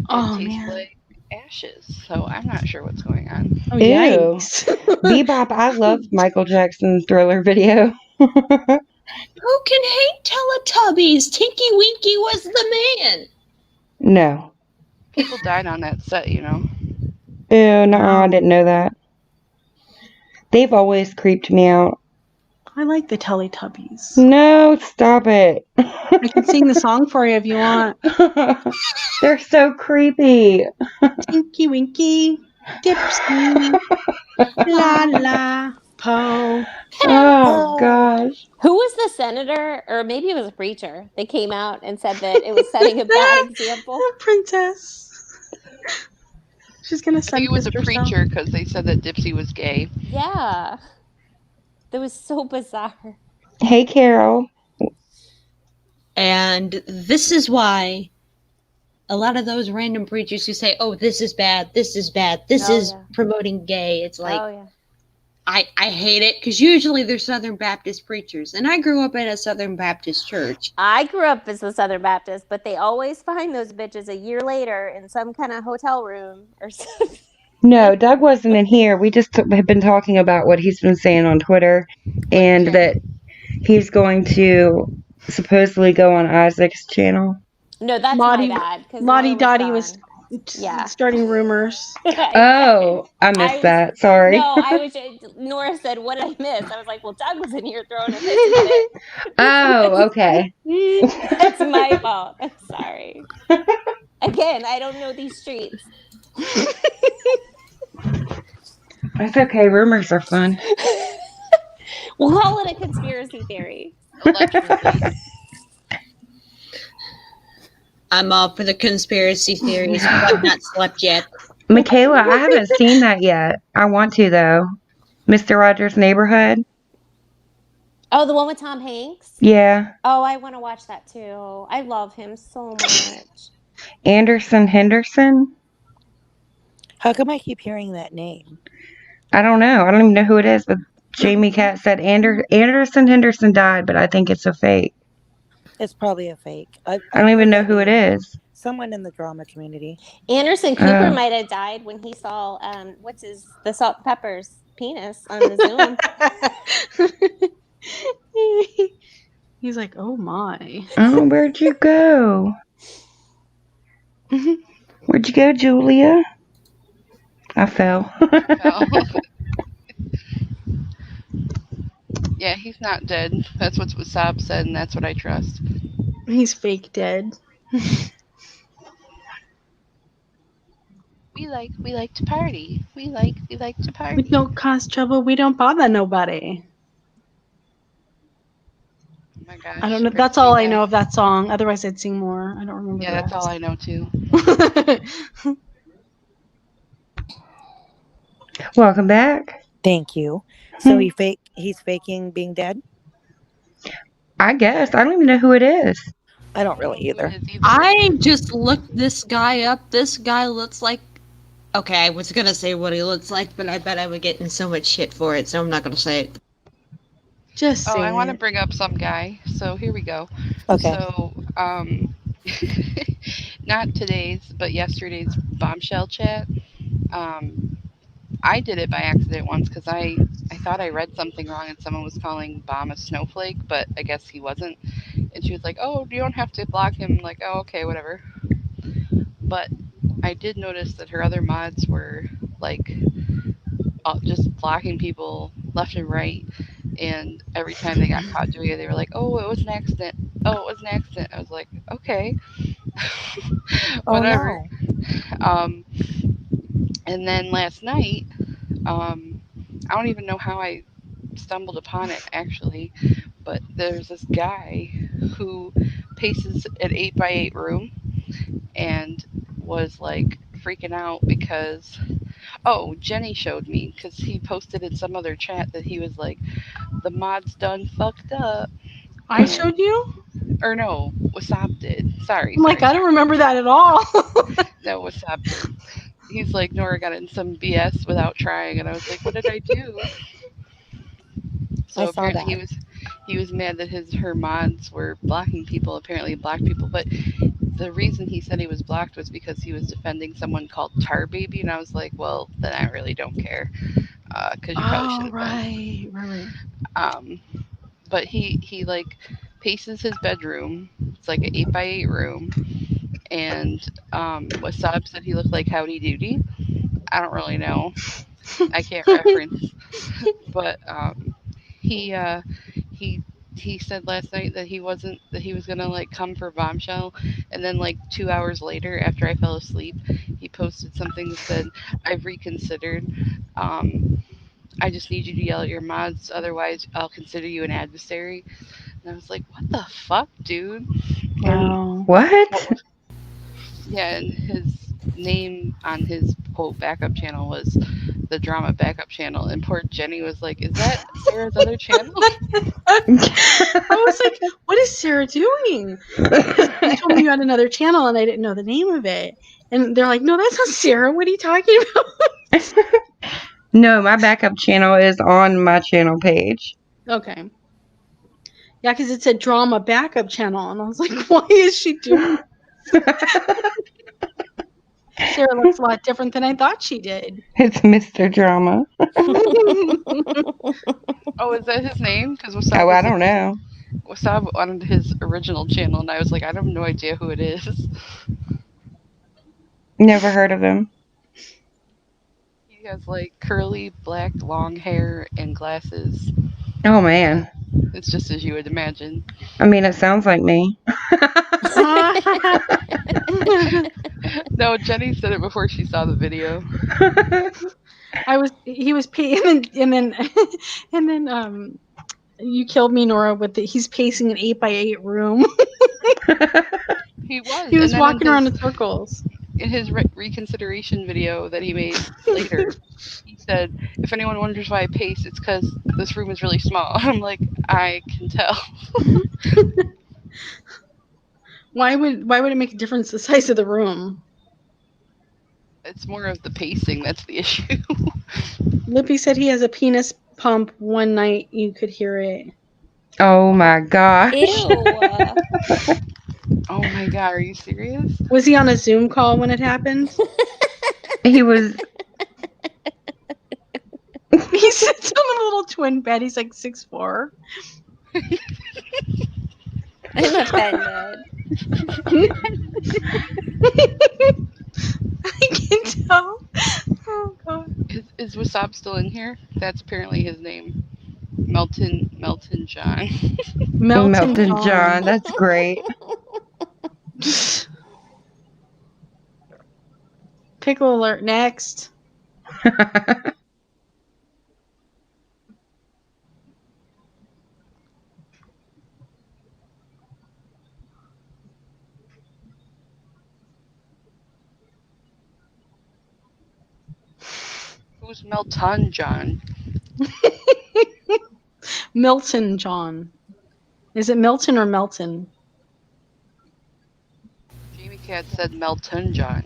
Oh tastes man. like ashes. So I'm not sure what's going on. Oh Ew. yikes. Bebop, I loved Michael Jackson's Thriller video. Who can hate Teletubbies? Tinky Winky was the man. No. People died on that set, you know. Ew, no, I didn't know that. They've always creeped me out. I like the Teletubbies. No, stop it. I can sing the song for you if you want. They're so creepy. Tinky Winky, Dipsy, La La, Po. Oh, gosh. Who was the senator, or maybe it was a preacher, that came out and said that it was setting a bad example? Princess. She's gonna I think send it was a pictures now. preacher because they said that Dipsy was gay. Yeah. That was so bizarre. Hey, Carol. And this is why a lot of those random preachers who say, "Oh, this is bad, this is bad, this Oh, is yeah. promoting gay," it's like, Oh, yeah. I hate it because usually they're Southern Baptist preachers, and I grew up in a Southern Baptist church. I grew up as a Southern Baptist, but they always find those bitches a year later in some kind of hotel room or something. No, Doug wasn't in here. We just have been talking about what he's been saying on Twitter, and that he's going to supposedly go on Isaac's channel. No, that's Lottie- my bad. 'cause Lottie Laura Dottie was Yeah. starting rumors. Oh, I missed that. Sorry. No, I was. Nora said, "What did I miss?" I was like, "Well, Doug was in here throwing a hissy fit." Oh, okay. That's my fault. I'm sorry. Again, I don't know these streets. That's okay. Rumors are fun. We'll call it a conspiracy theory. Allegedly. I'm all for the conspiracy theories, but I've not slept yet. Michaela, I haven't seen that yet. I want to, though. Mr. Rogers' Neighborhood. Oh, the one with Tom Hanks? Yeah. Oh, I want to watch that too. I love him so much. Anderson Henderson. How come I keep hearing that name? I don't know. I don't even know who it is, but Jamie Cat said Anderson Henderson died, but I think it's a fake. It's probably a fake. I don't even know who it is. Someone in the drama community. Anderson Cooper might have died when he saw the Salt and Pepper's penis on the Zoom. He's like, "Oh my." Oh, where'd you go? Where'd you go, Julia? I fell. Yeah, he's not dead. That's what Saab said, and that's what I trust. He's fake dead. We like to party. We like to party. We don't cause trouble. We don't bother nobody. Oh my gosh. I don't know. That's all I know of that song. Otherwise, I'd sing more. I don't remember. Yeah, that's all I know too. Welcome back. Thank you. So he's faking being dead? I guess. I don't even know who it is. I don't really either. I just looked this guy up. This guy looks like... Okay, I was going to say what he looks like, but I bet I would get in so much shit for it, so I'm not going to say it. Just say I want to bring up some guy. So here we go. Okay. So, not today's, but yesterday's bombshell chat. I did it by accident once because I thought I read something wrong and someone was calling Bomb a snowflake, but I guess he wasn't. And she was like, "Oh, you don't have to block him." I'm like, "Oh, okay, whatever." But I did notice that her other mods were like just blocking people left and right, and every time they got caught doing it, they were like, "Oh, it was an accident. Oh, it was an accident." I was like, "Okay." Whatever. Oh, no. And then last night, I don't even know how I stumbled upon it actually, but there's this guy who paces an 8x8 room and was like freaking out because Jenny showed me because he posted in some other chat that he was like, the mod's done fucked up. I showed you? Or no, Wasab did. Sorry. I'm like, I don't remember that at all. No, Wasab did. He's like, Nora got in some BS without trying, and I was like, what did I do? So I saw apparently that. he was mad that her mods were blocking people, apparently black people, but the reason he said he was blocked was because he was defending someone called Tar Baby, and I was like, well, then I really don't care, because you probably should have been. Right. But he like paces his bedroom. It's like an 8x8 room, and Wasab said he looked like Howdy Doody. I don't really know. I can't reference, but he uh, he he said last night that he was gonna like come for Bombshell, and then like 2 hours later, after I fell asleep, he posted something that said, "I've reconsidered. I just need you to yell at your mods, otherwise I'll consider you an adversary." And I was like, "What the fuck, dude?" Wow. What? Yeah, and his name on his quote backup channel was the drama backup channel, and poor Jenny was like, "Is that Sarah's other channel?" I was like, what is Sarah doing? Because you told me you had another channel and I didn't know the name of it. And they're like, no, that's not Sarah. What are you talking about? No, my backup channel is on my channel page. Okay. Yeah, because it said drama backup channel. And I was like, why is she doing Sarah looks a lot different than I thought she did. It's Mr. Drama. Oh, is that his name? Because Oh, I don't know. Wasab on his original channel, and I was like, I have no idea who it is. Never heard of him. He has like curly black long hair and glasses. Oh, man. It's just as you would imagine. I mean, it sounds like me. No, Jenny said it before she saw the video. He was paying, and then you killed me, Nora, with he's pacing an 8x8 room. He was. He was walking around in circles. In his reconsideration video that he made later, he said, if anyone wonders why I pace, it's because this room is really small. I'm like, I can tell. Why would it make a difference the size of the room? It's more of the pacing that's the issue. Lippy said he has a penis pump. One night you could hear it. Oh my gosh. Ew. Oh my god, are you serious? Was he on a Zoom call when it happened? He was. He sits on a little twin bed. He's like 6'4". I'm offended. I can tell. Oh god. Is Wasab still in here? That's apparently his name. Melton John. Melton John. That's great. Pickle alert next. Who's Melton John? Milton John. Is it Milton or Melton? Jamie Cat said Melton John.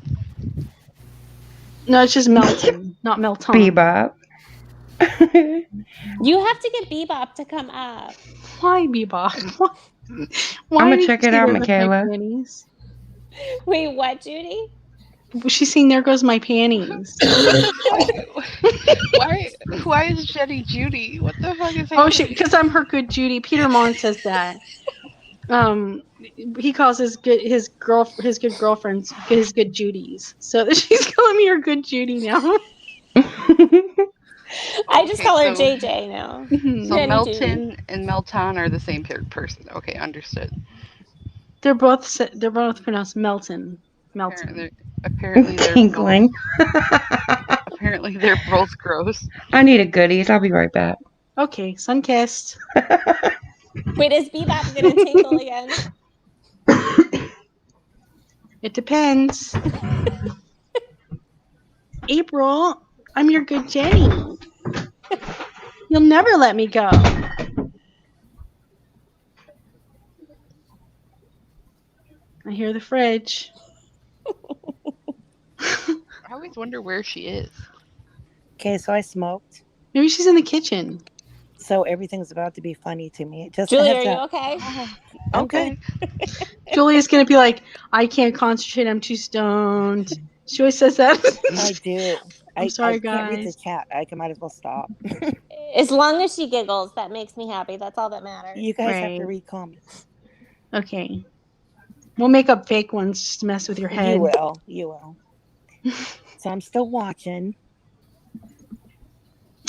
No, it's just Melton, not Melton. Bebop. You have to get Bebop to come up. Why Bebop? Why I'm gonna did check you it say out, There Goes My Michaela. Panties? Wait, what, Judy? She's saying There Goes My Panties. Why is Jenny Judy? What the fuck is happening? Because I'm her good Judy. Peter Mon says that. He calls his good girlfriends his good Judies. So she's calling me her good Judy now. I just call her JJ now. So Jenny Melton Judy. and Melton are the same person. Okay, understood. They're both pronounced Melton. Apparently they're Tinkling. Apparently, they're both gross. I need a goodies. I'll be right back. Okay, sun kissed. Wait, is Bebop gonna tinkle again? It depends. April, I'm your good Jenny. You'll never let me go. I hear the fridge. I always wonder where she is. Okay, so I smoked. Maybe she's in the kitchen. So everything's about to be funny to me. Just a Julie, heads are you up. okay? I'm good. Julia's gonna be like, I can't concentrate, I'm too stoned. She always says that. I do. I'm sorry, I can't read the guys. chat. I might as well stop. As long as she giggles, that makes me happy. That's all that matters. You guys have to Right. read comments. Okay. We'll make up fake ones just to mess with your head. You will. You will. So I'm still watching.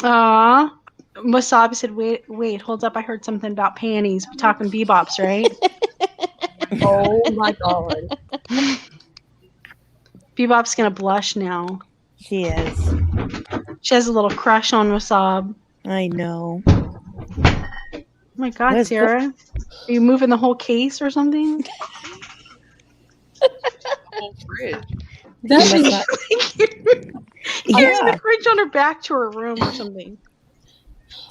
Aw. Wasabi said, wait, hold up. I heard something about panties. We're talking bebops, right? Oh my god. Bebop's gonna blush now. She is. She has a little crush on Wasab. I know. Oh my god, Let's go. Sarah. Are you moving the whole case or something? The whole fridge. That She is must Carrying Yeah. the fridge on her back to her room or something.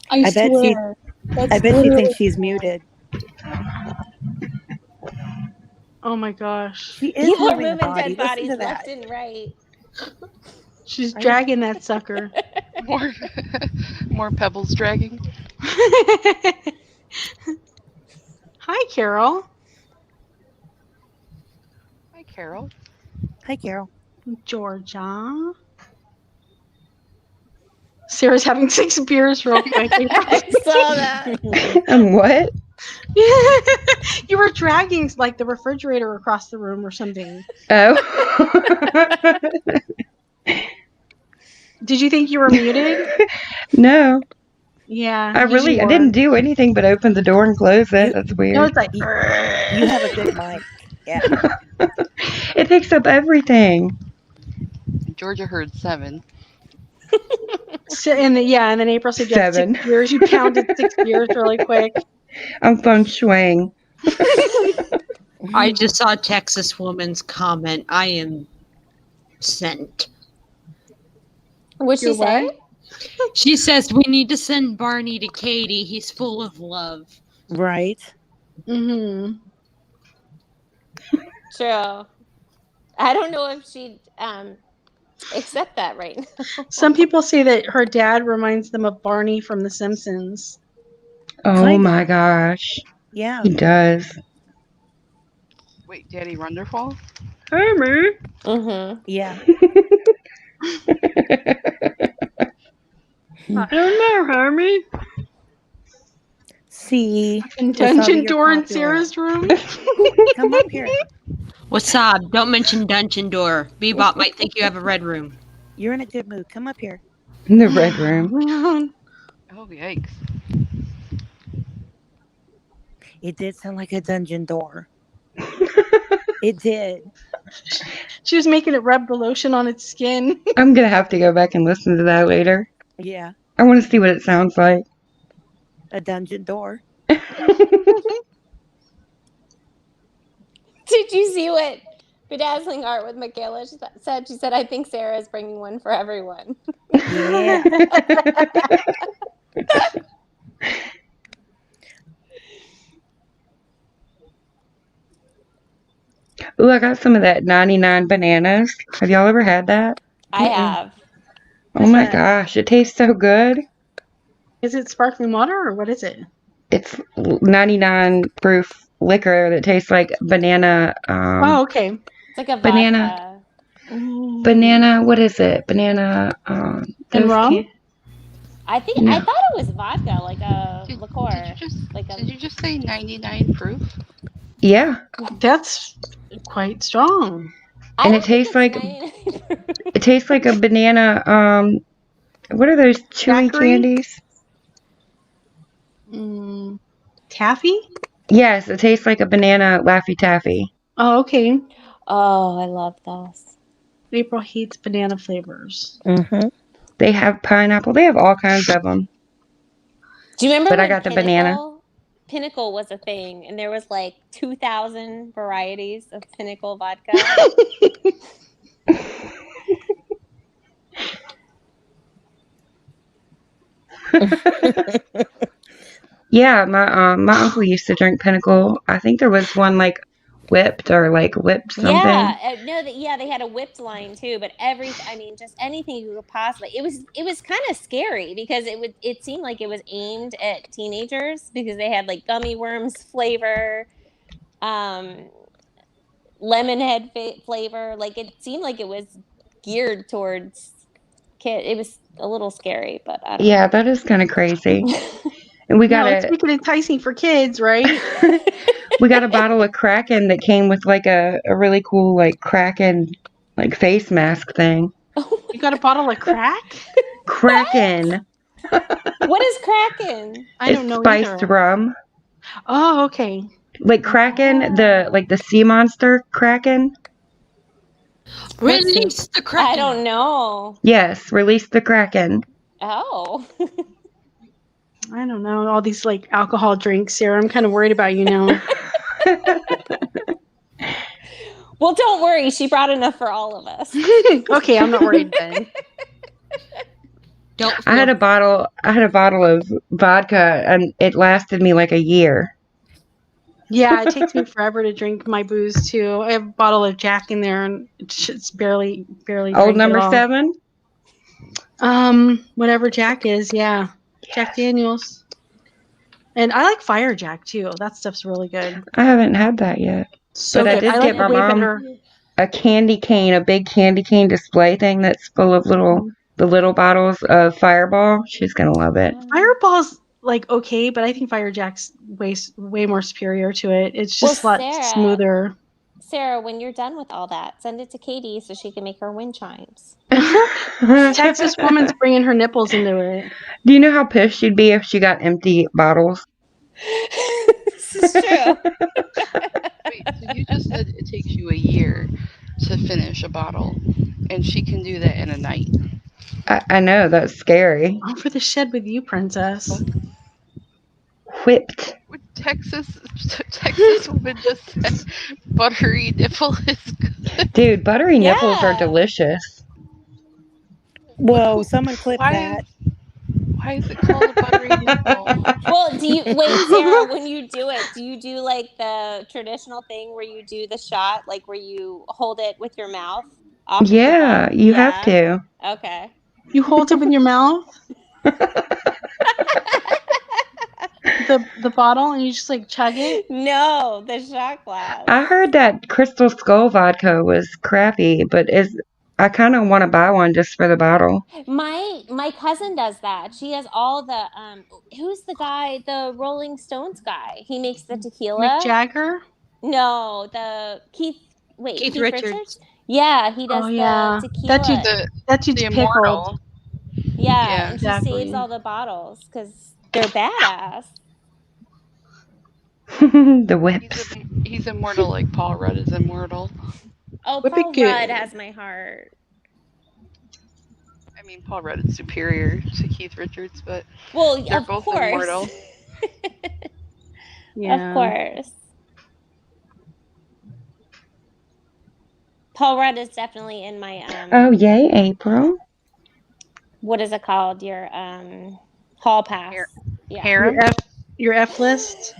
I I bet she- swear. That's I bet she literally thinks she's cool. muted. Oh my gosh. She is People are moving the moving body. dead Listen bodies to left that. and right. She's I- dragging that sucker. More, more pebbles dragging. Hi, Carol. Hi, Carol. Hi, Carol. Georgia. Sarah's having 6 beers real quick. I saw that. What? You were dragging like the refrigerator across the room or something. Oh. Did you think you were muted? No. Yeah. I usually you didn't are. do anything but open the door and close it. That's No, weird. it's like You have a good mic. Yeah. It picks up everything. Georgia heard 7. and then April said you had 7. 6 beers. You pounded 6 beers really quick. I'm feng shuiing. I just saw a Texas woman's comment. I am sent. What'd she You're say? what? She says we need to send Barney to Katie. He's full of love. Right. Mm-hmm. True. I don't know if she'd accept that right now. Some people say that her dad reminds them of Barney from The Simpsons. Oh Kinda. my gosh. Yeah. He does. Wait, Daddy Wonderfall? Mm-hmm. Yeah. I don't know, Hermie. See. And Wasabi, Dungeon you're Door in popular. Sarah's room. Come up here. What's up? Don't mention Dungeon Door. Bebop might think you have a red room. You're in a good mood. Come up here. In the red room. Oh, yikes. It did sound like a dungeon door. It did. She was making it rub the lotion on its skin. I'm going to have to go back and listen to that later. Yeah. I want to see what it sounds like. A dungeon door. Did you see what Bedazzling Art with Michaela said? She said, I think Sarah is bringing one for everyone. Yeah. Ooh, I got some of that 99 bananas. Have y'all ever had that? I have. Oh What's my that? gosh, it tastes so good. Is it sparkling water or what is it? It's 99 proof liquor that tastes like banana. Oh, okay. It's like a Banana. vodka. Banana. What is it? Banana. And those rum? I think No. I thought it was vodka, like a liqueur. Did you just say 99 proof? Yeah, That's quite strong. I and don't it think tastes like it's 99. it tastes like a banana. What are those chewy Daiquiri? candies? Taffy? Yes, it tastes like a banana Laffy Taffy. Oh, okay. Oh, I love those. April hates banana flavors. Mm-hmm. They have pineapple. They have all kinds of them. Do you remember But I when got the banana. Pinnacle was a thing, and there was like 2,000 varieties of Pinnacle vodka? Yeah, my uncle used to drink Pinnacle. I think there was one like whipped or like whipped something. Yeah, no, they had a whipped line too. But just anything you could possibly. It was kind of scary because it seemed like it was aimed at teenagers because they had like gummy worms flavor, lemon head flavor. Like it seemed like it was geared towards kid. It was a little scary, but I don't Yeah, that is kind of crazy. And we got No, it's making it enticing for kids, right? we got a bottle of Kraken that came with like a really cool like Kraken like face mask thing. You got a bottle of crack? Kraken. What is Kraken? I don't know Spiced either. rum. Oh, okay. Like Kraken, the sea monster Kraken. Release the Kraken. I don't know. Yes, release the Kraken. Oh. I don't know. All these like alcohol drinks, Sarah. I'm kind of worried about you now. Well, don't worry. She brought enough for all of us. Okay, I'm not worried then. I had a bottle of vodka and it lasted me like a year. Yeah, it takes me forever to drink my booze too. I have a bottle of Jack in there, and it's barely. Old number 7. Whatever Jack is, yeah, yes. Jack Daniels, and I like Fire Jack too. That stuff's really good. I haven't had that yet, so but good. I did get my mom a candy cane, a big candy cane display thing that's full of the little bottles of Fireball. She's gonna love it. Fireball's like okay, but I think Fire Jack's way more superior to it. It's just a lot smoother. Sarah, when you're done with all that, send it to Katie so she can make her wind chimes. Texas woman's bringing her nipples into it. Do you know how pissed she'd be if she got empty bottles? This is true. Wait, so you just said it takes you a year to finish a bottle, and she can do that in a night. I know, that's scary. Over the shed with you, princess. Whipped. Texas woman just said buttery nipple is good. Dude, buttery nipples are delicious. Whoa, someone clip that. Why is it called a buttery nipple? Well, Sarah, when you do it, do you do like the traditional thing where you do the shot, like where you hold it with your mouth? Yeah, you have to. Okay. You hold it with your mouth? the bottle, and you just like chug it? No, the shot glass. I heard that Crystal Skull vodka was crappy, but I kind of want to buy one just for the bottle. My cousin does that. She has all the who's the guy, the Rolling Stones guy? He makes the tequila. Mick Jagger? No, the Keith Richards. Yeah, he does the tequila. That dude's pickled. Yeah, and exactly. he saves all the bottles because they're badass. The whips. He's immortal like Paul Rudd is immortal. Oh, Paul Rudd has my heart. I mean, Paul Rudd is superior to Keith Richards, but they're of both course. immortal. Yeah. Of course. Paul Rudd is definitely in my Oh, yay, April. What is it called? Your hall pass. Harem? Your F list?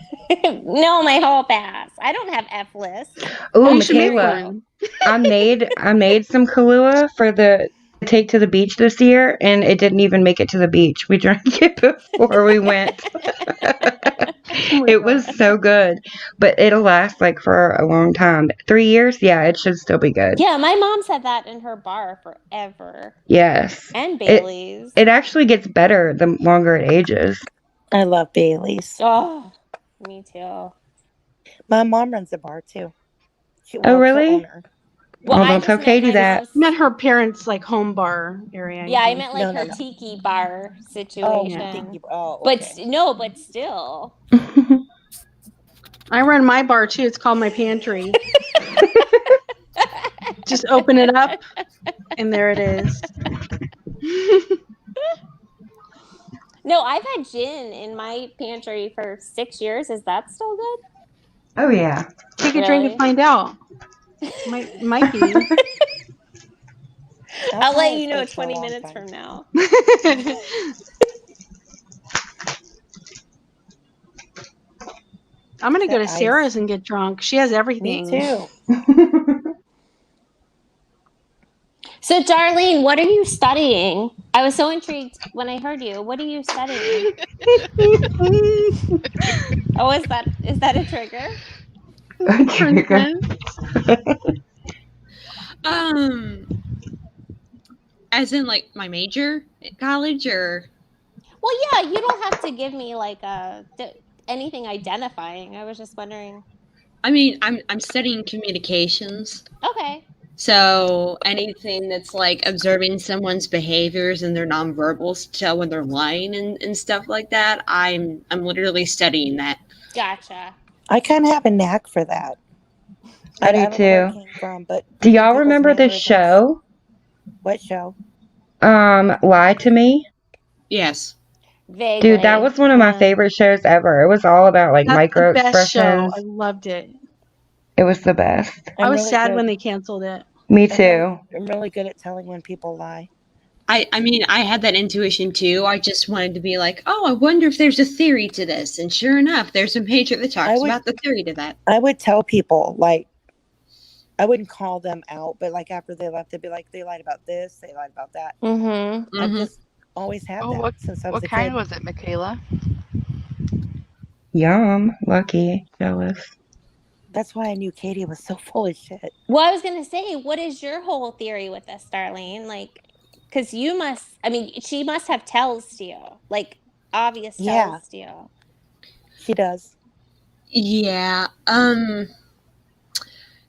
No, my hall pass. I don't have F list. Oh, Michaela. I made some Kahlua to take to the beach this year, and it didn't even make it to the beach. We drank it before we went. It was so good, but it'll last like for a long time. 3 years, yeah, it should still be good. Yeah, my mom's had that in her bar forever. Yes. And Bailey's. It actually gets better the longer it ages. I love Bailey's. Oh, me too. My mom runs a bar too. Oh, really? Well, don't tell Katie that. Not her parents' like home bar area. Yeah, I meant like her tiki bar situation. But still. I run my bar too. It's called my pantry. Just open it up, and there it is. No, I've had gin in my pantry for 6 years. Is that still good? Oh yeah. Take a drink Really? and find out. Might be. I'll let Alcohol you is know good for a 20 long minutes time. from now. I'm gonna go to That ice. Sarah's and get drunk. She has Me everything. too. So, Darlene, what are you studying? I was so intrigued when I heard you. What are you studying? Oh, is that a trigger? Trigger. As in like my major at college, or Well, yeah, you don't have to give me like anything identifying. I was just wondering. I mean, I'm studying communications. Okay. So anything that's like observing someone's behaviors and their nonverbals to tell when they're lying and stuff like that, I'm literally studying that. Gotcha. I kind of have a knack for that. I do don't know where it too. came from, but Do reading y'all people's remember this mannerisms. show? What show? Lie to Me? Yes. Vaguely. Dude, that was one of my Yeah. favorite shows ever. It was all about like That's micro the best show. expressions. I loved it. It was the best. I was really sad good. when they canceled it. Me too. I'm really good at telling when people lie. I mean, I had that intuition too. I just wanted to be like, oh, I wonder if there's a theory to this. And sure enough, there's a page that talks about the theory to that. I would tell people, like, I wouldn't call them out, but like after they left, they'd be like, they lied about this, they lied about that. Mm-hmm. I've just always had that since I was a What kind kid. was it, Michaela? Yum. Lucky. Jealous. That's why I knew Katie was so full of shit. Well, I was gonna say, what is your whole theory with this, Darlene? Like, because you must. I mean, she must have tells to you, like obvious tells to you. She does. Yeah.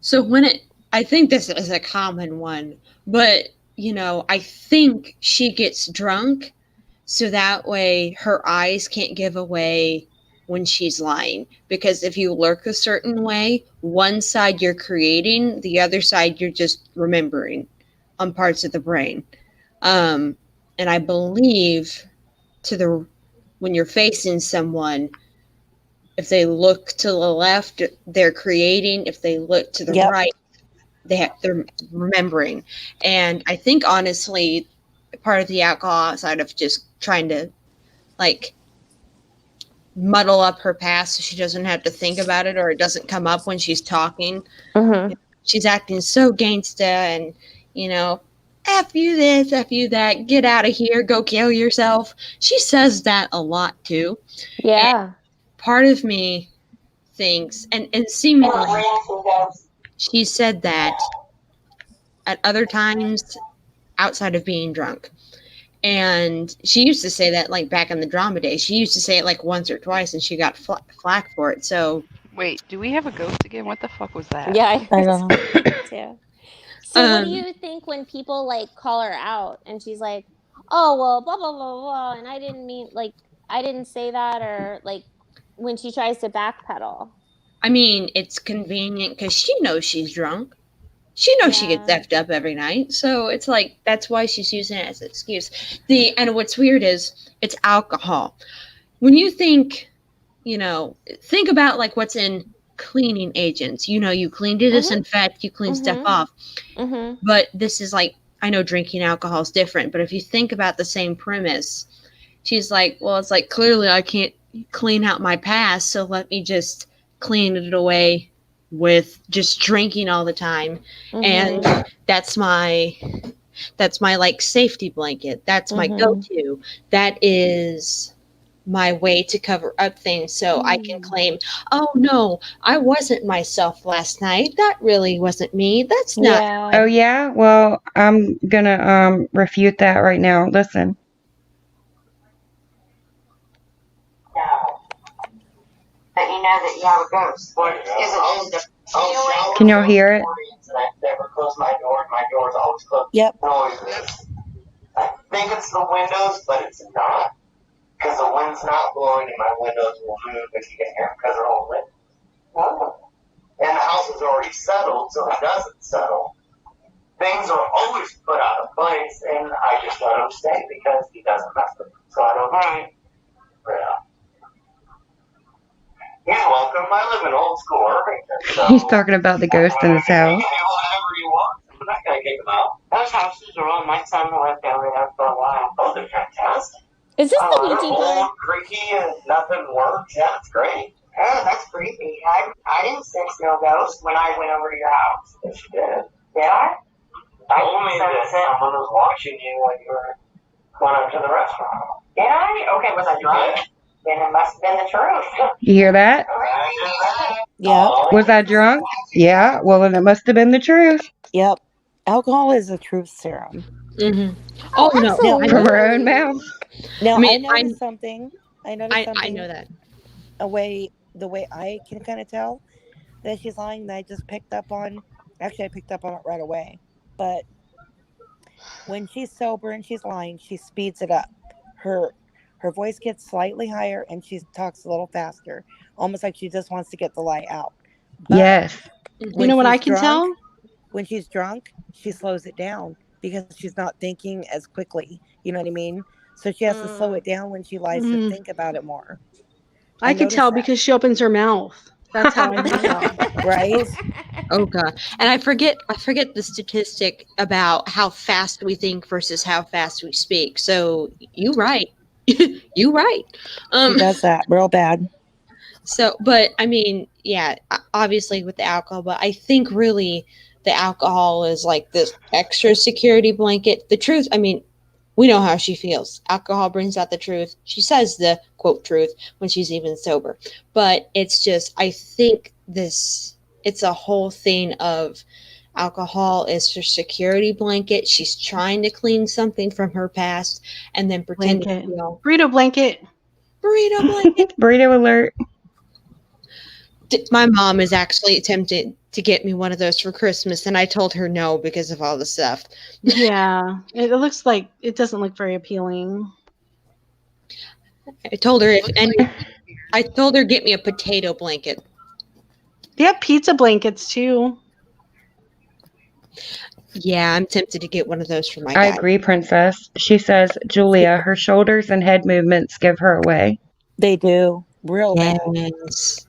So I think this is a common one, but you know, I think she gets drunk so that way her eyes can't give away when she's lying. Because if you lurk a certain way, one side you're creating, the other side you're just remembering on parts of the brain. And I believe when you're facing someone, if they look to the left, they're creating. If they look to the right, they're remembering. And I think honestly, part of the alcohol outside of just trying to like muddle up her past so she doesn't have to think about it or it doesn't come up when she's talking. Mm-hmm. She's acting so gangsta and, you know, F you this, F you that, get out of here, go kill yourself. She says that a lot too. Yeah. And part of me thinks, and seemingly she said that at other times outside of being drunk. And she used to say that like back in the drama days. She used to say it like once or twice and she got flack for it. So Wait, do we have a ghost again? What the fuck was that? Yeah, I don't know. too. So what do you think when people like call her out and she's like, "Oh, well, blah blah blah blah," and I didn't say that, or like when she tries to backpedal? I mean, it's convenient because she knows she's drunk. She knows she gets effed up every night. So it's like, that's why she's using it as an excuse. And what's weird is it's alcohol. When you think, you know, think about like what's in cleaning agents. You know, you clean to disinfect, you clean stuff off. Mm-hmm. But this is like, I know drinking alcohol is different, but if you think about the same premise, she's like, well, it's like clearly I can't clean out my past, so let me just clean it away with just drinking all the time. And that's my like safety blanket. That's my go-to. That is my way to cover up things so I can claim, oh no, I wasn't myself last night. That really wasn't me. That's not. Yeah. Oh yeah? Well, I'm gonna refute that right now. Listen. That you know that you have a ghost. Or is it just Can y'all hear it? I never close my door. My door's always closed. Yep. Always is. I think it's the windows, but it's not. Because the wind's not blowing and my windows will move if you can hear them because they're all lit. And the house is already settled, so it doesn't settle. Things are always put out of place, and I just let him stay because he doesn't mess with them. So I don't mind. I'm an old school Irvington, so He's talking about the ghost in his house. you can do whatever you want. I'm not gonna kick them out. Those houses are all my son lived over there for a while. Oh, they're fantastic. Is this the Oh, Ouija they're board? old, creaky, and nothing works. Yeah, it's great. Oh, that's creepy. I didn't sense no ghost when I went over to your house. Yes, you did. Did I? I told me that someone was watching you when you were going up to the restaurant. Did I? Okay, was I drunk? Then it must have been the truth. You hear that? Yep. Was I drunk? Yeah. Well, then it must have been the truth. Yep. Alcohol is a truth serum. Mm-hmm. Oh, no. absolutely. From her own mouth. Now I mean, I noticed something. I noticed I something. know that. The way I can kind of tell that she's lying, that I just picked up on. Actually, I picked up on it right away. But when she's sober and she's lying, she speeds it up. Her voice gets slightly higher and she talks a little faster, almost like she just wants to get the lie out. But Yes. You know what I can tell? When she's drunk, she slows it down because she's not thinking as quickly. You know what I mean? So she has to slow it down when she lies to think about it more. I can tell because she opens her mouth. That's how I can tell. Right? Oh god. And I forget the statistic about how fast we think versus how fast we speak. So you right. You right. She does that real bad. So, but I mean, yeah, obviously with the alcohol, but I think really the alcohol is like this extra security blanket. The truth, I mean, we know how she feels. Alcohol brings out the truth. She says the quote truth when she's even sober. But it's just, I think it's a whole thing of alcohol is her security blanket. She's trying to clean something from her past and then pretend to feel. Burrito blanket. Burrito blanket. Burrito alert. My mom is actually attempted to get me one of those for Christmas, and I told her no because of all the stuff. Yeah, it looks like it doesn't look very appealing. I told her I told her get me a potato blanket. They have pizza blankets too. Yeah, I'm tempted to get one of those for my I dad. agree, Princess. She says, Julia, her shoulders and head movements give her away. They do. Real bad. Yes.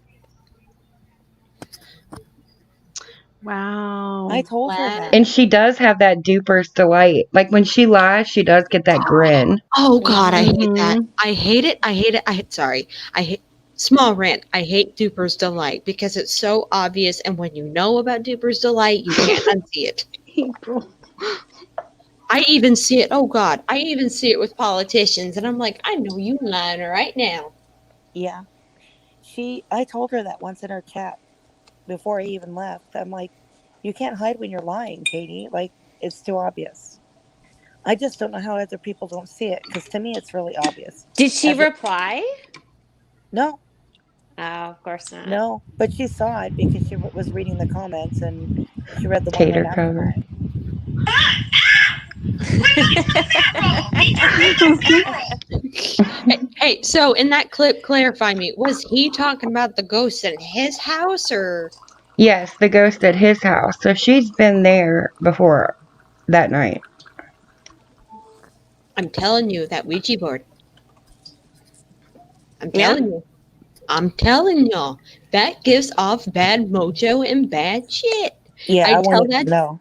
Wow. I told her that. And she does have that duper's delight. Like when she lies, she does get that grin. Oh God, I hate that. I hate it. Sorry. I hate small rant. I hate Duper's delight because it's so obvious, and when you know about Duper's delight, you can't unsee it. April. I even see it. Oh God, I even see it with politicians, and I'm like, I know you lying right now. Yeah. I told her that once in our chat before I even left. I'm like, you can't hide when you're lying, Katie. Like, it's too obvious. I just don't know how other people don't see it, because to me, it's really obvious. Did she reply? No. Oh, of course not. No, but she saw it because she was reading the comments and she read the one Tater right after cover. Hey, so in that clip, clarify me, was he talking about the ghost in his house or? Yes, the ghost at his house. So she's been there before that night. I'm telling you, that Ouija board. I'm telling y'all, that gives off bad mojo and bad shit. Yeah, I tell wanted to know.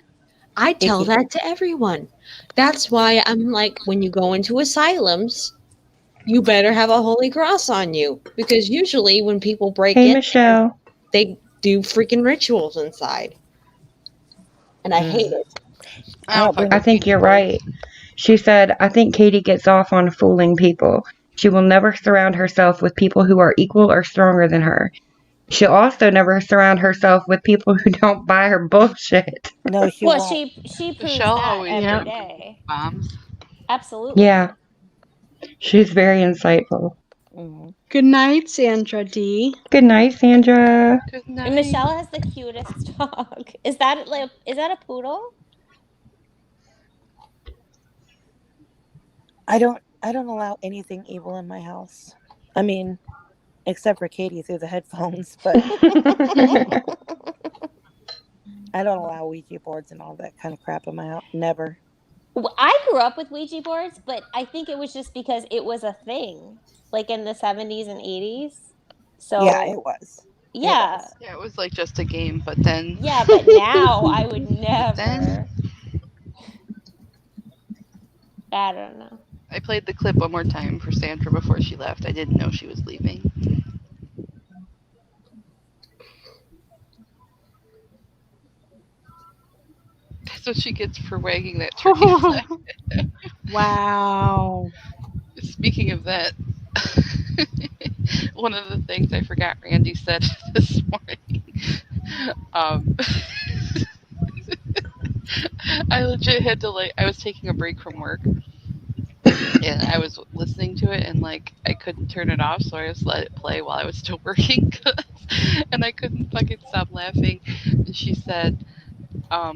I tell that to everyone. That's why I'm like, when you go into asylums, you better have a holy cross on you, because usually when people break in, Michelle. They do freaking rituals inside, and I hate it. I think you're right. She said, I think Katie gets off on fooling people. She will never surround herself with people who are equal or stronger than her. She'll also never surround herself with people who don't buy her bullshit. No, she well, won't. she proves Michelle that always every day. bombs. Absolutely. Yeah. She's very insightful. Mm-hmm. Good night, Sandra D. Good night, Sandra. Good night. And Michelle has the cutest dog. Is that a poodle? I don't allow anything evil in my house. I mean, except for Katie through the headphones, but I don't allow Ouija boards and all that kind of crap in my house. Never. Well, I grew up with Ouija boards, but I think it was just because it was a thing, like in the 70s and 80s. So yeah, it was. Yeah. Yeah, it was like just a game, but then. Yeah, but now I would But then never. I don't know. I played the clip one more time for Sandra before she left. I didn't know she was leaving. That's what she gets for wagging that turkey flag. Wow. Speaking of that, one of the things I forgot Randy said this morning. Um, I legit had to I was taking a break from work and I was listening to it and I couldn't turn it off, so I just let it play while I was still working, and I couldn't fucking stop laughing. And she said,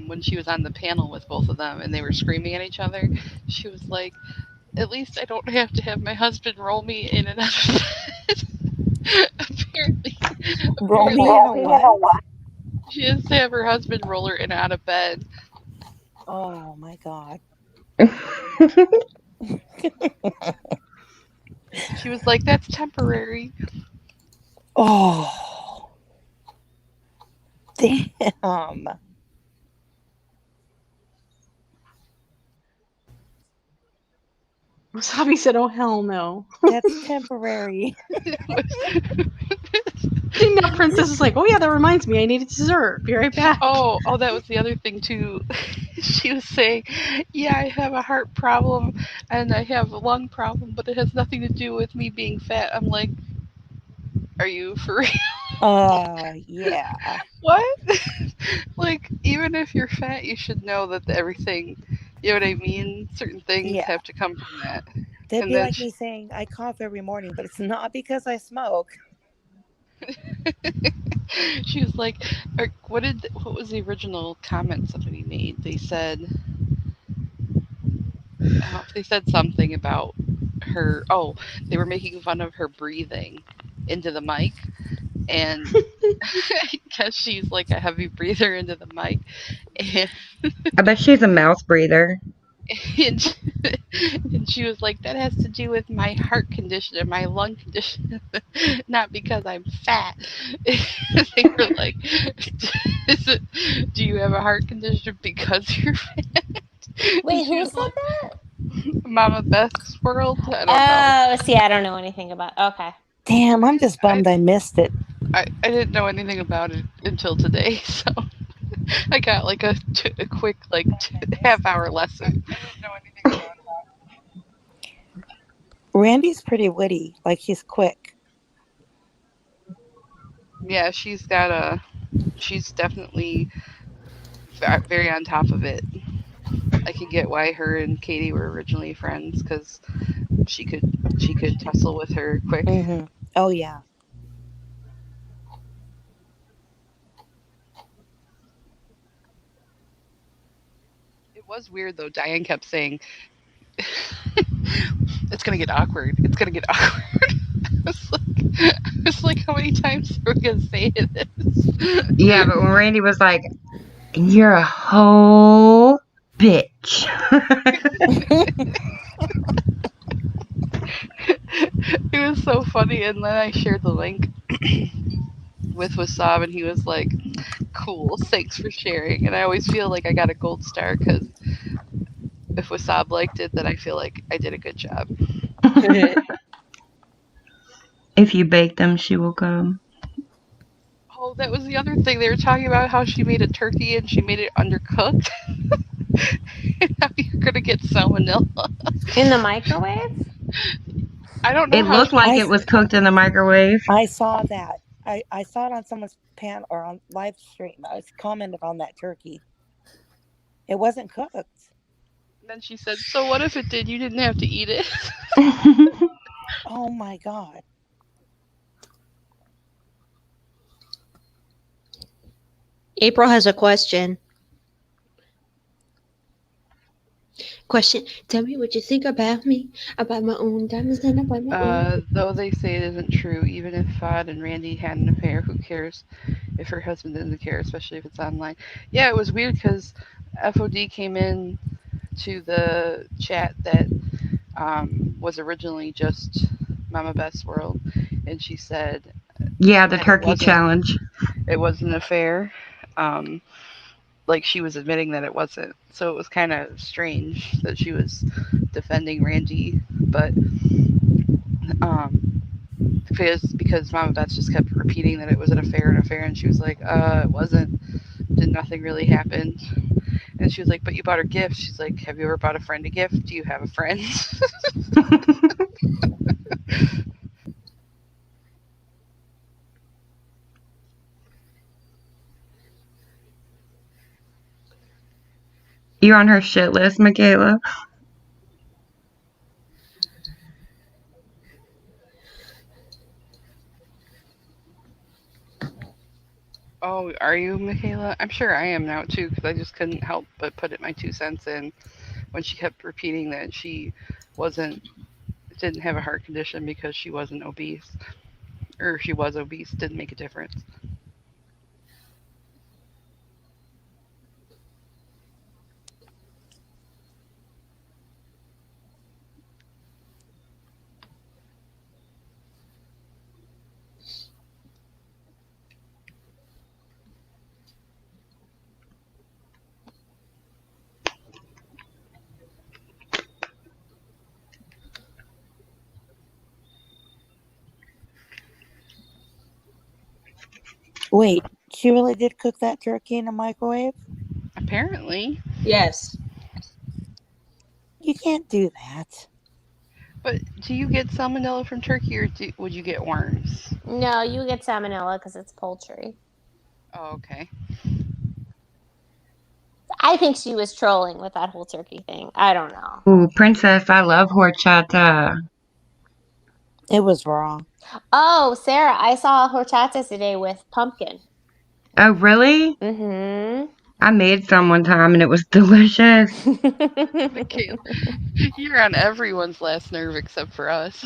when she was on the panel with both of them and they were screaming at each other, she was like, "At least I don't have to have my husband roll me in and out of bed." apparently, Roll me apparently, in a what? she has to have her husband roll her in and out of bed. Oh my God. She was like, "That's temporary." Oh, damn. Wasabi said, "Oh hell no." That's temporary. Now Princess is like, "Oh yeah, that reminds me. I need a dessert. Be right back." Oh, that was the other thing too. She was saying, "Yeah, I have a heart problem and I have a lung problem, but it has nothing to do with me being fat." I'm like, "Are you for real?" Yeah. What? Even if you're fat, you should know that everything, you know what I mean? Certain things Yeah. have to come from that. That'd And be then like me saying I cough every morning, but it's not because I smoke. she was like, what was the original comment somebody made? They said, they said something about her. Oh, they were making fun of her breathing into the mic, and because she's like a heavy breather into the mic, and I bet she's a mouth breather. and, and she was like, that has to do with my heart condition and my lung condition, not because I'm fat. They were like, do you have a heart condition because you're fat? Wait, She who was said like, that? Mama Beth's World? I don't know. Oh, see, I don't know anything about. Okay. Damn, I'm just bummed I missed it. I didn't know anything about it until today, so I got a quick half-hour lesson. Randy's pretty witty. Like he's quick. Yeah, she's definitely very on top of it. I can get why her and Katie were originally friends, because she could tussle with her quick. Mm-hmm. Oh yeah. It was weird though. Diane kept saying, "It's gonna get awkward. It's gonna get awkward." I was like, how many times are we gonna say this? Yeah, but when Randy was like, "You're a whole bitch." It was so funny, and then I shared the link with Wasab, and he was like, "Cool, thanks for sharing." And I always feel like I got a gold star, because if Wasab liked it, then I feel like I did a good job. If you bake them, she will come. Oh, that was the other thing. They were talking about how she made a turkey and she made it undercooked. And how you're gonna get salmonella. In the microwave? I don't know It how looked like it was cooked in the microwave. I saw that. I saw it on someone's panel or on live stream. I was commented on that turkey. It wasn't cooked. Then she said, "So what if it did? You didn't have to eat it." Oh my God. April has a question. Tell me what you think about me, about my own diamonds and about my own. Though they say it isn't true, even if Fod and Randy had an affair, who cares if her husband doesn't care, especially if it's online. Yeah, it was weird because FOD came in to the chat that was originally just Mama Beth's World, and she said Yeah, the that it turkey wasn't challenge. it was an affair. Like she was admitting that it wasn't. So it was kind of strange that she was defending Randy, but um, because Mama Beth just kept repeating that it was an affair, and she was like, it wasn't. Did nothing really happen? And she was like, but you bought her gifts. She's like, have you ever bought a friend a gift? Do you have a friend? You're on her shit list, Michaela. Oh, are you, Michaela? I'm sure I am now too, because I just couldn't help but put it my 2 cents in when she kept repeating that she wasn't didn't have a heart condition because she wasn't obese, or she was obese. Didn't make a difference. Wait, she really did cook that turkey in a microwave? Apparently, Yes. You can't do that. but do you get salmonella from turkey, or would you get worms? No, you get salmonella because it's poultry. Oh, okay. I think she was trolling with that whole turkey thing. I don't know. Ooh, princess, I love horchata. It was raw. Oh, Sarah, I saw horchata today with pumpkin. Oh, really? Mm-hmm. I made some one time and it was delicious. Michaela, you're on everyone's last nerve except for us.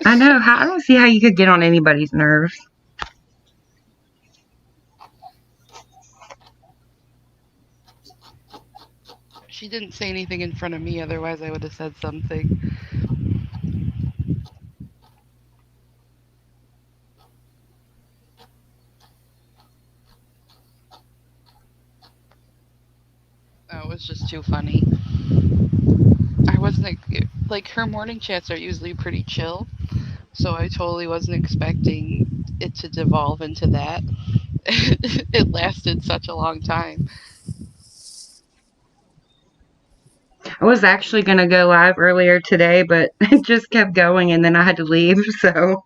I know. I don't see how you could get on anybody's nerves. She didn't say anything in front of me, otherwise I would have said something. That was just too funny. I wasn't like her morning chats are usually pretty chill, so I totally wasn't expecting it to devolve into that. It lasted such a long time. I was actually going to go live earlier today, but it just kept going and then I had to leave, so.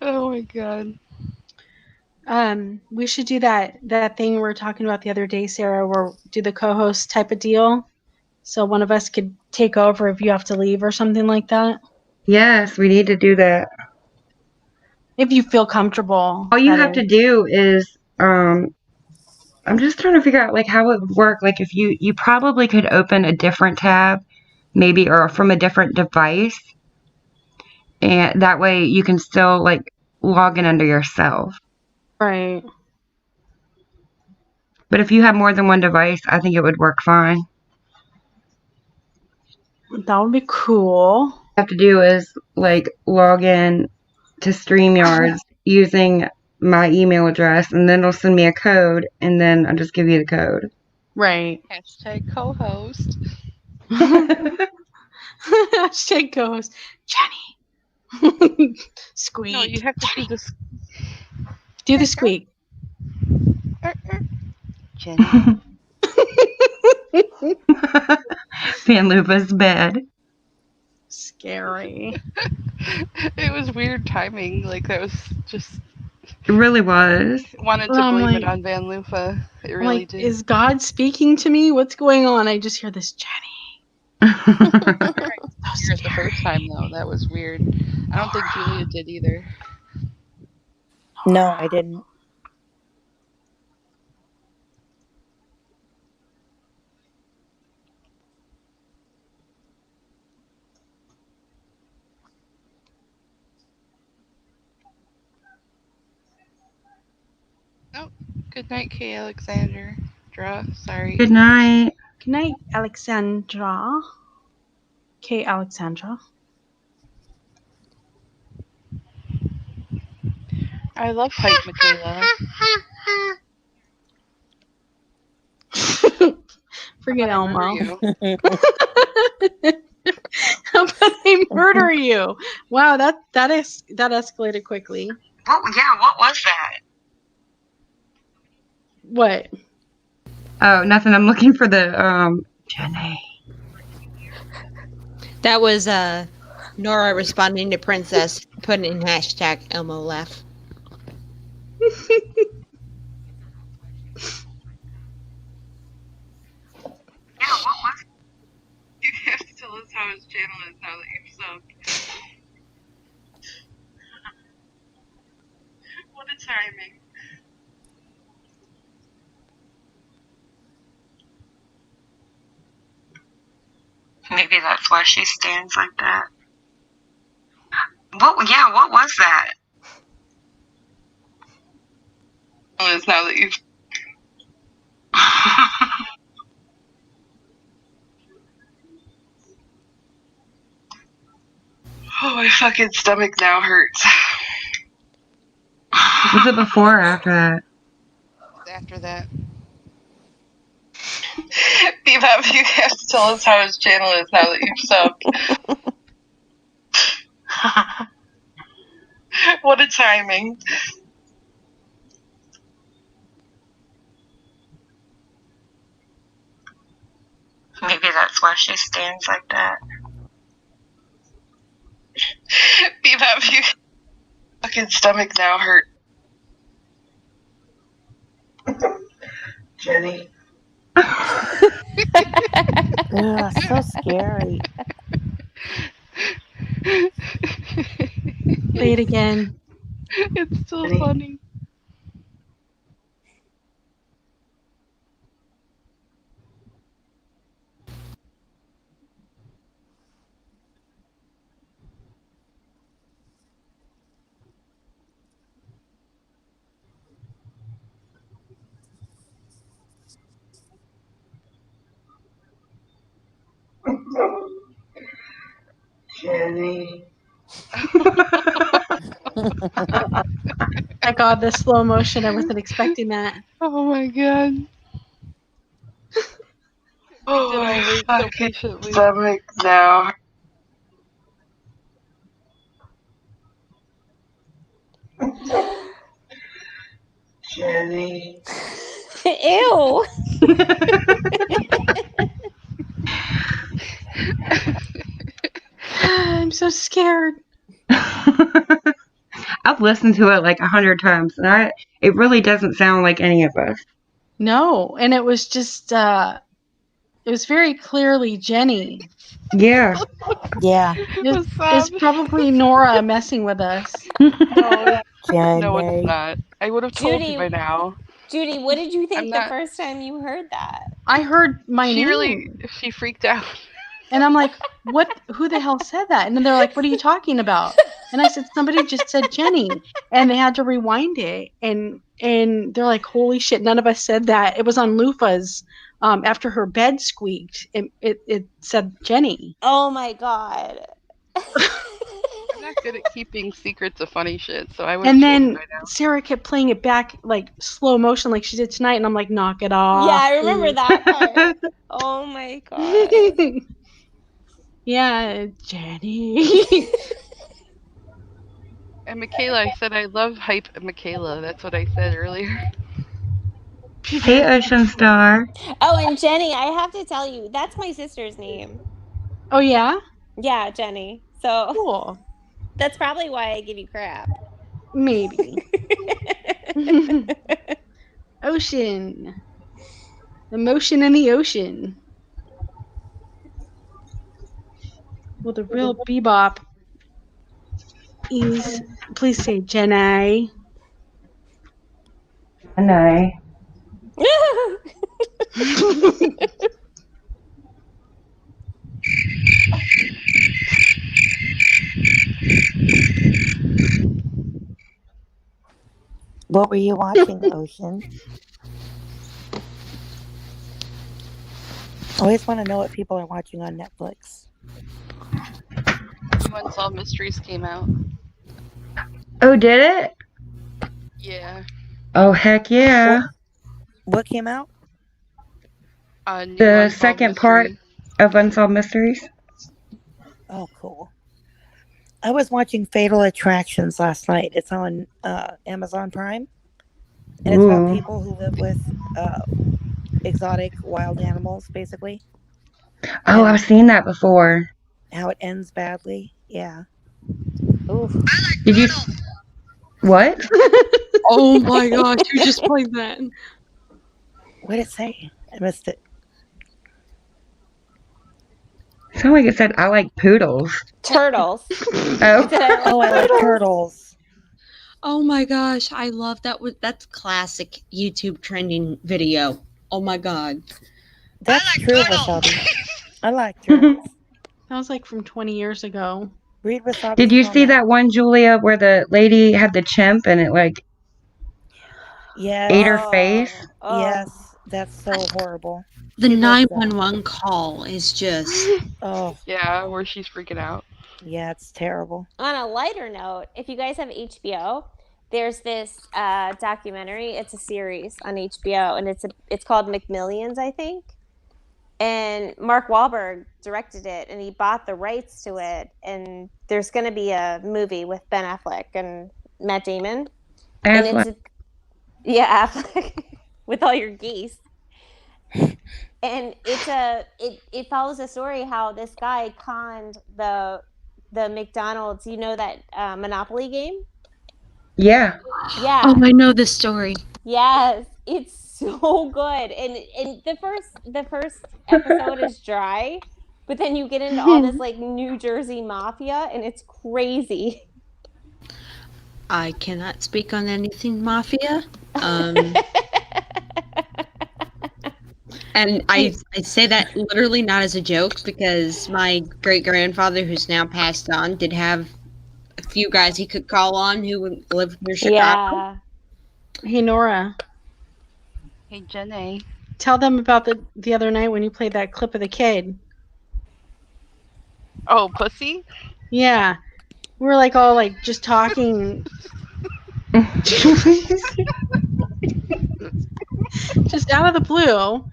Oh my god. We should do that thing we were talking about the other day, Sarah, where do the co-host type of deal. So one of us could take over if you have to leave or something like that. Yes, we need to do that. If you feel comfortable. All you that have to is. do is, I'm just trying to figure out like how it would work. Like if you probably could open a different tab, maybe, or from a different device, and that way you can still like log in under yourself. Right. But if you have more than one device, I think it would work fine. That would be cool. All you have to do is like log in to StreamYards using my email address, and then it'll send me a code, and then I'll just give you the code. Right. Hashtag co-host. Hashtag co-host. Jenny. Squeak. No, you have to do this. Do the squeak. Jenny. Panlupa's bed. Scary. It was weird timing. Like that was just. It really was. Wanted to blame it on Van Lufa. It really did. Is God speaking to me? What's going on? I just hear this Jenny. Here's the first time though. That was weird. I don't think Julia did either. No, I didn't. Oh, good night, K. Alexandra. Sorry. Good night. Good night, Alexandra. K. Alexandra. I love Hype Michaela. Forget How about I Elmo. murder you? How about they murder you? Wow, that escalated quickly. What was that? What? Oh, nothing. I'm looking for the Jenny. That was Nora responding to Princess, putting in hashtag Elmo laugh. Yeah, what was You have to tell us how his channel is now that you've subbed. What a timing. Maybe that's why she stands like that. What was that? It's now that you've. Oh, my fucking stomach now hurts. Was it before or after that? After that. Bebop, you have to tell us how his channel is now that you've subbed. What a timing. Maybe that's why she stands like that. Bebop, you fucking stomach now hurt. Jenny. Ugh, so scary. Play it again. It's so Jenny. funny. Jenny. My God, the slow motion. I wasn't expecting that. Oh my god. Oh, Did I wait so patiently? stomach now. Jenny. Ew. I'm so scared. I've listened to it like 100 times, and it really doesn't sound like any of us. No, and it was just it was very clearly Jenny. Yeah. Yeah. It's probably Nora messing with us. No, Jenny. no, it's not. I would have told you by now. Judy, what did you think I'm the not- first time you heard that? I heard my name. She freaked out. And I'm like, what? Who the hell said that? And then they're like, what are you talking about? And I said, somebody just said Jenny. And they had to rewind it. And they're like, holy shit, none of us said that. It was on Lufa's after her bed squeaked. It said Jenny. Oh my God. I'm not good at keeping secrets of funny shit, so I would. And then Sarah kept playing it back like slow motion like she did tonight. And I'm like, knock it off. Yeah, I remember that part. Oh my God. Yeah, Jenny. And Michaela, I said I love Hype Michaela. That's what I said earlier. Hey, Ocean Star. Oh, and Jenny, I have to tell you, that's my sister's name. Oh, yeah? Yeah, Jenny. So cool. That's probably why I give you crap. Maybe. Ocean. The motion in the ocean. Well, the real bebop is, please say Jenny. Jenny. What were you watching, Ocean? I always want to know what people are watching on Netflix. Unsolved Mysteries came out. Oh, did it? Yeah. Oh, heck yeah. What came out? New The Unsolved second part Mystery. of Unsolved Mysteries. Oh, cool. I was watching Fatal Attractions last night. It's on Amazon Prime, and it's about Ooh. people who live with exotic wild animals, basically, Oh, and I've seen that before. how it ends badly. Yeah. Oof. Did you? What? Oh my gosh, who just played that? What did it say? I missed it. Sound like it said I like poodles. Turtles. Oh. It said I like Oh, I like turtles. turtles. Oh my gosh, I love that. That's classic YouTube trending video. Oh my god. That's true, Wasabi. I like turtles. That was like from 20 years ago. Read Wasabi's Did you see comment. that one, Julia, where the lady had the chimp and it like Yes. ate her face? Oh. Yes, that's so horrible. The She lives that. 911 call is just Oh, Yeah, where she's freaking out. yeah, it's terrible. On a lighter note, if you guys have HBO, there's this documentary. It's a series on HBO, and it's called McMillions, I think. And Mark Wahlberg directed it, and he bought the rights to it. And there's going to be a movie with Ben Affleck and Matt Damon. And Affleck. it's Affleck with all your geese. And it follows a story how this guy conned the McDonald's. You know that Monopoly game? Yeah. Yeah. Oh, I know this story. Yes, it's so good. And the first episode is dry, but then you get into all this like New Jersey mafia, and it's crazy. I cannot speak on anything mafia. And I say that literally not as a joke because my great grandfather, who's now passed on, did have a few guys he could call on who lived near Chicago. Yeah. Hey, Nora, Hey, Jenny. tell them about the other night when you played that clip of the kid. Oh, pussy? Yeah. We were like all like just talking. Just out of the blue,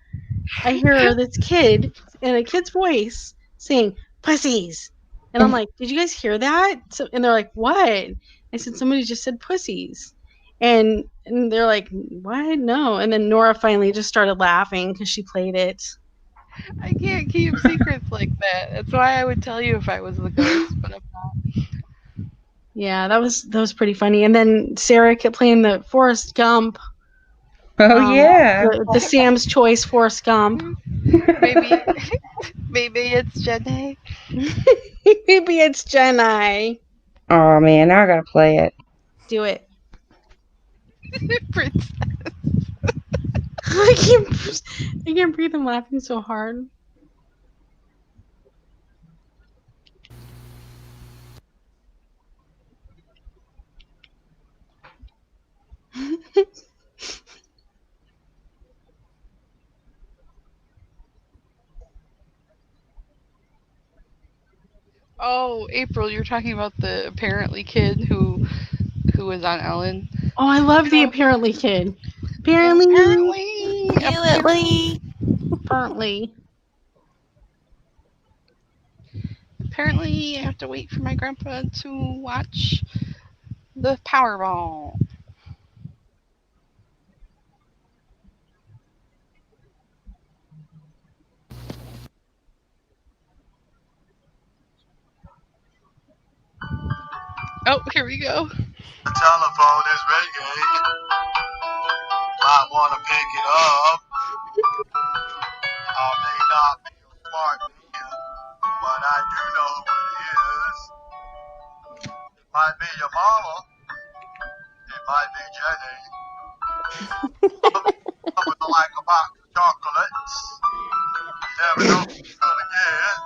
I hear this kid in a kid's voice saying pussies. And I'm like, did you guys hear that? So, and they're like, what? I said, somebody just said pussies. And they're like, what? No. And then Nora finally just started laughing because she played it. I can't keep secrets like that. That's why I would tell you if I was the ghost, but I'm not. Yeah, that was pretty funny. And then Sarah kept playing the Forrest Gump. Oh yeah. The Sam's Choice Forrest Gump. Maybe it's Jenny. Maybe it's Jenny. Oh man, now I gotta play it. Do it. Princess. I can't breathe. I'm laughing so hard. Oh, April, you're talking about the apparently kid who was on Ellen. Oh, I love the apparently kid. Apparently. Apparently, I have to wait for my grandpa to watch the Powerball. Oh, here we go. The telephone is ringing. Might want to pick it up. I may not be a smart man, but I do know who it is. It might be your mama. It might be Jenny. I would like a box of chocolates. You never know what you're gonna get.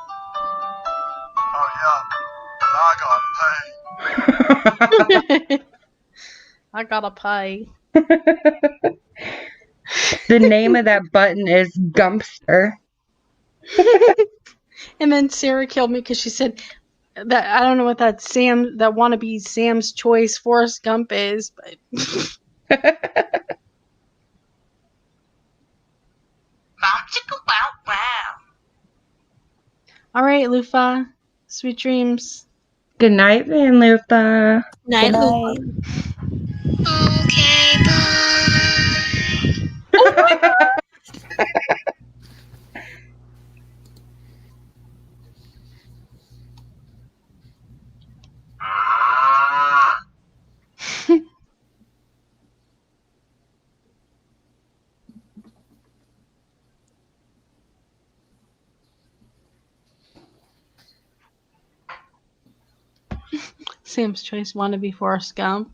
Oh yeah, 'cause I gotta pay. I gotta pay. The name of that button is Gumpster. And then Sarah killed me because she said that I don't know what that wannabe Sam's Choice Forrest Gump is, but All right, Lufa. Sweet dreams. Good night, Van Lufa. Night, Good Lufa. night. Okay, bye. Sam's Choice wannabe Forrest Gump.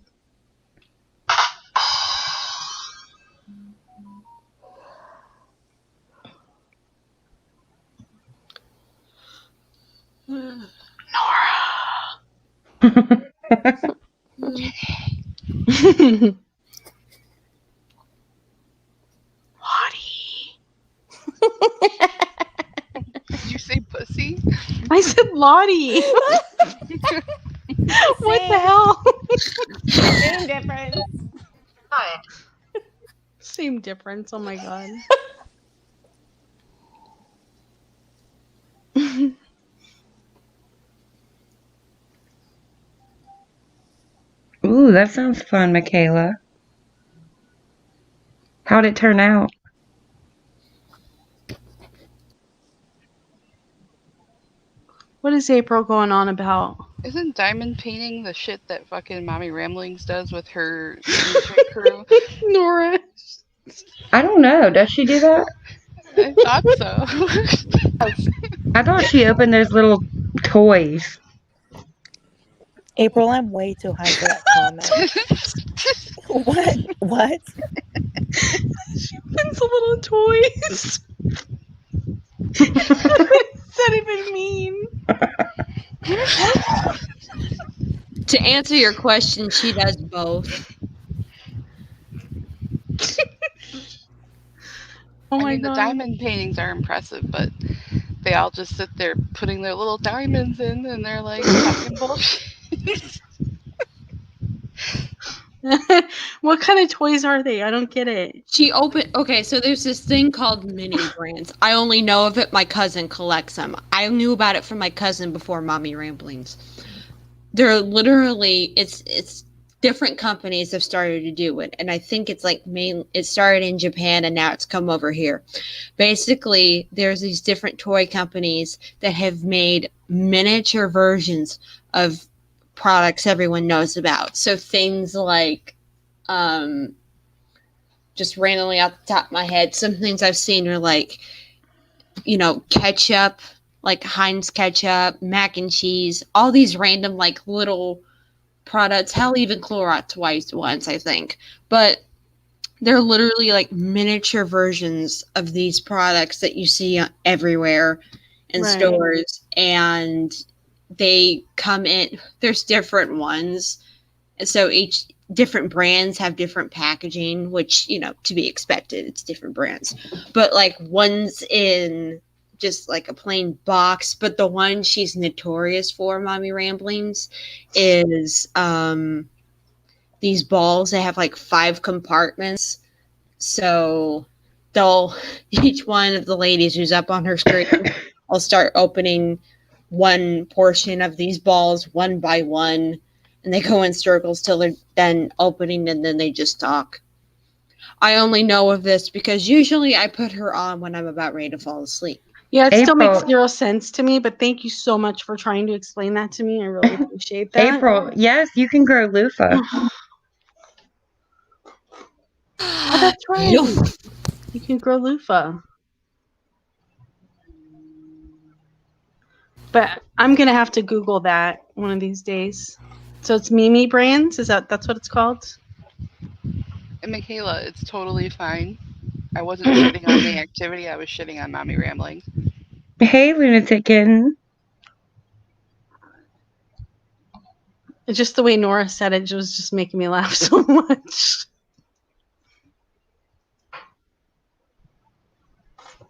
Lottie. Did you say pussy? I said Lottie. What the hell? Same difference. Same difference. Oh my god. Ooh, that sounds fun, Michaela. How'd it turn out? What is April going on about? Isn't diamond painting the shit that fucking Mommy Ramblings does with her straight crew? Nora. I don't know. Does she do that? I thought so. I thought she opened those little toys. April, I'm way too high for that comment. What? What? She opens the little toys. What does that even mean? To answer your question, she does both. Oh I my mean, god. the diamond paintings are impressive, but they all just sit there putting their little diamonds in, and they're like talking bullshit. What kind of toys are they? I don't get it. She opened. Okay, so there's this thing called mini brands. I only know of it. My cousin collects them. I knew about it from my cousin before Mommy Ramblings. They're literally it's different companies have started to do it, and I think it's like it started in Japan and now it's come over here. Basically, there's these different toy companies that have made miniature versions of products everyone knows about. So things like just randomly off the top of my head, some things I've seen are like, ketchup, like Heinz ketchup, mac and cheese, all these random like little products. Hell, even Clorox once, I think. But they're literally like miniature versions of these products that you see everywhere in Right. stores, and they come in. There's different ones, and so each different brands have different packaging, which to be expected. It's different brands, but like one's in just like a plain box, but the one she's notorious for, Mommy Ramblings, is these balls. They have like 5 compartments, so each one of the ladies who's up on her screen will start opening one portion of these balls one by one, and they go in circles till they're done opening, and then they just talk. I only know of this because usually I put her on when I'm about ready to fall asleep. Yeah, it still makes April. 0 sense to me, but thank you so much for trying to explain that to me. I really appreciate that. April, yes, you can grow loofah. Oh, that's right. You can grow loofah. But I'm gonna have to Google that one of these days. So it's Mimi Brands? That's what it's called? And Michaela, it's totally fine. I wasn't shitting on the activity. I was shitting on Mommy Ramblings. Hey, lunatic kitten. It's just the way Nora said it was just making me laugh so much.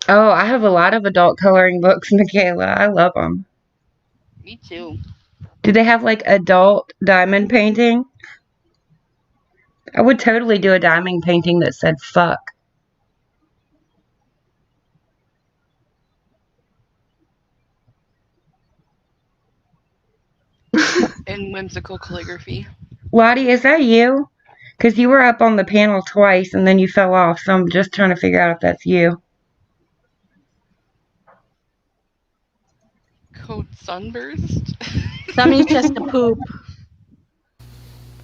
Oh, I have a lot of adult coloring books, Michaela. I love them. Me too. Do they have like adult diamond painting? I would totally do a diamond painting that said fuck. In whimsical calligraphy. Lottie, is that you? Because you were up on the panel twice and then you fell off, so I'm just trying to figure out if that's you. Code sunburst? That means just a poop.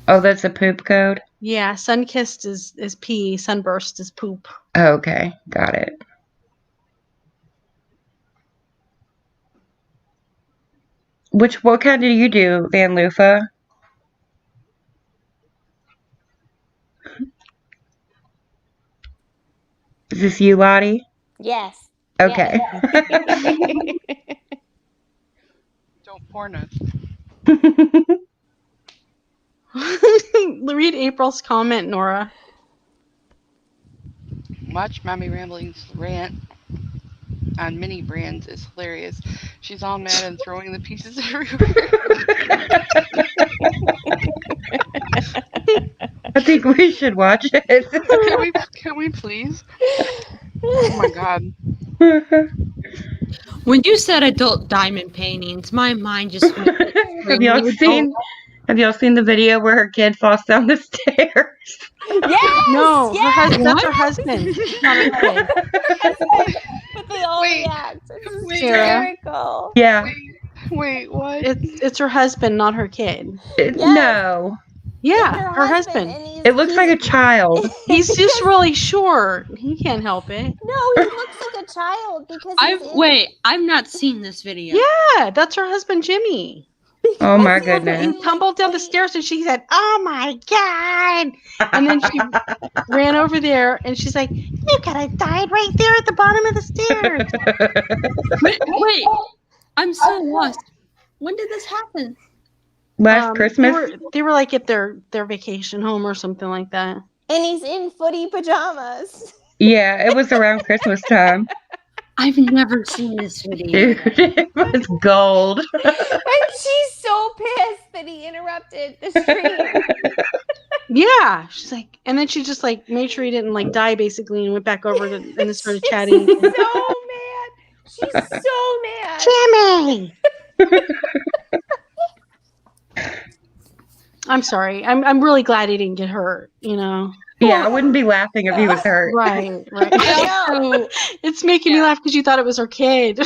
Oh, that's a poop code? Yeah, sun-kissed is pee, sunburst is poop. Oh, okay, got it. What kind do you do, Van Lufa? Is this you, Lottie? Yes. Okay. Don't porn us. Read April's comment, Nora. Watch Mommy Rambling's rant on mini brands is hilarious. She's all mad and throwing the pieces everywhere. I think we should watch it. Can we please? Oh my god. When you said adult diamond paintings, my mind just went Have y'all seen the video where her kid falls down the stairs? Yes! No, yes! That's her husband. Not her kid. But they all react. It's Sarah. hysterical. Yeah. Wait, what? It's her husband, not her kid. No. Yeah, her husband. It looks like a child. He's just really short. He can't help it. No, he looks like a child because I've not seen this video. Yeah, that's her husband, Jimmy. Oh my goodness. He tumbled down the stairs and she said, "Oh my god!" And then she ran over there and she's like, "You could have died right there at the bottom of the stairs." Wait, I'm so lost. When did this happen? Last Christmas? They were like at their vacation home or something like that. And he's in footy pajamas. Yeah, it was around Christmas time. I've never seen this video. Dude, it was gold. And she's so pissed that he interrupted the stream. Yeah, she's like, and then she just like made sure he didn't like die basically, and went back over to, and then started chatting. So mad. She's so mad. Jimmy. I'm sorry. I'm really glad he didn't get hurt. You know. Yeah, I wouldn't be laughing if he was hurt. Right. It's making me laugh because you thought it was her kid.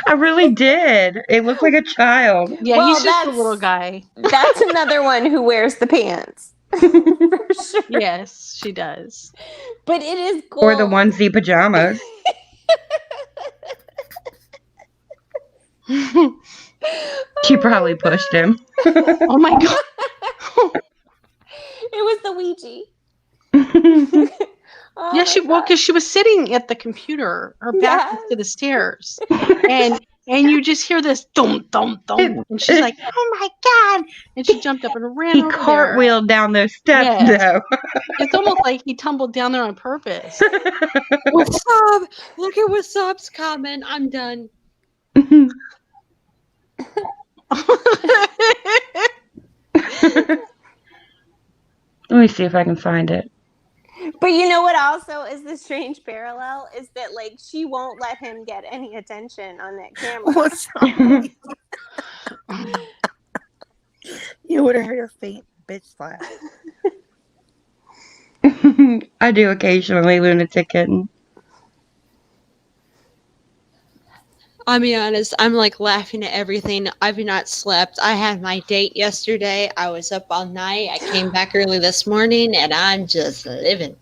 I really did. It looked like a child. Yeah, he's just a little guy. That's another one who wears the pants. For sure. Yes, she does. But it is gold. Or the onesie pajamas. She probably pushed him. Oh my god. It was the Ouija. Yeah, because she was sitting at the computer, her back was to the stairs, and you just hear this thump thump thump, and she's like, "Oh my god!" And she jumped up and ran. He over cartwheeled down those steps, though. It's almost like he tumbled down there on purpose. What's up? Look at what's up's comment. I'm done. Let me see if I can find it. But you know what also is the strange parallel is that like she won't let him get any attention on that camera. You would have heard her faint bitch laugh. I do occasionally, lunatic kitten. I'll be honest, I'm like laughing at everything. I've not slept. I had my date yesterday. I was up all night. I came back early this morning and I'm just living.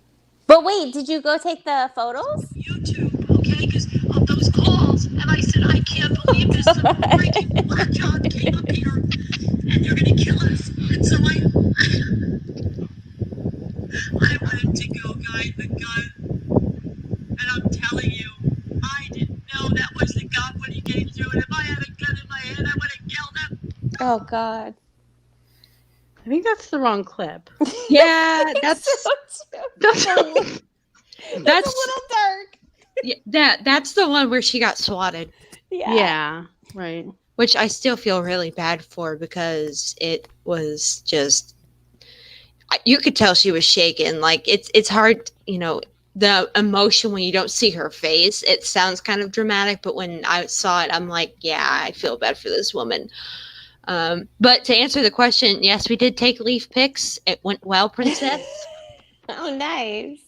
But wait, did you go take the photos? YouTube, okay? Because of those calls. And I said, I can't believe this freaking Black John came up here and they're going to kill us. And so I went to go guide the gun. And I'm telling you, I didn't know that was the gun when he came through. And if I had a gun in my hand, I would have killed him. Oh, God. I think that's the wrong clip. Yeah, that's That's a little dark. Yeah, that's the one where she got swatted. Yeah, right. Which I still feel really bad for because it was just you could tell she was shaken. Like it's hard, the emotion when you don't see her face. It sounds kind of dramatic, but when I saw it, I'm like, yeah, I feel bad for this woman. But to answer the question, yes, we did take leaf pics. It went well, Princess. Oh, nice.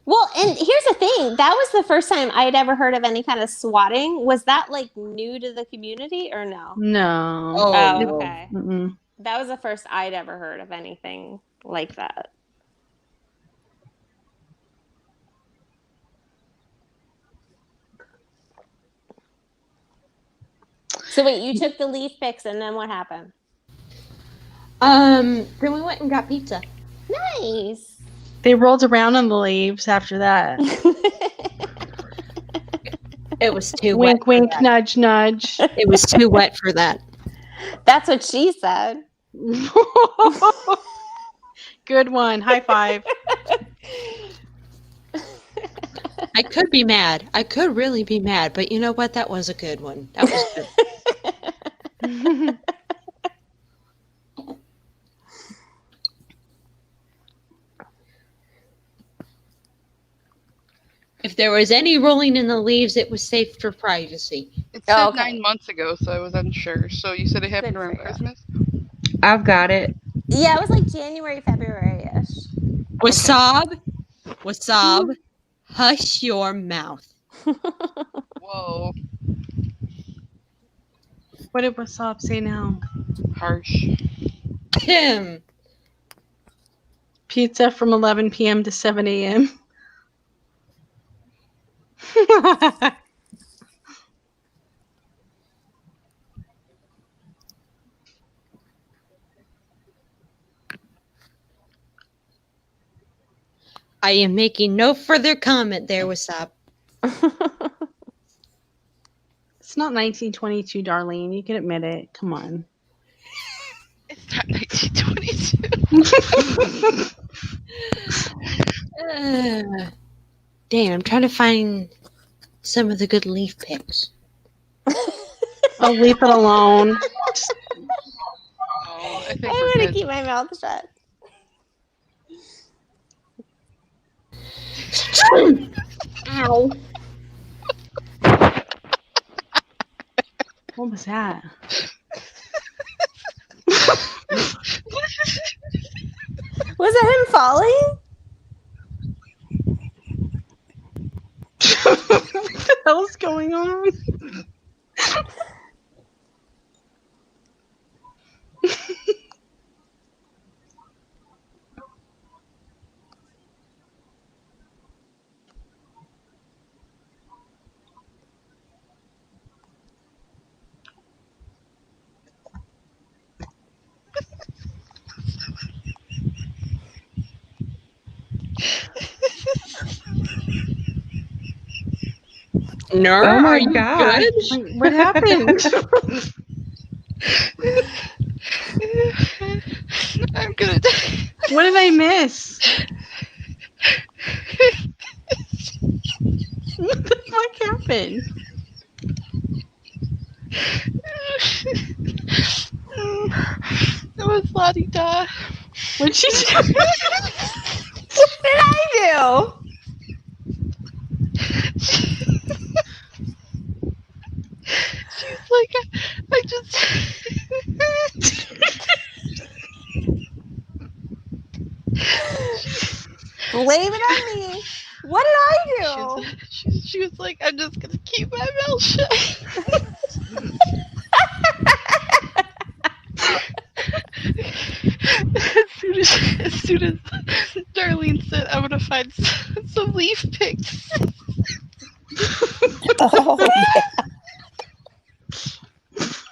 Well, and here's the thing. That was the first time I'd ever heard of any kind of swatting. Was that like new to the community or no? No. Oh, okay. Mm-mm. That was the first I'd ever heard of anything like that. So wait, you took the leaf pics and then what happened? Then we went and got pizza. Nice. They rolled around on the leaves after that. It was too Wink, wet. wink, nudge, nudge. It was too wet for that. That's what she said. Good one. High five. I could be mad. I could really be mad, but you know what? That was a good one. That was good. If there was any rolling in the leaves, it was safe for privacy. It said Oh, okay. 9 months ago, so I was unsure. So you said it happened Good around for you. Christmas? I've got it. Yeah, it was like January, February-ish. Wasab, hush your mouth. Whoa. What did Wasab say now? Harsh. Tim. Pizza from 11 p.m. to 7 a.m. I am making no further comment there, Wasab. It's not 1922, Darlene. You can admit it. Come on. It's not 1922. Damn, I'm trying to find some of the good leaf pics. Oh, leave it alone. Oh, I think I'm we're gonna good. keep my mouth shut. Ow. What was that? Was that him falling? What the hell's going on? Nor, Oh my are you God. good? Wait, what happened? I'm gonna die. What did I miss? What the fuck happened? It was La-di da. What'd she do? What did I do? She's like, I just. Blame it on me. What did I do? She was like, I'm just gonna keep my mouth shut. as soon as Darlene said, I'm gonna find some leaf pics. Oh, yeah.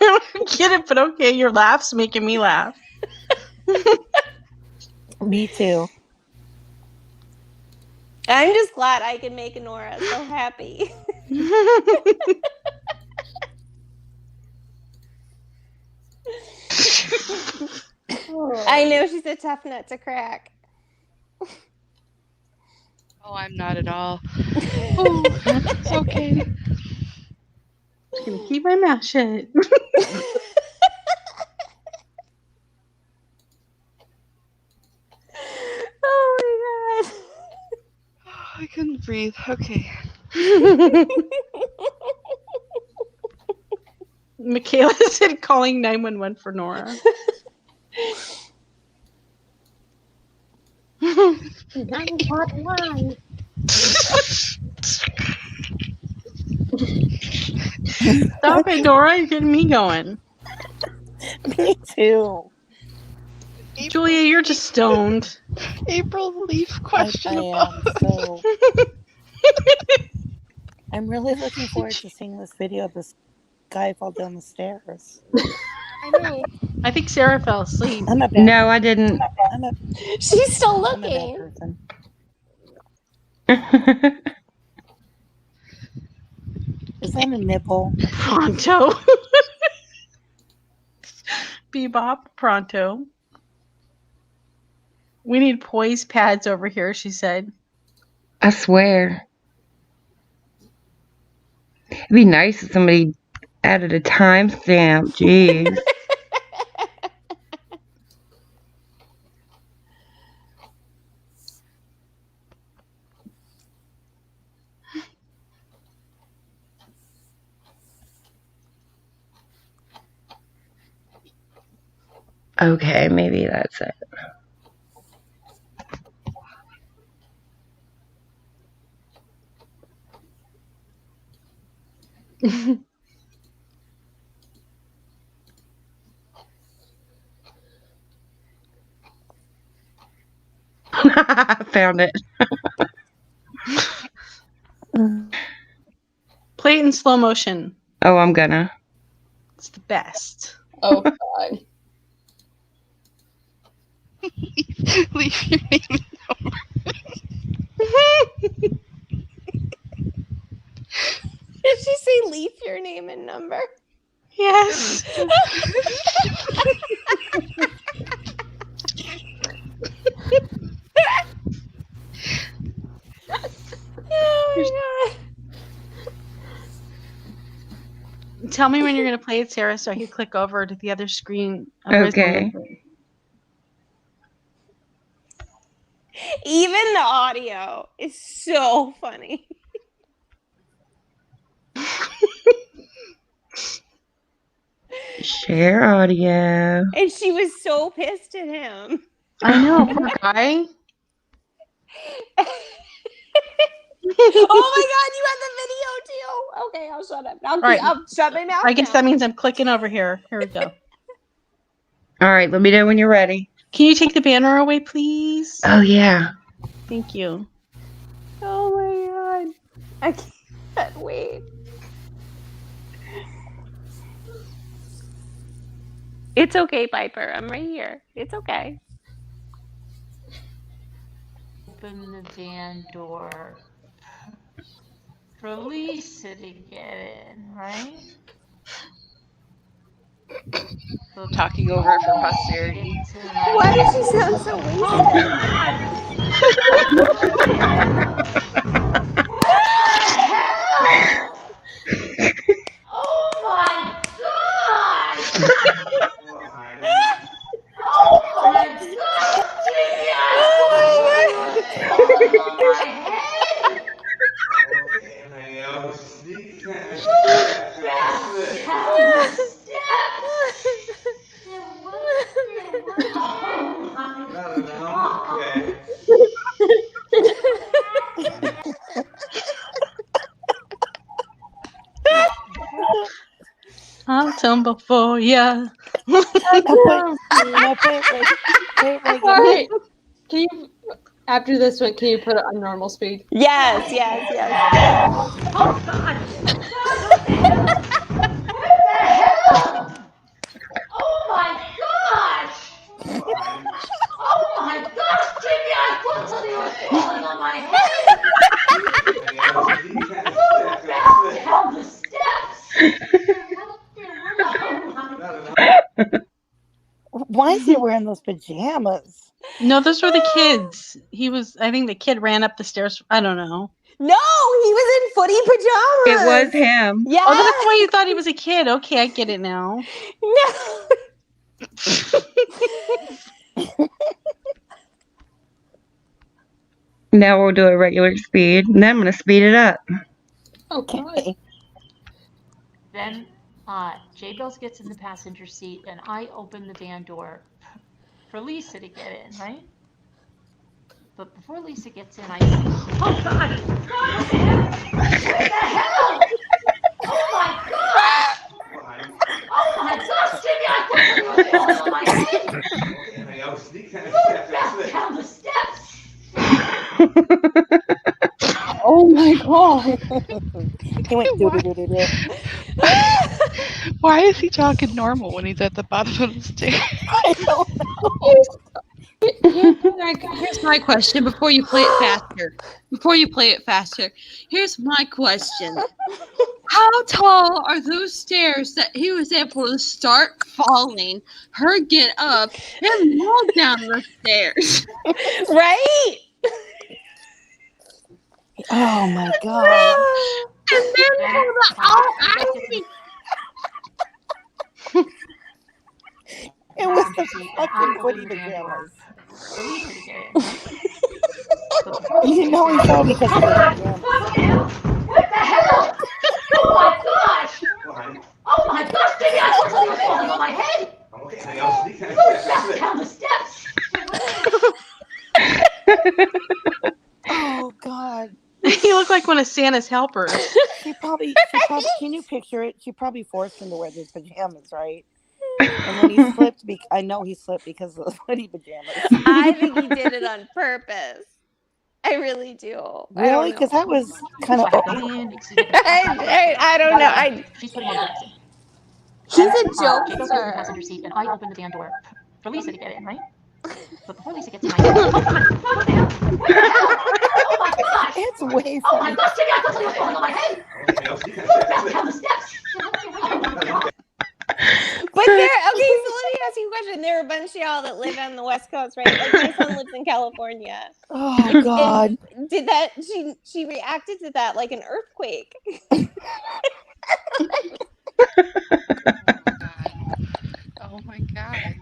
I don't get it, but okay, your laugh's making me laugh. Me too. I'm just glad I can make Nora so happy. I know she's a tough nut to crack. Oh, I'm not at all. Oh, it's okay. I'm gonna keep my mouth shut. breathe. Okay. Michaela said calling 911 for Nora. Stop it, Nora. You're getting me going. Me too. Julia, you're just stoned. April, leave I questionable. am so. I'm really looking forward to seeing this video of this guy fall down the stairs. I know. I think Sarah fell asleep. I'm a bad. No, I didn't. She's still I'm a bad looking. person. Is that a nipple? Pronto. Bebop, pronto. We need poise pads over here, she said. I swear. It'd be nice if somebody added a timestamp. Jeez. Okay, maybe that's it. Found it. Play it in slow motion. Oh, I'm gonna. It's the best. Oh, God. Leave your name and number. Did she say leave your name and number? Yes. Oh my god. Tell me when you're going to play it, Sarah, so I can click over to the other screen. Okay. Even the audio is so funny. Share audio. And she was so pissed at him. I know, poor guy. Oh my god, you had the video too. Okay, I'll shut up. I'll shut my mouth. I guess now. that means I'm clicking over here. Here we go. All right, let me know when you're ready. Can you take the banner away, please? Oh, yeah. Thank you. Oh my god. I can't wait. It's okay, Piper. I'm right here. It's okay. Open the van door. Release it to get in, right? Talking over it for posterity. Why does she sound so Oh my god! Oh my god! Jimmy, I put on my head! I'll tumble for ya. No, wait, Reagan. All right. Can you, after this one, can you put it on normal speed? Yes. Oh god! What the hell? Oh my gosh! Oh my gosh, Jimmy, I thought something was falling on my head! Move back down the steps! Why is he wearing those pajamas? No, those were the kids. I think the kid ran up the stairs. I don't know. No, he was in footy pajamas. It was him. Yeah. Oh, that's why you thought he was a kid. Okay, I get it now. No. Now we'll do a regular speed. And then I'm going to speed it up. Okay. Then J Bills gets in the passenger seat, and I open the van door for Lisa to get in, right? But before Lisa gets in, I say, "Oh God! God, what the hell? What the hell? Oh my gosh! Oh my gosh, Jimmy! I thought something was falling on my head. Look back down the steps." Oh my god. He went do do do do do. Why is he talking normal when he's at the bottom of the stairs? I don't know. Here's my question before you play it faster. Here's my question. How tall are those stairs that he was able to start falling, her get up, and walk down the stairs? Right? Oh my god. And then for the It was the fucking footy pajamas. For Lisa to get in, right? But before Lisa You know he gets in, fell because of those pajamas. what the hell? Oh my gosh! Oh my gosh, Jimmy! I thought something was falling on my head. Look back down the steps. Oh god. You look like one of Santa's helpers. She probably can you picture it? She probably forced him to wear those pajamas, right? And then he slipped I know he slipped because of the footy pajamas. I think he did it on purpose. I really do. Really? Because that was kind of I don't know. She's putting on the He's a J Bills gets in the jokester. passenger seat, and I open the van door for Lisa to get in, right? But before Lisa gets in, I say, "Oh my God! What the hell? Oh my gosh! It's way Oh my funny. gosh, Jimmy! I thought something was falling on my head. Look back down the steps." But there, okay, so let me ask you a question. There are a bunch of y'all that live on the West Coast, right? Like my son lives in California. Oh god. And did that she reacted to that like an earthquake? Oh my god.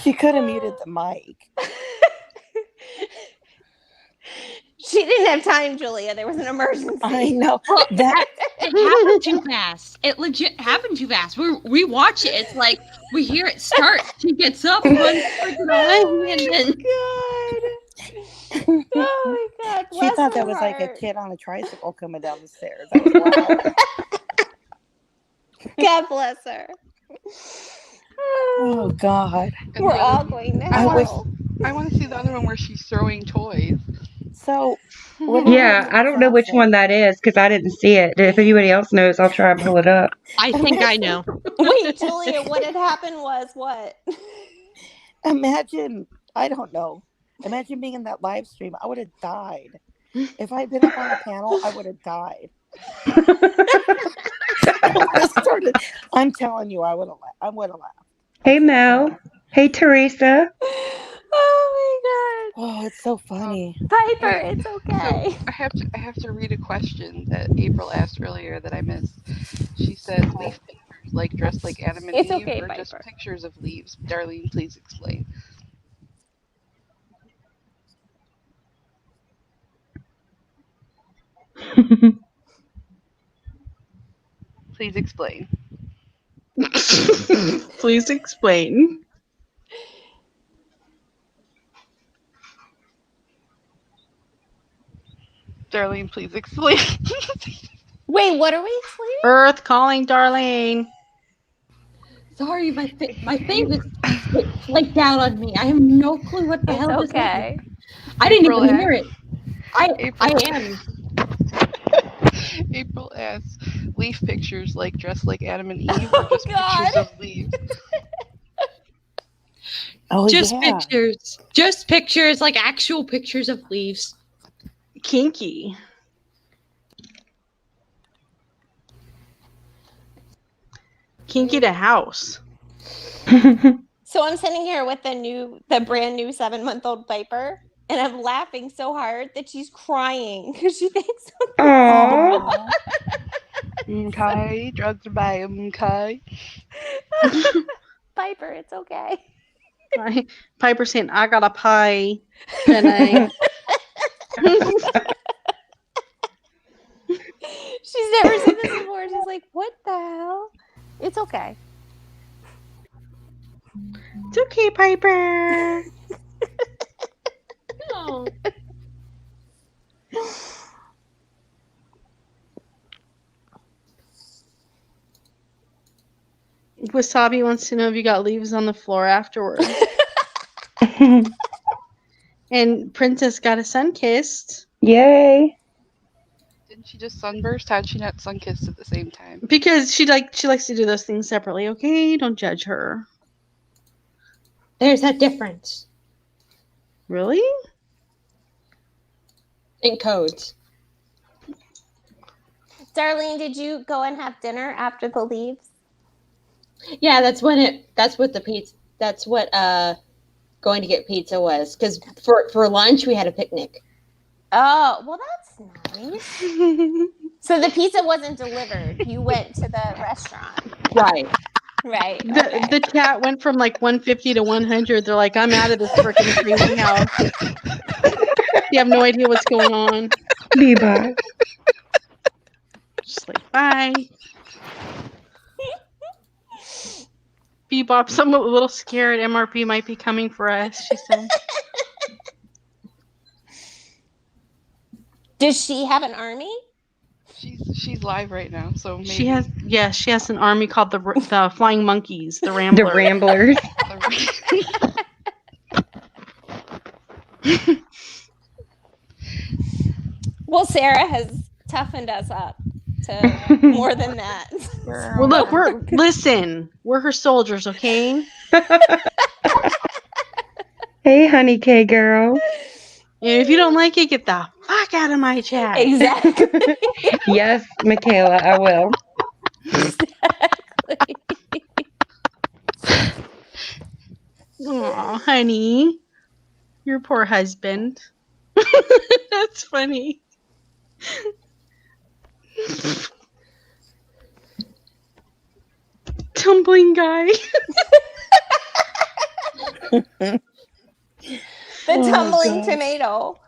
She could have muted the mic. She didn't have time, Julia. There was an emergency. I know. Well, That it happened too fast. It legit happened too fast. We watch it. It's like we hear it start. She gets up, runs towards the line, and then God. Oh my God. she Bless thought her that was like a heart. kid on a tricycle coming down the stairs. That was wild. God bless her. Oh god. And We're the all other- going to I wish hell. I want to see the other one where she's throwing toys. so what Yeah, I don't know which one that is because I didn't see it. If anybody else knows, I'll try and pull it up. I think I know. Wait, Julia, what had happened was what? Imagine, I don't know. Imagine being in that live stream. I would have died. If I'd been up on the panel, I would have died. I'm telling you, I would have laughed. Hey, Mel. Hey, Teresa. Oh my Oh, it's so funny. God. Piper, it's okay. So I have to read a question that April asked earlier that I missed. She said leaf pictures like dressed like Adam and It's Eve okay, or just Piper. pictures of leaves. Darlene, please explain. Please explain. Please explain. Darlene, please explain. Wait, what are we explaining? Earth calling, Darlene. Sorry, my thing was flaked out on me. I have no clue what the It's hell this okay. is. I didn't April even hear it. April. I am. April asks leaf pictures like dressed like Adam and Eve or just God. pictures of leaves. Oh, Just yeah. pictures. Just pictures, like actual pictures of leaves. Kinky. Kinky to house. So I'm sitting here with the brand new 7-month-old Piper, and I'm laughing so hard that she's crying because she thinks Aww. Okay, drugs are bad. Okay. Piper, it's okay. Piper saying, I got a pie today. She's never seen this before. She's like, what the hell? It's okay. It's okay, Piper. Oh. Wasabi wants to know if you got leaves on the floor afterwards. And Princess got a sun kissed Yay. Didn't she just sunburst? How'd she not sun kissed at the same time? because she likes to do those things separately. Okay, don't judge her. There's that difference Really? in codes. Darlene, did you go and have dinner after the leaves? Yeah, that's what the pizza. That's what going to get pizza was. Because for lunch we had a picnic. Oh, well, that's nice. So the pizza wasn't delivered. You went to the restaurant. Right. Right. Okay. The chat went from like 150 to 100. They're like, I'm out of this freaking crazy house. You have no idea what's going on. Bebop. Just like, bye. Bebop's a little scared. MRP might be coming for us, she said. Does she have an army? She's live right now, so maybe. She has an army called the Flying Monkeys, the The Ramblers. Ramblers. Well, Sarah has toughened us up to more than that. Well, look, we're her soldiers, okay? Hey, honey K girl. And if you don't like it, get the fuck out of my chat. Exactly. Yes, Michaela, I will. Aw, honey. Your poor husband. That's funny. Tumbling guy. The tumbling tomato.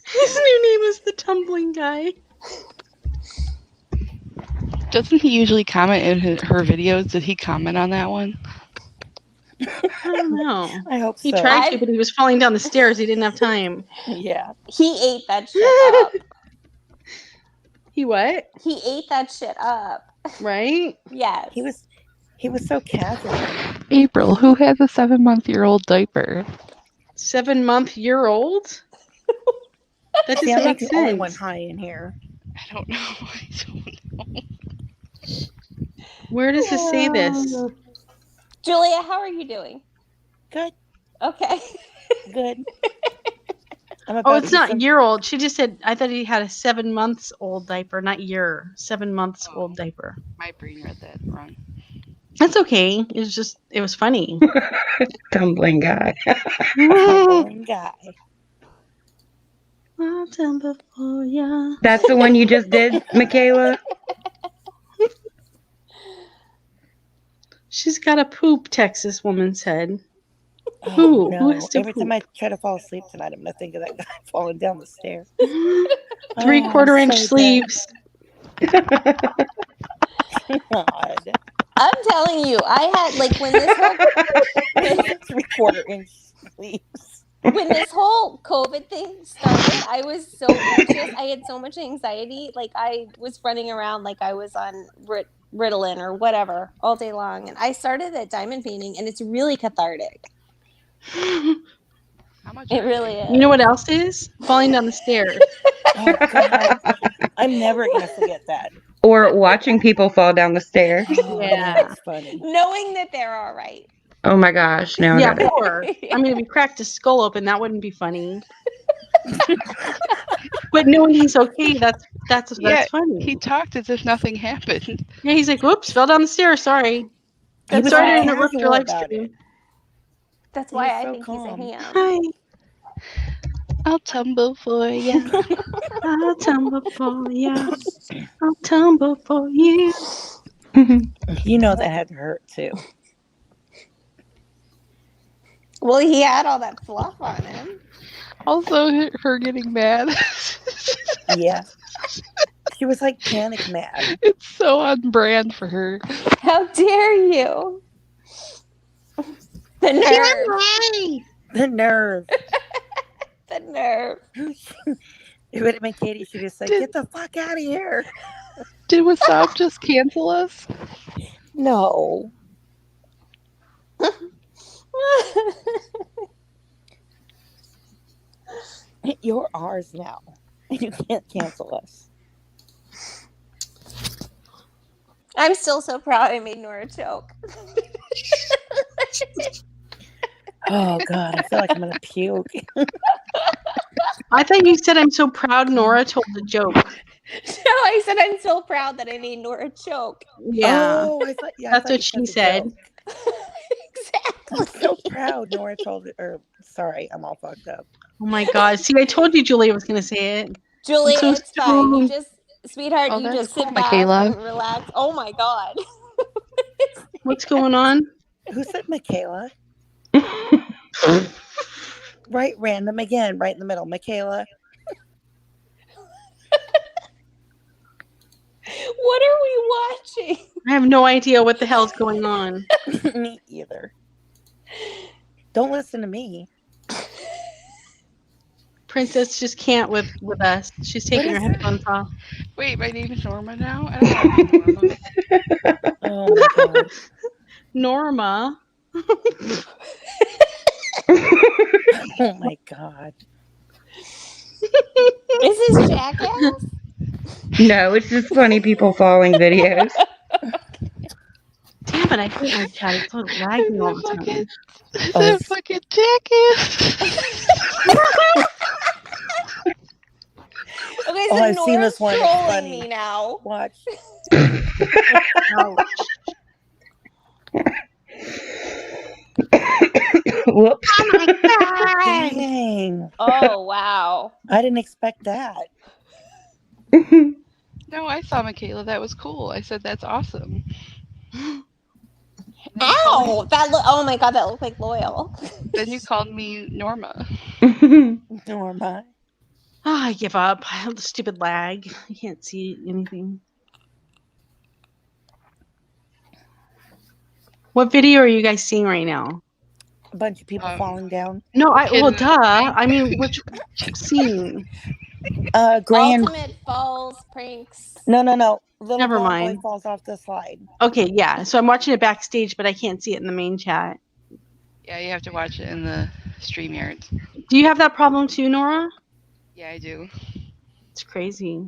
His new name is the Tumbling Guy. Doesn't he usually comment in her videos? Did he comment on that one? I don't know. I hope He so. tried to, but he was falling down the stairs. He didn't have time. Yeah. He ate that shit up. He what? He ate that shit up. Right? Yes. He was so casual. April, who has a 7-month-old diaper? 7-month-old? That See, doesn't I'm not make the only sense. one high in here. I don't know. I don't know. Where does it say this? Julia, how are you doing? Good. Okay. Good. Oh, it's not year-old. She just said, I thought he had a 7-months-old diaper, not year. 7-months-old diaper. My brain read that wrong. That's okay. It was funny. Tumbling guy. Tumbling guy. I'll tumble for ya. That's the one you just did, Michaela? She's got a poop, Texas woman said. Oh, Who? no. Who has to Every poop? time I try to fall asleep tonight, I'm going to think of that guy falling down the stairs. 3/4 inch so sleeves. God. I'm telling you, I had like when this whole 3/4 inch sleeves. when this whole COVID thing started, I was so anxious. I had so much anxiety. Like I was running around like I was on Ritalin or whatever all day long. And I started at diamond painting, and it's really cathartic. How much? It really is. You know what else is? Falling down the stairs. Oh, God. I'm never going to forget that. Or watching people fall down the stairs. Oh, Yeah. that's funny. Knowing that they're all right. Oh my gosh. Now I Yeah, got it. or I mean, if he cracked his skull open, that wouldn't be funny. But knowing he's okay, that's funny. He talked as if nothing happened. Yeah, he's like, "Whoops, fell down the stairs. Sorry." He was Sorry so to interrupt your casual live about stream. it. That's He why was I so think calm. he's a ham. Hi, I'll tumble for ya. I'll tumble for ya. I'll tumble for you. You know that had to hurt too. Well, he had all that fluff on him. Also, her getting mad. Yeah. She was like panic mad. It's so on brand for her. How dare you? The nerve. The nerve. The nerve. It would have been Katie. She just said, "Get the fuck out of here." Did Wasab just cancel us? No. You're ours now. You can't cancel us. I'm still so proud I made Nora choke. Oh God, I feel like I'm gonna puke. I thought you said I'm so proud Nora told a joke. No, I said I'm so proud that I made Nora choke. Yeah. Oh, I thought. Yeah, I That's thought what you she the said. joke. Exactly. I'm so proud. Nora told it. Or sorry, I'm all fucked up. Oh my God. See, I told you Julia was going to say it. Julie, I'm so it's fine. You stoned. just, sweetheart, Oh, you that's just cool, sit back Michaela. and relax. Oh my God. What's going on? Who said Michaela? Right, random again, right in the middle. Michaela. What are we watching? I have no idea what the hell's going on. Me either. Don't listen to me. Princess just can't with us. She's taking her is it? headphones off. Wait, my name is Norma now? I don't want to be Norma. Oh my God. Norma. Oh my God. Is this Jackass? No, it's just funny people falling videos. Damn it, I hate my chat. It's so lagging all the time. Is Oh, that fucking Jackass? Okay, Oh, so I've seen Nora's this one. It's trolling funny. me now. Watch. Ouch. Whoops. Oh my God. Dang. Oh, wow. I didn't expect that. No, I saw Michaela. That was cool. I said, that's awesome. Ow! Oh my God, that looked like Loyal. Then you called me Norma. Norma. Oh, I give up. I have the stupid lag. I can't see anything. What video are you guys seeing right now? A bunch of people falling down. No, kid well, in the- duh. I mean, which scene? Grand. Ultimate Falls pranks. No. Little Never blonde mind. boy falls off the slide. Okay, yeah. So I'm watching it backstage, but I can't see it in the main chat. Yeah, you have to watch it in the StreamYard. Do you have that problem too, Nora? Yeah, I do. It's crazy.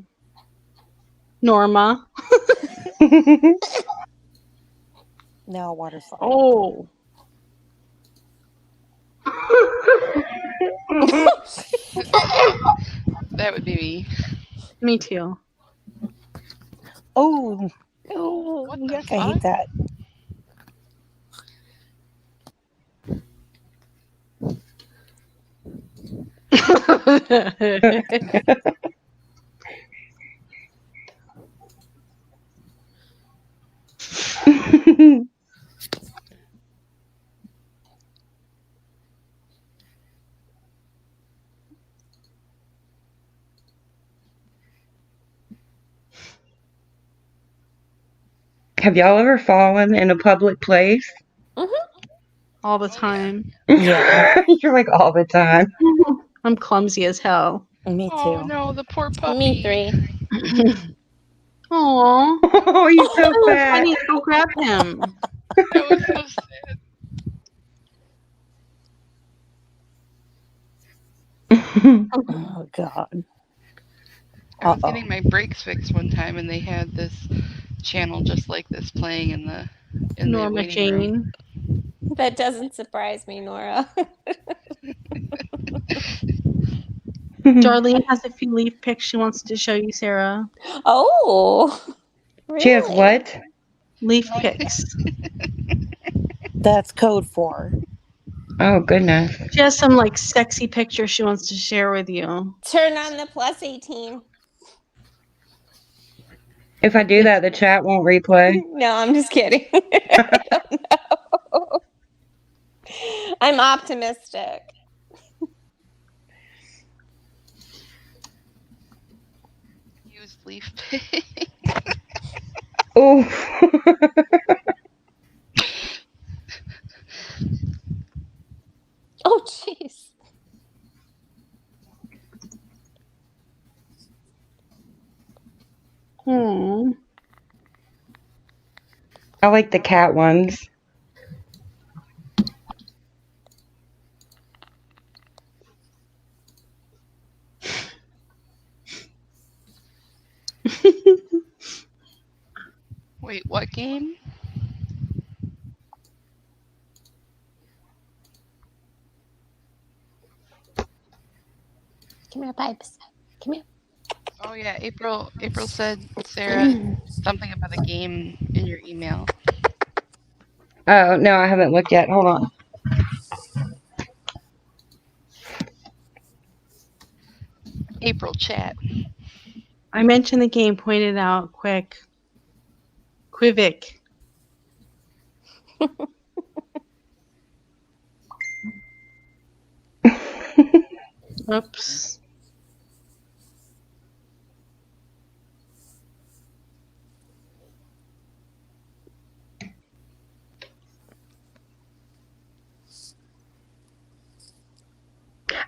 Norma. Now a water slide. Oh. That would be me. Me too. Oh. What the Yuck, fuck? I hate that. Have y'all ever fallen in a public place? All the time. Yeah. You're like all the time. I'm clumsy as hell. Me too. Oh no, the poor puppy. Me 3. Aww. Oh, he's so Oh, fat. funny. Go grab him. That was so sad. Oh God. I was getting my brakes fixed one time, and they had this channel just like this playing in the Norma waiting room. Jane. That doesn't surprise me, Nora. Darlene has a few leaf pics she wants to show you, Sarah. Oh. Really? She has what? Leaf pics. That's code for. Oh, goodness. She has some like sexy pictures she wants to share with you. Turn on the plus 18. If I do that, the chat won't replay. No, I'm just kidding. I don't know. I'm optimistic. leaf pig. Oh. Oh, jeez. Hmm. I like the cat ones. Wait, what game? Come here, pipes. Come here. Oh yeah, April said, Sarah, something about a game in your email. Oh, no, I haven't looked yet. Hold on. April chat. I mentioned the game, pointed out quick. Quivik. Oops.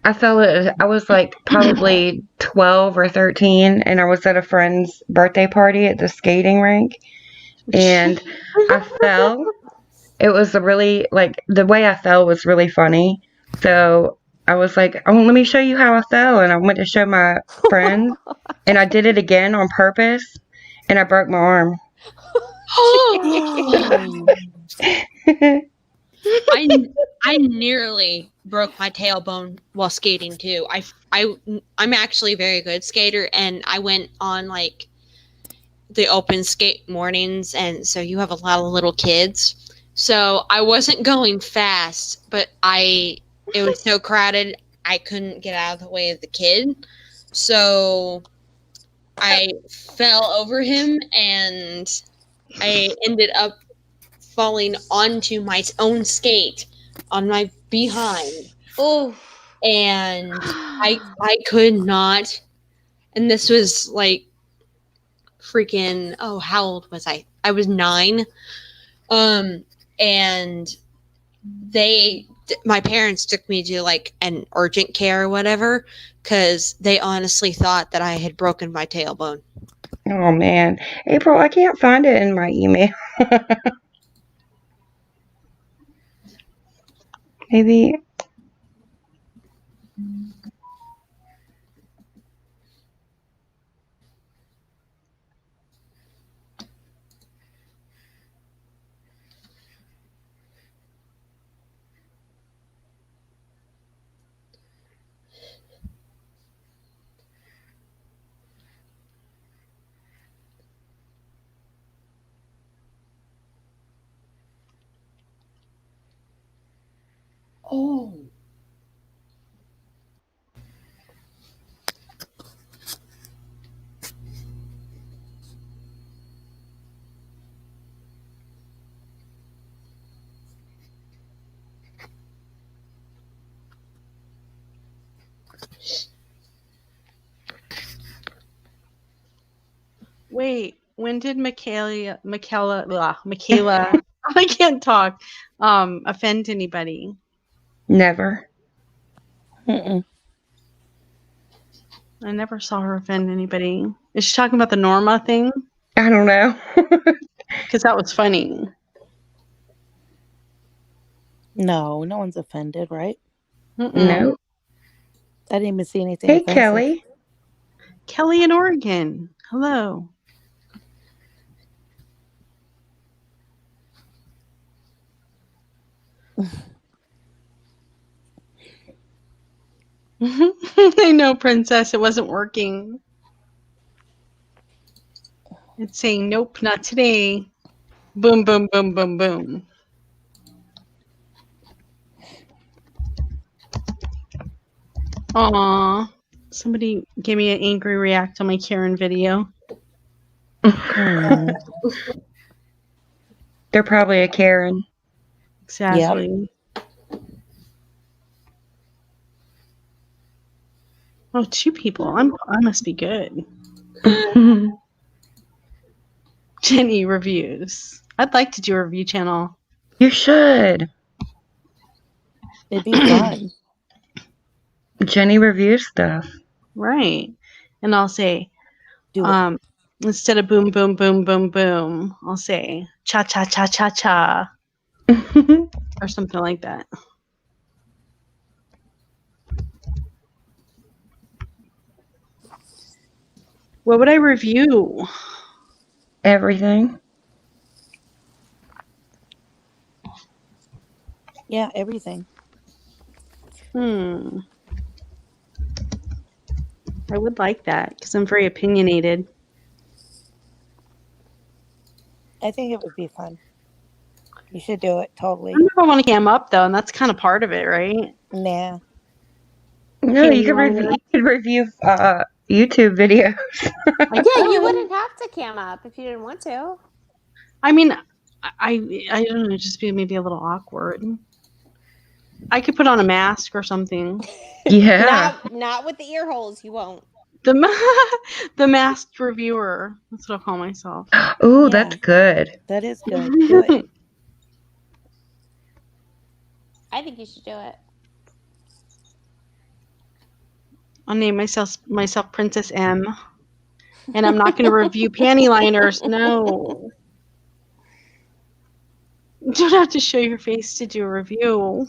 I was like probably 12 or 13, and I was at a friend's birthday party at the skating rink, and I fell. It was the way I fell was really funny. So I was like, oh, let me show you how I fell. And I went to show my friend, and I did it again on purpose, and I broke my arm. I nearly broke my tailbone while skating too. I'm actually a very good skater, and I went on like the open skate mornings, and so you have a lot of little kids. So I wasn't going fast, but it was so crowded I couldn't get out of the way of the kid. So I fell over him, and I ended up falling onto my own skate on my behind. Oh. And I could not. And this was like freaking, oh, how old was I? I was 9. And my parents took me to like an urgent care or whatever, because they honestly thought that I had broken my tailbone. Oh, man. April, I can't find it in my email. Maybe. Oh. Wait, when did Michaela, I can't talk, offend anybody? Never. Mm-mm. I never saw her offend anybody. Is she talking about the Norma thing? I don't know. Because that was funny. No, no one's offended, right? No. I didn't even see anything Hey, offensive. Kelly. Kelly in Oregon. Hello. I know, Princess. It wasn't working. It's saying, nope, not today. Boom, boom, boom, boom, boom. Aw. Somebody gave me an angry react on my Karen video. They're probably a Karen. Exactly. Oh, 2 people. I must be good. Jenny reviews. I'd like to do a review channel. You should. It'd be fun. Jenny reviews stuff. Right. And I'll say, Do it. instead of boom, boom, boom, boom, boom, I'll say cha, cha, cha, cha, cha, or something like that. What would I review? Everything. Yeah, everything. I would like that because I'm very opinionated. I think it would be fun. You should do it, totally. I never want to cam up though, and that's kind of part of it, right? Nah. No, you could review YouTube videos. Yeah, you wouldn't have to cam up if you didn't want to. I mean, I don't know, just be maybe a little awkward. I could put on a mask or something. Yeah. Not with the ear holes. You won't. The masked reviewer. That's what I'll call myself. Ooh, that's good. That is good. Do it. I think you should do it. I'll name myself Princess M. And I'm not going to review panty liners. No. You don't have to show your face to do a review.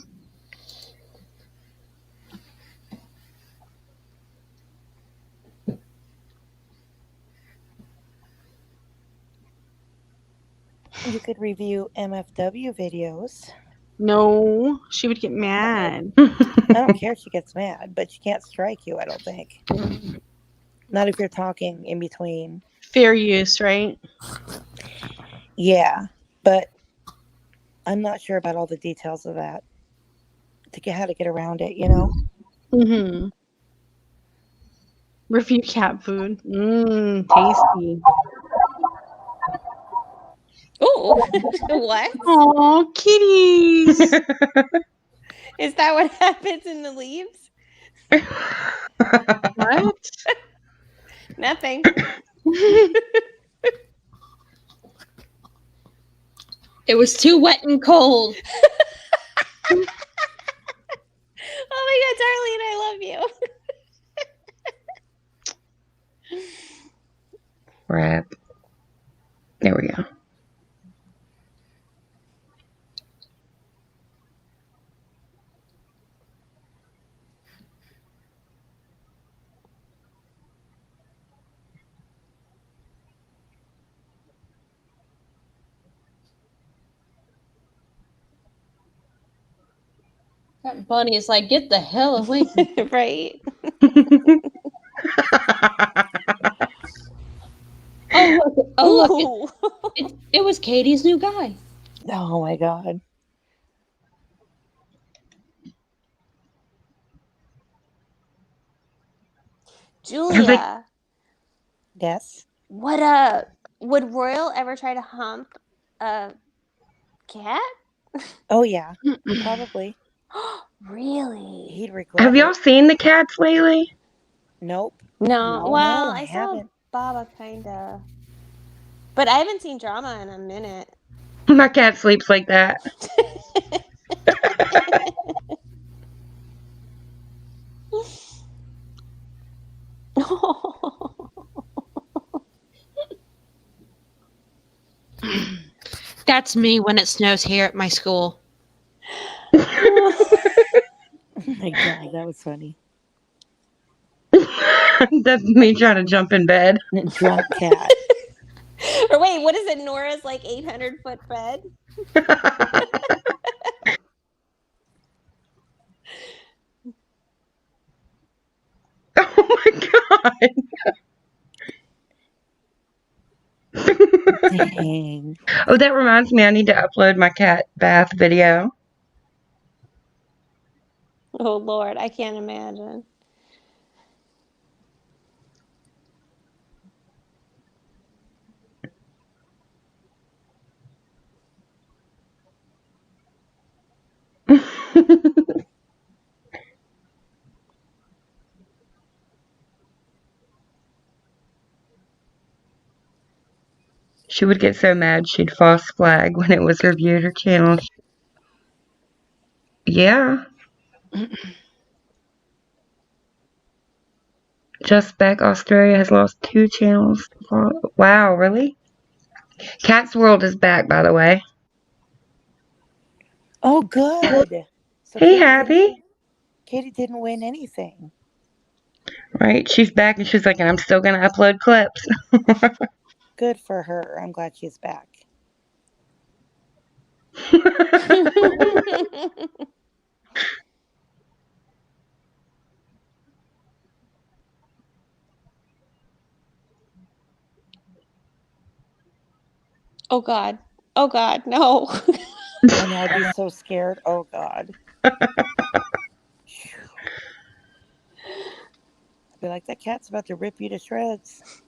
You could review MFW videos. No, she would get mad. I don't care if she gets mad, but she can't strike you, I don't think. Not if you're talking in between. Fair use, right? Yeah, but I'm not sure about all the details of that. How to get around it, you know? Mm-hmm. Review cat food. Tasty. Ooh, what? Oh, kitties. Is that what happens in the leaves? What? Nothing. It was too wet and cold. Oh my God, Darlene, I love you. Right. There we go. That bunny is like, get the hell away. Right. Oh, look. It was Katie's new guy. Oh my God. Julia. Yes. Would Royal ever try to hump a cat? Oh yeah. Probably. Really? He'd regret Have it. y'all seen the cats lately? Nope. No. Well, I I saw haven't. Baba kinda. But I haven't seen drama in a minute. My cat sleeps like that. That's me when it snows here at my school. Oh my God, that was funny. That's me trying to jump in bed. Drunk cat. Or wait, what is it? Nora's like 800-foot bed? Oh my God. Dang. Oh, that reminds me, I need to upload my cat bath video. Oh Lord, I can't imagine. She would get so mad she'd false flag when it was reviewed her channel. Yeah. Just Back Australia has lost 2 channels. Wow, really? Cat's World is back, by the way. Oh, good. So Hey, Happy. Katie didn't win anything. Right? She's back and she's like, and I'm still going to upload clips. Good for her. I'm glad she's back. Oh God. Oh God, no. I know, I'd be so scared. Oh God. I'd be like, that cat's about to rip you to shreds.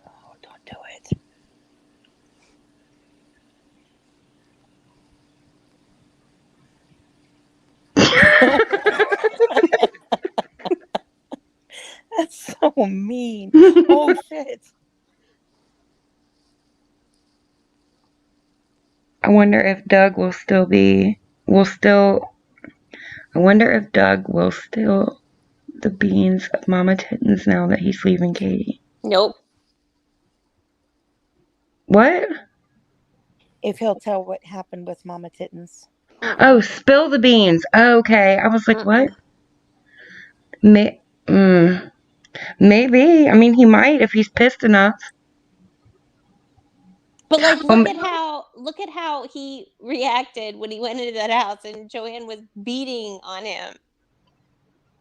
Oh, don't do it. That's so mean. Oh shit. I wonder if Doug will still be, I wonder if Doug will steal the beans of Mama Tittins now that he's leaving Katie. Nope. What? If he'll tell what happened with Mama Tittins. Oh, spill the beans. Okay. I was like, what? Maybe. I mean, he might if he's pissed enough. But like, look at how he reacted when he went into that house and Joanne was beating on him,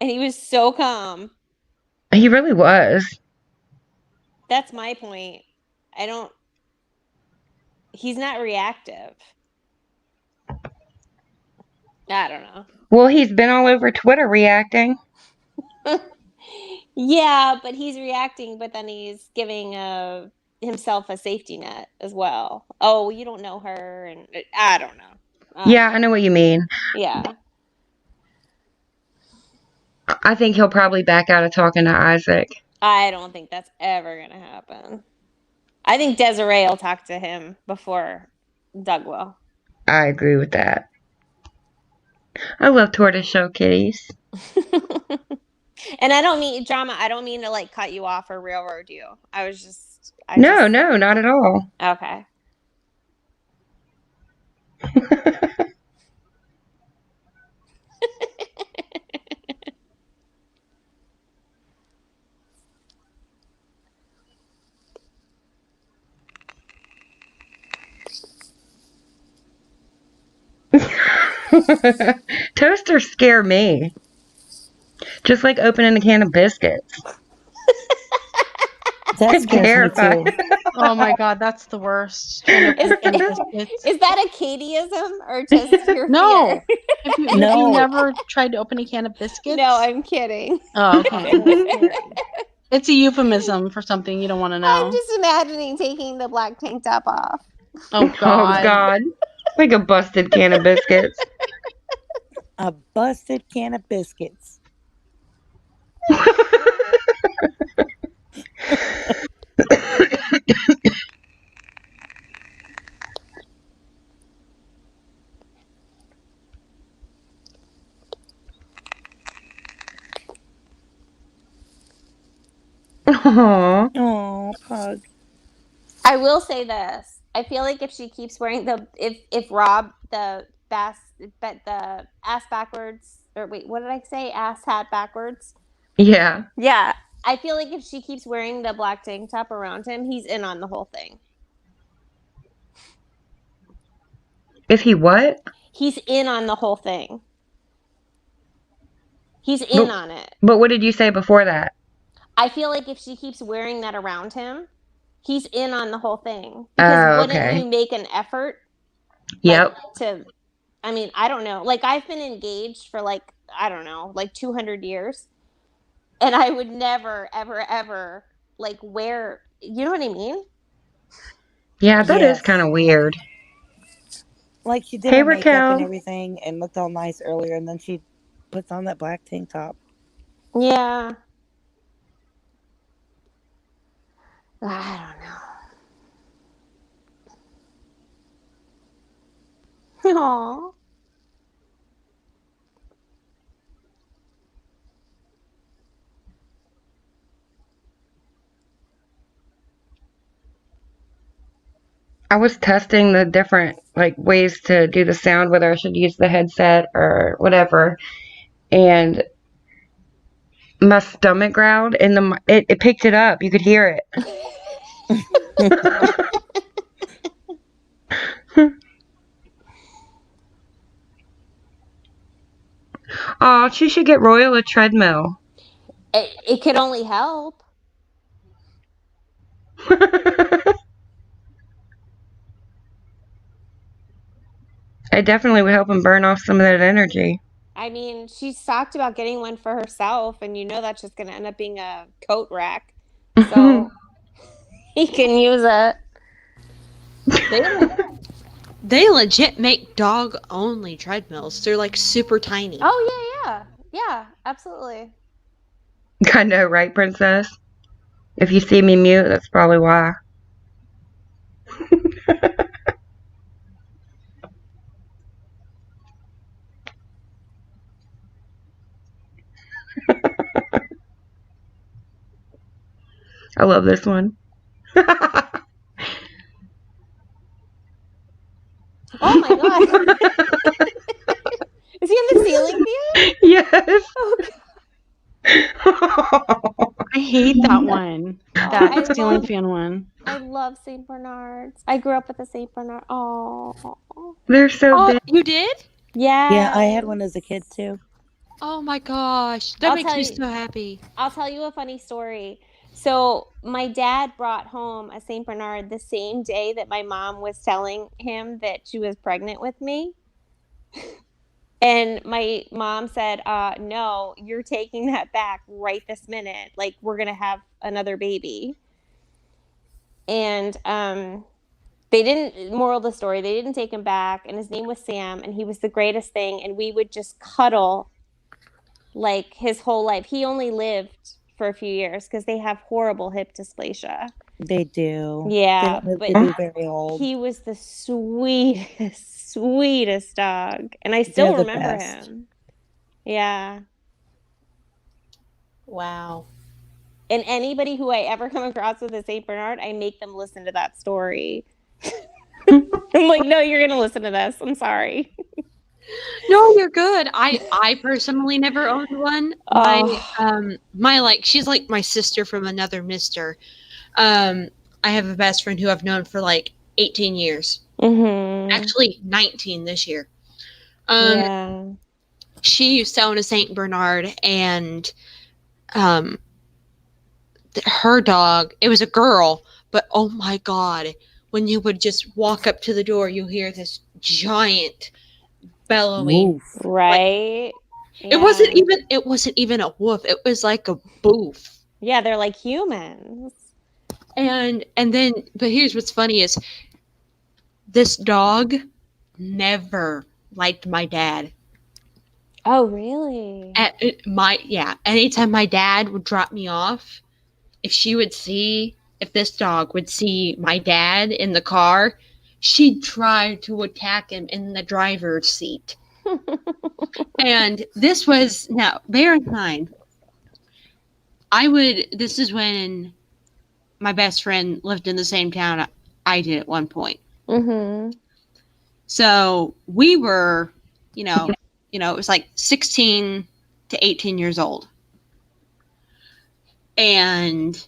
and he was so calm. He really was. That's my point. He's not reactive. I don't know. Well, he's been all over Twitter reacting. Yeah, but he's reacting, but then he's giving himself a safety net as well. Oh, you don't know her, and I don't know. Yeah, I know what you mean. Yeah. I think he'll probably back out of talking to Isaac. I don't think that's ever going to happen. I think Desiree will talk to him before Doug will. I agree with that. I love tortoiseshell kitties. And I don't mean drama. I don't mean to like cut you off or railroad you. No, not at all. Okay. Toasters scare me. Just like opening a can of biscuits. That scares me too. Oh my God, that's the worst. Is that a Katieism or just your No. fear? Have you never tried to open a can of biscuits? No, I'm kidding. Oh, okay. It's a euphemism for something you don't want to know. I'm just imagining taking the black tank top off. Oh God. Oh God. Like a busted can of biscuits. A busted can of biscuits. Aww. Oh, Pug. I will say this. I feel like if she keeps wearing if Rob the ass backwards, or wait, what did I say? Ass hat backwards. Yeah. Yeah. I feel like if she keeps wearing the black tank top around him, he's in on the whole thing. If he what? He's in on the whole thing. He's in on it. But what did you say before that? I feel like if she keeps wearing that around him, he's in on the whole thing. Because wouldn't you make an effort? Yep. I mean, I don't know. Like, I've been engaged for like, I don't know, like 200 years. And I would never, ever, ever like wear, you know what I mean? Yeah, that is kind of weird. Like she did her makeup and everything and looked all nice earlier, and then she puts on that black tank top. Yeah. I don't know. Aww. I was testing the different like ways to do the sound, whether I should use the headset or whatever, and my stomach growled, and it picked it up. You could hear it. Oh, she should get Royal a treadmill. It could only help. It definitely would help him burn off some of that energy. I mean, she's talked about getting one for herself, and you know that's just going to end up being a coat rack. So he can use it. They legit make dog-only treadmills. They're like super tiny. Oh, yeah, absolutely. I know, right, Princess? If you see me mute, that's probably why. I love this one. Oh my god. Is he on the ceiling fan? Yes. Oh, I hate that one. That ceiling fan one. I love St. Bernards. I grew up with a St. Bernard. Oh. They're so big. You did? Yeah. Yeah, I had one as a kid too. Oh my gosh. That makes me so happy. I'll tell you a funny story. So my dad brought home a St. Bernard the same day that my mom was telling him that she was pregnant with me. And my mom said, no, you're taking that back right this minute. Like, we're going to have another baby. And they didn't, moral of the story, they didn't take him back. And his name was Sam, and he was the greatest thing. And we would just cuddle like his whole life. He only lived for a few years because they have horrible hip dysplasia. They do. Yeah, they but do very old. he was the sweetest dog, and I still They're the remember best. him. Yeah. Wow. And anybody who I ever come across with a St. Bernard, I make them listen to that story. I'm like, no, you're gonna listen to this. I'm sorry. No, you're good. I personally never owned one. My she's like my sister from another mister. I have a best friend who I've known for like 18 years. Mm-hmm. Actually 19 this year. Yeah. She used to own a Saint Bernard, and her dog, it was a girl, but oh my god, when you would just walk up to the door, you hear this giant bellowing. Woof. Right. Yeah. It wasn't even a woof. It was like a boof. Yeah, they're like humans. And then, but here's what's funny is this dog never liked my dad. Oh, really? Anytime my dad would drop me off, if this dog would see my dad in the car, she'd try to attack him in the driver's seat. And this was, now, bear in mind, this is when my best friend lived in the same town I did at one point. Mm-hmm. So we were, it was like 16 to 18 years old. And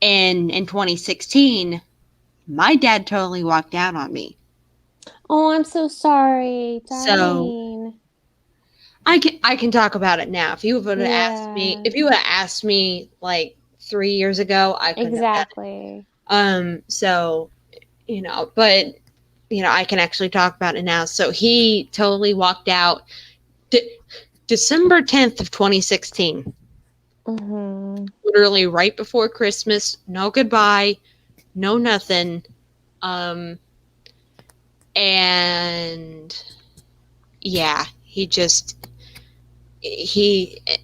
in 2016, my dad totally walked out on me. Oh, I'm so sorry, darling. So I can talk about it now. If you would have asked me like 3 years ago, I couldn't exactly. So, but I can actually talk about it now. So he totally walked out December 10th of 2016. Mm-hmm. Literally right before Christmas. No goodbye. No nothing. And yeah,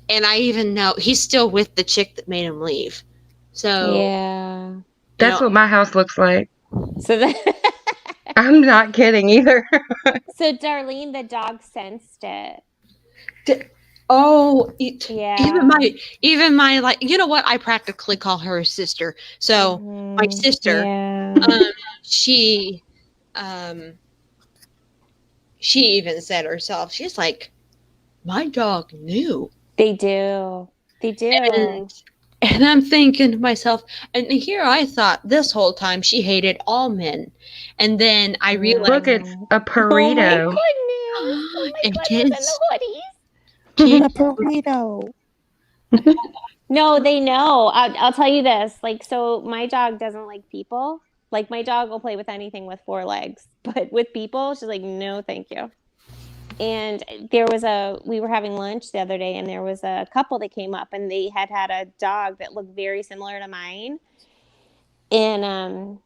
and I even know he's still with the chick that made him leave. So, Yeah. That's what my house looks like. So that I'm not kidding either. so Darlene, the dog sensed it. Yeah. Even my like, you know what? I practically call her a sister. So my sister, Yeah. she even said herself, she's like, my dog knew. They do. They do. And I'm thinking to myself, and here I thought this whole time she hated all men. And then I realized, Look, it's a Oh my burrito. goodness. Oh my It goodness. is. And the hoodies. A burrito. No, they know. I'll tell you this. Like, so my dog doesn't like people. Like, my dog will play with anything with 4 legs, but with people, she's like, no, thank you. And we were having lunch the other day, and there was a couple that came up, and they had a dog that looked very similar to mine. And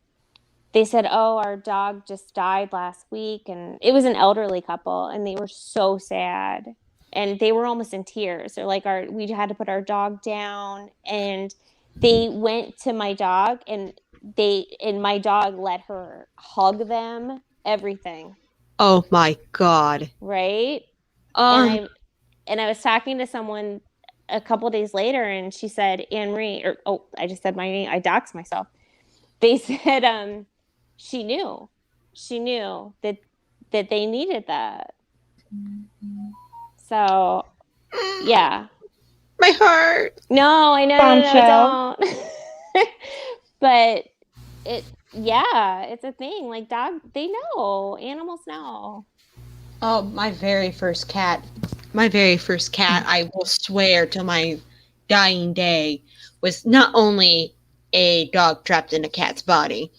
they said, oh, our dog just died last week. And it was an elderly couple, and they were so sad. And they were almost in tears. They're like, we had to put our dog down. And they went to my dog, and my dog let her hug them, everything. Oh my God. Right. And I was talking to someone a couple days later, and she said, Anne Marie, I just said my name. I doxed myself. They said, she knew that they needed that. So, yeah. My heart. No, I know, Bombshell. don't. But it's a thing. Like, they know. Animals know. Oh, my very first cat, I will swear to my dying day, was not only a dog trapped in a cat's body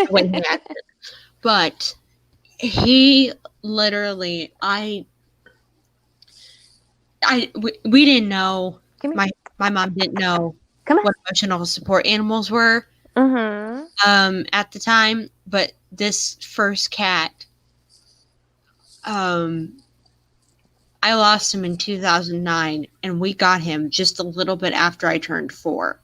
when he acted, but he literally, we didn't know, my mom didn't know what emotional support animals were at the time, but this first cat, I lost him in 2009, and we got him just a little bit after I turned 4.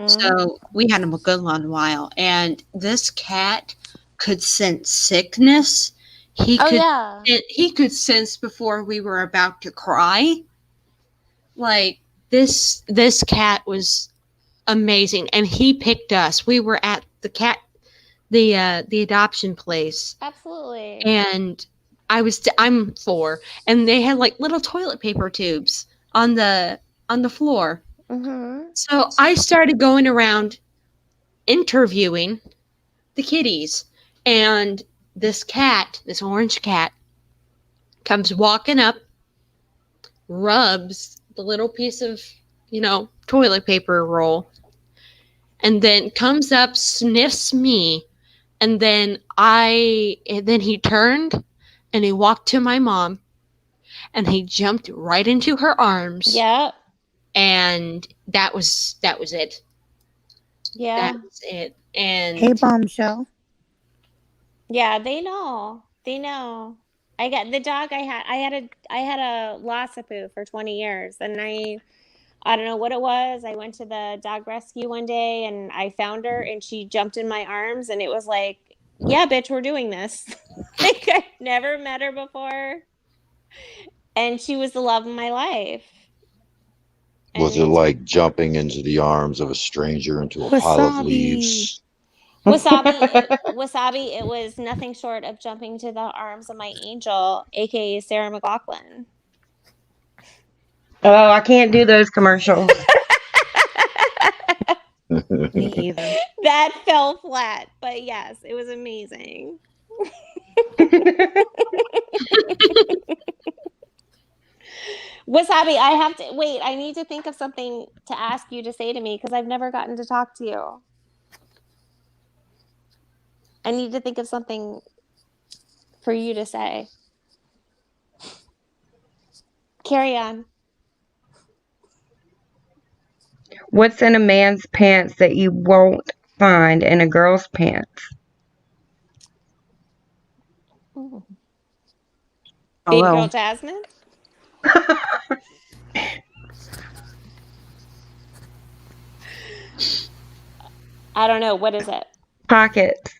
So we had him a good long while, and this cat could sense sickness. He could sense before we were about to cry. Like, this cat was amazing, and he picked us. We were at the adoption place. Absolutely. And I'm 4, and they had like little toilet paper tubes on the floor. So I started going around interviewing the kitties, and this orange cat, comes walking up, rubs the little piece of, toilet paper roll, and then comes up, sniffs me, and then he turned and he walked to my mom, and he jumped right into her arms. Yep. And that was it. Yeah. That was it. And Hey, Bombshell. Yeah, they know. They know. I got the dog I had a Lhasa for 20 years, and I don't know what it was. I went to the dog rescue one day, and I found her, and she jumped in my arms, and it was like, yeah, bitch, we're doing this. Like, I've never met her before, and she was the love of my life. Was it like jumping into the arms of a stranger into a pile of leaves? Wasabi, it was nothing short of jumping to the arms of my angel, aka Sarah McLachlan. Oh, I can't do those commercials. Me either. That fell flat, but yes, it was amazing. Wasabi, I need to think of something to ask you to say to me, because I've never gotten to talk to you. I need to think of something for you to say. Carry on. What's in a man's pants that you won't find in a girl's pants? Ooh. Baby girl Jasmine? I don't know. What is it? Pockets.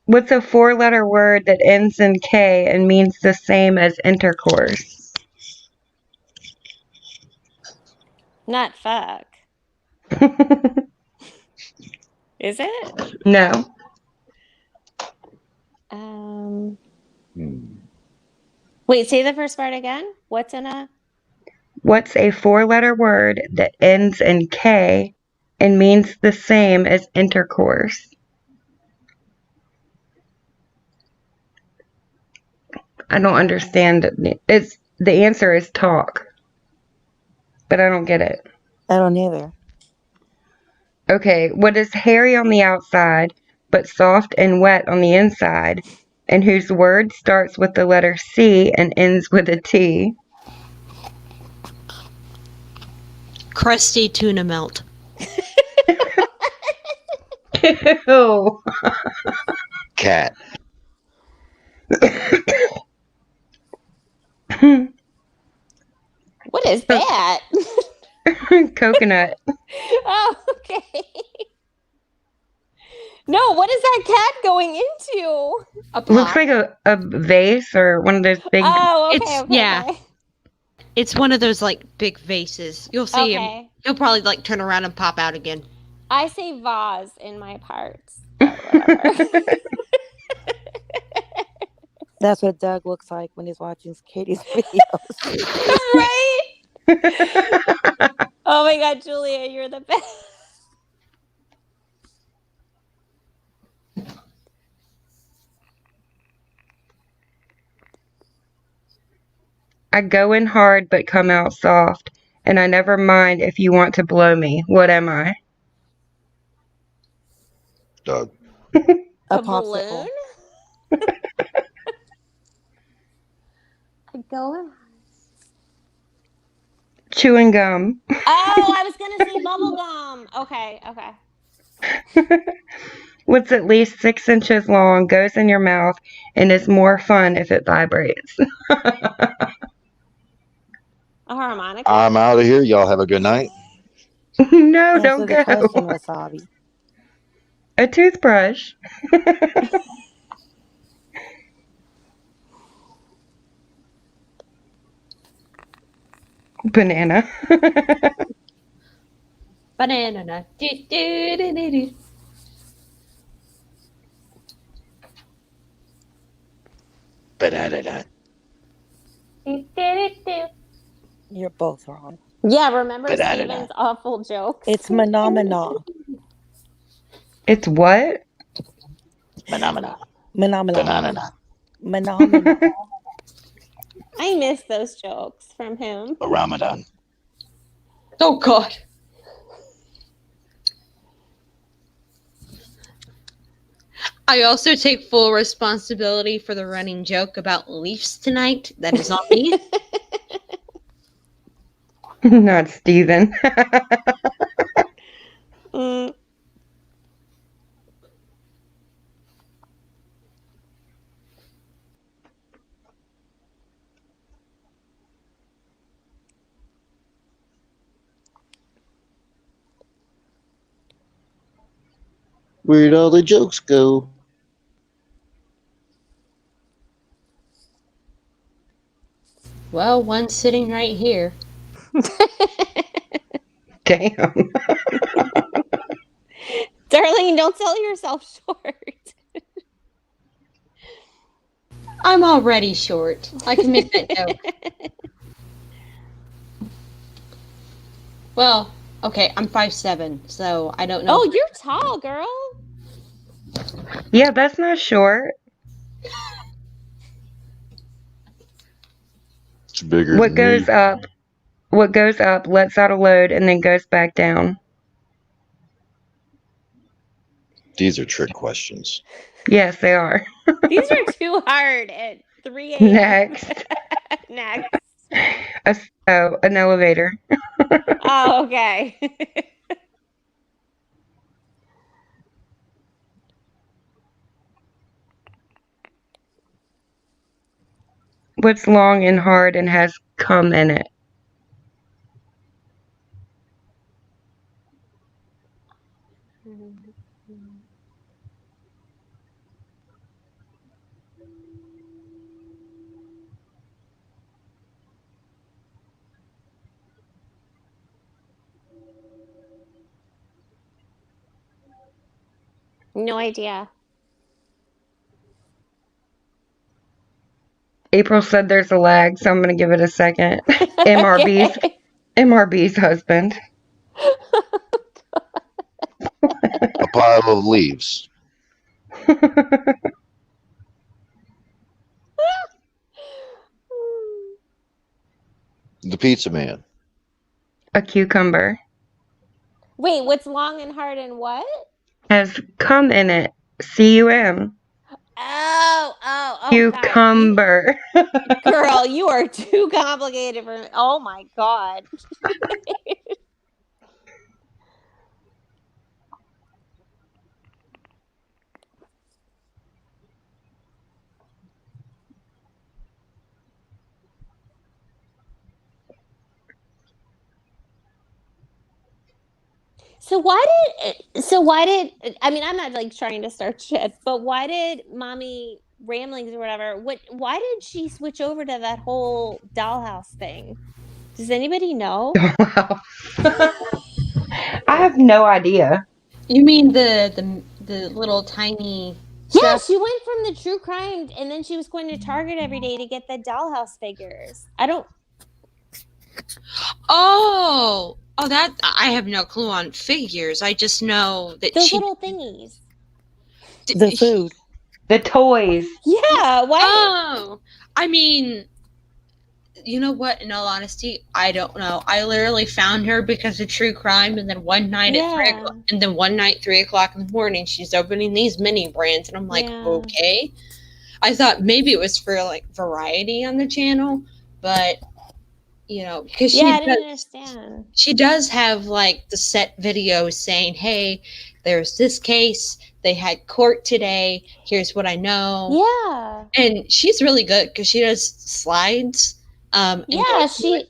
What's a 4-letter word that ends in K and means the same as intercourse? Not fuck. Is it? No. Wait, say the first part again. What's in a? What's a 4-letter word that ends in K and means the same as intercourse? I don't understand it. It's the answer is talk, but I don't get it. I don't either. Okay, what is hairy on the outside but soft and wet on the inside, and whose word starts with the letter C and ends with a T? Crusty tuna melt. Ew. Cat. What is that? Coconut. Oh, okay. No, what is that cat going into? A Looks pot. like a vase or one of those big. Oh, okay, It's okay, yeah. okay. It's one of those like big vases. You'll see him. Okay. He'll probably like turn around and pop out again. I say vase in my parts, but whatever. That's what Doug looks like when he's watching Katie's videos. Right? Oh my God, Julia, you're the best. I go in hard but come out soft, and I never mind if you want to blow me. What am I? Doug. A balloon? popsicle. I go in. Chewing gum. Oh, I was gonna say bubble gum. Okay, okay. What's at least 6 inches long, goes in your mouth, and is more fun if it vibrates. A harmonica? I'm out of here. Y'all have a good night. No, Answer don't the go. question, Wasabi. A toothbrush. Banana. Banana. Do, do, do, do, do. Banana. You're both wrong. Yeah, remember Banana. Steven's awful jokes? It's phenomena. It's what? Phenomena. Phenomena. Banana. Phenomena. I miss those jokes from him. A Ramadan. Oh God. I also take full responsibility for the running joke about Leafs tonight. That is on me. Not Steven. Mm. Where'd all the jokes go? Well, one's sitting right here. Damn. Darling, don't sell yourself short. I'm already short. I can make that joke. Well, okay, I'm 5'7", so I don't know. Oh, you're tall, girl. Yeah, that's not short. It's bigger What than goes me. up? What goes up lets out a load and then goes back down. These are trick questions. Yes, they are. These are too hard at 3 a.m. Next. Next. An elevator. Oh, okay. What's long and hard and has cum in it? No idea. April said there's a lag, so I'm gonna give it a second. MRB's Okay. MRB's husband. A pile of leaves. The pizza man. A cucumber. Wait, what's long and hard and what? Has cum in it. CUM. Oh, God. Cucumber. Girl, you are too complicated for me. Oh my God. So why did I mean, I'm not like trying to start shit, but why did Mommy Ramblings or whatever, why did she switch over to that whole dollhouse thing? Does anybody know? Wow. I have no idea. You mean the little tiny Yeah, stuff? she went from the true crime and then she was going to Target every day to get the dollhouse figures. I don't Oh, that I have no clue on figures. I just know that those she little thingies. The food. The toys. Yeah, why? Oh, I mean, you know what? In all honesty, I don't know. I literally found her because of true crime, and then one night at 3:00, and then one night 3:00 in the morning, she's opening these mini brands, and I'm like, okay. I thought maybe it was for like variety on the channel, but you know, because I didn't understand. she does have like the set videos saying, "Hey, there's this case. They had court today. Here's what I know." Yeah. And she's really good because she does slides. Yeah, she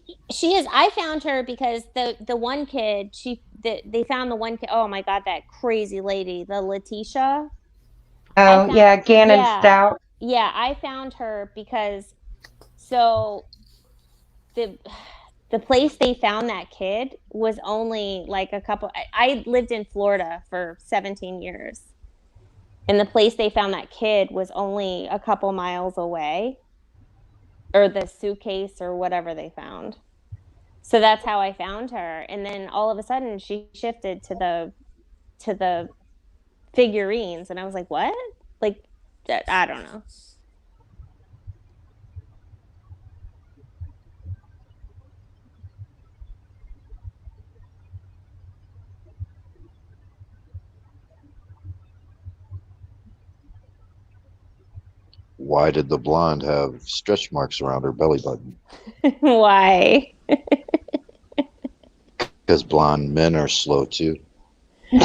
is. I found her because the one kid, they found the one kid. Oh my God, that crazy lady, the Letitia. Oh, yeah, Gannon Stout. Yeah, I found her because so the place they found that kid was only like a couple. I lived in Florida for 17 years. And the place they found that kid was only a couple miles away. Or the suitcase or whatever they found. So that's how I found her. And then all of a sudden she shifted to the figurines and I was like, "What?" Like I don't know. Why did the blonde have stretch marks around her belly button? Why? Because blonde men are slow too. Ew.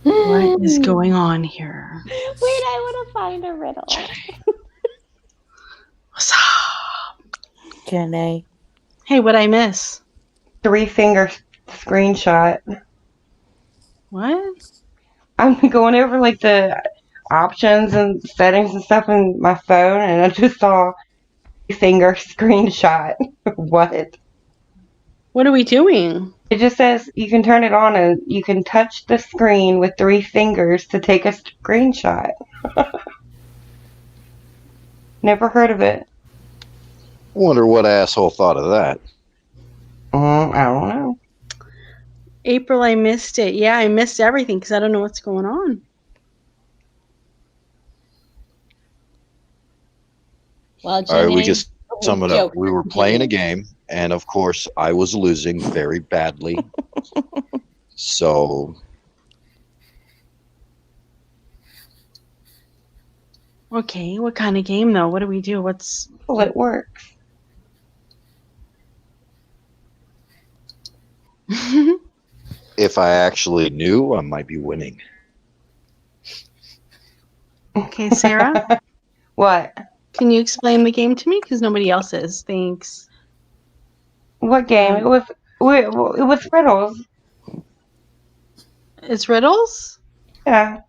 What is going on here? Wait, I want to find a riddle. What's up? Jenny. Hey, what'd I miss? 3-finger screenshot. What? I'm going over like the options and settings and stuff in my phone, and I just saw 3-finger screenshot. What? What are we doing? It just says you can turn it on and you can touch the screen with 3 fingers to take a screenshot. Never heard of it. Wonder what asshole thought of that. I don't know. April, I missed it. Yeah, I missed everything because I don't know what's going on. Well, All right, we just sum it up. We were playing a game, and of course, I was losing very badly. So, Okay, what kind of game though? What do we do? What's Well, it works. if I actually knew, I might be winning. Okay, Sarah? What? Can you explain the game to me? Because nobody else is. Thanks. What game? It was riddles. It's riddles? Yeah.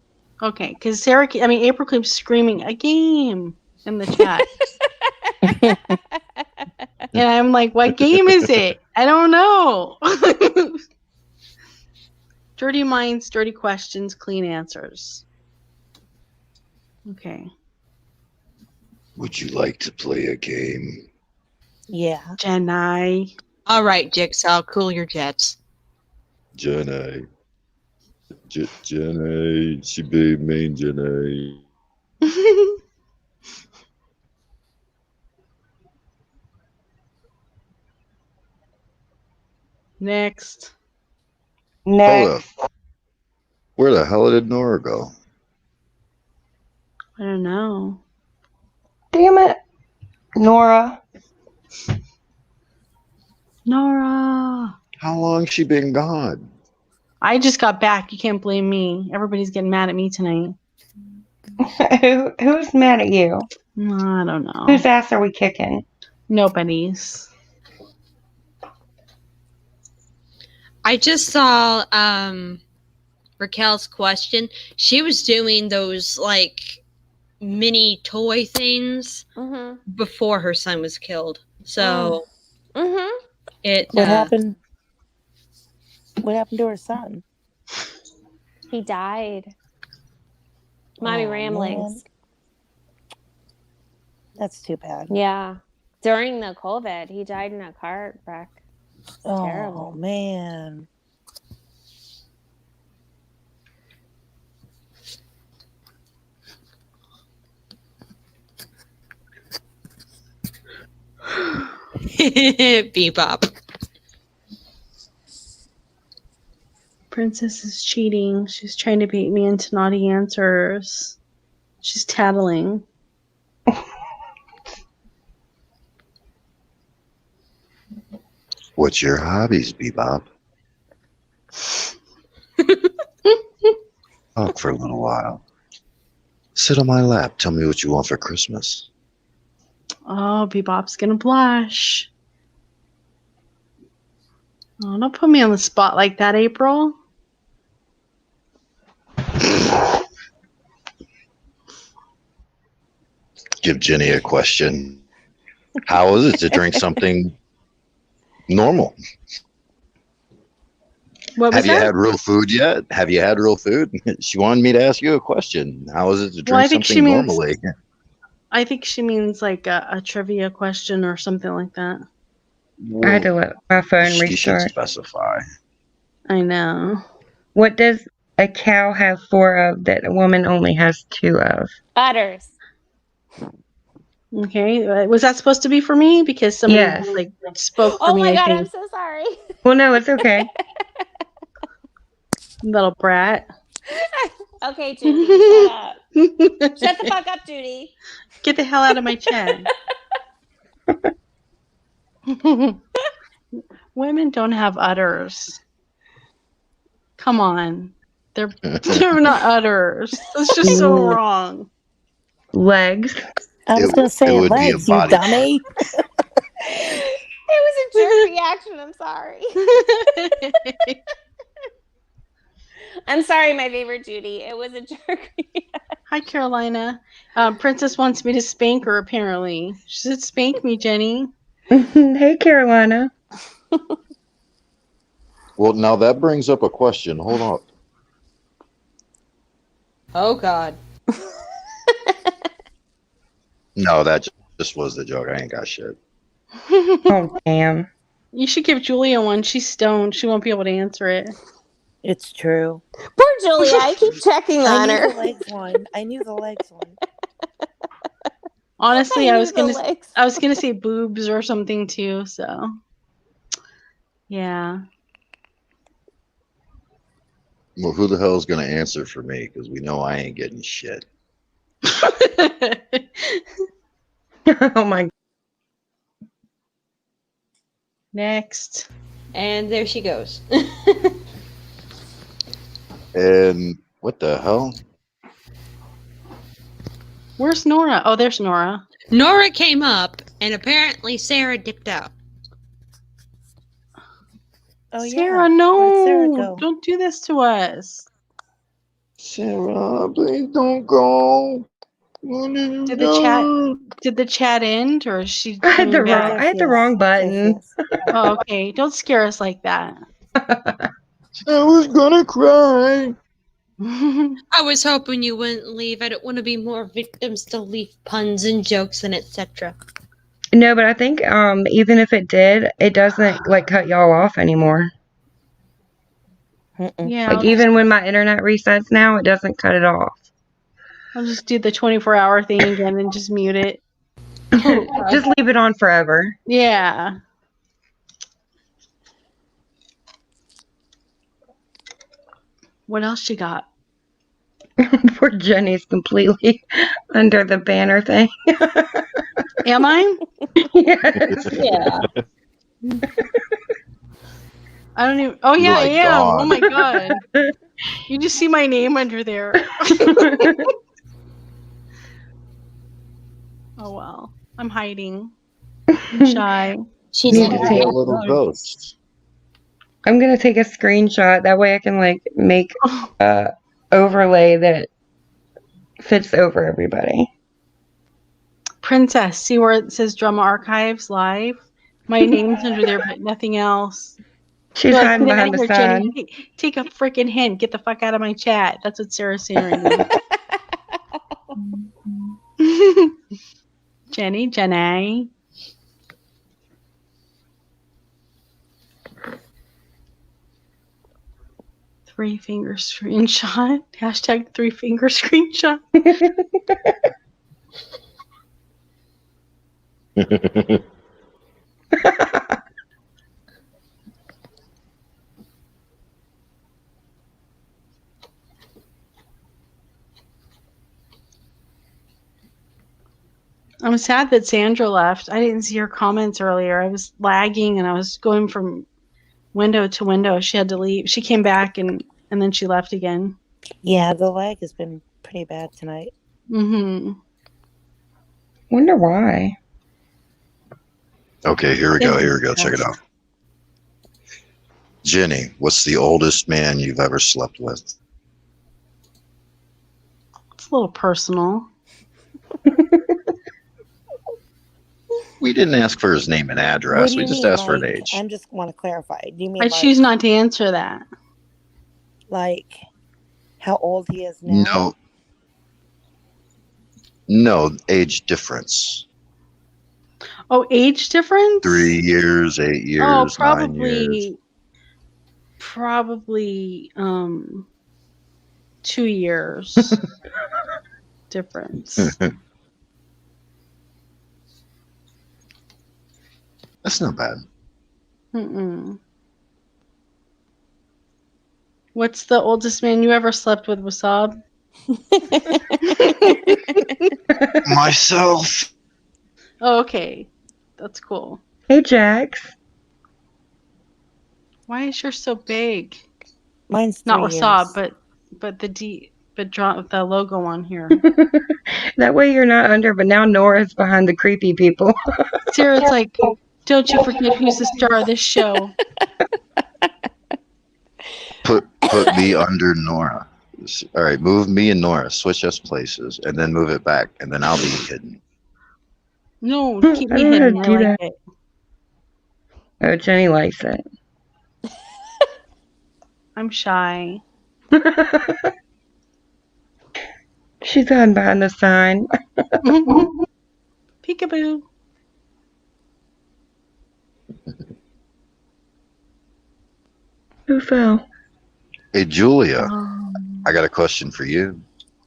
Okay, because April keeps screaming, a game in the chat. And I'm like, what game is it? I don't know. Dirty minds, dirty questions, clean answers. Okay. Would you like to play a game? Yeah. Jenai. All right, Jigsaw, cool your jets. Jenny. Jenny. She be mean, Jenny. Next. Hold up. Where the hell did Nora go? I don't know. Damn it. Nora. Nora. How long she been gone? I just got back. You can't blame me. Everybody's getting mad at me tonight. Who's mad at you? I don't know. Whose ass are we kicking? Nobody's. I just saw Raquel's question. She was doing those like mini toy things before her son was killed. So it What happened? What happened to her son? He died. Mommy ramblings. Man. That's too bad. Yeah. During the COVID, he died in a car wreck. Oh, Terrible. man. Bebop. Princess is cheating. She's trying to bait me into naughty answers. She's tattling. What's your hobbies, Bebop? Talk for a little while. Sit on my lap. Tell me what you want for Christmas. Oh, Bebop's gonna blush. Oh, don't put me on the spot like that, April. Give Jenny a question. How is it to drink something normal? What was Have you that? had real food yet? Have you had real food? She wanted me to ask you a question. How is it to Well, I drink think she something means- normally? I think she means like a trivia question or something like that. I had to let my phone She should restart. specify. I know. What does a cow have 4 of that a woman only has 2 of? Udders. Okay, was that supposed to be for me? Because somebody Yes. like spoke for Oh me. my I god, think. I'm so sorry. Well, no, it's okay. Little brat. Okay, Judy, shut up. Shut the fuck up, Judy. Get the hell out of my chat. Women don't have udders. Come on. They're not udders. That's just so wrong. Legs. I was going to say legs, you dummy. It was a jerk reaction. I'm sorry. I'm sorry, my favorite Judy. It was a jerk reaction. Hi, Carolina. Princess wants me to spank her, apparently. She said, spank me, Jenny. Hey, Carolina. Well, now that brings up a question. Hold on. Oh, God. No, that just was the joke. I ain't got shit. Oh, damn. You should give Julia one. She's stoned. She won't be able to answer it. It's true. Poor Julia. I keep checking on her. I knew the legs one. I knew the legs one. Honestly, I knew was the gonna legs. I was gonna say boobs or something too, so yeah. Well, who the hell is going to answer for me? Because we know I ain't getting shit. Oh, my. Next. And there she goes. And what the hell? Where's Nora? Oh, there's Nora. Nora came up, and apparently Sarah dipped out. Oh, Sarah, yeah. no. Where'd Sarah go? Don't do this to us. Sarah, please don't go. Did the chat end, or is she I had coming back? I had the wrong button. Oh, okay. Don't scare us like that. I was gonna cry. I was hoping you wouldn't leave. I don't want to be more victims to leave puns and jokes and etc. No, but I think even if it did, it doesn't like cut y'all off anymore. Yeah. Like even when my internet resets now, it doesn't cut it off. I'll just do the 24-hour thing again and just mute it. Just leave it on forever. Yeah. What else you got? Poor Jenny's completely under the banner thing. Am I? Yes. Yeah. I don't even. Oh yeah, Like I am. Oh gone. my god. You just see my name under there. Oh well. I'm hiding. I'm shy. She's Need in to her take- A little ghost. I'm gonna take a screenshot. That way I can like make overlay that fits over everybody. Princess, see where it says Drama Archives Live? My name's under there, but nothing else. She's They're like, hiding "Get out behind of the here, Jenny. sun. Take a freaking hint. Get the fuck out of my chat." That's what Sarah's saying right now. Jenny. 3-finger screenshot. Hashtag 3-finger screenshot. I'm sad that Sandra left. I didn't see her comments earlier. I was lagging and I was going from window to window. She had to leave. She came back and then she left again. Yeah, the lag has been pretty bad tonight. Mm-hmm. Wonder why. Okay, here we go. Check it out. Jenny, what's the oldest man you've ever slept with? It's a little personal. We didn't ask for his name and What address. do We you just mean, asked for an like, age. I just want to clarify. Do you mean I like, choose not to answer that. like how old he is now? No, age difference. Oh, age difference? 3 years, 8 years, Oh, 9 years. probably 2 years difference. That's not bad. Mm-mm. What's the oldest man you ever slept with, Wasab? Myself. Oh, okay. That's cool. Hey, Jax. Why is yours so big? Mine's Not 3 Wasab, years. but the logo on here. That way you're not under, but now Nora's behind the creepy people. Sarah's like, don't you forget who's the star of this show. Put me under Nora. All right, move me and Nora. Switch us places, and then move it back, and then I'll be hidden. No, keep I me don't know how hidden. to I do like that. it. Oh, Jenny likes it. I'm shy. She's hiding behind the sign. Peekaboo. Who fell? Hey, Julia, I got a question for you.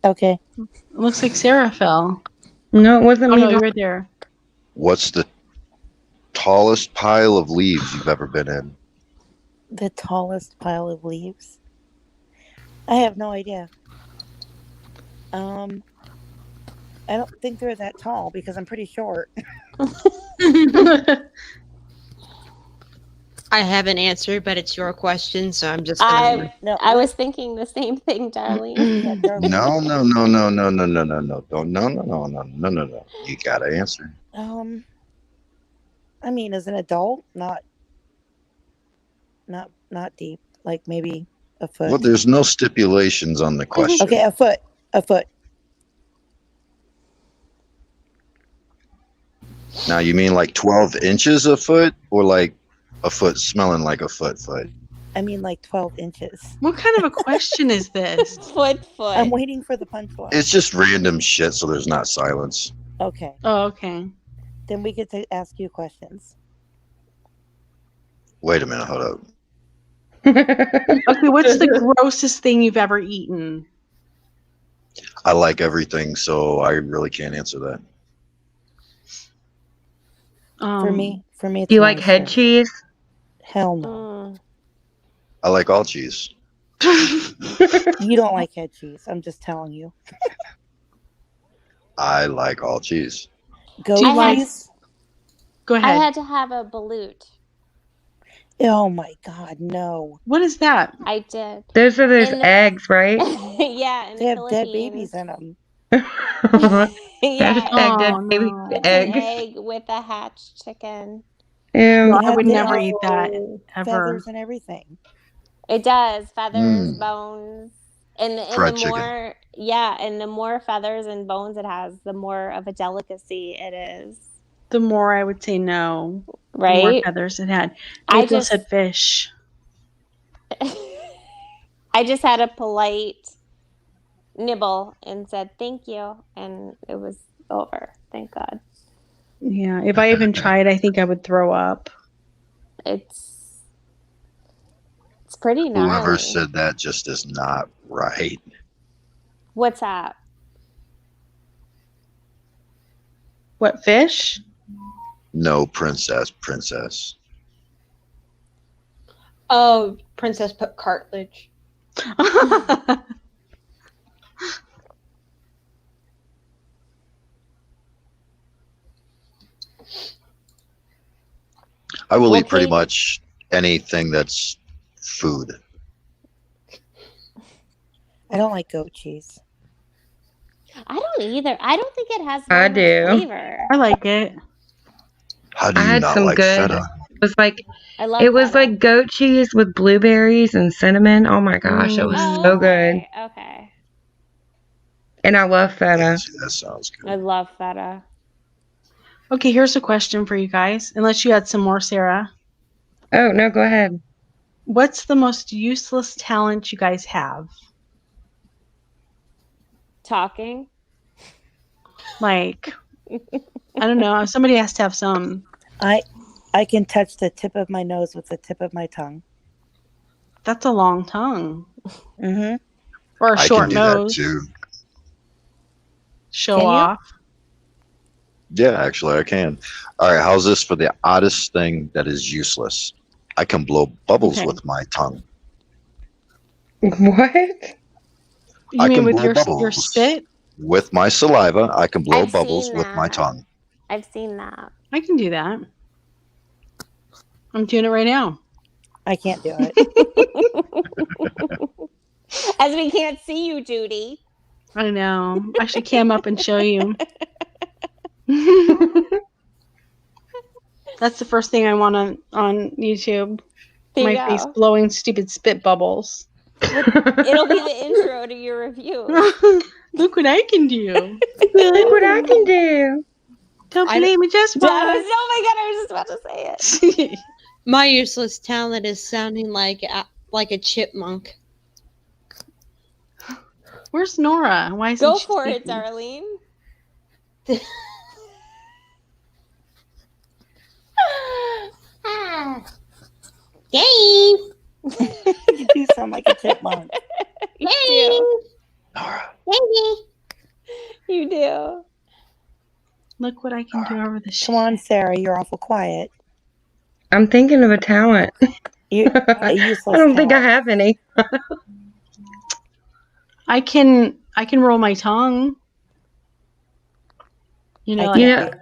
Okay. It looks like Sarah fell. No, it wasn't Oh me. no, you were there. What's the tallest pile of leaves you've ever been in? The tallest pile of leaves? I have no idea. I don't think they're that tall because I'm pretty short. I have an answer, but it's your question, so I'm just I gonna. was thinking the same thing, Darlene. Yeah, Darlene. No. Don't no. You gotta answer. I mean, as an adult, not deep. Like maybe A foot. Well, there's no stipulations on the question. Okay, a foot. A foot. Now, you mean like 12 inches a foot, or like a foot smelling like a foot? I mean like 12 inches. What kind of a question is this? Foot. I'm waiting for the punchline. It's just random shit, so there's not silence. Okay. Oh, okay. Then we get to ask you questions. Wait a minute, hold up. Okay, what's the grossest thing you've ever eaten? I like everything, so I really can't answer that. For me, it's Do you like head cheese? Hell no. I like all cheese. You don't like head cheese. I'm just telling you. I like all cheese. Goat cheese? Go I ahead. had to have a balut. Oh my God, no. What is that? I did. Those are those In the- eggs, right? Yeah, in They the have dead Philippines. babies in them. Yeah, Hashtag dead baby it's egg. an egg with a hatched chicken. Ew. No, They I would have never eat that ever. feathers and everything. It does feathers, Mm. bones, and Fried the chicken. more and the more feathers and bones it has, the more of a delicacy it is. The more I would say no. The more Right? feathers it had. I April just- said fish. I just had a polite nibble and said thank you, and it was over. Thank God. Yeah, if I even tried, I think I would throw up. It's pretty gnarly. Whoever said that just is not right. What's that? What, fish? No, princess. Oh, Princess put cartilage. I will Well, eat pretty Kate- much anything that's food. I don't like goat cheese. I don't either. I don't think it has I very much do. flavor. I like it. How do I you had not some like good. feta? It was like I love it was feta. like goat cheese with blueberries and cinnamon. Oh my gosh, it was Oh, so good. okay. And I love feta. That sounds good. I love feta. Okay, here's a question for you guys. Unless you had some more, Sarah. Oh no, go ahead. What's the most useless talent you guys have? Talking. Like, I don't know. Somebody has to have some. I can touch the tip of my nose with the tip of my tongue. That's a long tongue. Mm-hmm. Or a I short can do nose. that too. Show Can you? off. Yeah, actually, I can. All right, how's this for the oddest thing that is useless? I can blow bubbles Okay. with my tongue. What? You I mean can with blow your bubbles. spit? With my saliva, I can blow I've bubbles seen with my that. tongue. I've seen that. I can do that. I'm doing it right now. I can't do it. As we can't see you, Judy. I know. I should cam up and show you. That's the first thing I want on YouTube. There My you face go. blowing stupid spit bubbles. It'll be the intro to your review. Look what I can do. Look what I can do. Don't blame me just Oh once. my God, I was just about to say it. My useless talent is sounding like a chipmunk. Where's Nora? Why isn't Go she for it, speaking? Darlene. Dave! You do sound like a chipmunk. You do. Nora. You do. Look what I can do over the shit. Come on, Sarah. You're awful quiet. I'm thinking of a talent. You, a I useless don't think I talent. have any. I can roll my tongue. You know, I like, can't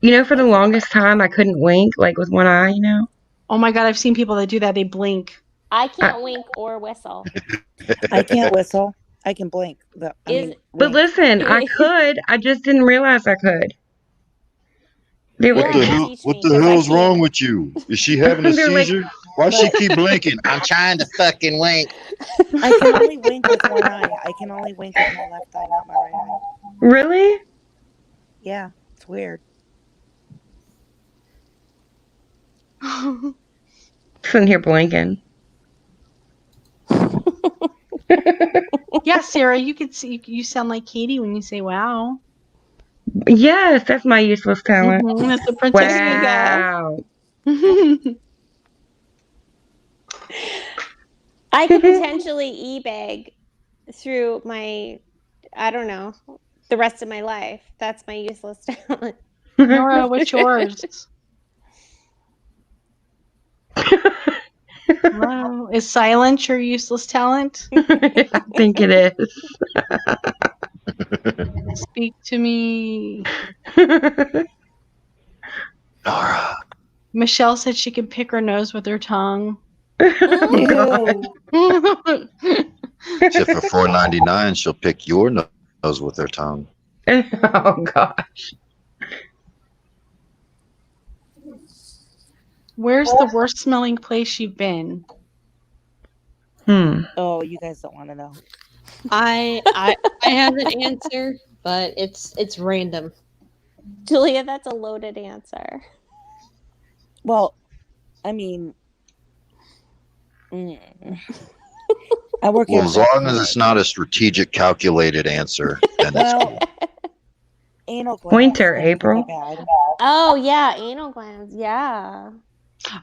You know, for the longest time, I couldn't wink, like with one eye, you know? oh my God, I've seen people that do that. They blink. I can't wink or whistle. I can't whistle. I can blink. But, I Is- mean, But wink. listen, I could. I just didn't realize I could. They were, You'll have to teach What me, the 'cause I hell's wrong can't. with you? Is she having a They're like- seizure? Why she keep blinking? I'm trying to fucking wink. I can only wink with one eye. I can only wink with my left eye, not my right eye. Really? Yeah, it's weird. Sitting here blinking. Yeah, Sarah, you could see you sound like Katie when you say "wow." Yes, that's my useless talent. That's the princess. Wow. I could potentially e-bag through my, I don't know, the rest of my life. That's my useless talent. Nora, what's yours? Hello? Is silence your useless talent? I think it is. Speak to me. Nora. Michelle said she could pick her nose with her tongue. Ew. Except for $4.99, she'll pick your nose with her tongue. Oh gosh. Where's the worst smelling place you've been? Oh, you guys don't want to know. I have an answer, but it's random. Julia, that's a loaded answer. Well, I mean, I work Well, in as long as it's not a strategic, calculated answer, then it's well, cool. anal glands. Pointer, are pretty April. bad. Oh, yeah, anal glands. Yeah.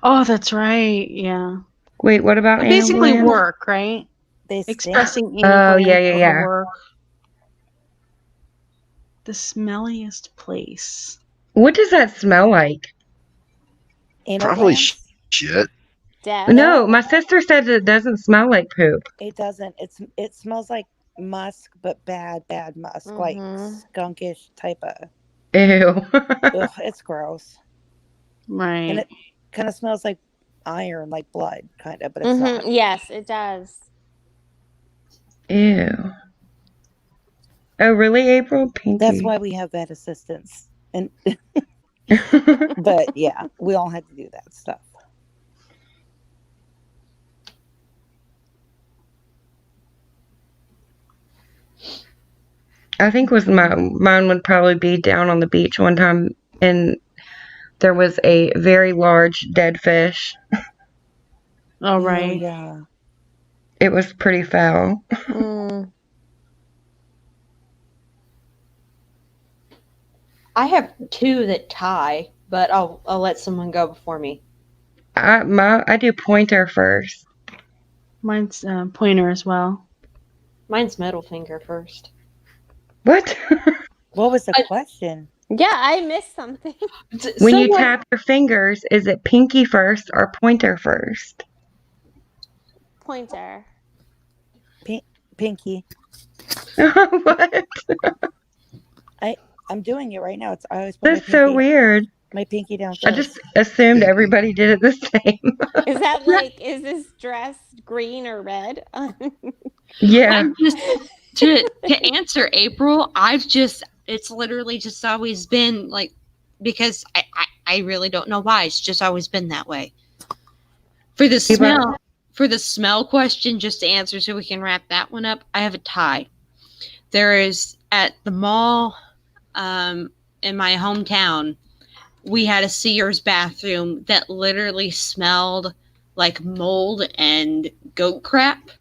Oh, that's right. Yeah. Wait, what about They anal basically glands? work, right? They stink. Expressing anal Oh, glands yeah, yeah, over yeah. work. The smelliest place. What does that smell like? Anal Probably glands? shit. Death. No, my sister said it doesn't smell like poop. It doesn't. It smells like musk, but bad musk, like skunkish type of. Ew. Ugh, it's gross. Right. And it kind of smells like iron, like blood, kind of, but it's not. Yes, it does. Ew. Oh, really, April? Pinky. That's why we have vet assistants. And but yeah, we all had to do that stuff. I think mine would probably be down on the beach one time, and there was a very large dead fish. Oh, right. Oh, yeah. It was pretty foul. I have two that tie, but I'll let someone go before me. I do pointer first. Mine's pointer as well. Mine's middle finger first. What? What was the question? Yeah, I missed something. When you tap your fingers, is it pinky first or pointer first? Pointer. Pinky. What? I'm doing it right now. I always put That's so weird. My pinky down first. I just assumed everybody did it the same. Is that like, is this dress green or red? Yeah. To answer April, it's literally just always been like, because I really don't know why. It's just always been that way. For the smell question, just to answer so we can wrap that one up, I have a tie. There is at the mall in my hometown, we had a Sears bathroom that literally smelled like mold and goat crap.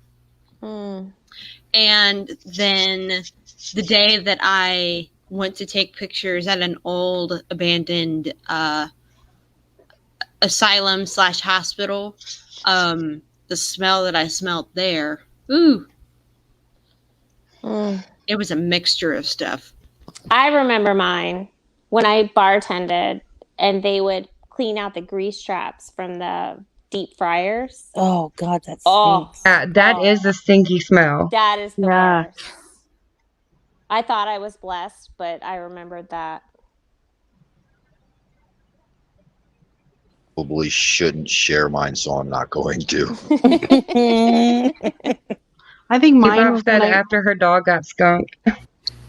And then the day that I went to take pictures at an old abandoned asylum/hospital, the smell that I smelled there, it was a mixture of stuff. I remember mine when I bartended and they would clean out the grease traps from the deep fryers. Oh, God, that stinks. Yeah, that is a stinky smell. That is the worst. I thought I was blessed, but I remembered that. Probably shouldn't share mine, so I'm not going to. I think mine Mom was said when after her dog got skunked.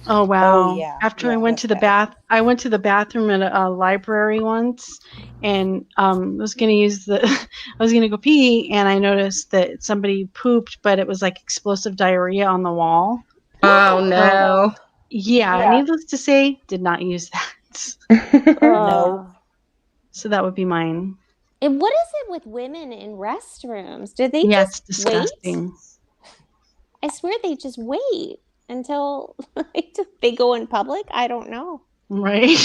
Oh wow! yeah, After I yeah, went to the that's bad. I went to the bathroom at a library once, and was gonna use the, I was gonna go pee, and I noticed that somebody pooped, but it was like explosive diarrhea on the wall. Oh So no. yeah, Yeah. needless to say, did not use that. No. So that would be mine. And what is it with women in restrooms? Do they Yeah, it's just wait? disgusting. I swear they just wait until they go in public. I don't know. Right.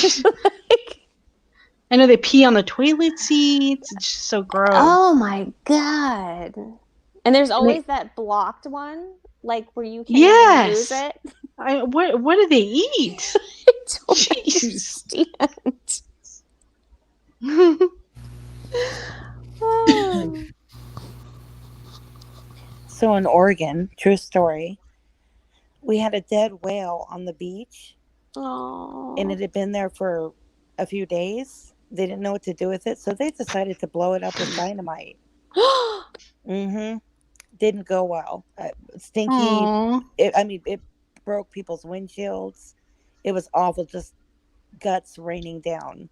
I know they pee on the toilet seats. It's just so gross. Oh my god! And there's And always they, that blocked one, like where you can't even use yes. it. What do they eat? I don't Jeez. understand. Oh. So in Oregon, true story, we had a dead whale on the beach, and it had been there for a few days. They didn't know what to do with it, so they decided to blow it up with dynamite. Mm-hmm. Didn't go well. Stinky. Aw. It broke people's windshields. It was awful, just guts raining down.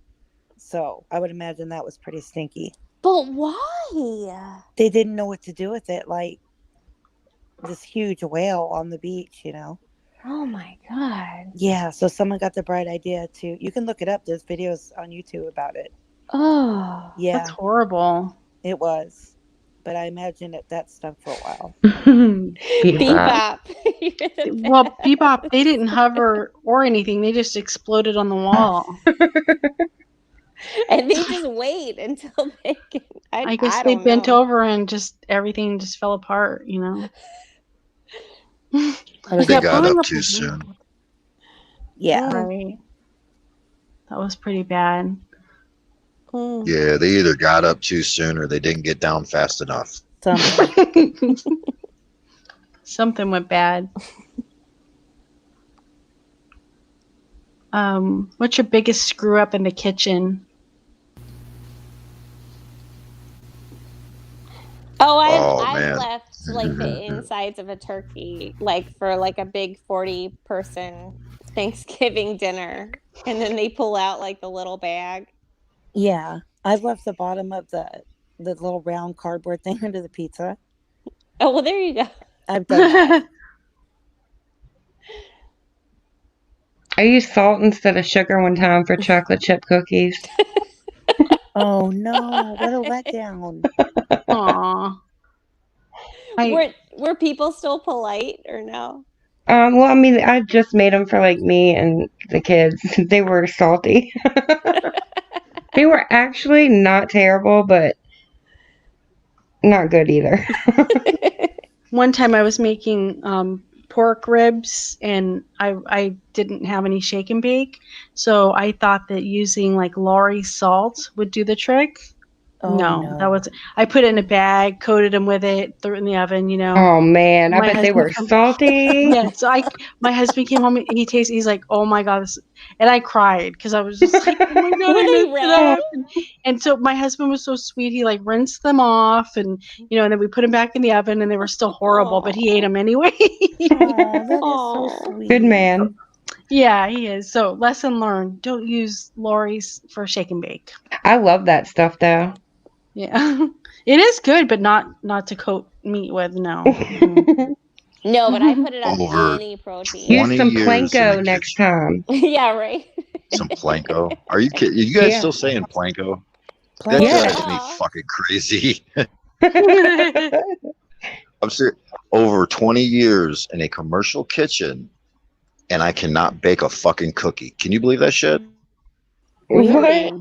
So I would imagine that was pretty stinky. But why? They didn't know what to do with it, like this huge whale on the beach, you know. Oh my god. Yeah, so someone got the bright idea to, you can look it up, there's videos on YouTube about it. Oh. Yeah. That's horrible. It was. But I imagine that stuck for a while. Bebop. Well, Bebop, they didn't hover or anything. They just exploded on the wall. And they just wait until they can. I guess they bent over and just everything just fell apart, you know. They got up too soon. Yeah. Right. That was pretty bad. Yeah, they either got up too soon or they didn't get down fast enough. Something went bad. What's your biggest screw up in the kitchen? I've left like the insides of a turkey, like for like a big 40-person Thanksgiving dinner, and then they pull out like the little bag. Yeah. I've left the bottom of the little round cardboard thing under the pizza. Oh, well, there you go. I've done that. I used salt instead of sugar one time for chocolate chip cookies. Oh no, what a letdown. Aw. Were people still polite or no? Well, I mean, I just made them for like me and the kids. They were salty. They were actually not terrible, but not good either. One time I was making pork ribs and I didn't have any shake and bake, so I thought that using like Lorry salt would do the trick. Oh, no, that was, I put it in a bag, coated them with it, threw it in the oven, you know. Oh man, I bet they were salty. Yeah, so my husband came home, he's like, oh my god, and I cried because I was just like, oh my god, I messed it up. And so my husband was so sweet, he like rinsed them off, and you know, and then we put them back in the oven, and they were still horrible, but he ate them anyway. That is so sweet. Good man. Yeah, he is. So lesson learned: don't use Lorry's for shake and bake. I love that stuff though. Yeah, it is good, but not to coat meat with. No. No, but I put it on Over any protein. Use some Planko next time. Yeah, right. Some Planko. Are you kidding? You guys still saying Planko? That drives me fucking crazy. I'm serious. Over 20 years in a commercial kitchen, and I cannot bake a fucking cookie. Can you believe that shit? What?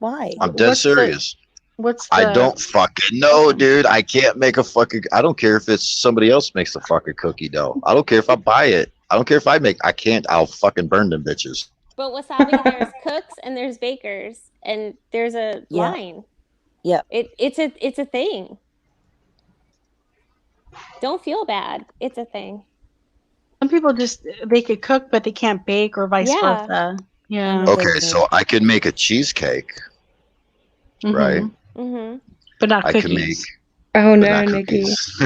Why? I'm dead serious. I don't fucking know, dude. I can't make a fucking. I don't care if it's somebody else makes the fucking cookie dough. I don't care if I buy it. I don't care if I make. I can't. I'll fucking burn them bitches. But Wasabi, there's cooks and there's bakers and there's a line. Yeah. It's a thing. Don't feel bad. It's a thing. Some people they could cook, but they can't bake, or vice versa. Yeah. Okay, so I could make a cheesecake, right? Mm-hmm. But not I cookies. can make. Oh but no, not Nikki. cookies.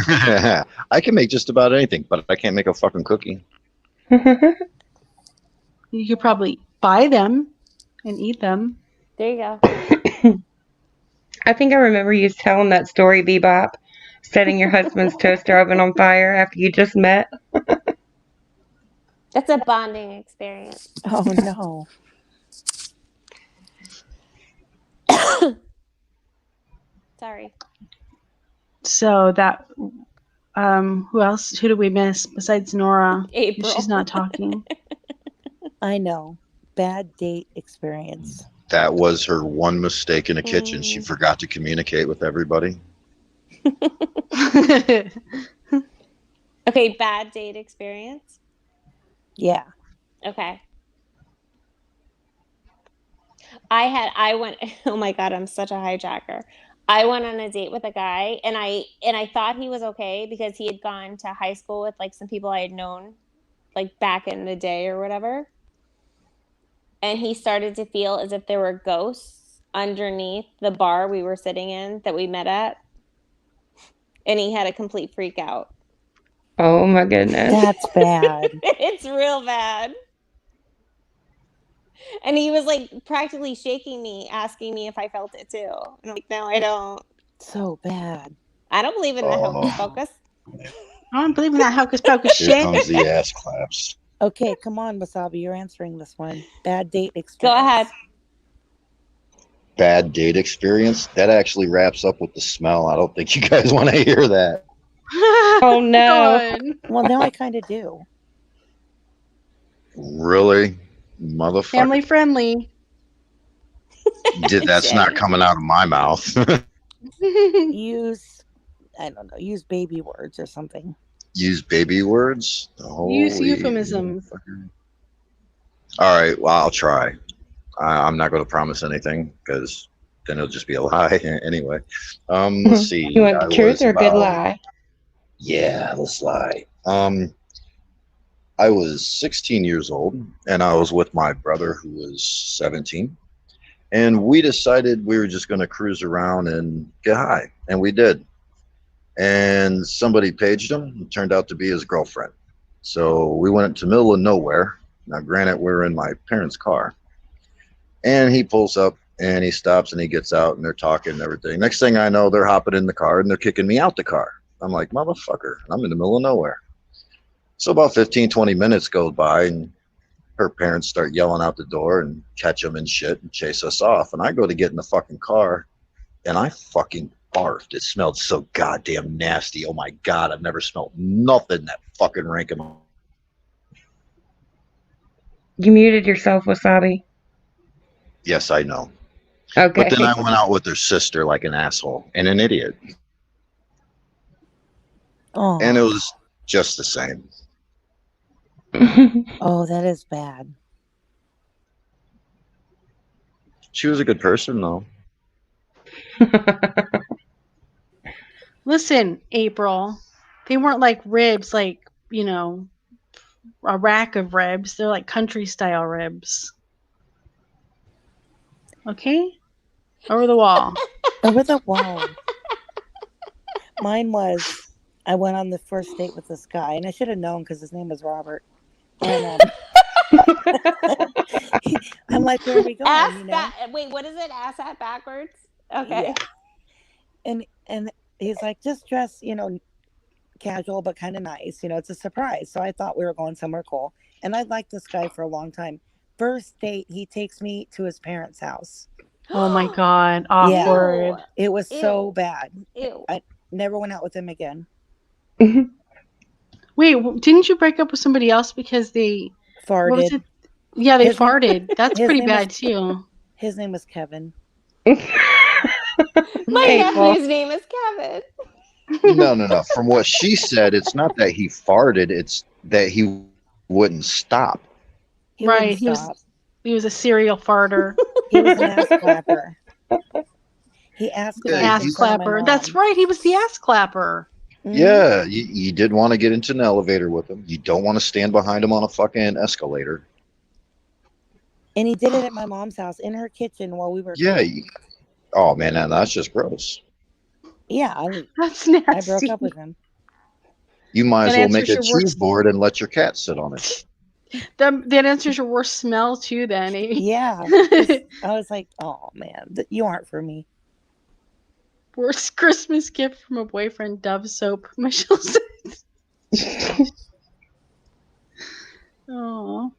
I can make just about anything, but I can't make a fucking cookie. You could probably buy them and eat them. There you go. I think I remember you telling that story, Bebop, setting your husband's toaster oven on fire after you just met. That's a bonding experience. Oh no. Sorry. So that, who else? Who do we miss besides Nora? April. She's not talking. I know. Bad date experience. That was her one mistake in the kitchen. She forgot to communicate with everybody. Okay, bad date experience. Yeah. Okay. I went, oh my God, I'm such a hijacker. I went on a date with a guy and I thought he was okay because he had gone to high school with like some people I had known like back in the day or whatever. And he started to feel as if there were ghosts underneath the bar we were sitting in that we met at. And he had a complete freak out. Oh my goodness. That's bad. It's real bad. And he was like practically shaking me, asking me if I felt it too. And I'm like, no, I don't. So bad. I don't believe in the hocus pocus. I don't believe in that hocus pocus Here shit. comes the ass claps. Okay, come on, Wasabi. You're answering this one. Bad date Go experience. ahead. Bad date experience? That actually wraps up with the smell. I don't think you guys want to hear that. Oh no. Well, now I kind of do. Really? Motherfucker. Family friendly. That's not coming out of my mouth. Use, I don't know, use baby words or something. Use baby words? Use Holy euphemisms. motherfucker. All right, well, I'll try. I'm not going to promise anything because then it'll just be a lie anyway. Let's see. You want the truth or a good about- lie? Yeah, let's lie. I was 16 years old, and I was with my brother who was 17. And we decided we were just going to cruise around and get high. And we did. And somebody paged him. It turned out to be his girlfriend. So we went to the middle of nowhere. Now, granted, we're in my parents' car. And he pulls up, and he stops, and he gets out, and they're talking and everything. Next thing I know, they're hopping in the car, and they're kicking me out the car. I'm like, motherfucker, I'm in the middle of nowhere. So about 15, 20 minutes goes by, and her parents start yelling out the door and catch them and shit and chase us off. And I go to get in the fucking car, and I fucking barfed. It smelled so goddamn nasty. Oh my God, I've never smelled nothing that fucking rank in my... You muted yourself, Wasabi. Yes, I know. Okay. But then I went out with her sister like an asshole and an idiot. Oh. And it was just the same. Oh, that is bad. She was a good person, though. Listen, April, they weren't like ribs, like, you know, a rack of ribs. They're like country style ribs. Okay? Over the wall. Over the wall. Mine was, I went on the first date with this guy, and I should have known because his name was Robert. And I'm like, where are we going? Ass You know? wait, what is it? Ass hat backwards? Okay. Yeah. And he's like, just dress, you know, casual but kind of nice. You know, it's a surprise. So I thought we were going somewhere cool. And I liked this guy for a long time. First date, he takes me to his parents' house. Oh my God. Awkward. Yeah, it was so Ew. bad. Ew. I never went out with him again. Wait, didn't you break up with somebody else because they Farted. What was it? Yeah, they His- farted. That's his pretty name bad was- too. His name was Kevin. My April. nephew's name is Kevin. No. From what she said, it's not that he farted, it's that he wouldn't stop. He Right, wouldn't stop. he was a serial farter. He was an ass clapper. He asked Yeah, me Ass in front of my clapper. mom. That's right. He was the ass clapper. Mhm. Yeah, you did want to get into an elevator with him. You don't want to stand behind him on a fucking escalator. And he did it at my mom's house in her kitchen while we were. Yeah. Oh, man, that's just gross. Yeah, That's I broke nasty. up with him. You might as That well make answers a your worst- cheese board and let your cat sit on it. That answers your worst smell too, then. Eh? Yeah. I was like, oh man, you aren't for me. Worst Christmas gift from a boyfriend, Dove soap. Michelle said. Oh.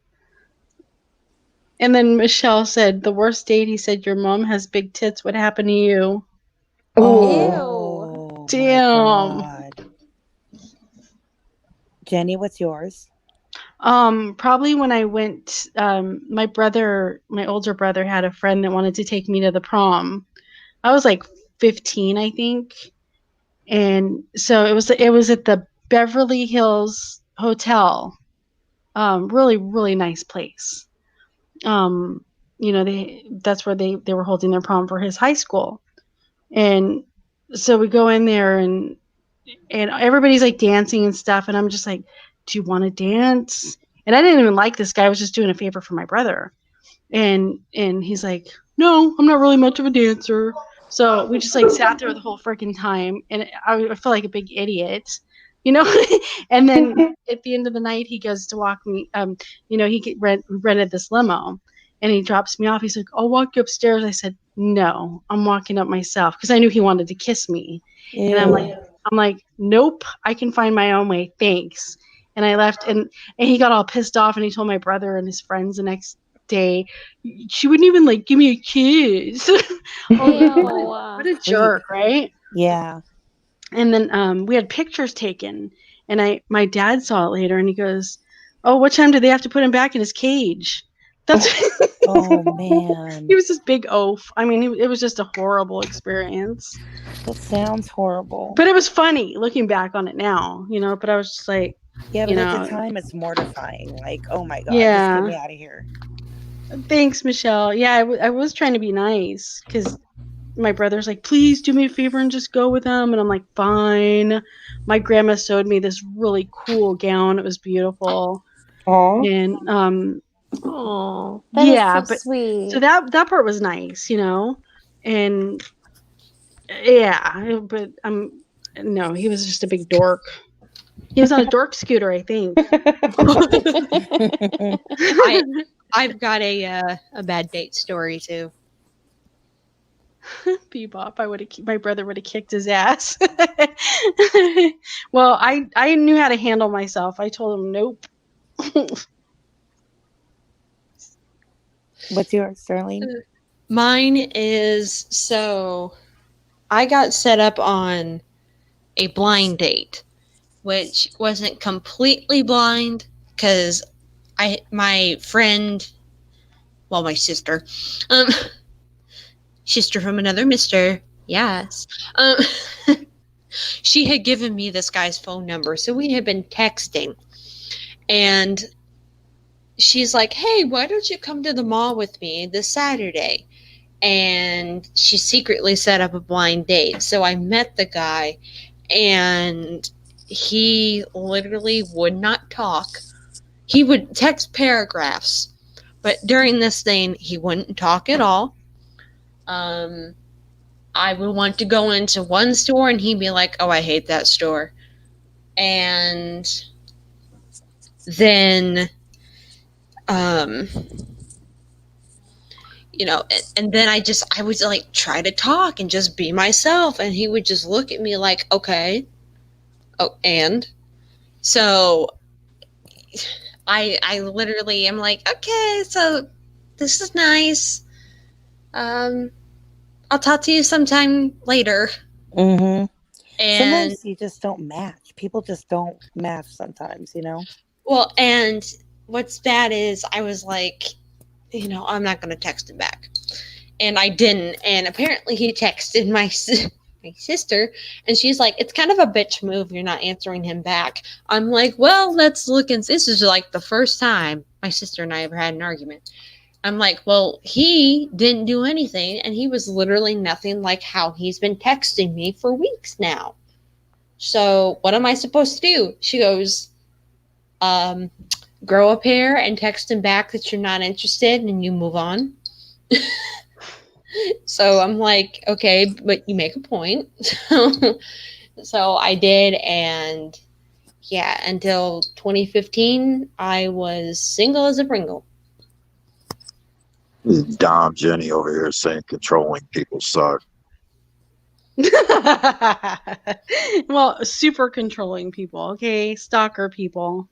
And then Michelle said, the worst date, he said, your mom has big tits. What happened to you? Oh, Damn. my God. Jenny, what's yours? Probably when I went, my older brother had a friend that wanted to take me to the prom. I was like 15, I think. And so it was at the Beverly Hills Hotel. Really, really nice place. That's where they were holding their prom for his high school. And so we go in there and everybody's like dancing and stuff. And I'm just like, do you want to dance? And I didn't even like this guy. I was just doing a favor for my brother. And he's like, no, I'm not really much of a dancer. So we just like sat there the whole freaking time. And I felt like a big idiot, and then at the end of the night, he goes to walk me, he rented this limo and he drops me off. He's like, I'll walk you upstairs. I said, no, I'm walking up myself. Cause I knew he wanted to kiss me. Ew. And I'm like, nope, I can find my own way. Thanks. And I left and he got all pissed off and he told my brother and his friends the next day, she wouldn't even like give me a kiss. What a jerk, right? Yeah. And then we had pictures taken and my dad saw it later and he goes, oh, what time did they have to put him back in his cage? That's oh man. He was this big oaf. I mean, it was just a horrible experience. That sounds horrible. But it was funny looking back on it now, but I was just like, yeah, but at the time it's mortifying. Like, oh my God, yeah. just get me out of here. Thanks, Michelle. Yeah, I was trying to be nice because my brother's like, please do me a favor and just go with him. And I'm like, fine. My grandma sewed me this really cool gown. It was beautiful. Aww. And that yeah, is so but sweet. so that part was nice, and yeah, but no, he was just a big dork. He was on a dork scooter, I think. I've got a bad date story too. Bebop, my brother would have kicked his ass. Well, I knew how to handle myself. I told him nope. What's yours, Sterling? Mine is, so I got set up on a blind date, which wasn't completely blind because my friend, well, my sister, sister from another mister, yes, she had given me this guy's phone number, so we had been texting, and she's like, hey, why don't you come to the mall with me this Saturday? And she secretly set up a blind date. So I met the guy, and he literally would not talk. He would text paragraphs, but during this thing, he wouldn't talk at all. I would want to go into one store, and he'd be like, oh, I hate that store. And then and then I would like try to talk and just be myself, and he would just look at me like, okay, oh, and so I literally am like, okay, so this is nice. I'll talk to you sometime later. Mm-hmm. And sometimes you just don't match. People just don't match sometimes, Well, and what's bad is I was like, I'm not going to text him back. And I didn't. And apparently he texted my sister, and she's like, it's kind of a bitch move. You're not answering him back. I'm like, well, let's look. And this is like the first time my sister and I ever had an argument. I'm like, well, he didn't do anything, and he was literally nothing like how he's been texting me for weeks now. So what am I supposed to do? She goes, grow a pair and text him back that you're not interested, and you move on. So I'm like, okay, but you make a point. So I did, and Yeah, until 2015, I was single as a Pringle. Dom Jenny over here saying controlling people suck. Well, super controlling people, okay? Stalker people.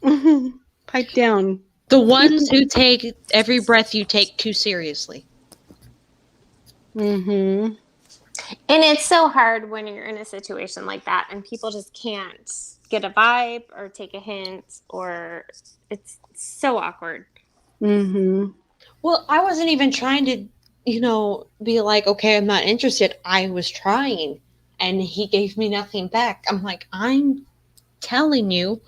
Pipe down. The ones who take every breath you take too seriously. Mm-hmm. And it's so hard when you're in a situation like that and people just can't get a vibe or take a hint, or it's so awkward. Mm-hmm. Well, I wasn't even trying to, be like, okay, I'm not interested. I was trying, and he gave me nothing back. I'm like, I'm telling you,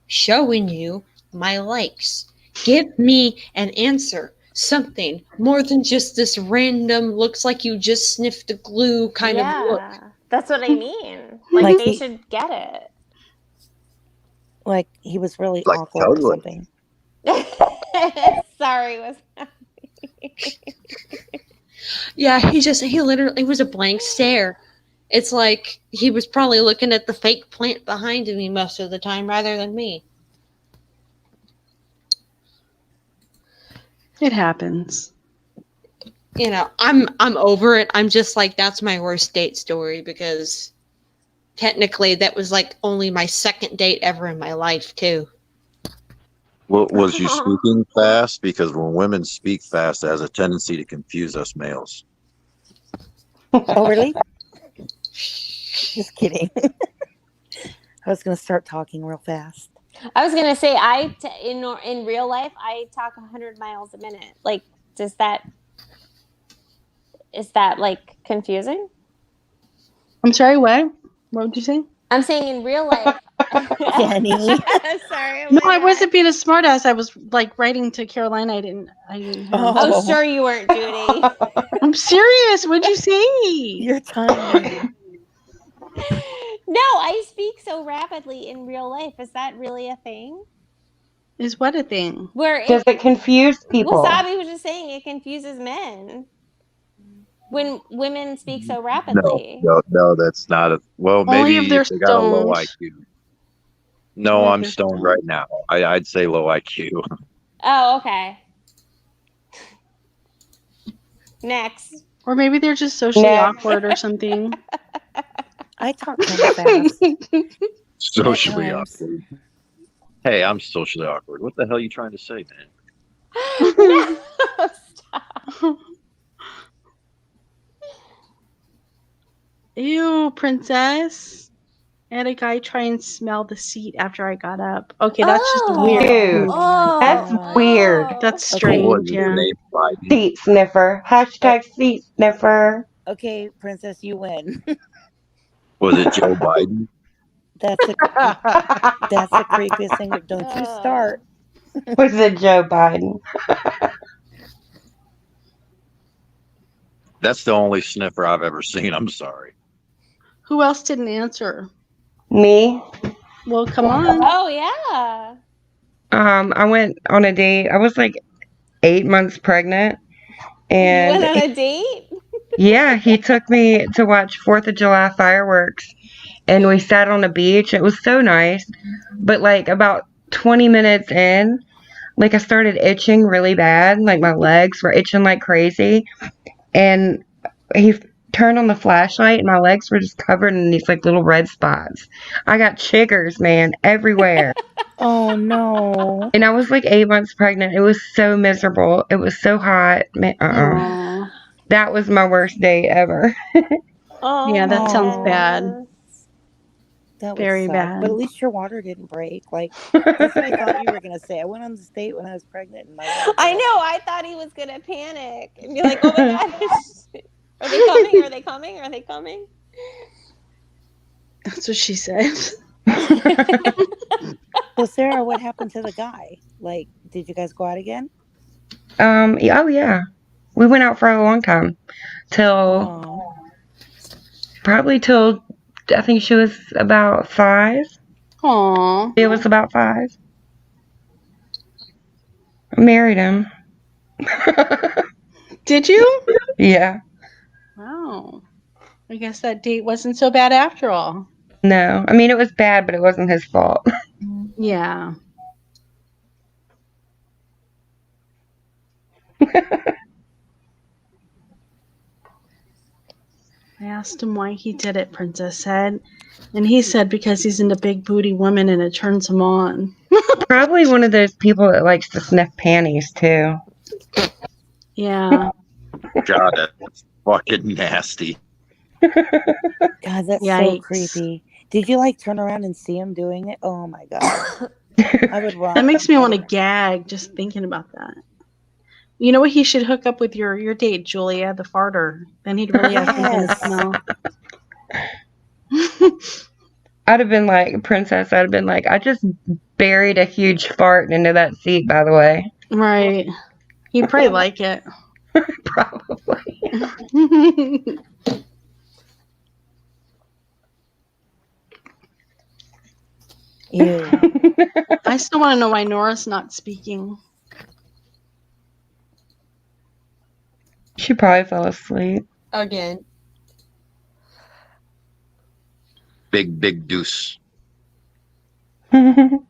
showing you my likes. Give me an answer. Something more than just this random, looks like you just sniffed the glue kind of look. Yeah, that's what I mean. Like, Like they he- should get it. Like he was really Like awkward or totally. something. Sorry, was Yeah, he literally, it was a blank stare. It's like he was probably looking at the fake plant behind me most of the time rather than me. It happens. I'm over it. I'm just like, that's my worst date story, because technically that was like only my second date ever in my life too. Well, was you speaking fast? Because when women speak fast, it has a tendency to confuse us males. Oh, really? Just kidding. I was going to start talking real fast. I was gonna say, in real life, I talk 100 miles a minute. Like, is that like confusing? I'm sorry, what? What would you say? I'm saying in real life. Jenny. Sorry. No, I wasn't being a smartass. I was like writing to Carolina. I didn't have Oh, sure you weren't, Judy. I'm serious. What'd you say? Your timing. No, I speak so rapidly in real life. Is that really a thing? Is what a thing? Where Does it confuse people? Well, Sabi was just saying it confuses men when women speak so No, rapidly. no, that's not a. Well, Only maybe if they're if they got a low stoned. IQ. No, Only if I'm they're stoned right now. I'd say low IQ. Oh, okay. Next. Or maybe they're just socially Next. awkward or something. I talk kind of fast. Socially At times. awkward. Hey, I'm socially awkward. What the hell are you trying to say, man? No, stop. Ew, princess. I had a guy try and smell the seat after I got up. Okay, that's just weird. Dude, Oh my that's God. weird. That's Okay. What was strange, his yeah. name? Biden? Seat sniffer. Hashtag seat sniffer. Okay, princess, you win. Was it Joe Biden? That's the creepiest thing. Don't you start. Was it Joe Biden? That's the only sniffer I've ever seen. I'm sorry. Who else didn't answer? Me? Well, come on. Oh yeah. I went on a date. I was like 8 months pregnant. You And went on a date? yeah, he took me to watch 4th of July fireworks. And we sat on the beach. It was so nice. But like about 20 minutes in, like I started itching really bad. Like my legs were itching like crazy. And he turned on the flashlight and my legs were just covered in these like little red spots. I got chiggers, man, everywhere. Oh no. And I was like 8 months pregnant. It was so miserable. It was so hot. Man, Aw. That was my worst day ever. Oh, Yeah, that my sounds bad. goodness. That Very would suck. bad. But at least your water didn't break. Like that's what I thought you were gonna say. I went on this date when I was pregnant and my water I broke. know. I thought he was gonna panic and be like, "Oh my gosh, are they coming? Are they coming? Are they coming?" That's what she said. So Sarah, what happened to the guy? Like, did you guys go out again? Oh yeah. We went out for a long time. Oh. Probably till I think she was about 5. Aw. It was about 5. I married him. Did you? Yeah. Wow. I guess that date wasn't so bad after all. No, I mean it was bad, but it wasn't his fault. Yeah. I asked him why he did it, Princess said. And he said because he's into big booty women and it turns him on. Probably one of those people that likes to sniff panties too. Yeah. God, that's fucking nasty. God, that's so Yikes. creepy. Did you like turn around and see him doing it? Oh my god. I would run. That makes me want to gag just thinking about that. You know what? He should hook up with your date, Julia, the farter. Then he'd really have something to Yes. smell. I'd have been like, Princess, I'd have been like, I just buried a huge fart into that seat, by the way. Right. He'd probably like it. Probably. Ew. I still want to know why Nora's not speaking. She probably fell asleep. Again. Big deuce. Mm.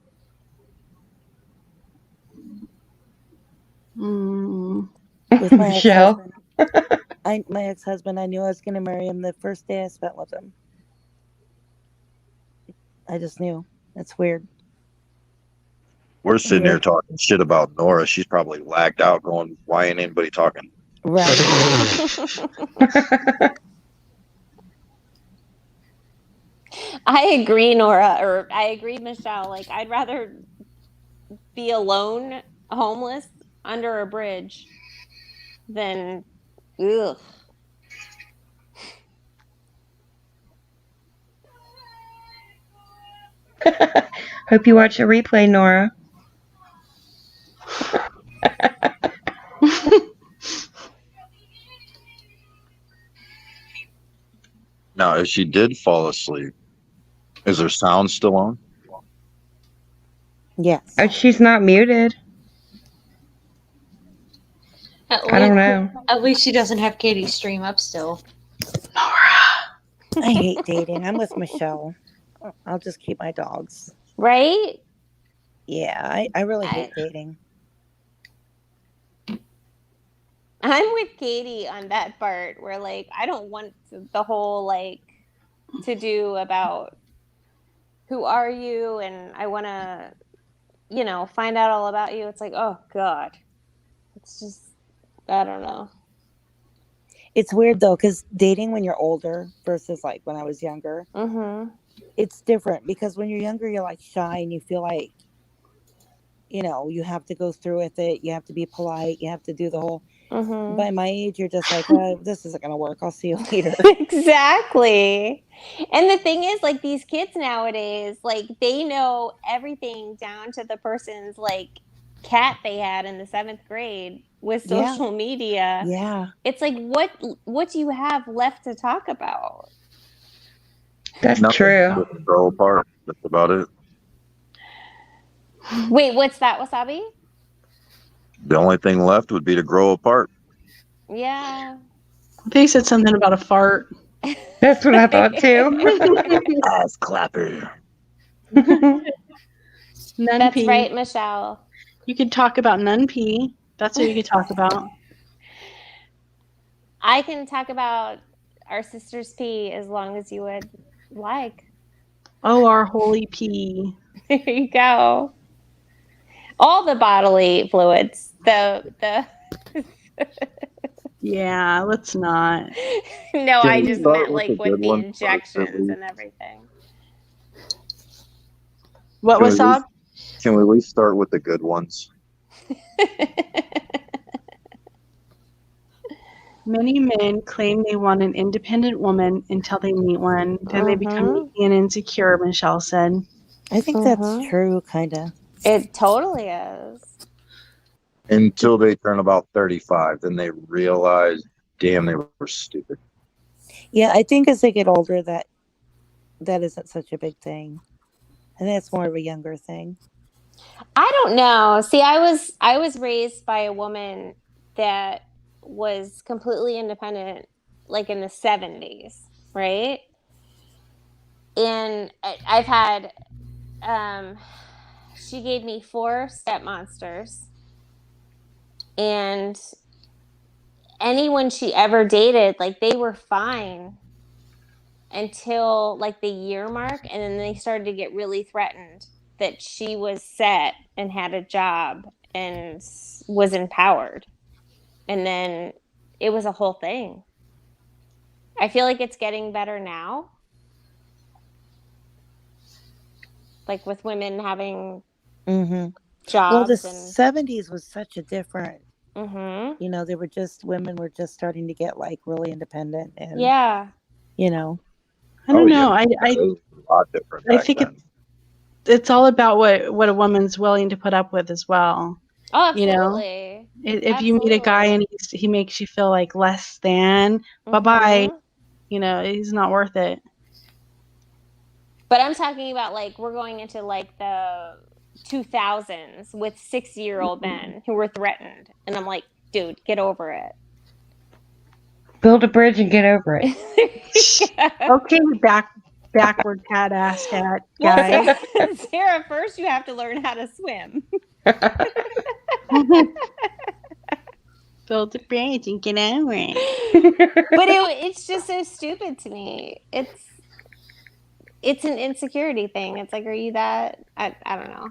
With my Michelle. ex-husband. My ex-husband, I knew I was going to marry him the first day I spent with him. I just knew. That's weird. We're sitting here talking shit about Nora. She's probably lagged out going, why ain't anybody talking? Right. I agree, Nora, or I agree, Michelle. Like, I'd rather be alone, homeless, under a bridge than, ugh. Hope you watch a replay, Nora. Now, if she did fall asleep, is her sound still on? Yes. She's not muted. I don't know. At least she doesn't have Katie's stream up still. I hate dating. I'm with Michelle. I'll just keep my dogs. Right? Yeah, I really hate dating. I'm with Katie on that part where, like, I don't want the whole, like, to do about who are you and I want to, you know, find out all about you. It's like, oh, God. It's just, I don't know. It's weird, though, because dating when you're older versus, like, when I was younger, it's different. Because when you're younger, you're, like, shy and you feel like, you know, you have to go through with it. You have to be polite. You have to do the whole... By my age, you're just like, oh, this isn't going to work. I'll see you later. Exactly. And the thing is, like, these kids nowadays, like, they know everything down to the person's, like, cat they had in the 7th grade with social media. Yeah. It's like, what do you have left to talk about? That's Nothing. true. Just grow apart. That's about it. Wait, what's that, Wasabi? The only thing left would be to grow apart. Yeah. They said something about a fart. That's what I thought too. Ass clapper. That's right, Michelle. You could talk about nun pee. That's what you could talk about. I can talk about our sister's pee as long as you would like. Oh, our holy pee. There you go. All the bodily fluids. The Yeah, let's not. No, Can I we just start meant with like the with good the ones first, injections please? and everything. What Can we was at up? least- Can we at least start with the good ones? Many men claim they want an independent woman until they meet one. Then they become needy and insecure, Michelle said. I think that's true, kind of. It totally is. Until they turn about 35. Then they realize, damn, they were stupid. Yeah, I think as they get older, that isn't such a big thing. I think it's more of a younger thing. I don't know. See, I was raised by a woman that was completely independent, like in the 70s, right? And I've had, she gave me 4 step monsters, and anyone she ever dated, like, they were fine until like the year mark, and then they started to get really threatened that she was set and had a job and was empowered, and then it was a whole thing. I feel like it's getting better now, like with women having Mm-hmm. Well, the jobs and 70s was such a different, mm-hmm. you know, women were just starting to get like really independent and, Yeah. you know. I don't know. It was a lot different I back think then. it's all about what a woman's willing to put up with as well. Oh, You absolutely. know, if you meet a guy and he makes you feel like less than, bye bye. You know, he's not worth it. But I'm talking about like we're going into like the 2000s with 60-year-old men who were threatened, and I'm like, dude, get over it. Build a bridge and get over it. Okay, backward hat ass hat Well, guy. Sarah, first you have to learn how to swim. Build a bridge and get over it. But it's just so stupid to me. It's an insecurity thing. It's like, are you that? I don't know.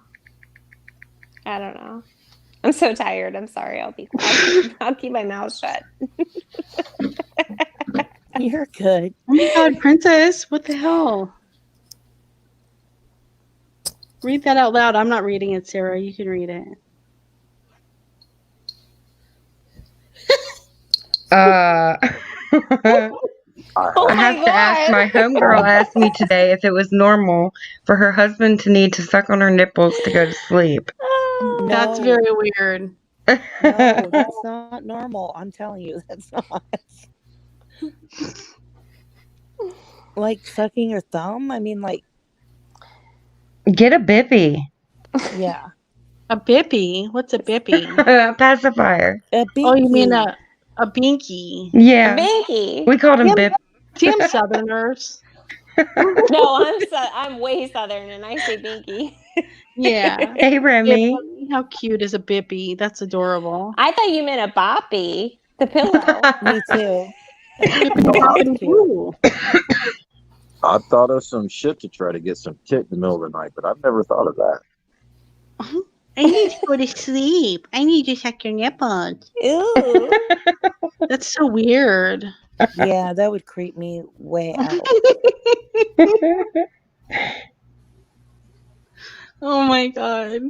I don't know. I'm so tired. I'm sorry. I'll keep my mouth shut. You're good. Oh my God, Princess, what the hell? Read that out loud. I'm not reading it, Sarah. You can read it. I have to ask. My homegirl asked me today if it was normal for her husband to need to suck on her nipples to go to sleep. No. That's very weird. No, that's not normal. I'm telling you, that's not. Like sucking your thumb? I mean, like. Get a bippy. Yeah. A bippy? What's a bippy? A pacifier. A binky. Oh, you mean a binky? Yeah. A binky. We called him bip. Damn Southerners. No, I'm way Southern, and I say binky. Yeah. Hey, Remy. How cute is a bippy? That's adorable. I thought you meant a boppy, the pillow. Me too. I've thought of some shit to try to get some tit in the middle of the night, but I've never thought of that. I need to go to sleep. I need to suck your nipples. Ew. That's so weird. Yeah, that would creep me way out. Oh my God.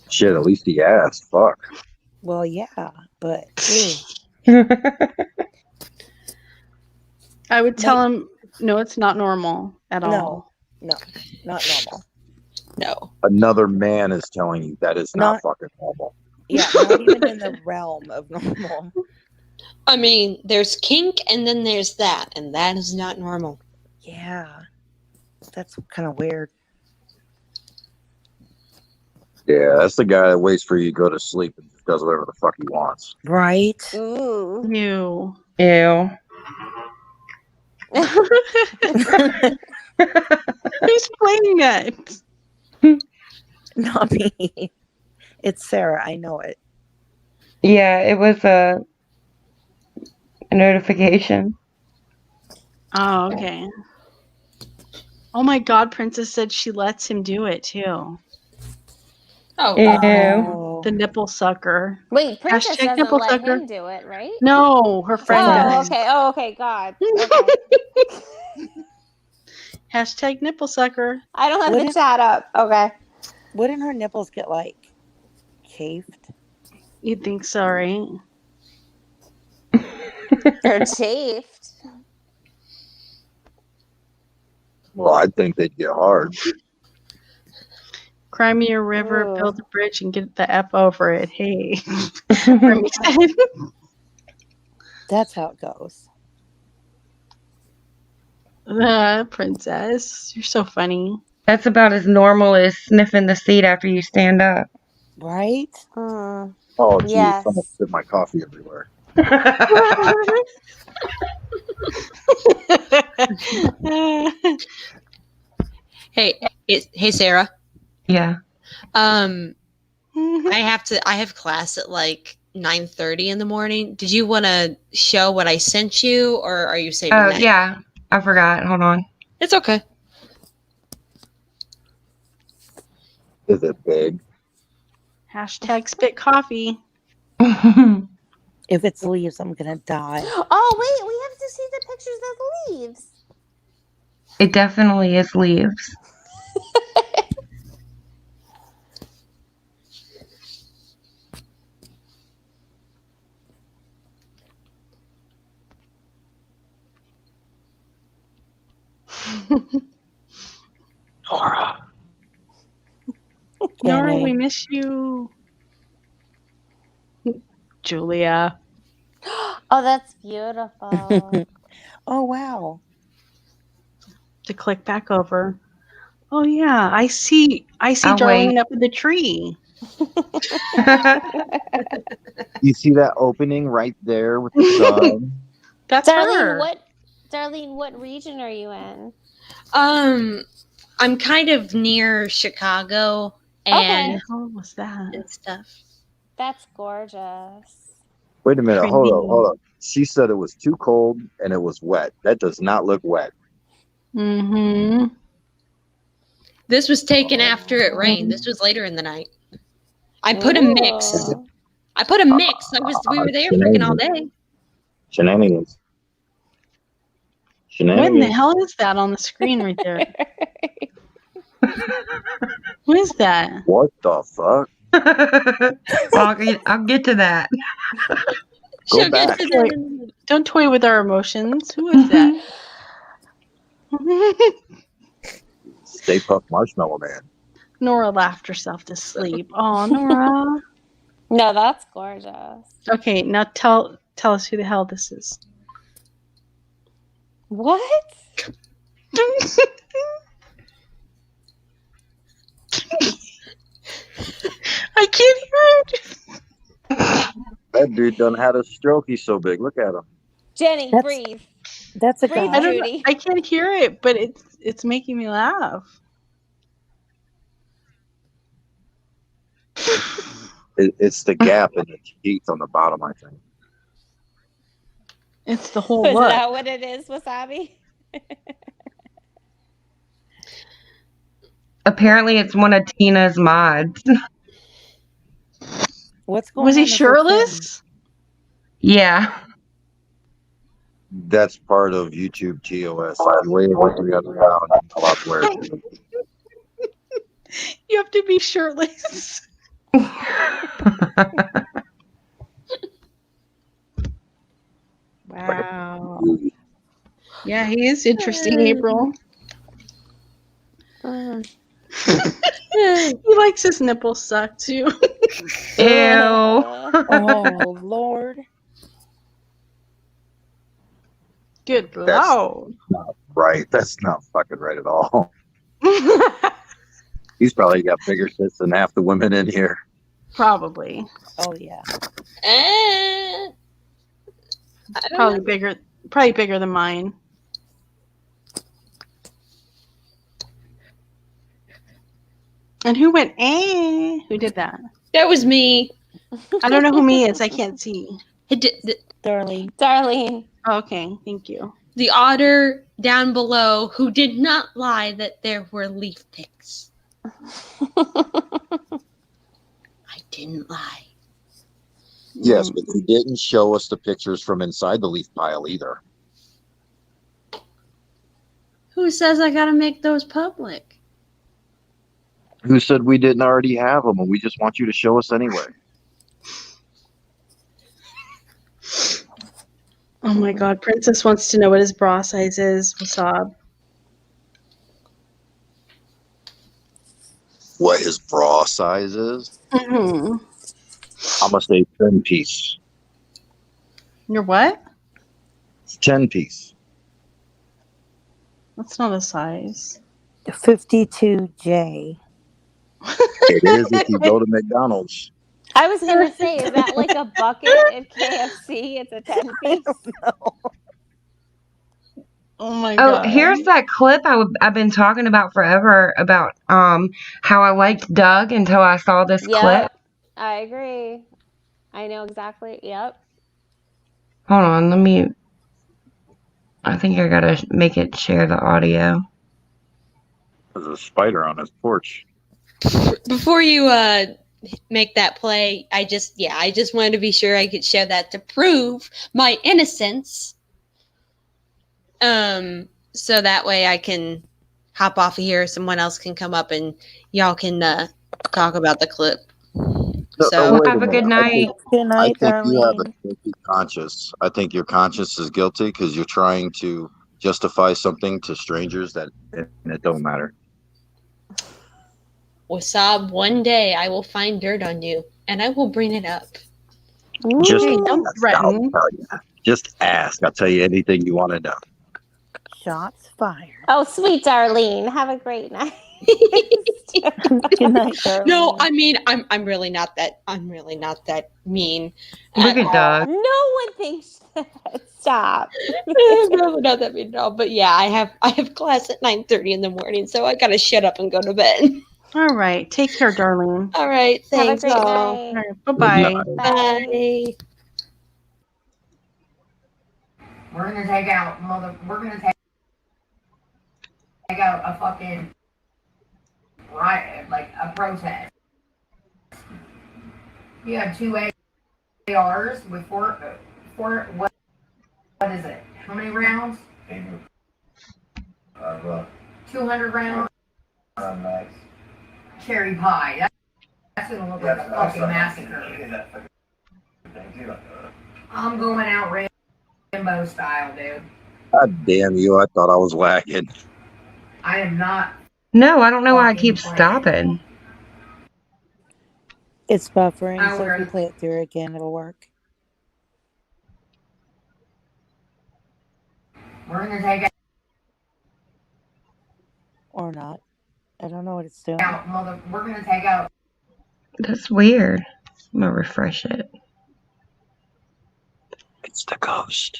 Shit, at least he asked. Fuck. Well, yeah, but I would tell him, no, it's not normal at all. No, not normal. No. Another man is telling you that is not fucking normal. Yeah, not even in the realm of normal. I mean, there's kink and then there's that, and that is not normal. Yeah. That's kind of weird. Yeah, that's the guy that waits for you to go to sleep and just does whatever the fuck he wants. Right? Ooh. Ew. Ew. Who's playing it? Not me. It's Sarah. I know it. Yeah, it was a notification. Oh, okay. Oh my God, Princess said she lets him do it too. Oh, Ew. The nipple sucker. Wait, Princess Hashtag doesn't nipple let sucker. him do it, right? No, her friend does. Okay. Oh, okay. God. Okay. Hashtag nipple sucker. I don't have the chat up. Okay. Wouldn't her nipples get like chafed? You'd think so, right? They're chafed. Well, I think they'd get hard. Cry me a river, Ooh. build a bridge, and get the F over it. Hey. Remy said. That's how it goes. Princess, you're so funny. That's about as normal as sniffing the seat after you stand up. Right? Oh, geez, Yes. someone spit my coffee everywhere. Hey, Sarah. Yeah. I have class at like 9:30 in the morning. Did you want to show what I sent you, or are you saving Oh, that? yeah. I forgot. Hold on. It's okay. Is it big? Hashtag spit coffee. If it's leaves, I'm gonna die. Oh wait, we have to see the pictures of the leaves. It definitely is leaves. Nora. Nora, Jenny. we miss you. Julia. Oh, that's beautiful. Oh wow. To click back over. Oh yeah, I see I'll Darlene wait. up in the tree. You see that opening right there with the sun? That's Darlene, her. what region are you in? I'm kind of near Chicago and Okay. How was that? and stuff. That's gorgeous. Wait a minute. Hold up. Pretty. Hold up. She said it was too cold and it was wet. That does not look wet. Mm-hmm. This was taken after it rained. This was later in the night. I put a mix. Ooh. I put a mix. We were there freaking all day. Shenanigans. What in the Shenanigans. hell is that on the screen right there? What is that? What the fuck? Well, I'll get to that. Go She'll get back. to that in a minute. Don't toy with our emotions. Who is that? Stay Puft Marshmallow Man. Nora laughed herself to sleep. Oh, Nora. No, that's gorgeous. Okay, now tell us who the hell this is. What? I can't hear it. That dude done had a stroke. He's so big. Look at him. Jenny, That's- breathe. That's a Breathe, guy. I don't know. Judy. I can't hear it, but it's making me laugh. It's the gap in the teeth on the bottom, I think. It's the whole Is look. that what it is, Wasabi? Apparently, it's one of Tina's mods. What's going Was on? he with your shirtless? Yeah. That's part of YouTube TOS. If you wave with the other round, you're allowed to wear it. You have to be shirtless. Wow. Yeah, he is interesting, April. He likes his nipples sucked too. Ew. Oh Lord. Good That's lord. not right. That's not fucking right at all. He's probably got bigger tits than half the women in here. Probably. Oh yeah. I don't Probably know. bigger than mine. And who went eh? Who did that? That was me. I don't know who me is. I can't see. Darlene. Darlene. Okay, thank you. The otter down below who did not lie that there were leaf picks. I didn't lie. Yes, but he didn't show us the pictures from inside the leaf pile either. Who says I gotta make those public? Who said we didn't already have them and we just want you to show us anyway? Oh my god, Princess wants to know what his bra size is. Wasab. What his bra size is? Mm-hmm. I'm going to say 10 piece. Your what? 10 piece. That's not a size. 52J. It is if you go to McDonald's. I was gonna say, is that like a bucket at KFC? It's a 10-piece. Oh my Oh, god. here's that clip I've been talking about forever about how I liked Doug until I saw this clip. Yep, I agree. I know exactly. Yep. Hold on, I think I gotta make it share the audio. There's a spider on his porch. Before you make that play, I just wanted to be sure I could show that to prove my innocence. So that way I can hop off of here, someone else can come up and y'all can talk about the clip. So wait have a good minute. night. Good I night, think you have a Darlene. guilty conscience. I think your conscience is guilty because you're trying to justify something to strangers and it don't matter. Wasab, one day I will find dirt on you and I will bring it up. Just Hey, don't ask. I'll threaten. tell you. Just ask. I'll tell you anything you want to know. Shots fired. Oh, sweet Darlene. Have a great night. Good night, Darlene. No, I mean I'm really not that mean. Look at Doug. No one thinks that. Stop. I'm really not that mean at all. But yeah, I have class at 9:30 in the morning, so I gotta shut up and go to bed. All right. Take care, Darlene. All right, Have a thanks great all. night. All right. Bye-bye. Bye. We're gonna take out a fucking riot, like a protest. You have 2 ARs with four what is it? How many rounds? 200 rounds. Cherry pie. That's gonna look like a fucking massacre. I'm going out Rambo style, dude. God damn you! I thought I was lagging. I am not. No, I don't know why I keep Fucking stopping. It's buffering, so if you play it through again, it'll work. We're gonna take out. Or not. I don't know what it's doing. We're gonna take out. That's weird. I'm gonna refresh it. It's the ghost.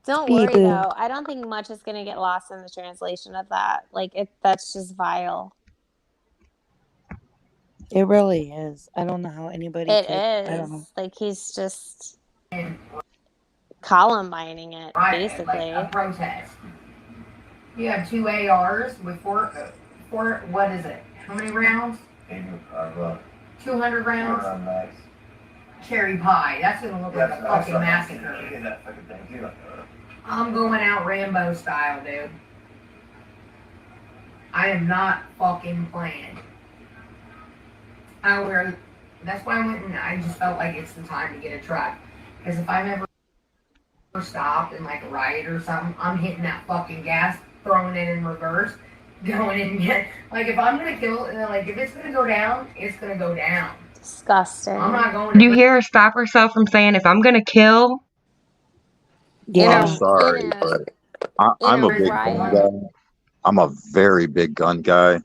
Don't Speed worry boost. though. I don't think much is gonna get lost in the translation of that. Like that's just vile. It really is. I don't know how anybody It could. I don't know. is. Like he's just columbining it, Riot, basically. like a protest. You have 2 ARs with four. What is it? How many rounds? 200 rounds. Cherry pie. That's gonna look like a fucking massacre. I'm going out Rambo style, dude. I am not fucking playing. That's why I went and I just felt like it's the time to get a truck. Because if I'm ever stopped in like a riot or something, I'm hitting that fucking gas, throwing it in reverse, going in and get. Like if I'm gonna kill, like if it's gonna go down, it's gonna go down. Disgusting. I'm not going. Do you hear her stop herself from saying, if I'm gonna kill? Yeah. I'm sorry, but I'm a big gun guy. I'm a very big gun guy.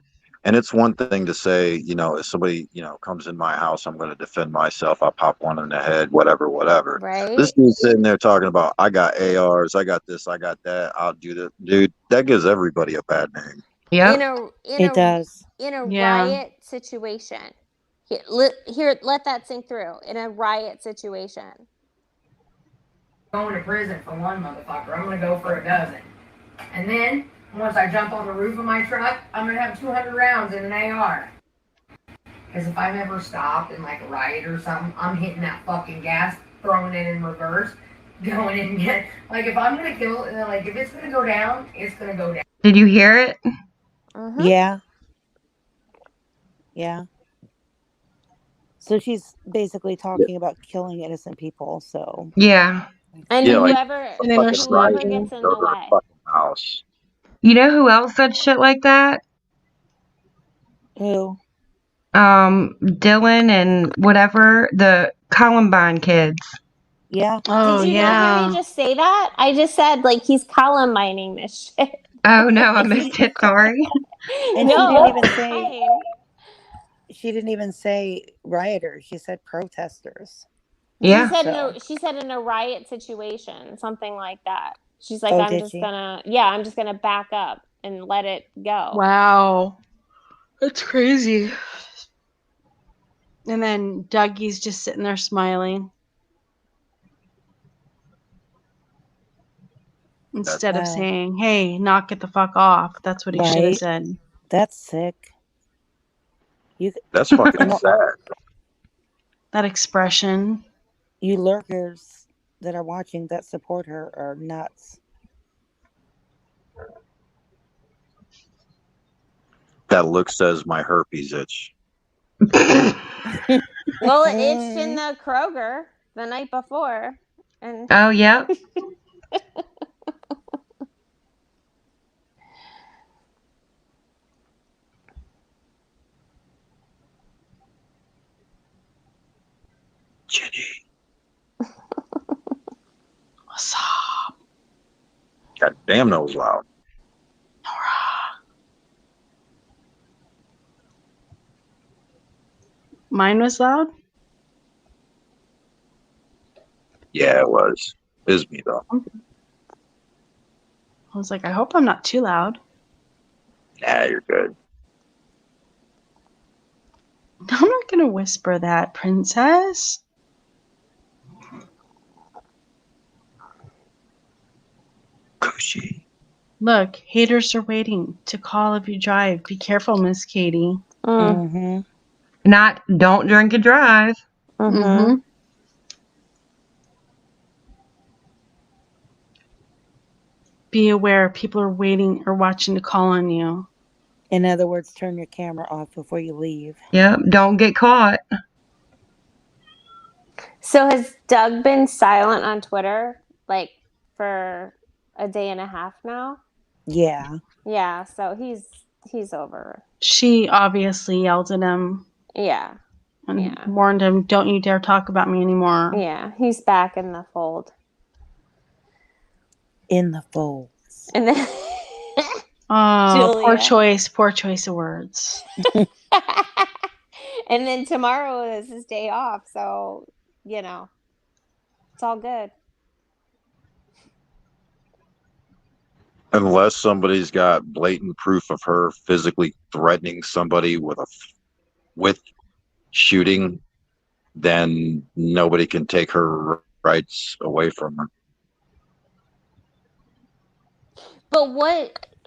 And it's one thing to say, if somebody, comes in my house, I'm going to defend myself. I'll pop one in the head, whatever. Right. This dude's sitting there talking about, I got ARs, I got this, I got that. I'll do this. Dude, that gives everybody a bad name. Yep. It does. In a Yeah. riot situation. Here, let that sink through. In a riot situation. Going to prison for one motherfucker. I'm gonna go for a dozen. And then, once I jump on the roof of my truck, I'm gonna have 200 rounds in an AR. Because if I'm ever stopped in like a riot or something, I'm hitting that fucking gas, throwing it in reverse, going in and get. Like if I'm gonna kill, like if it's gonna go down, it's gonna go down. Did you hear it? Mm-hmm. Yeah. Yeah. So she's basically talking about killing innocent people. So Yeah. And Yeah, like whoever a fucking riot, gets in go the to a way. fucking house. You know who else said shit like that? who? Dylan and whatever, the Columbine kids. Yeah. Oh, Did you not hear me just say that? I just said like he's columbining this shit. Oh no, I missed it. Sorry. And No, she didn't even it's say. fine. She didn't even say rioters. She said protesters. Yeah. She said in a riot situation, something like that. She's like, Oh, I'm did just she? gonna back up and let it go. Wow. That's crazy. And then Dougie's just sitting there smiling. Instead of Wow. saying, hey, knock it the fuck off. That's what he should have Right. said. That's sick. That's fucking sad. That expression. You lurkers that are watching that support her are nuts. That look says my herpes itch. Well, it itched in the Kroger the night before. And Oh, yep. Jenny. What's up? God damn, that was loud. Mine was loud? Yeah, it was. It was me, though. I was like, I hope I'm not too loud. Nah, you're good. I'm not going to whisper that, princess. Cushy. Look, haters are waiting to call if you drive. Be careful, Miss Katie. Mm-hmm. Don't drink and drive. Mm-hmm. Be aware, people are waiting or watching to call on you. In other words, turn your camera off before you leave. Yep, don't get caught. So has Doug been silent on Twitter like for a day and a half now? Yeah. Yeah, so he's over. She obviously yelled at him Yeah. and warned him, don't you dare talk about me anymore. Yeah, he's back in the fold. In the folds. And then Oh, Julia. poor choice of words. And then tomorrow is his day off, so it's all good. Unless somebody's got blatant proof of her physically threatening somebody with shooting, then nobody can take her rights away from her. But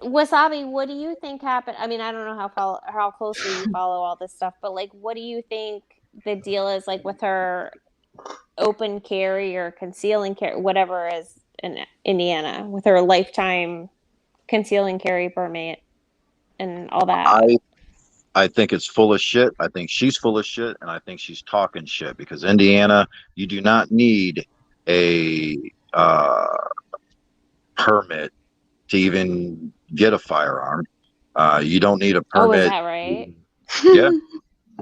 Wasabi, what do you think happened? I mean, I don't know how closely you follow all this stuff, but like, what do you think the deal is like with her open carry or concealing carry, whatever is in Indiana, with her lifetime concealing carry permit and all that? I think it's full of shit. I think she's full of shit, and I think she's talking shit because Indiana, you do not need a permit to even get a firearm. You don't need a permit. Oh, is that right? Yeah.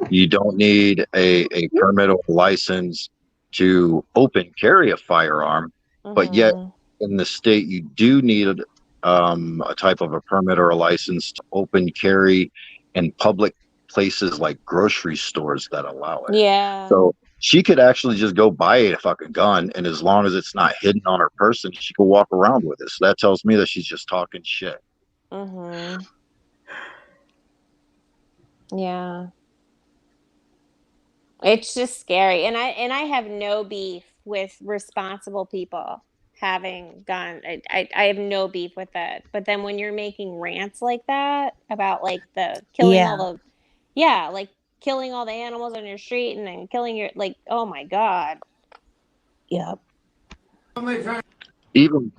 You don't need a permit or license to open carry a firearm, but yet in the state you do need a type of a permit or a license to open carry in public places like grocery stores that allow it. Yeah. So she could actually just go buy a fucking gun, and as long as it's not hidden on her person, she could walk around with it. So that tells me that she's just talking shit. Yeah. It's just scary. And I have no beef with responsible people having guns. I have no beef with it. But then when you're making rants like that about like the killing like killing all the animals on your street and then killing your oh my God. Yep. Even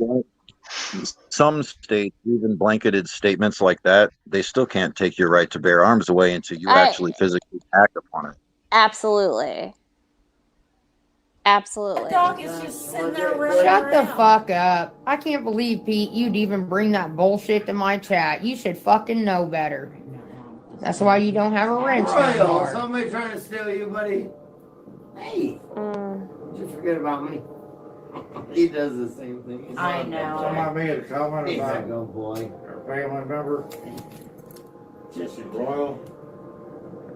some states, even blanketed statements like that, they still can't take your right to bear arms away until you actually physically act upon it. Absolutely. Absolutely. Dog is just sitting there running Shut the fuck up. I can't believe, Pete, you'd even bring that bullshit to my chat. You should fucking know better. That's why you don't have a wrench anymore. Somebody trying to steal you, buddy. Hey. Did you forget about me? He does the same thing. I know. Somebody made a comment about a good boy. Our family member. Just royal.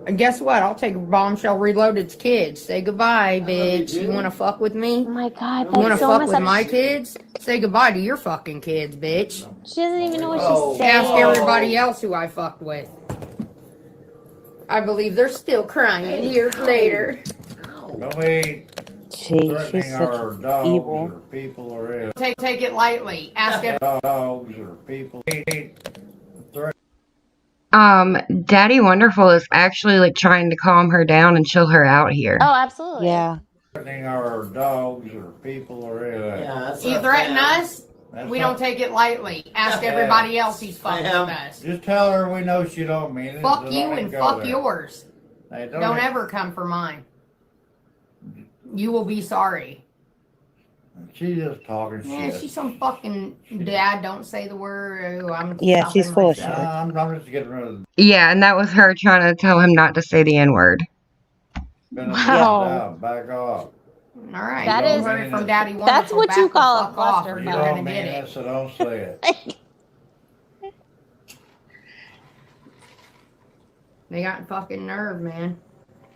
And guess what? I'll take Bombshell Reloaded's kids. Say goodbye, bitch. You want to fuck with me? Oh my god, You want that's to so fuck messed with up. my kids? Say goodbye to your fucking kids, bitch. She doesn't even know what she's saying. Ask everybody else who I fucked with. I believe they're still crying years later. Don't be She's threatening our such dogs evil. or people or anything. Take it lightly. Ask everybody. Dogs or people. Daddy Wonderful is actually like trying to calm her down and chill her out here. Oh, absolutely. Yeah. Threatening our dogs or people or anything. Yeah, that's You not threaten fair. us? We don't take it lightly. Ask everybody else who's fucked with us. Just tell her we know she don't mean it. Fuck Just you let it and go fuck there. yours. Hey, Don't ever come for mine. You will be sorry. She's just talking Yeah, shit. she's some fucking dad. Don't say the word. Oh, I'm Yeah, she's stopping full of myself. shit. I'm just getting rid of Yeah, and that was her trying to tell him not to say the N-word. Wow. Back off. All right, That you is- heard it from Daddy Wonderful. That's what back you the call a fuck off or clusterfuck. you're You gonna don't mean get it. it, so don't say it. They got fucking nerve, man.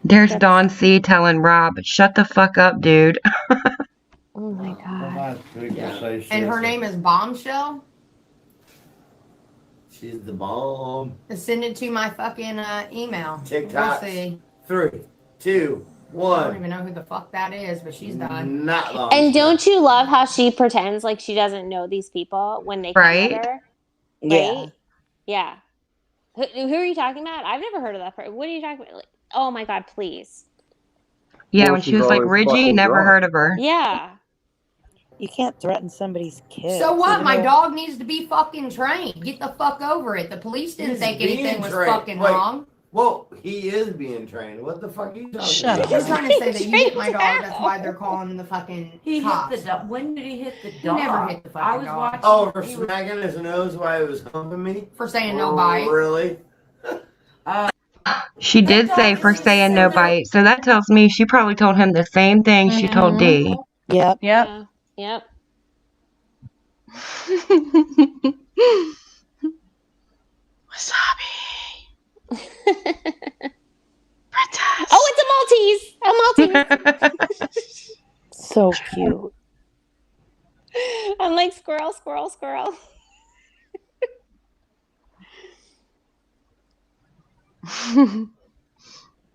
There's Don C telling Rob, shut the fuck up, dude. Oh my god. Sometimes people say shit. And her name is Bombshell. She's the bomb. Send it to my fucking email. TikTok. We'll see. 3, 2, I don't 1. even know who the fuck that is, but she's done. Not long. And don't you love how she pretends like she doesn't know these people when they come Right? at her? Yeah. Right? Yeah. Who are you talking about? I've never heard of that person. What are you talking about? Like, oh my god, please. Yeah, Well, when she she's was like always Ridgy, fucking never drunk. heard of her. Yeah. You can't threaten somebody's kids. So what? even My though- dog needs to be fucking trained. Get the fuck over it. The police didn't He's think being anything was trained. fucking Wait. wrong. Whoa, he is being trained. What the fuck are you talking Shut about? He's trying to say that you hit my dog. That's why they're calling the fucking He cops. hit the dog. When did he hit the He dog? never hit the fucking I was dog. watching. Oh, for he was- smacking his nose while he was humping me? For saying no bite. Really? She did say for saying no bite, so that tells me she probably told him the same thing she told D. Yep. Yep. Yep. Wasabi. Oh, it's a Maltese. So cute. I'm like squirrel, squirrel, squirrel.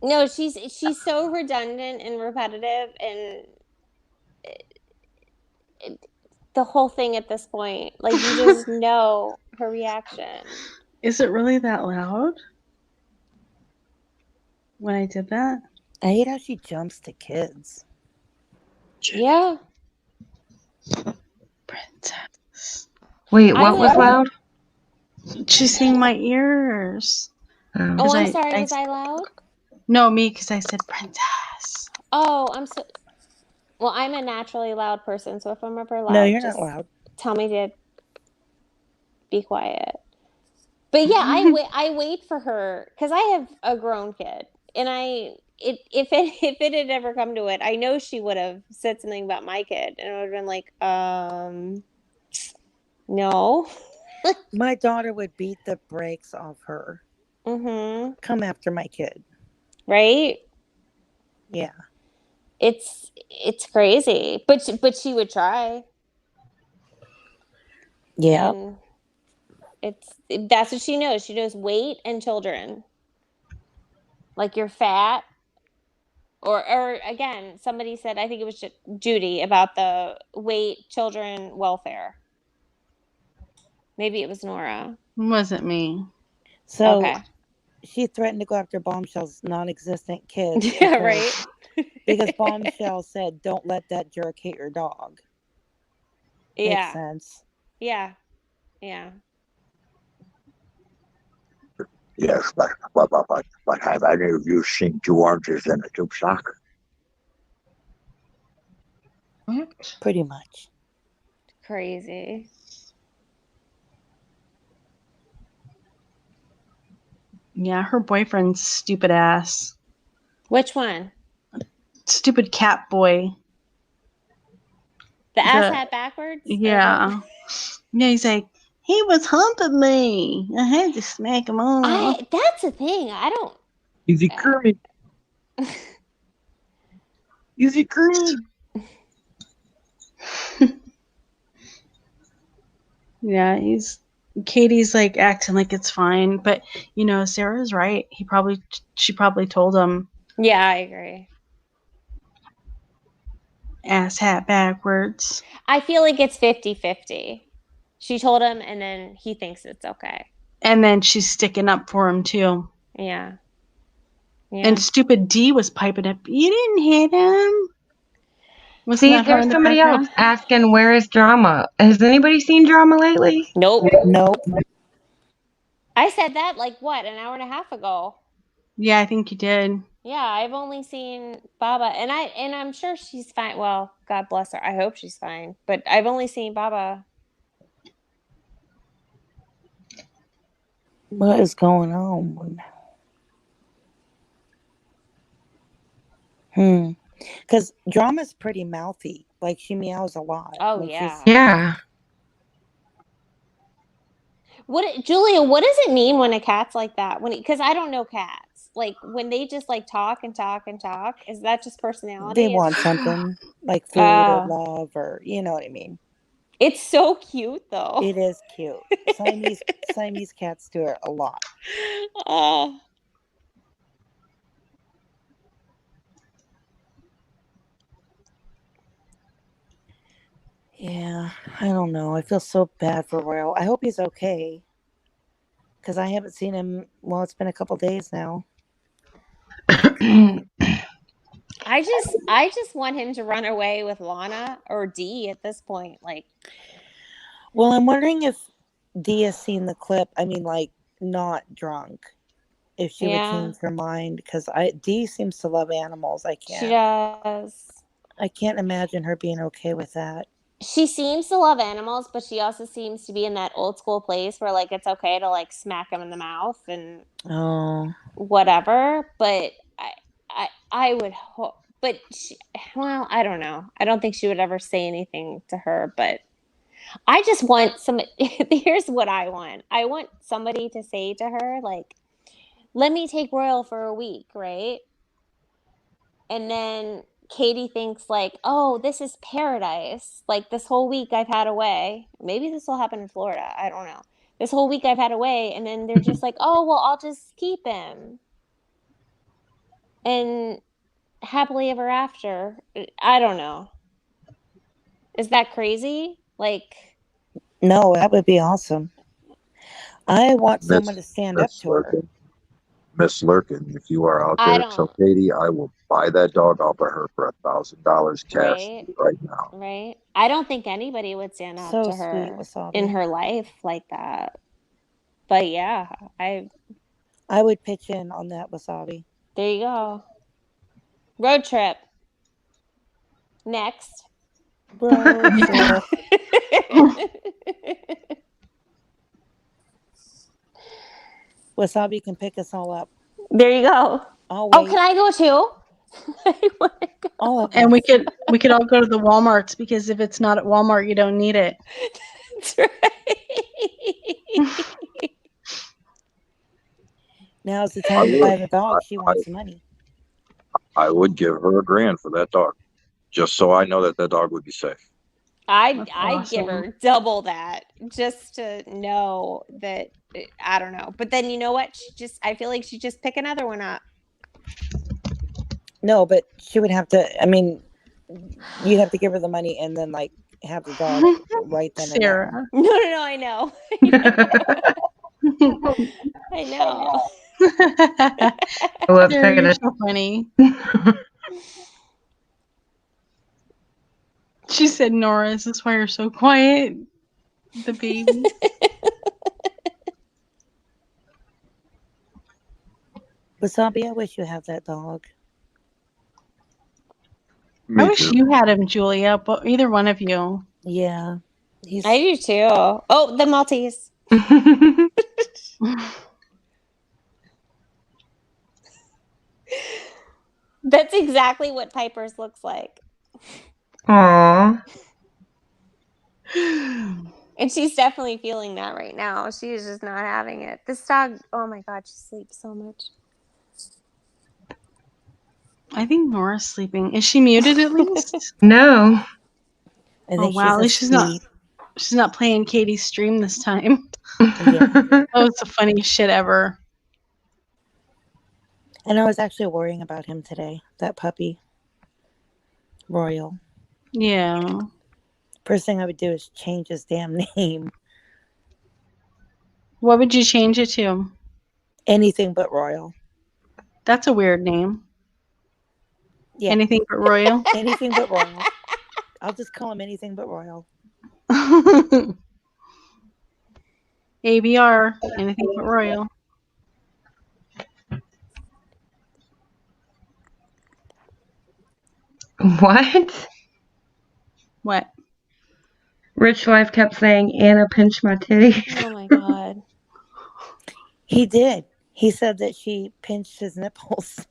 No, she's so redundant and repetitive, and the whole thing at this point, like you just know her reaction. Is it really that loud? When I did that? I hate how she jumps to kids. Yeah. Princess. Wait, what was loud? She's saying my ears. Oh. Oh, I'm I- sorry. I- Was I loud? No, me, because I said princess. Oh, I'm so. Well, I'm a naturally loud person, so if I'm ever loud, No, you're just not loud. tell me to be quiet. But yeah, I wait for her because I have a grown kid, and if it had ever come to it, I know she would have said something about my kid, and I would have been like, no. My daughter would beat the brakes off her. Mm-hmm. Come after my kid. Right? Yeah. It's crazy, but she would try. Yeah. And that's what she knows. She knows weight and children. Like you're fat. Or again, somebody said, I think it was Judy, about the weight, children, welfare. Maybe it was Nora. Wasn't me. So Okay. she threatened to go after Bombshell's non-existent kids. Yeah, right. Because Bombshell said, "Don't let that jerk hit your dog." Yeah. Makes sense. Yeah. Yeah. Yes, but have any of you seen two oranges in a tube sock? Pretty much. Crazy. Yeah, her boyfriend's stupid ass. Which one? Stupid cat boy. The ass hat backwards? Yeah. Yeah, he's like, he was humping me. I had to smack him on. That's the thing. I don't. Easy Kermit. Easy Kermit. Yeah, Katie's like acting like it's fine, but you know, Sarah's right. She probably told him Yeah, I agree. ass hat backwards. I feel like it's 50-50. She told him, and then he thinks it's okay. And then she's sticking up for him too. Yeah. And stupid D was piping up. You didn't hit him. Wasn't See, that her there's in the somebody background? else asking, where is Drama? Has anybody seen Drama lately? Nope. Nope. I said that like what, an hour and a half ago. Yeah, I think you did. Yeah, I've only seen Baba, and I'm sure she's fine. Well, God bless her. I hope she's fine. But I've only seen Baba. What is going on? Because Drama's pretty mouthy. Like, she meows a lot. Oh like yeah. Yeah. Julia, what does it mean when a cat's like that? Because I don't know cats. Like when they just like talk and talk and talk, is that just personality? They want something like food or love, or you know what I mean. It's so cute though. It is cute. Siamese cats do it a lot. Oh. Yeah, I don't know. I feel so bad for Royal. I hope he's okay. Because I haven't seen him. Well, it's been a couple days now. I just want him to run away with Lana or Dee at this point. Like, well, I'm wondering if Dee has seen the clip. I mean, like, not drunk. If she would change her mind, because Dee seems to love animals. She does. I can't imagine her being okay with that. She seems to love animals, but she also seems to be in that old school place where like it's okay to like smack them in the mouth and whatever. But I would hope. But well, I don't know. I don't think she would ever say anything to her. But I just want some. Here's what I want. I want somebody to say to her like, "Let me take Royal for a week," right? And then Katie thinks like, oh, this is paradise. Like this whole week I've had away. Maybe this will happen in Florida. I don't know. This whole week I've had away. And then they're just like, oh, well, I'll just keep him. And happily ever after. I don't know. Is that crazy? Like. No, that would be awesome. I want someone to stand up to her. Miss Lurkin, if you are out there, tell Katie I will buy that dog off of her for $1,000 cash right now. Right. I don't think anybody would stand up to her in her life like that. But yeah, I would pitch in on that, Wasabi. There you go. Road trip. Next. Road trip. Wasabi can pick us all up. There you go. Oh, can I go too? And we could all go to the Walmarts, because if it's not at Walmart, you don't need it. That's right. Now's the time to buy the dog. She wants money. I would give her $1,000 for that dog, just so I know that dog would be safe. I'd give her double that just to know that. I don't know, but then you know what? I feel like she just pick another one up. No, but she would have to. I mean, you'd have to give her the money and then like have the dog right then. Sarah. No, I know. I know. Sarah, you're so funny. She said, Nora, is this why you're so quiet? The baby. Wasabi, I wish you had that dog. I wish you had him, Julia, but either one of you. Yeah. I do too. Oh, the Maltese. That's exactly what Piper's looks like. Aww. And she's definitely feeling that right now. She is just not having it. This dog, oh my God, she sleeps so much. I think Nora's sleeping. Is she muted at least? No. I Oh think wow, at least she's she's not. asleep. She's not playing Katie's stream this time. Yeah. That was the funniest shit ever. And I was actually worrying about him today. That puppy, Royal. Yeah. First thing I would do is change his damn name. What would you change it to? Anything but Royal. That's a weird name. Yeah. Anything but Royal? Anything but Royal. I'll just call him anything but Royal. ABR. Anything but Royal. What? What? Rich Life kept saying, Anna pinched my titties. Oh my god. He did. He said that she pinched his nipples.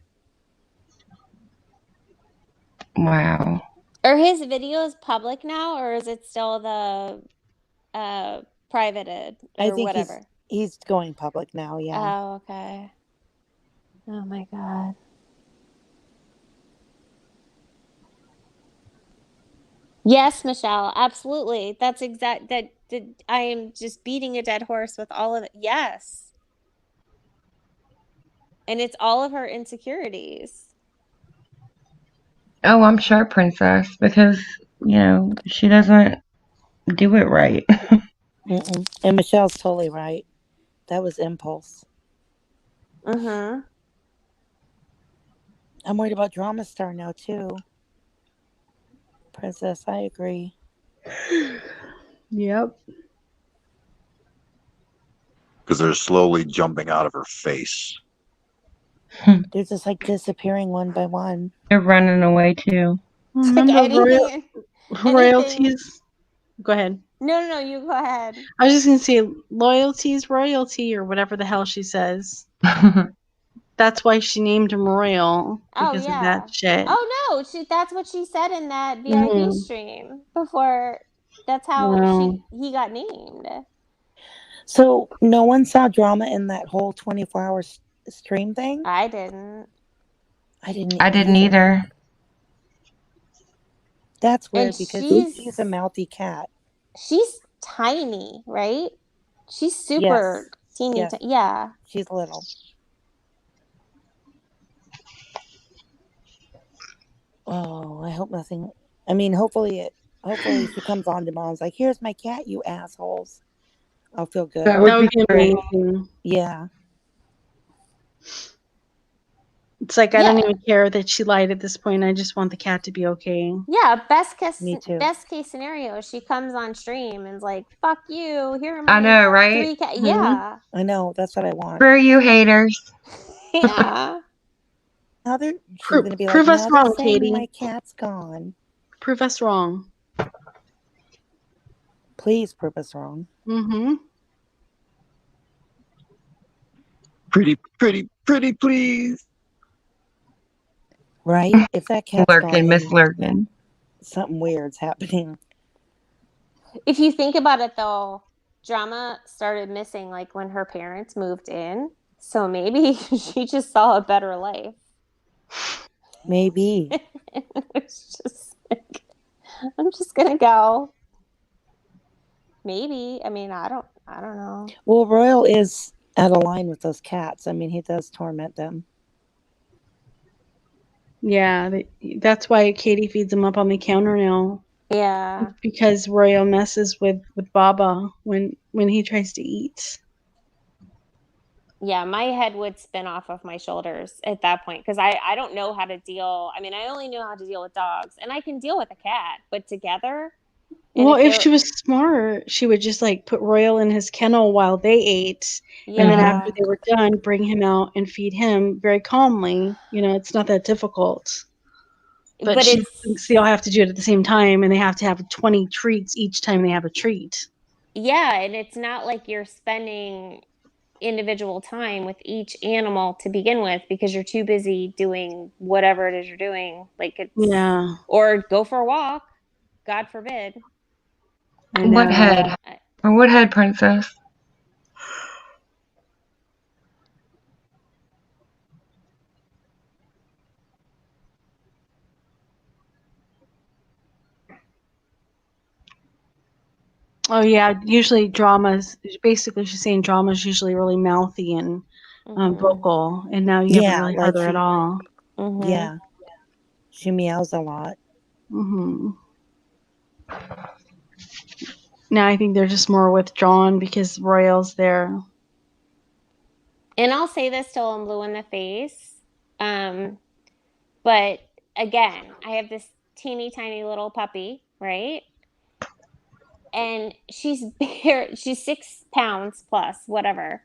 Wow. Are his videos public now, or is it still the privated or I think whatever? he's going public now, yeah. Oh, okay. Oh my god. Yes, Michelle, absolutely. That's exact that I am just beating a dead horse with all of it. Yes. And it's all of her insecurities. Oh, I'm sure, Princess, because, she doesn't do it right. Mm-mm. And Michelle's totally right. That was impulse. Mm-hmm. I'm worried about Drama Star now, too. Princess, I agree. Yep. Because they're slowly jumping out of her face. They're just like disappearing one by one. They're running away, too. Remember anything. royalties? Go ahead. No, you go ahead. I was just gonna say loyalties, royalty, or whatever the hell she says. That's why she named him Royal, Oh because of yeah. that shit. Oh no, that's what she said in that VIP Mhm. stream before. That's how Wow. he got named. So no one saw Drama in that whole 24-hour stream thing? I didn't. I didn't either. That's weird And because she's she's a mouthy cat. She's tiny, right? She's super teeny. Yes. Yeah. She's little. Oh, I hope nothing. I mean, hopefully she comes on tomorrow and is like, here's my cat, you assholes. I'll feel good. That would be great. amazing. Yeah. It's like I don't even care that she lied at this point. I just want the cat to be okay. Yeah, best case Me too. best case scenario, she comes on stream and is like, "Fuck you, here are I my know, right? 3 cats." Yeah. I know, that's what I want. Screw you, haters. Yeah. Now she's gonna be prove like, us now they're wrong, saying Katie. my cat's gone. Prove us wrong. Please prove us wrong. Mm-hmm. Pretty, please. Right? If that cat's Lurkin, gone, Miss then Lurkin. something weird's happening. If you think about it though, Drama started missing like when her parents moved in. So maybe she just saw a better life. Maybe. It's just like, I'm just gonna go. Maybe. I mean, I don't know. Well, Royal is out of line with those cats. I mean, he does torment them. Yeah, that's why Katie feeds him up on the counter now. Yeah. Because Royal messes with Baba when he tries to eat. Yeah, my head would spin off of my shoulders at that point because I don't know how to deal. I mean, I only know how to deal with dogs, and I can deal with a cat, but together. Well, if she was smart, she would just like put Royal in his kennel while they ate, and then after they were done, bring him out and feed him very calmly. You know, it's not that difficult. But she thinks they all have to do it at the same time, and they have to have 20 treats each time they have a treat. Yeah, and it's not like you're spending individual time with each animal to begin with because you're too busy doing whatever it is you're doing. Like it's or go for a walk, God forbid. What head? Or what head, Princess? Oh yeah, usually dramas. Basically, she's saying drama's usually really mouthy and vocal, and now you haven't Yeah, really like heard her at all. Yeah. She meows a lot. Hmm. Now I think they're just more withdrawn because Royal's there. And I'll say this till I'm blue in the face. But again, I have this teeny tiny little puppy, right? And she's 6 pounds plus, whatever.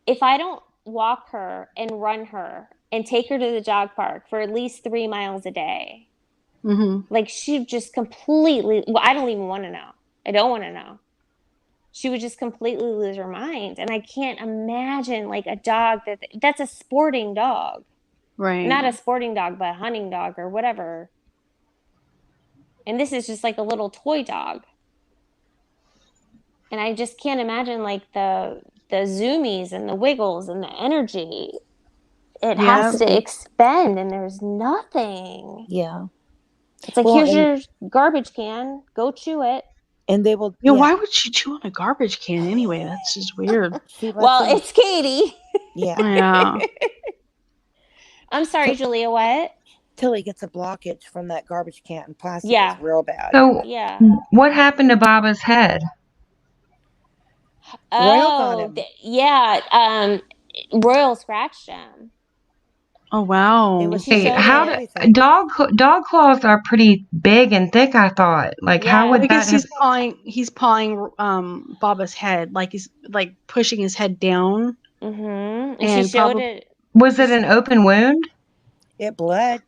If I don't walk her and run her and take her to the jog park for at least 3 miles a day, like she just completely, well, I don't even want to know. I don't want to know. She would just completely lose her mind. And I can't imagine like a dog that's a sporting dog. Right. Not a sporting dog, but a hunting dog or whatever. And this is just like a little toy dog. And I just can't imagine like the zoomies and the wiggles and the energy it has to expend, and there's nothing. Yeah. It's like, Well, here's and- your garbage can, go chew it. And they will. Yeah, why would she chew on a garbage can anyway? That's just weird. Well, it's Katie. Yeah. Yeah. I'm sorry, Julia, what? Till he gets a blockage from that garbage can. Plastic Yeah. is real bad. So, Yeah. what happened to Baba's head? Royal got Oh, him. yeah. Royal scratched him. Oh wow. It was She showed How it. do dog claws are pretty big and thick? I thought. Like, how would Because that have? he's pawing Baba's head, like he's like pushing his head down. Mm-hmm. And she And showed it. Was it an open wound? It bled.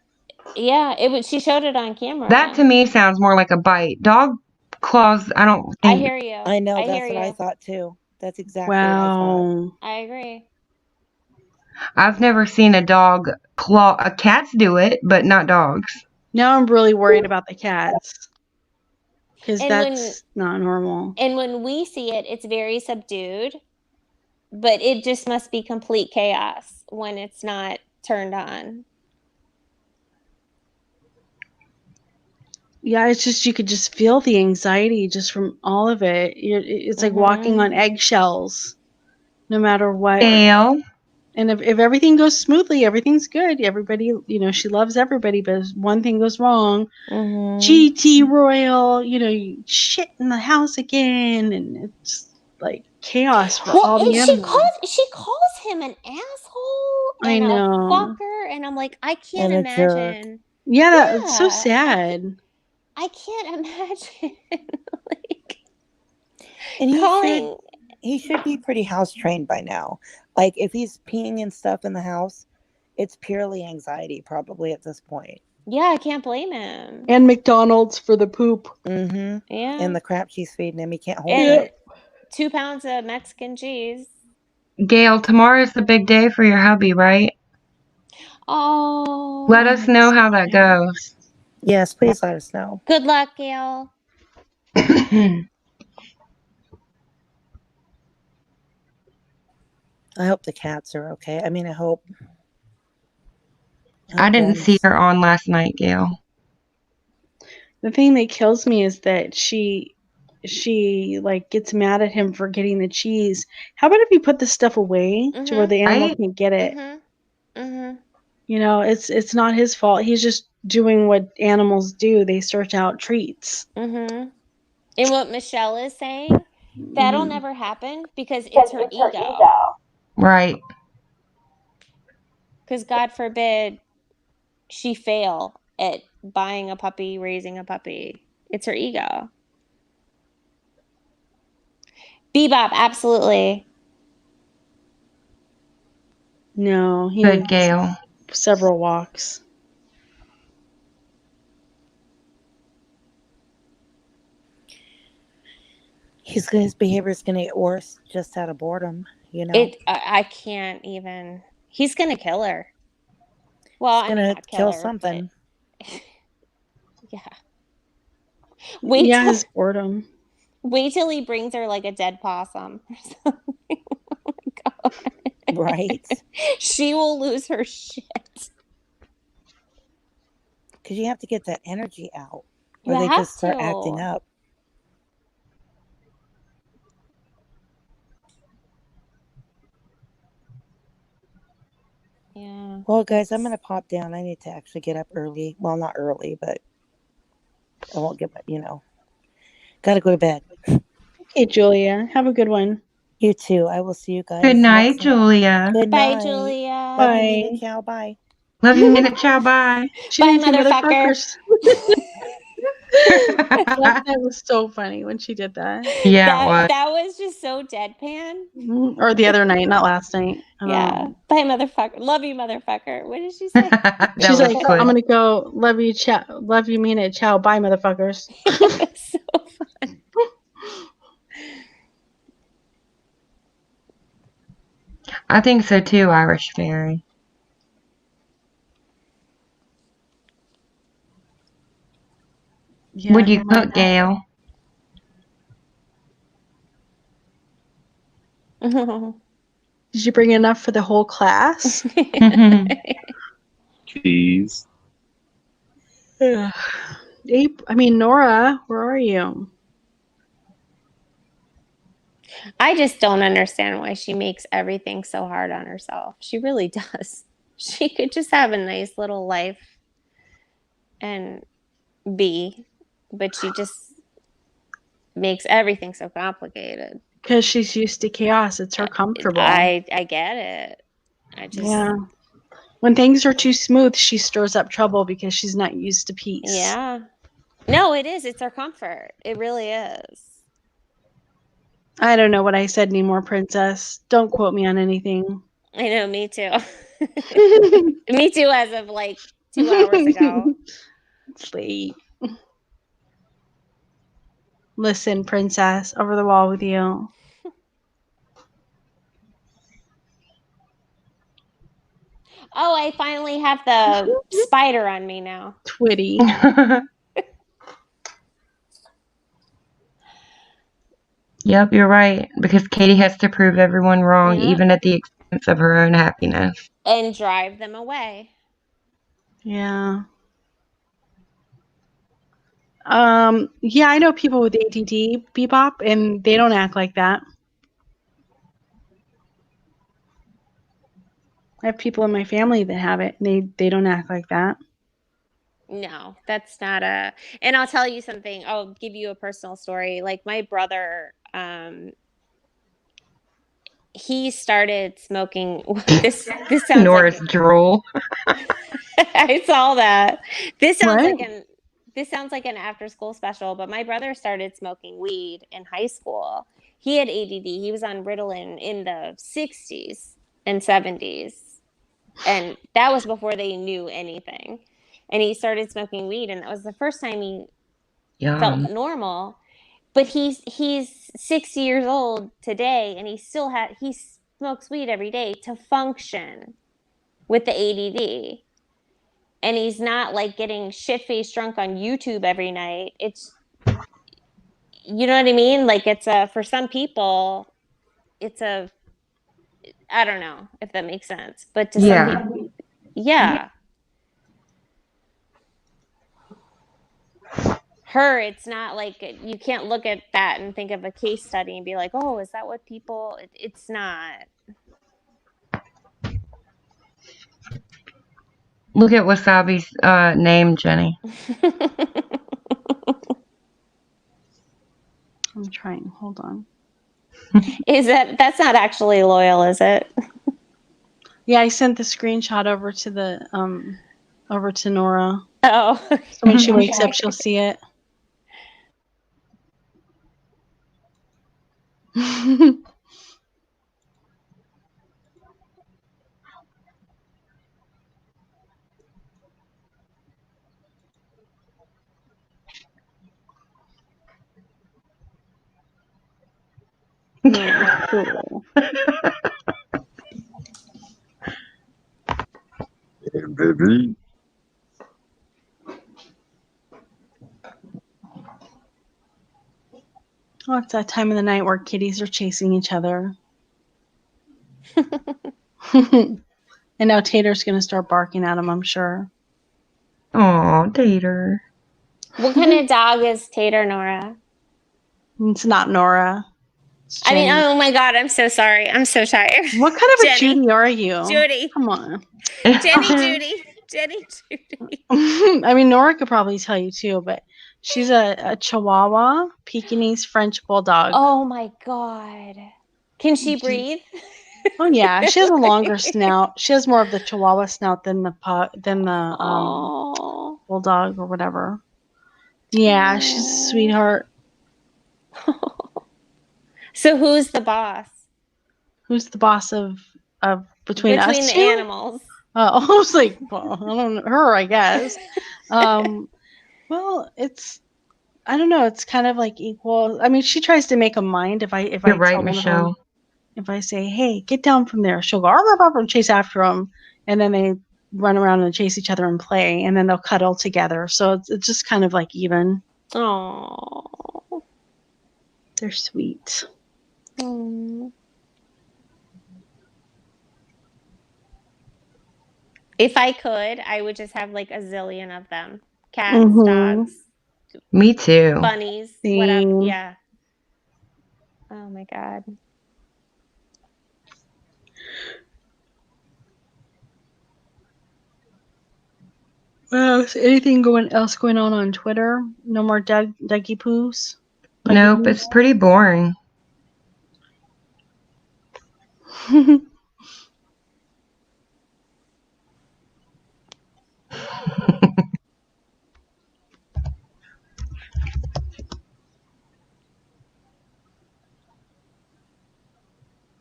Yeah, it was. She showed it on camera. That to me sounds more like a bite. Dog claws, I don't I think. hear you. I know. I That's hear what I you. thought too. That's exactly what I thought. I agree. I've never seen a dog claw. Cats do it, but not dogs. Now I'm really worried about the cats. Because And that's not normal. And when we see it, it's very subdued, but it just must be complete chaos when it's not turned on. Yeah, it's just you could just feel the anxiety just from all of it. It's like walking on eggshells, no matter what. Gail. And if everything goes smoothly, everything's good. Everybody, she loves everybody, but if one thing goes wrong, GT Royal, you shit in the house again, and it's like chaos for all the animals. She calls him an asshole I and a know. fucker, and I'm like, I can't And a jerk. imagine. Yeah, it's so sad. I can't imagine. And calling. he should be pretty house trained by now. Like if he's peeing and stuff in the house, it's purely anxiety probably at this point. Yeah, I can't blame him. And McDonald's for the poop. Mm-hmm. Yeah. And the crap she's feeding him, he can't hold And it. 2 pounds of Mexican cheese. Gail, tomorrow's the big day for your hubby, right? Oh. Let us know how that goes. Yes, please let us know. Good luck, Gail. I hope the cats are okay. I mean, I hope. I didn't see her on last night, Gail. The thing that kills me is that she like gets mad at him for getting the cheese. How about if you put this stuff away to where the animal can't get it? It's not his fault. He's just doing what animals do. They search out treats. And what Michelle is saying, that'll never happen because it's her ego. Right. Because God forbid she fail at buying a puppy, raising a puppy. It's her ego. Bebop, absolutely. No, he Good, needs Gail. several walks. His behavior is going to get worse just out of boredom, I can't even. He's going to kill her. Well, He's I mean, going to not kill her, something. Yeah. His boredom. Wait till he brings her like a dead possum or something. Oh my God. Right. She will lose her shit. Because you have to get that energy out, or You they have just start to. acting up. Yeah. Well, guys, I'm gonna pop down. I need to actually get up early. Well, not early, but I won't get. Gotta go to bed. Okay, Julia. Have a good one. You too. I will see you guys. Good night, next time. Julia. Good Bye, night. Julia. Love you, Bye. Nina. Ciao. Bye. Love you, Minute. Ciao, bye. She Bye, didn't say motherfucker. That was so funny when she did that. Yeah, it was. That was just so deadpan. Or the other night, not last night. Yeah. Bye, motherfucker. Love you, motherfucker. What did she say? She's was like, good. I'm gonna go. Love you, love you, mean it. Ciao, bye, motherfuckers. So fun. I think so too, Irish Fairy. Yeah, Would you cook, Gail? Did you bring enough for the whole class? Cheese. Nora, where are you? I just don't understand why she makes everything so hard on herself. She really does. She could just have a nice little life and but she just makes everything so complicated. Because she's used to chaos. It's her comfortable. I get it. Yeah. When things are too smooth, she stirs up trouble because she's not used to peace. Yeah. No, it is. It's her comfort. It really is. I don't know what I said anymore, Princess. Don't quote me on anything. I know, me too. Me too, as of like 2 hours ago. Sleep. Listen, Princess, over the wall with you. Oh, I finally have the spider on me now. Twitty. Yep, you're right. Because Katie has to prove everyone wrong, even at the expense of her own happiness. And drive them away. Yeah. Yeah, I know people with ADD, Bebop, and they don't act like that. I have people in my family that have it, and they don't act like that. No, that's not a. And I'll tell you something. I'll give you a personal story. Like my brother, he started smoking. This sounds Nora's like drool. I saw that. This sounds like an after school special. But my brother started smoking weed in high school. He had ADD. He was on Ritalin in the 60s and 70s, and that was before they knew anything. And he started smoking weed, and that was the first time he felt normal. But he's 60 years old today, and he smokes weed every day to function with the ADD. And he's not like getting shit-faced drunk on YouTube every night. It's, you know what I mean? Like for some people, I don't know if that makes sense, but to some people, yeah. Her, it's not like, you can't look at that and think of a case study and be like, oh, is that what people, it's not. Look at Wasabi's name, Jenny. I'm trying. Hold on. That's not actually loyal, is it? Yeah, I sent the screenshot over to Nora. Oh. So when she wakes up, she'll see it. Cool. Hey, baby. Oh, it's that time of the night where kitties are chasing each other. And now Tater's going to start barking at him, I'm sure. Aw, Tater. What kind of dog is Tater, Nora? It's not Nora. I mean, Jenny. oh my God, I'm so sorry. I'm so tired. What kind of a Jenny. Judy are you? Judy. Come on. Jenny Judy. Jenny Judy. I mean, Nora could probably tell you too, but she's a Chihuahua Pekingese French Bulldog. Oh my God. Can she breathe? Oh yeah, she has a longer snout. She has more of the Chihuahua snout than the Bulldog or whatever. Yeah, she's a sweetheart. So who's the boss? Who's the boss of between us the two? animals. Oh, I was like, well, I don't know, her, I guess. Well, I don't know. It's kind of like equal. I mean, she tries to make a mind. If I You're right, tell one of them, Michelle. if I say, "Hey, get down from there," she'll go "Arr, arr, arr," and chase after them, and then they run around and chase each other and play, and then they'll cuddle together. So it's just kind of like even. Oh, they're sweet. If I could, I would just have like a zillion of them. Cats, dogs, Me too. bunnies, Same. whatever. Yeah. Oh my God. Well, is anything else going on Twitter? No more Dougie poos? Nope, it's pretty boring.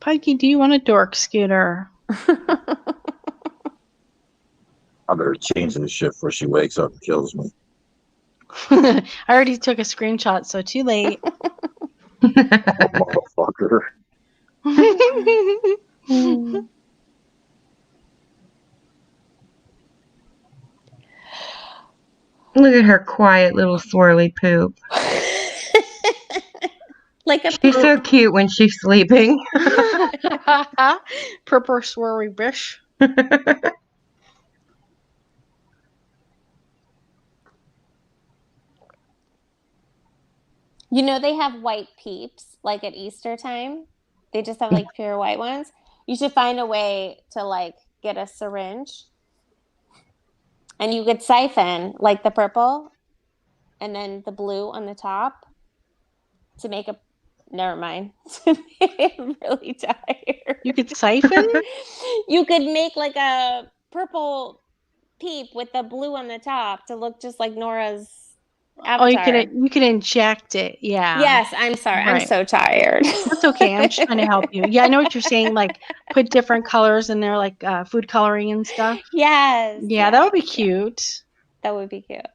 Pikey, do you want a dork scooter? I better change this shit before she wakes up and kills me. I already took a screenshot, so too late. Motherfucker. Look at her quiet little swirly poop. Like a She's so cute when she's sleeping. Purple swirly bish. You know they have white peeps like at Easter time. They just have like pure white ones. You should find a way to like get a syringe, and you could siphon like the purple, and then the blue on the top to make a. Never mind. I'm really tired. You could siphon? You could make like a purple peep with the blue on the top to look just like Nora's avatar. Oh, you could inject it. Yeah. Yes, I'm sorry. Right. I'm so tired. That's okay. I'm just trying to help you. Yeah, I know what you're saying. Like put different colors in there, like food coloring and stuff. Yes. Yeah, that would be cute. That would be cute.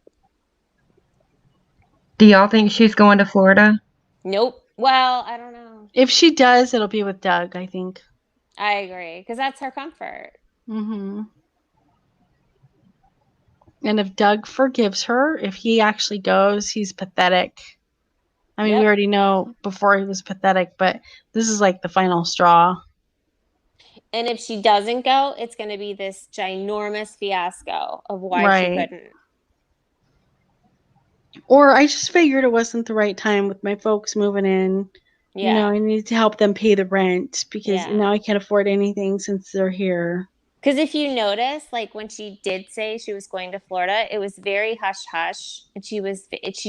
Do y'all think she's going to Florida? Nope. Well, I don't know. If she does, it'll be with Doug, I think. I agree, because that's her comfort. Mm-hmm. And if Doug forgives her, if he actually goes, he's pathetic. I mean, we already know before he was pathetic, but this is like the final straw. And if she doesn't go, it's going to be this ginormous fiasco of why she couldn't. Or I just figured it wasn't the right time with my folks moving in. Yeah. You know, I need to help them pay the rent because now I can't afford anything since they're here. Because if you notice, like when she did say she was going to Florida, it was very hush hush, and she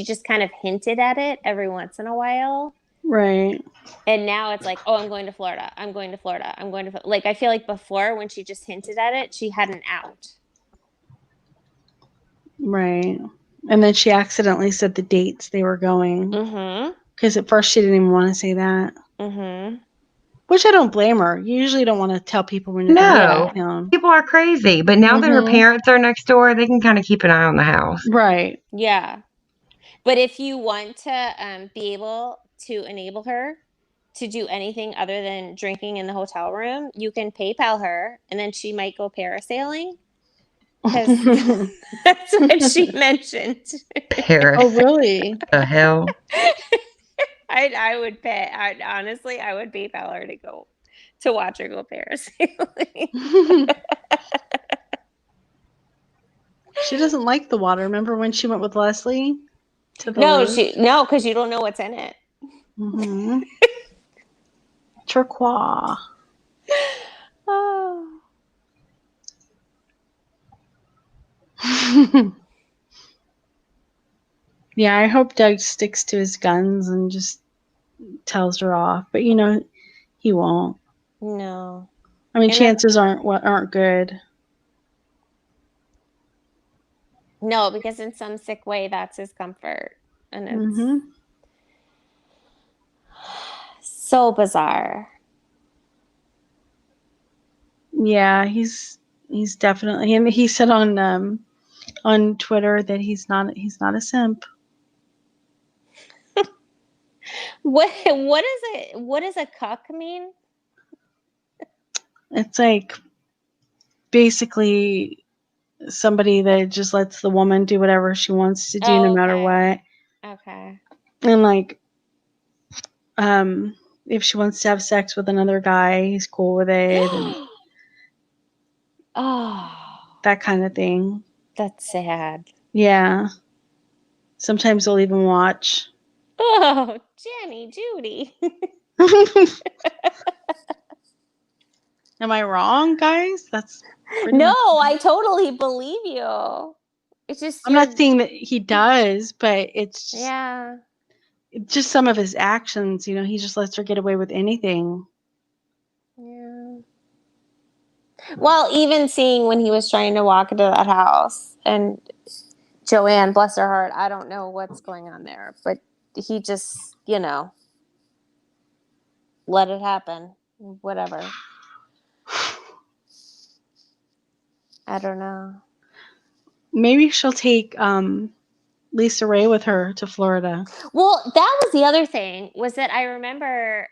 just kind of hinted at it every once in a while. Right. And now it's like, oh, I'm going to Florida. I'm going to Florida. I'm going to like. I feel like before when she just hinted at it, she had an out. Right. And then she accidentally said the dates they were going. Mm-hmm. Because at first she didn't even want to say that. Mm-hmm. Which I don't blame her. You usually don't want to tell people when you're going out of town. People are crazy. But now that her parents are next door, they can kind of keep an eye on the house. Right. Yeah. But if you want to be able to enable her to do anything other than drinking in the hotel room, you can PayPal her, and then she might go parasailing. Because that's what she mentioned. Paris. Oh, really? The hell? I would pay. Honestly, I would PayPal her to go to watch her go parasailing. She doesn't like the water. Remember when she went with Leslie? No, because you don't know what's in it. Mm-hmm. Turquoise. Oh. Yeah, I hope Doug sticks to his guns and just tells her off. But you know, he won't. No. I mean, And chances aren't good. no, because in some sick way, that's his comfort, and it's Mm-hmm. so bizarre. Yeah, he's definitely. And he said on Twitter that he's not a simp. What does a cuck mean? It's like basically somebody that just lets the woman do whatever she wants to do, no matter what. Okay. And like, if she wants to have sex with another guy, he's cool with it, and Oh, that kind of thing. that's sad. Yeah. Sometimes they'll even watch. Oh, Jenny, Judy. Am I wrong, guys? That's pretty No, much. I totally believe you. It's just I'm not saying that he does, but it's yeah. just some of his actions. You know, he just lets her get away with anything. Yeah. Well, even seeing when he was trying to walk into that house and Joanne, bless her heart, I don't know what's going on there, but he just, let it happen. Whatever. I don't know. Maybe she'll take Lisa Ray with her to Florida. Well, that was the other thing, was that I remember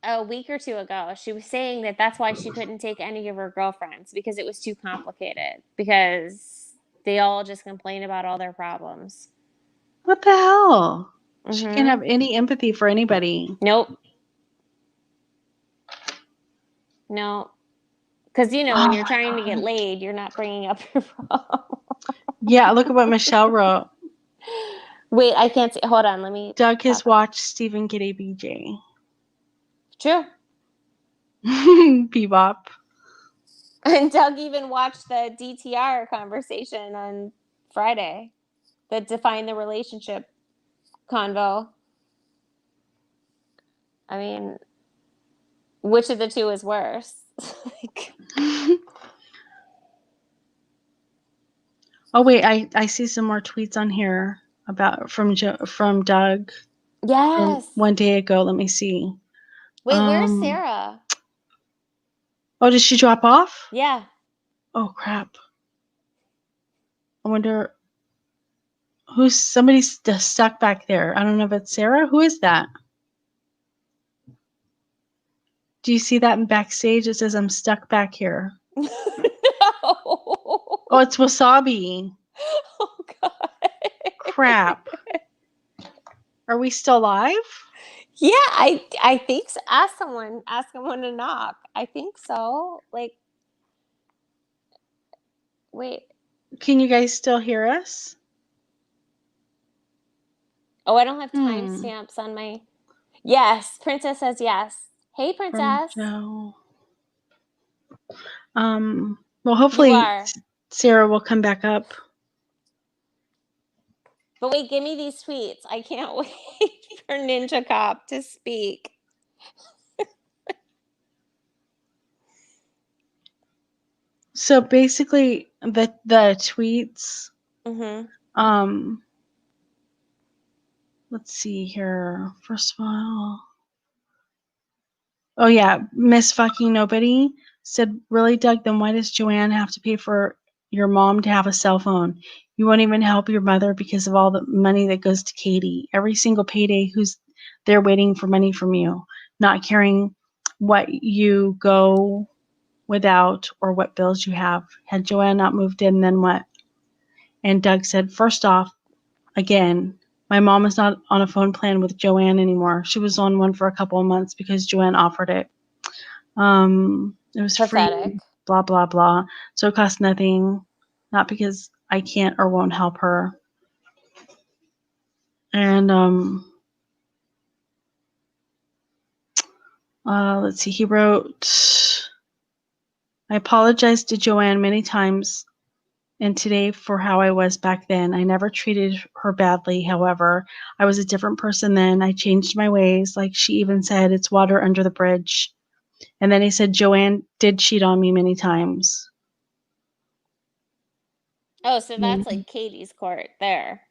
a week or two ago, she was saying that that's why she couldn't take any of her girlfriends, because it was too complicated, because they all just complain about all their problems. What the hell? She Mm-hmm. can't have any empathy for anybody. Nope. No. Because, when you're trying to get laid, you're not bringing up your problem. Yeah, look at what Michelle wrote. Wait, I can't see. Hold on, let me. Doug has watched Stephen get a BJ. True. Bebop. And Doug even watched the DTR conversation on Friday that defined the relationship convo. I mean, which of the two is worse? Oh wait, I see some more tweets on here about from Doug. Yes. From one day ago. Let me see. Wait, where's Sarah? Oh, did she drop off? Yeah. Oh crap. I wonder who's somebody's stuck back there. I don't know if it's Sarah. Who is that? Do you see that in backstage? It says I'm stuck back here. No. Oh, it's Wasabi. Oh God. Crap. Are we still live? Yeah, I think so. Ask someone to knock. I think so. Like, wait. Can you guys still hear us? Oh, I don't have timestamps on my. Yes, Princess says yes. Hey, Princess. Well, hopefully Sarah will come back up. But wait, give me these tweets. I can't wait for Ninja Cop to speak. So basically, the tweets. Mm-hmm. Let's see here. First of all, oh yeah, Miss Fucking Nobody said, "Really, Doug? Then why does Joanne have to pay for your mom to have a cell phone? You won't even help your mother because of all the money that goes to Katie. Every single payday, who's there waiting for money from you, not caring what you go without or what bills you have. Had Joanne not moved in, then what?" And Doug said, "First off, again, my mom is not on a phone plan with Joanne anymore. She was on one for a couple of months because Joanne offered it. It was Pathetic. free, blah, blah, blah. So it cost nothing, not because I can't or won't help her." And Let's see. He wrote, I apologized to Joanne many times and today for how I was back then. I never treated her badly. However, I was a different person then. I changed my ways. Like she even said, it's water under the bridge. And then he said, Joanne did cheat on me many times. Oh, so that's like Katie's court there.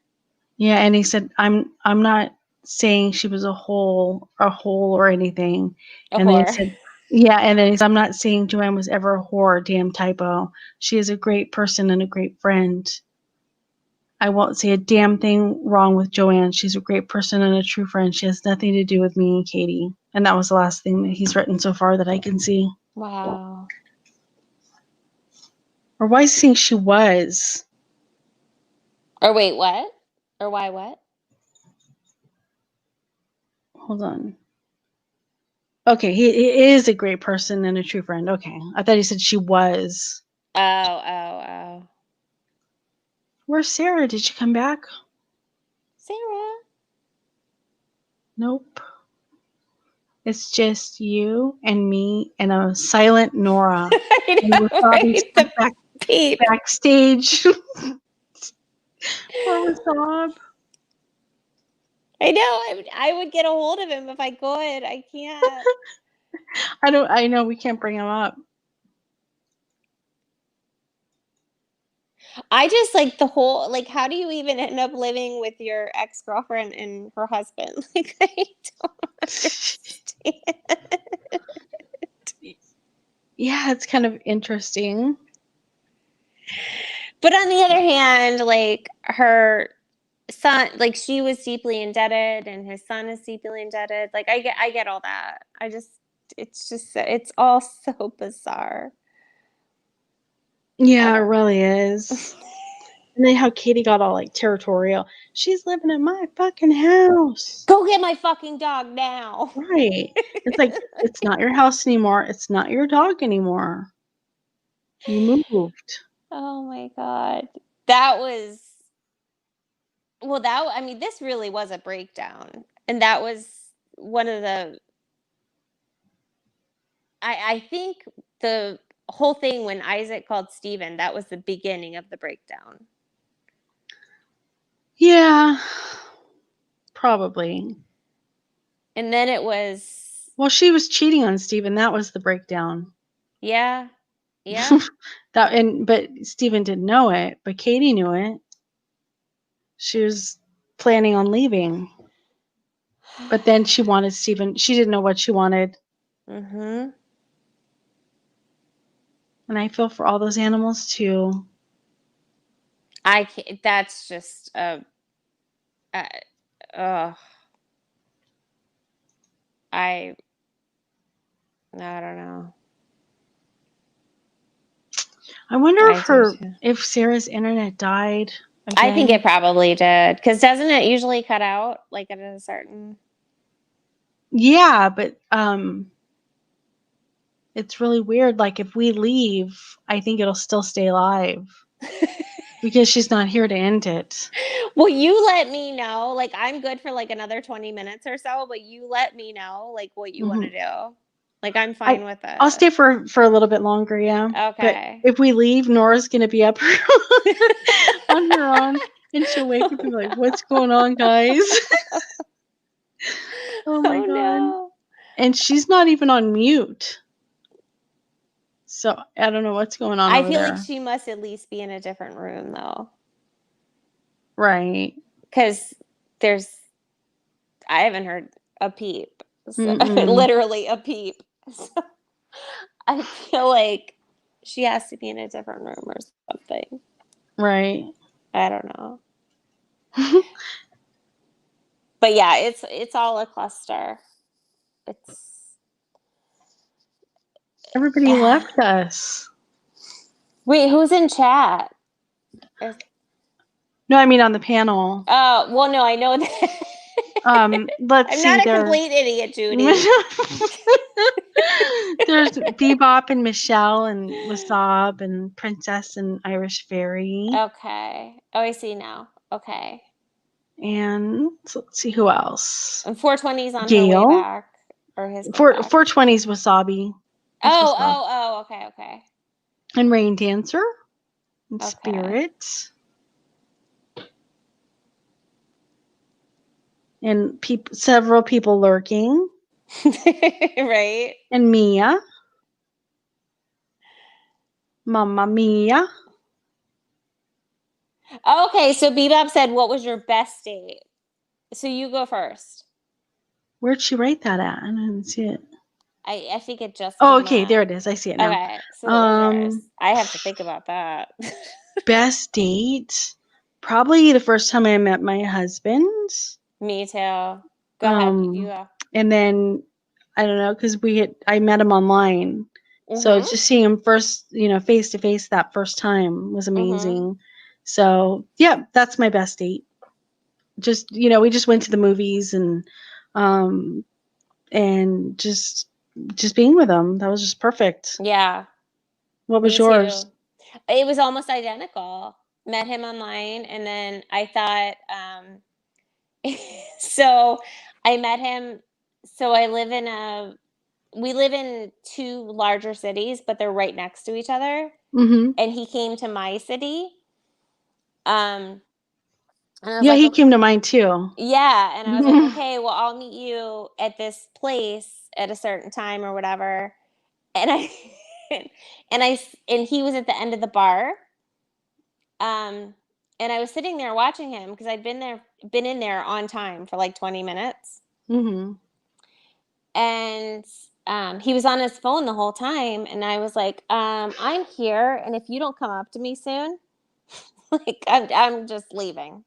Yeah, and he said, I'm not saying she was a hole or anything. A And then he whore. said, yeah, and then he said, I'm not saying Joanne was ever a whore, damn typo. She is a great person and a great friend. I won't say a damn thing wrong with Joanne. She's a great person and a true friend. She has nothing to do with me and Katie. And that was the last thing that he's written so far that I can see. Wow. Or why is he saying she was? Or wait, what? Or why what? Hold on. Okay, he is a great person and a true friend. Okay. I thought he said she was. Oh. Where's Sarah? Did she come back? Sarah. Nope. It's just you and me and a silent Nora. I know, right? The peep. Backstage. Poor Wasab. I know. I would get a hold of him if I could. I can't. I know we can't bring him up. I just like the whole, like, how do you even end up living with your ex-girlfriend and her husband? Like, I don't understand. Yeah, it's kind of interesting. But on the other hand, like, her son, like, she was deeply indebted and his son is deeply indebted. Like, I get all that. It's all so bizarre. Yeah, it really is. And then how Katie got all like territorial. She's living in my fucking house. Go get my fucking dog now. Right. It's like, it's not your house anymore. It's not your dog anymore. You moved. Oh my God. That was, well, I mean, this really was a breakdown. And that was one of the, I think the whole thing when Isaac called Steven, that was the beginning of the breakdown. Yeah. Probably. And then it was. Well, she was cheating on Steven. That was the breakdown. Yeah. Yeah. But Steven didn't know it, but Katie knew it. She was planning on leaving. But then she wanted Steven. She didn't know what she wanted. Mm-hmm. And I feel for all those animals too. I can't, that's just I don't know. I wonder if Sarah's internet died again. I think it probably did. Because doesn't it usually cut out like at a certain? Yeah, but it's really weird. Like if we leave, I think it'll still stay live. Because she's not here to end it. Well, you let me know. Like I'm good for like another 20 minutes or so, but you let me know like what you want to do. Like I'm fine with it. I'll stay for a little bit longer, yeah. Okay. But if we leave, Nora's gonna be up on her own, and she'll wake up and be like, "What's going on, guys?" Oh my God! No. And she's not even on mute, so I don't know what's going on. I over feel there. like she must at least be in a different room, though. Right. Because I haven't heard a peep. So, literally a peep. So I feel like she has to be in a different room or something. Right. I don't know. But yeah, it's all a cluster. Everybody left us. Wait, who's in chat? No, I mean on the panel. Oh, well, no, I know that. Let's I'm see. not a complete idiot, Judy. There's Bebop and Michelle and Wasab and Princess and Irish Fairy. Okay. Oh, I see now. Okay. And let's see who else. And 420's on Gail. her way back. Or his For makeup? 420's Wasabi. It's Wasabi. Oh, okay, okay. And Rain Dancer. And Okay. Spirit. And several people lurking. Right? And Mia. Mamma Mia. Okay, so Bebop said, what was your best date? So you go first. Where'd she write that at? I didn't see it. I think it just Oh, came okay. up. There it is. I see it now. Okay, so what was yours? I have to think about that. Best date? Probably the first time I met my husband. Me too. Go ahead. You go. And then, I don't know, because I met him online. So Mhm. just seeing him first, face to face that first time was amazing. So yeah, that's my best date. Just, we just went to the movies and just being with him. That was just perfect. Yeah. What was Me yours? too. It was almost identical. Met him online, and then I thought, so I met him. So we live in two larger cities, but they're right next to each other. Mm-hmm. And he came to my city. And I was Yeah, like, he okay. came to mine too. Yeah, and I was like, okay, well, I'll meet you at this place at a certain time or whatever. And and he was at the end of the bar. And I was sitting there watching him because I'd been in there on time for like 20 minutes. Mm-hmm. And he was on his phone the whole time, and I was like, I'm here, and if you don't come up to me soon, like I'm just leaving.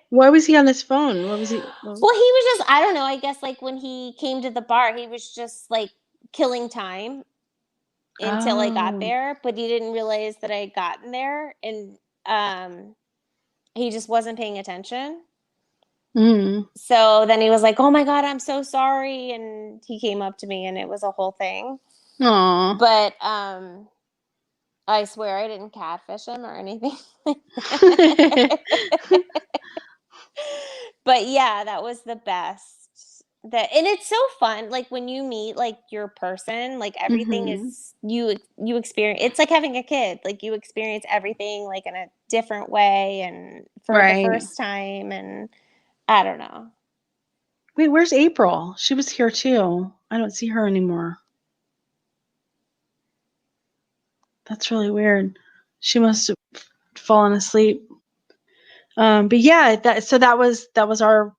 Why was he on his phone? What was he? Well, he was just, I don't know, I guess like when he came to the bar, he was just like killing time until I got there, but he didn't realize that I had gotten there, and he just wasn't paying attention. Mm. So then he was like, "Oh my God, I'm so sorry," and he came up to me, and it was a whole thing. Aw. But I swear I didn't catfish him or anything like that. But yeah, that was the best. And it's so fun, like when you meet like your person, like everything Mhm. is you experience. It's like having a kid, like you experience everything like in a different way and for the Right. first time, and I don't know. Wait, where's April? She was here too. I don't see her anymore. That's really weird. She must have fallen asleep. But yeah, that was our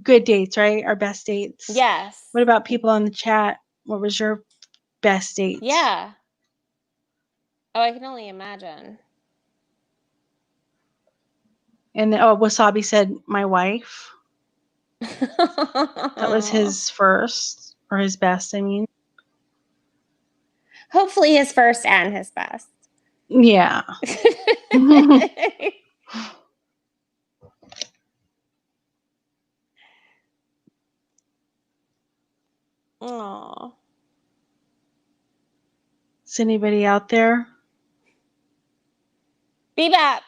good dates, right? Our best dates. Yes. What about people on the chat? What was your best date? Yeah. Oh, I can only imagine. And Wasabi said my wife. That was his first or his best, I mean. Hopefully his first and his best. Yeah. Aww. Is anybody out there? Bebop.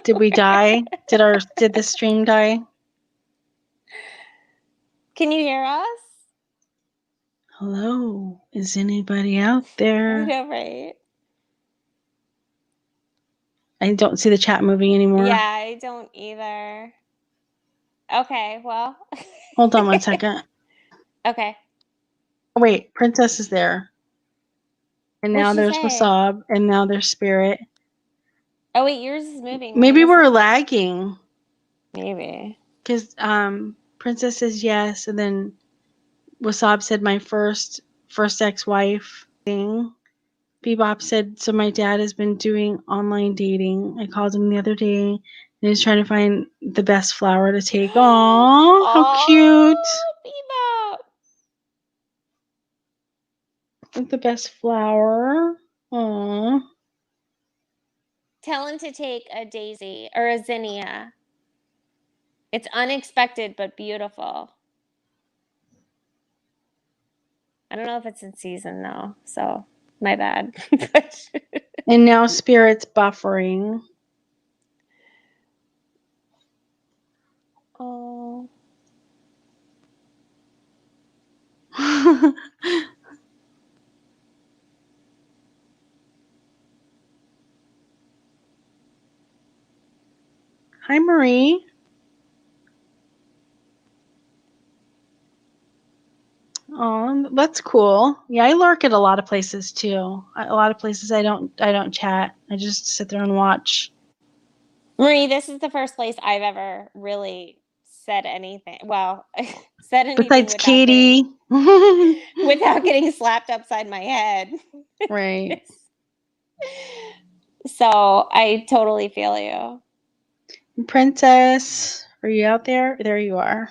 Did we die? Did the stream die? Can you hear us? Hello? Is anybody out I there? know, right? I don't see the chat moving anymore. Yeah, I don't either. Okay, well. Hold on one second. Okay. Wait, Princess is there. And What'd now she there's say? Wasab, and now there's Spirit. Oh wait, yours is moving. Maybe we're lagging. Maybe. Because Princess says yes, and then Wasab said my first ex-wife thing. Bebop said, so my dad has been doing online dating. I called him the other day, and he's trying to find the best flower to take. Aww, how cute. Bebop. The best flower. Aww. Tell him to take a daisy or a zinnia. It's unexpected but beautiful. I don't know if it's in season though, so my bad. And now Spirit's buffering. Oh. Hi, Marie. Oh, that's cool. Yeah, I lurk at a lot of places too. A lot of places I don't chat. I just sit there and watch. Marie, this is the first place I've ever really said anything. Well, said anything Besides without getting Katie. without getting slapped upside my head. Right. So I totally feel you. Princess, are you out there? There you are.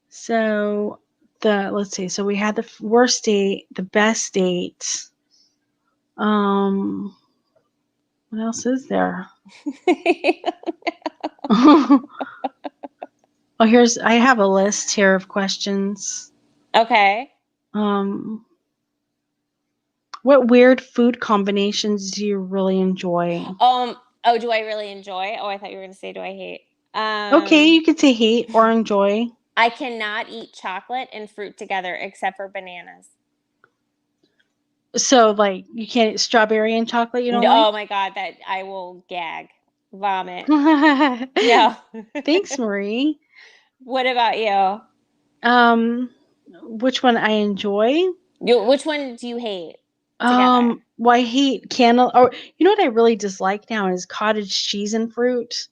So let's see. So we had the worst date, the best date. What else is there? Oh, I have a list here of questions. Okay. What weird food combinations do you really enjoy? Oh, do I really enjoy? Oh, I thought you were going to say, do I hate? Okay, you could say hate or enjoy. I cannot eat chocolate and fruit together except for bananas. So, like, you can't eat strawberry and chocolate, you don't like? Oh my God, that I will gag, vomit. No. Thanks, Marie. What about you? Which one I enjoy? Which one do you hate together? Well, I hate candle. Or you know what I really dislike now is cottage cheese and fruit.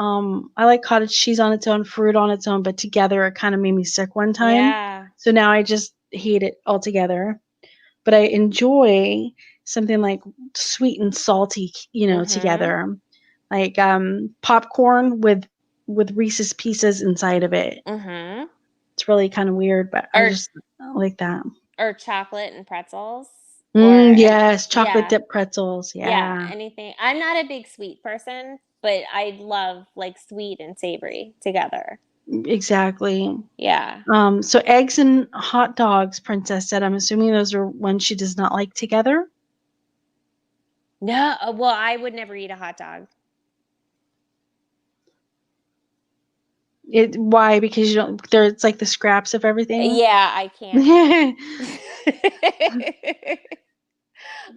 I like cottage cheese on its own, fruit on its own, but together it kind of made me sick one time. Yeah. So now I just hate it altogether. But I enjoy something like sweet and salty, together. Like popcorn with Reese's Pieces inside of it. Mm-hmm. It's really kind of weird, but I just like that. Or chocolate and pretzels. Yes, chocolate dip pretzels. Yeah, anything. I'm not a big sweet person, but I love like sweet and savory together. Exactly. Yeah. So eggs and hot dogs, Princess said. I'm assuming those are ones she does not like together. No, well, I would never eat a hot dog. Why? Because you don't. It's like the scraps of everything. Yeah, I can't.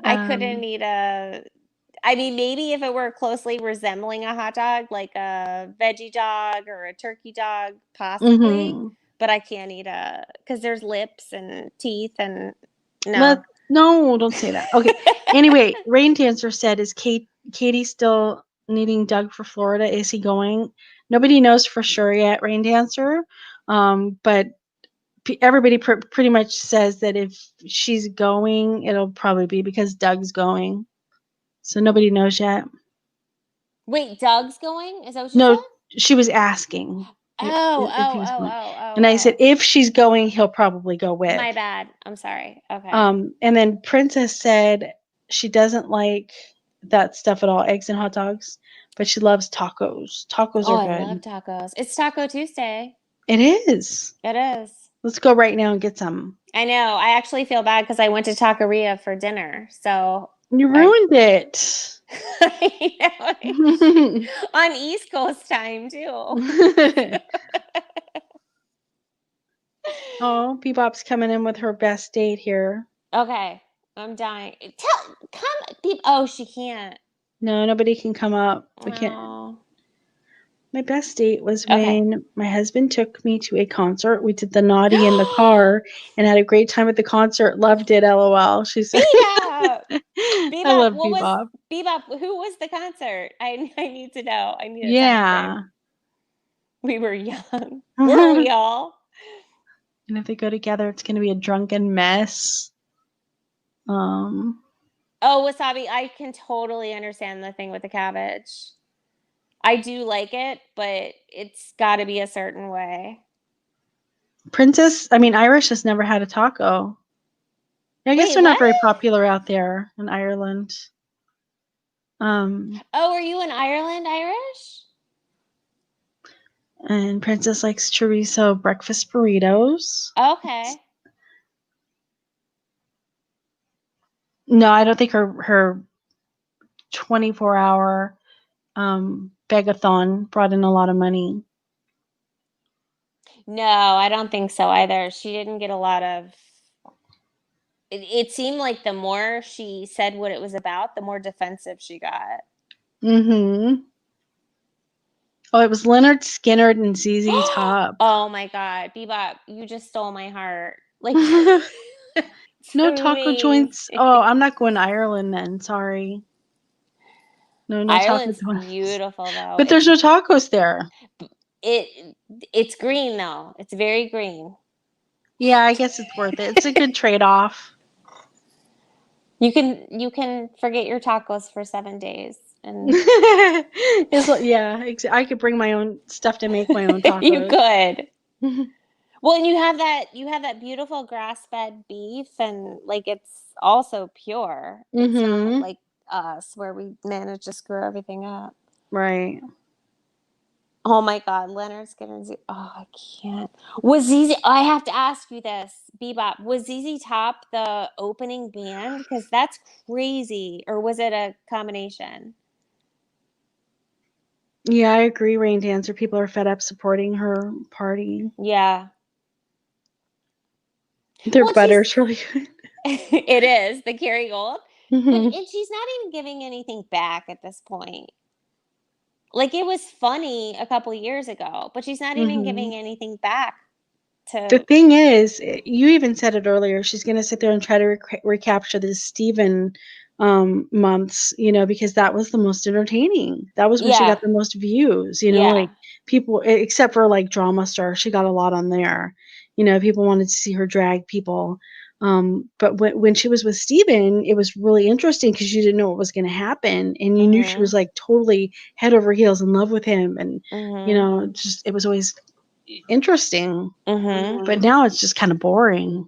I couldn't eat I mean, maybe if it were closely resembling a hot dog, like a veggie dog or a turkey dog, possibly. Mm-hmm. But I can't eat because there's lips and teeth and no. No, don't say that. Okay. Anyway, Rain Dancer said, "Is Katie still needing Doug for Florida? Is he going?" Nobody knows for sure yet, Rain Dancer. But everybody pretty much says that if she's going, it'll probably be because Doug's going. So nobody knows yet. Wait, Doug's going? Is that what you No, said? she was asking. If he was going. And I said, if she's going, he'll probably go with. My bad. I'm sorry. Okay. And then Princess said she doesn't like that stuff at all, eggs and hot dogs, but she loves tacos. Tacos are good. I love tacos. It's Taco Tuesday. It is. It is. Let's go right now and get some. I know. I actually feel bad because I went to Taqueria for dinner. So you ruined it. I know. On East Coast time too. Oh, Bebop's coming in with her best date here. Okay, I'm dying. Come, oh, she can't. No, nobody can come up. We can't. My best date was when my husband took me to a concert. We did the naughty in the car and had a great time at the concert. Loved it, LOL. She said. Bebop. Bebop. I love what Bebop. Was Bebop? Who was the concert? I need to know. I need a time frame. We were young. Were we all? And if they go together, it's going to be a drunken mess. Oh, wasabi. I can totally understand the thing with the cabbage. I do like it, but it's got to be a certain way. Irish has never had a taco. I guess they're not very popular out there in Ireland. Oh, are you in Ireland, Irish? And Princess likes chorizo breakfast burritos. Okay. No, I don't think her 24-hour begathon brought in a lot of money. No, I don't think so either. She didn't get a lot of. It seemed like the more she said what it was about, the more defensive she got. Mm-hmm. Oh, it was Leonard Skinner and ZZ Top. Oh my God, Bebop, you just stole my heart. Like, No taco joints. Oh, I'm not going to Ireland then. Sorry. No taco Ireland's joints. beautiful though. But there's no tacos there. It's green though. It's very green. Yeah, I guess it's worth it. It's a good trade-off. You can forget your tacos for 7 days and I could bring my own stuff to make my own tacos. you could. Well, and you have that beautiful grass-fed beef, and like it's also pure. It's not like us where we manage to screw everything up. Right. Oh my God, Leonard Skinner. Oh, I can't. Was ZZ? I have to ask you this, Bebop. Was ZZ Top the opening band? Because that's crazy. Or was it a combination? Yeah, I agree, Rain Dancer. People are fed up supporting her party. Yeah. Their butter's really good. It is the Kerrygold, Mhm. and she's not even giving anything back at this point. Like it was funny a couple years ago, but she's not even giving anything back. The thing is, you even said it earlier, she's going to sit there and try to recapture the Steven months, because that was the most entertaining. That was when she got the most views, like people, except for like Drama Star, she got a lot on there. People wanted to see her drag people. But when she was with Steven, it was really interesting because you didn't know what was going to happen. And you knew she was like totally head over heels in love with him. And, it was always interesting. But now it's just kind of boring.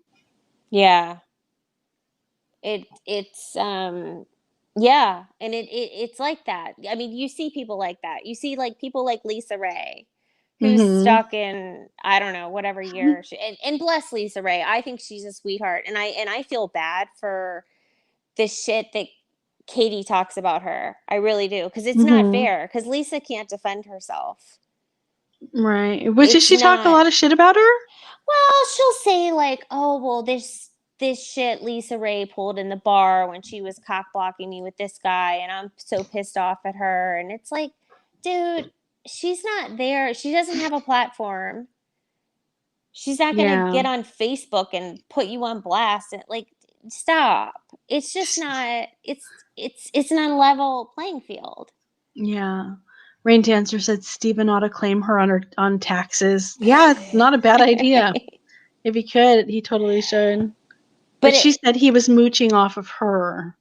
Yeah. It's yeah, and it's like that. I mean, you see people like that. You see like people like Lisa Ray, who's stuck in I don't know whatever year. And bless Lisa Ray. I think she's a sweetheart, and I feel bad for the shit that Katie talks about her. I really do, because it's not fair. Because Lisa can't defend herself. Right. Does she talk a lot of shit about her? Well, she'll say like, "Oh, well, this shit Lisa Ray pulled in the bar when she was cock blocking me with this guy, and I'm so pissed off at her." And it's like, dude, she's not there. She doesn't have a platform. She's not gonna get on Facebook and put you on blast. And like, stop. It's just not. It's an unlevel playing field. Yeah. Rain Dancer said Steven ought to claim her on taxes. Yeah, it's not a bad idea. If he could, he totally should. But she said he was mooching off of her.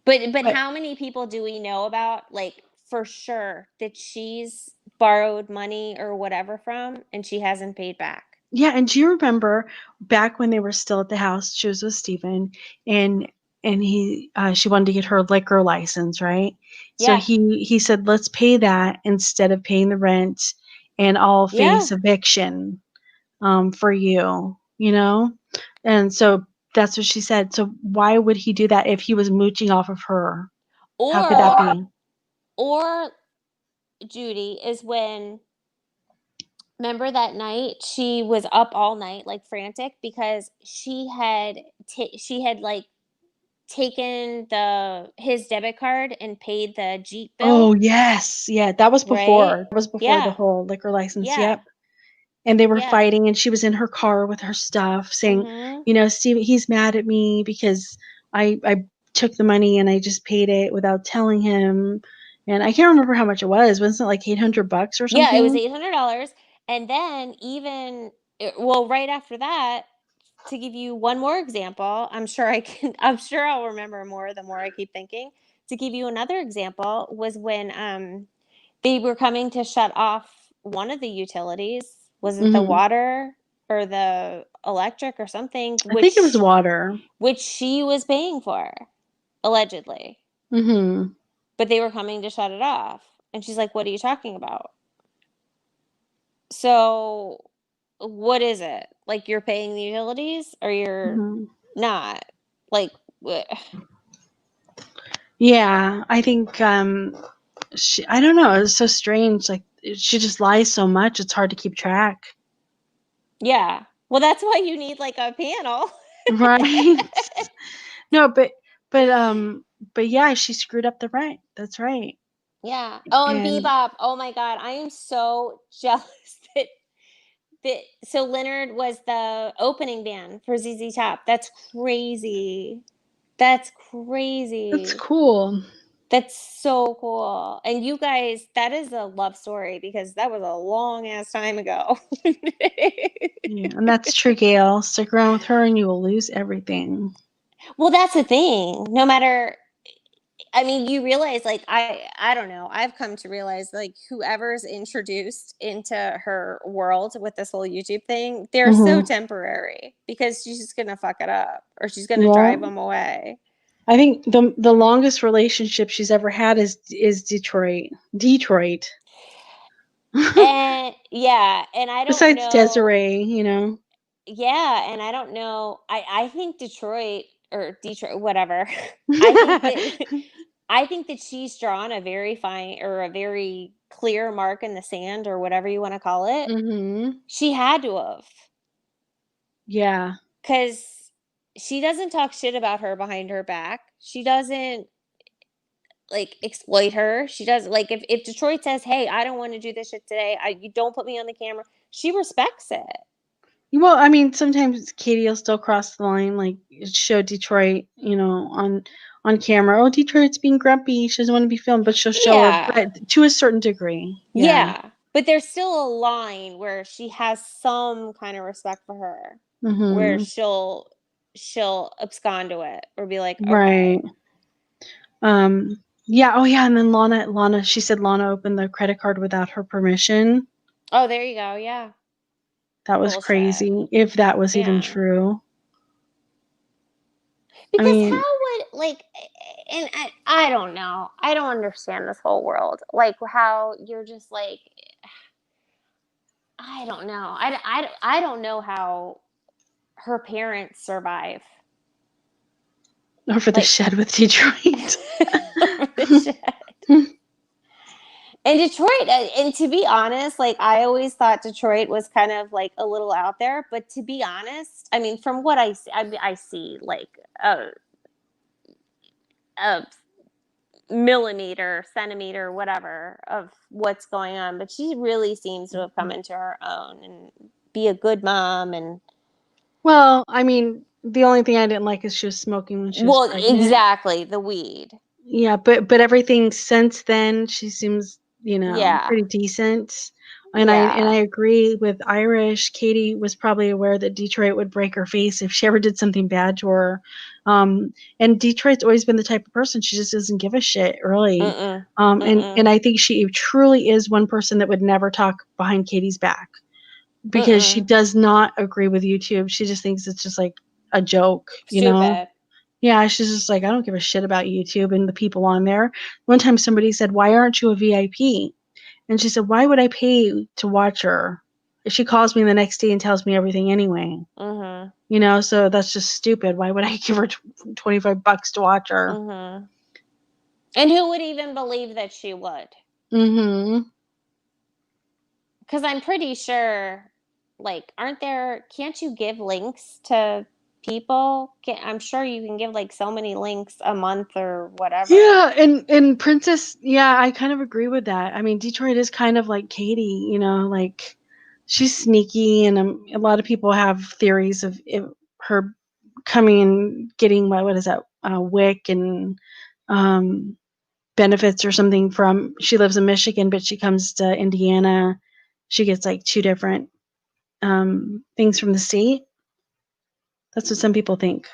But how many people do we know about, like, for sure that she's borrowed money or whatever from and she hasn't paid back? Yeah, and do you remember back when they were still at the house, she was with Steven, and she wanted to get her liquor license, right? So he said, let's pay that instead of paying the rent, and I'll face eviction for you, And so that's what she said. So why would he do that if he was mooching off of her? How could that be? Or Judy is when, remember that night she was up all night like frantic because she had like taken his debit card and paid the Jeep bill. Oh yes, yeah, that was before. Right? That was before the whole liquor license. Yep. And they were fighting, and she was in her car with her stuff, saying, Steve, he's mad at me because I took the money and I just paid it without telling him. And I can't remember how much it was. Wasn't it like $800 or something? Yeah, it was $800. And then right after that, to give you one more example, I'm sure I'll remember more the more I keep thinking. To give you another example was when they were coming to shut off one of the utilities. Was it the water or the electric or something? I think it was water. Which she was paying for, allegedly. But they were coming to shut it off. And she's like, what are you talking about? So what is it? Like you're paying the utilities or you're not. Like, Yeah, I think I don't know. It's so strange. Like she just lies so much. It's hard to keep track. yeah. Well, that's why you need like a panel. Right. No, but yeah, she screwed up the rent. That's right. Yeah. Oh, and And Bebop. Oh my God, I am so jealous that so Leonard was the opening band for ZZ Top. That's crazy. That's crazy. that's cool. That's so cool. And you guys, that is a love story because that was a long ass time ago. Yeah, and that's true, Gail. Stick around with her and you will lose everything. Well, that's the thing. No matter, I mean, you realize, like, I don't know. I've come to realize, like, whoever's introduced into her world with this whole YouTube thing, they're so temporary because she's just gonna fuck it up or she's gonna drive them away. I think the longest relationship she's ever had is Detroit. Detroit. And yeah, and I don't Besides know. Desiree, you know. Yeah, and I don't know. I think Detroit or Detroit, whatever. I think that she's drawn a very fine or a very clear mark in the sand or whatever you want to call it. Mm-hmm. She had to have. Yeah. Because she doesn't talk shit about her behind her back. She doesn't like exploit her. She does like if Detroit says, "Hey, I don't want to do this shit today. You don't put me on the camera." She respects it. Well, I mean, sometimes Katie will still cross the line, like show Detroit, you know, on camera. Oh, Detroit's being grumpy. She doesn't want to be filmed, but she'll show her, but to a certain degree. Yeah. But there's still a line where she has some kind of respect for her, where she'll abscond to it or be like, okay. Right. Yeah. Oh, yeah. And then Lana. She said Lana opened the credit card without her permission. Oh, there you go. Yeah. That was crazy. If that was even true. Because how would like, and I don't know. I don't understand this whole world. Like how you're just like, I don't know. I don't know how her parents survive. Over the shed with Detroit. Over the shed. And Detroit, and to be honest, like I always thought Detroit was kind of like a little out there. But to be honest, I mean, from what I see, I see like a millimeter, centimeter, whatever of what's going on. But she really seems to have come into her own and be a good mom. And well, I mean, the only thing I didn't like is she was smoking when she was pregnant. Exactly, the weed. Yeah, but everything since then, she seems, you know, pretty decent. And I agree with Irish. Katie was probably aware that Detroit would break her face if she ever did something bad to her. And Detroit's always been the type of person, she just doesn't give a shit, really. And I think she truly is one person that would never talk behind Katie's back because she does not agree with YouTube. She just thinks it's just like a joke, you know? Yeah, she's just like, I don't give a shit about YouTube and the people on there. One time somebody said, why aren't you a VIP? And she said, why would I pay to watch her? She calls me the next day and tells me everything anyway. You know, so that's just stupid. Why would I give her $25 to watch her? And who would even believe that she would? Because I'm pretty sure, like, can't you give links to people? I'm sure you can give like so many links a month or whatever. Yeah, and Princess, yeah, I kind of agree with that. I mean, Detroit is kind of like Katie, you know, like she's sneaky, and a lot of people have theories of her coming and getting what is that, WIC and benefits or something from. She lives in Michigan, but she comes to Indiana. She gets like 2 different things from the state. That's what some people think.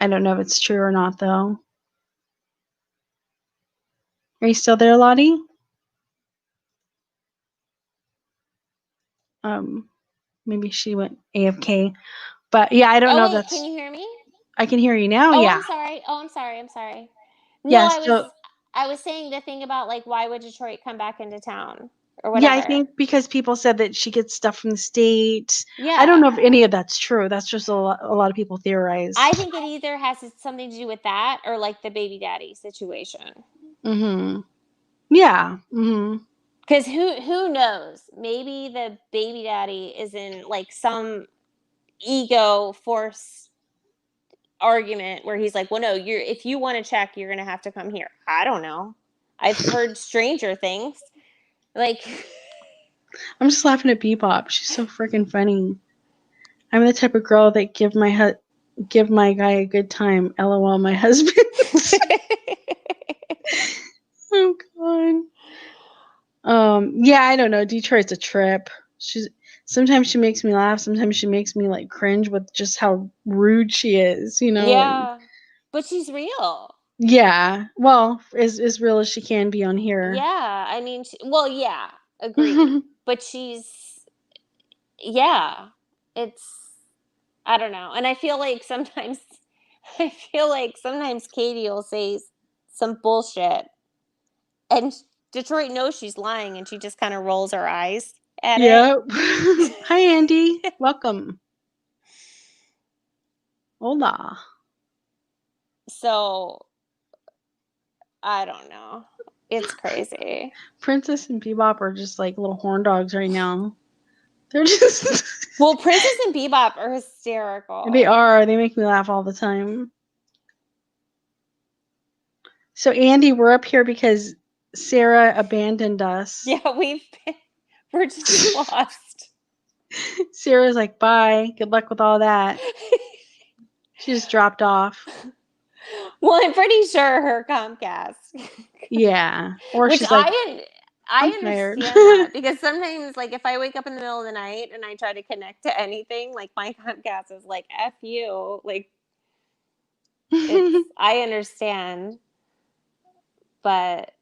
I don't know if it's true or not, though. Are you still there, Lottie? Maybe she went AFK. But yeah, I don't know if that's. Can you hear me? I can hear you now. Oh, Yeah. I'm sorry. I'm sorry. No, Yeah, I was saying the thing about like why would Detroit come back into town or Yeah, whatever. I think because people said that she gets stuff from the state. Yeah. I don't know if any of that's true. That's just a lot of people theorize. I think it either has something to do with that or like the baby daddy situation. Mm-hmm. Yeah. Mm-hmm. Because who knows? Maybe the baby daddy is in like some ego force argument where he's like, well, no, if you want to check, you're gonna have to come here. I don't know. I've heard stranger things. Like, I'm just laughing at Bebop. She's so freaking funny. I'm the type of girl that give my guy a good time. LOL, my husband. Oh god. Yeah, I don't know. Detroit's a trip. Sometimes she makes me laugh. Sometimes she makes me like cringe with just how rude she is. You know. yeah, but she's real. Yeah. Well, as real as she can be on here. Yeah, I mean, yeah, agreed. But yeah, I don't know. And I feel like sometimes Katie will say some bullshit and Detroit knows she's lying and she just kind of rolls her eyes at it. Hi, Andy. Welcome. Hola. So, I don't know. It's crazy. Princess and Bebop are just like little horn dogs right now. They're just... Well, Princess and Bebop are hysterical. They are. They make me laugh all the time. So, Andy, we're up here because Sarah abandoned us. Yeah, we're just lost. Sarah's like, bye. Good luck with all that. She just dropped off. Well, I'm pretty sure her Comcast. Yeah. Or Which she's like, I I'm understand tired. that because sometimes, like, if I wake up in the middle of the night and I try to connect to anything, like, my Comcast is like, F you. Like, I understand, but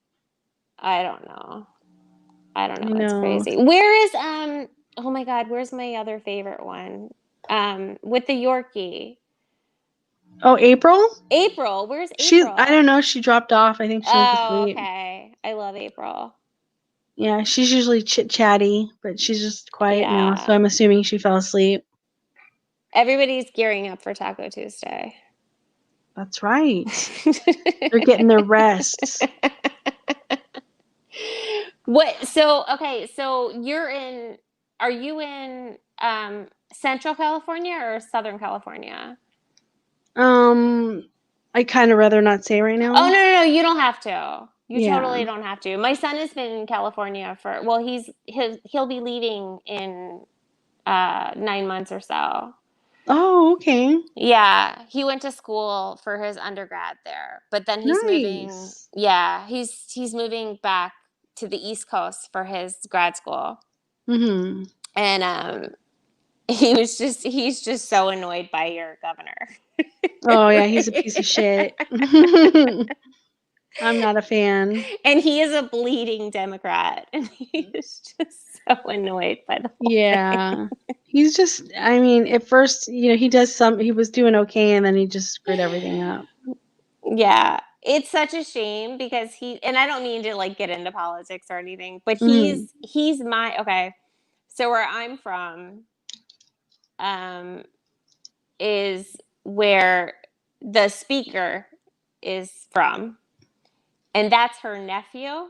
I don't know. It's crazy. Where is, oh my God, where's my other favorite one? With the Yorkie. Oh, April? April. Where's April? I don't know. She dropped off. I think she went to sleep. Okay. I love April. Yeah, she's usually chit-chatty, but she's just quiet now, so I'm assuming she fell asleep. Everybody's gearing up for Taco Tuesday. That's right. They're getting their rests. So are you in Central California or Southern California? I kind of rather not say right now. Oh, no, you don't have to. You totally don't have to. My son has been in California he'll be leaving in 9 months or so. Oh, okay. Yeah, he went to school for his undergrad there, but then he's moving. Yeah, he's moving back to the East Coast for his grad school. Mm-hmm. And he's just so annoyed by your governor. Oh yeah, he's a piece of shit. I'm not a fan. And he is a bleeding Democrat, and he is just so annoyed by the whole thing. He's just, I mean, at first, he was doing okay, and then he just screwed everything up. Yeah, it's such a shame because and I don't mean to like get into politics or anything, but he's okay. So where I'm from, is where the speaker is from, and that's her nephew.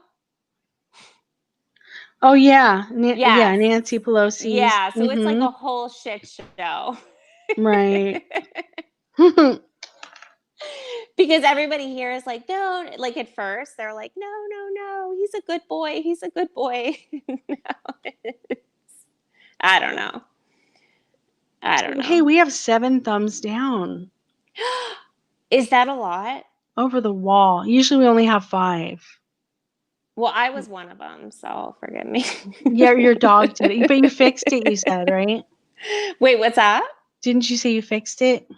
Oh yeah, yeah, Nancy Pelosi. Yeah, so it's like a whole shit show. Right. Because everybody here is like, no, like at first they're like, no, he's a good boy. I don't know. Hey, we have 7 thumbs down. Is that a lot? Over the wall. Usually we only have 5. Well, I was one of them, so forgive me. Yeah, your dog did it. But you fixed it, you said, right? Wait, what's that? Didn't you say you fixed it?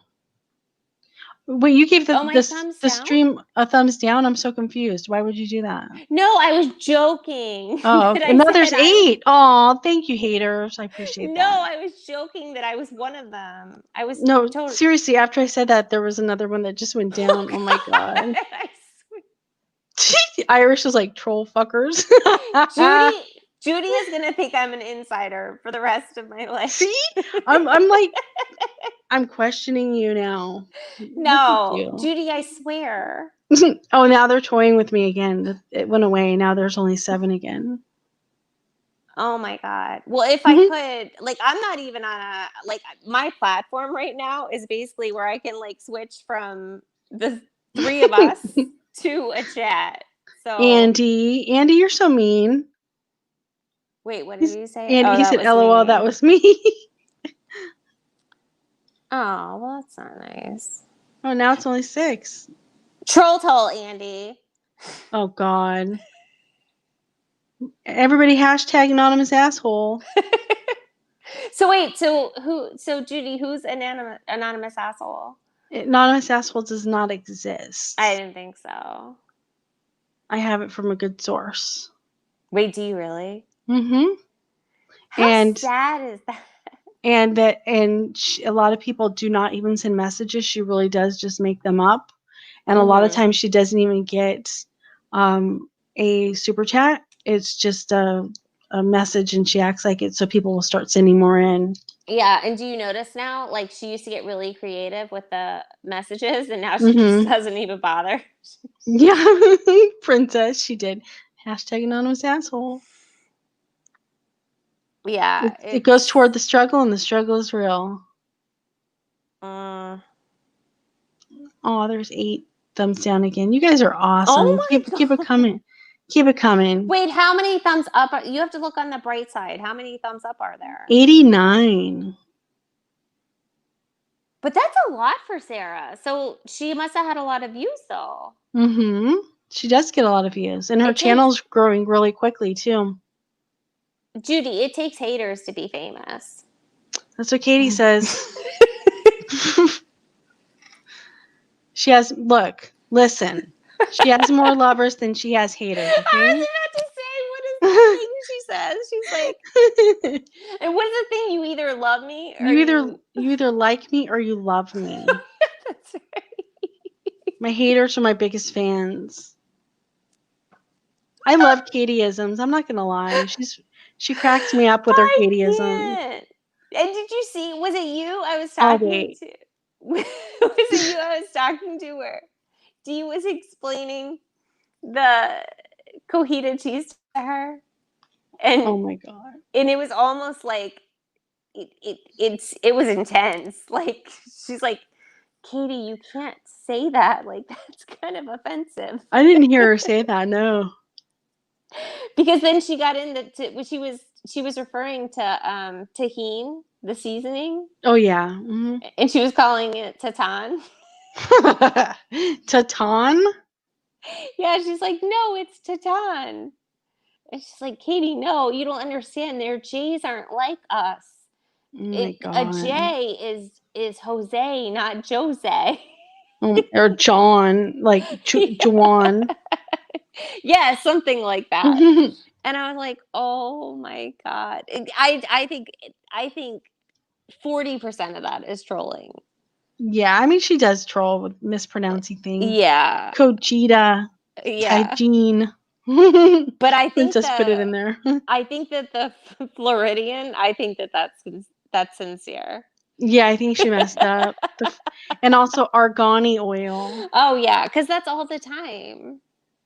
Wait, you gave the stream a thumbs down? I'm so confused. Why would you do that? No, I was joking. Oh, okay. Now there's 8. Oh, thank you, haters. I appreciate that. No, I was joking that I was one of them. I was seriously, after I said that, there was another one that just went down. Oh my God. I swear. Irish is like troll fuckers. Judy is gonna think I'm an insider for the rest of my life. See? I'm like, I'm questioning you now. Look at No, you. Judy, I swear. Oh, now they're toying with me again. It went away. Now there's only 7 again. Oh my God. Well, if I could, like, I'm not even on a, like, my platform right now is basically where I can, like, switch from the 3 of us to a chat. So, Andy, you're so mean. wait, what did you say? Andy, Oh, he that said, was LOL, me. that was me. Oh, well, that's not nice. Oh, now it's only 6. Troll toll, Andy. Oh, God. Everybody hashtag anonymous asshole. So wait, so Judy, who's anonymous asshole? Anonymous asshole does not exist. I didn't think so. I have it from a good source. Wait, do you really? Mm-hmm. How sad is that? And a lot of people do not even send messages. She really does just make them up. And a lot of times she doesn't even get a super chat. It's just a message and she acts like it so people will start sending more in. Yeah, and do you notice now, like, she used to get really creative with the messages and now she just doesn't even bother? Yeah, princess, she did. Hashtag anonymous asshole. Yeah. It goes toward the struggle and the struggle is real. Oh, there's 8 thumbs down again. You guys are awesome. Oh my God. Keep it coming. Keep it coming. Wait, how many thumbs up? You have to look on the bright side. How many thumbs up are there? 89. But that's a lot for Sarah. So she must have had a lot of views, though. Mm-hmm. She does get a lot of views. And her channel's growing really quickly, too. Judy, it takes haters to be famous. That's what Katie says. She has, listen. She has more lovers than she has haters, okay? I was about to say, what is the thing she says? She's like, and what is the thing? You either love me or you either like me or you love me. That's right. My haters are my biggest fans. I love Katieisms. I'm not gonna lie. She cracks me up with her Katieisms. And did you see? Was it you I was talking to? Was it you I was talking to? Where Dee was explaining the cojita cheese to her, and oh my God! And it was almost like it was intense. Like she's like, Katie, you can't say that. Like that's kind of offensive. I didn't hear her say that. No. Because then she got into she was referring to tahine, the seasoning. Oh yeah. Mm-hmm. And she was calling it tatin. Tatin? Yeah, she's like, no, it's tatin. And she's like, Katie, no, you don't understand. Their J's aren't like us. Oh my God. A J is Jose, not Jose. Or John, like Juan. Yeah, something like that. And I was like, oh my God. I think 40% of that is trolling. Yeah, I mean she does troll with mispronouncing things. Yeah. Cojita. Yeah. Hygiene. But I think Princess put it in there. I think that the Floridian, I think that's sincere. Yeah, I think she messed up. And also argani oil. Oh yeah, because that's all the time.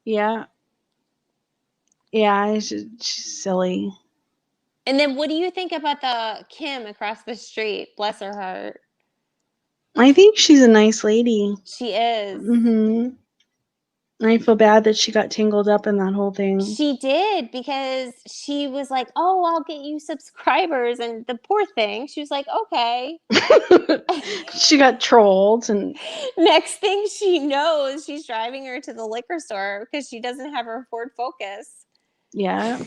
Yeah. Yeah, she's silly. And then what do you think about the Kim across the street? Bless her heart. I think she's a nice lady. She is. Mm-hmm. I feel bad that she got tangled up in that whole thing. She did, because she was like, oh, I'll get you subscribers. And the poor thing, she was like, okay. She got trolled. And next thing she knows, she's driving her to the liquor store because she doesn't have her Ford Focus. Yeah.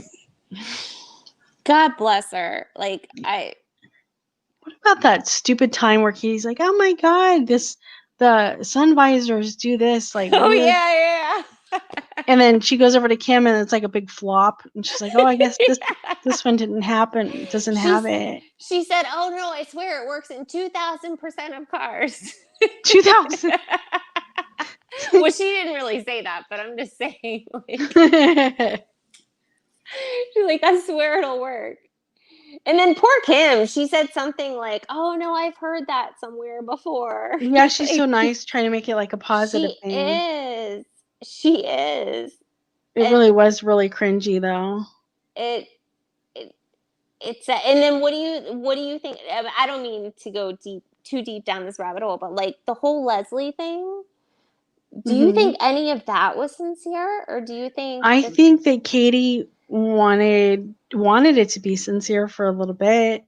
God bless her. Like, What about that stupid time where he's like, oh my God, the sun visors do this, like, oh weird. yeah. And then she goes over to Kim and it's like a big flop. And she's like, oh, I guess this one didn't happen. It doesn't have it. She said, oh no, I swear it works in 2,000% of cars. 2,000. Well, she didn't really say that, but I'm just saying. Like, She's like, I swear it'll work. And then poor Kim, she said something like, "Oh no, I've heard that somewhere before." Yeah, she's so Like, nice, trying to make it like a positive she thing. is. She is. It And really was really cringy, though. it it's and then what do you think? I don't mean to go too deep down this rabbit hole, but like the whole Leslie thing, do you think any of that was sincere, or do you think I think that Katie wanted it to be sincere for a little bit,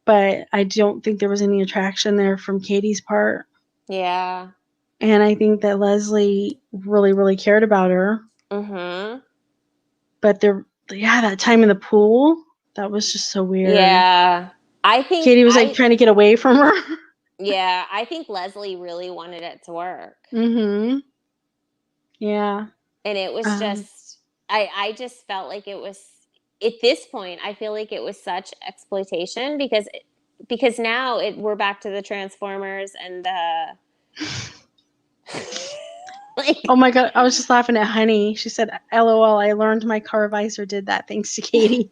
but I don't think there was any attraction there from Katie's part. Yeah. And I think that Leslie really, really cared about her. Mm-hmm. But that time in the pool, that was just so weird. Yeah. I think Katie was like trying to get away from her. Yeah, I think Leslie really wanted it to work. Mm-hmm. Yeah. And it was just I just felt like it was at this point, I feel like it was such exploitation because now we're back to the Transformers and the like, oh my god, I was just laughing at Honey. She said, LOL, I learned my car visor did that thanks to Katie.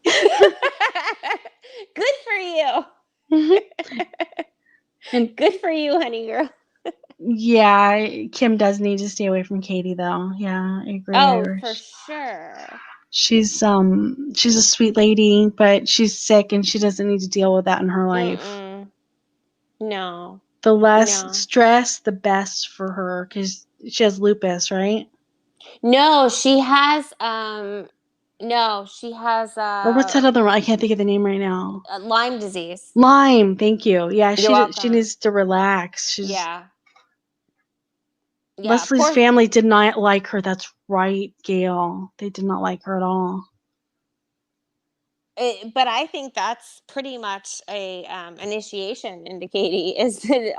Good for you. And good for you, honey girl. Yeah, Kim does need to stay away from Katie though. Yeah, I agree. Oh, Irish. for sure. She's a sweet lady, but she's sick and she doesn't need to deal with that in her life. Mm-mm. No. The less stress, the best for her because she has lupus, right? No, she has or what's that other one? I can't think of the name right now. Lyme disease. Lyme, thank you. Yeah, You're welcome. she needs to relax. Yeah. Leslie's family did not like her. That's right, Gail. They did not like her at all. But I think that's pretty much a initiation into Katie is that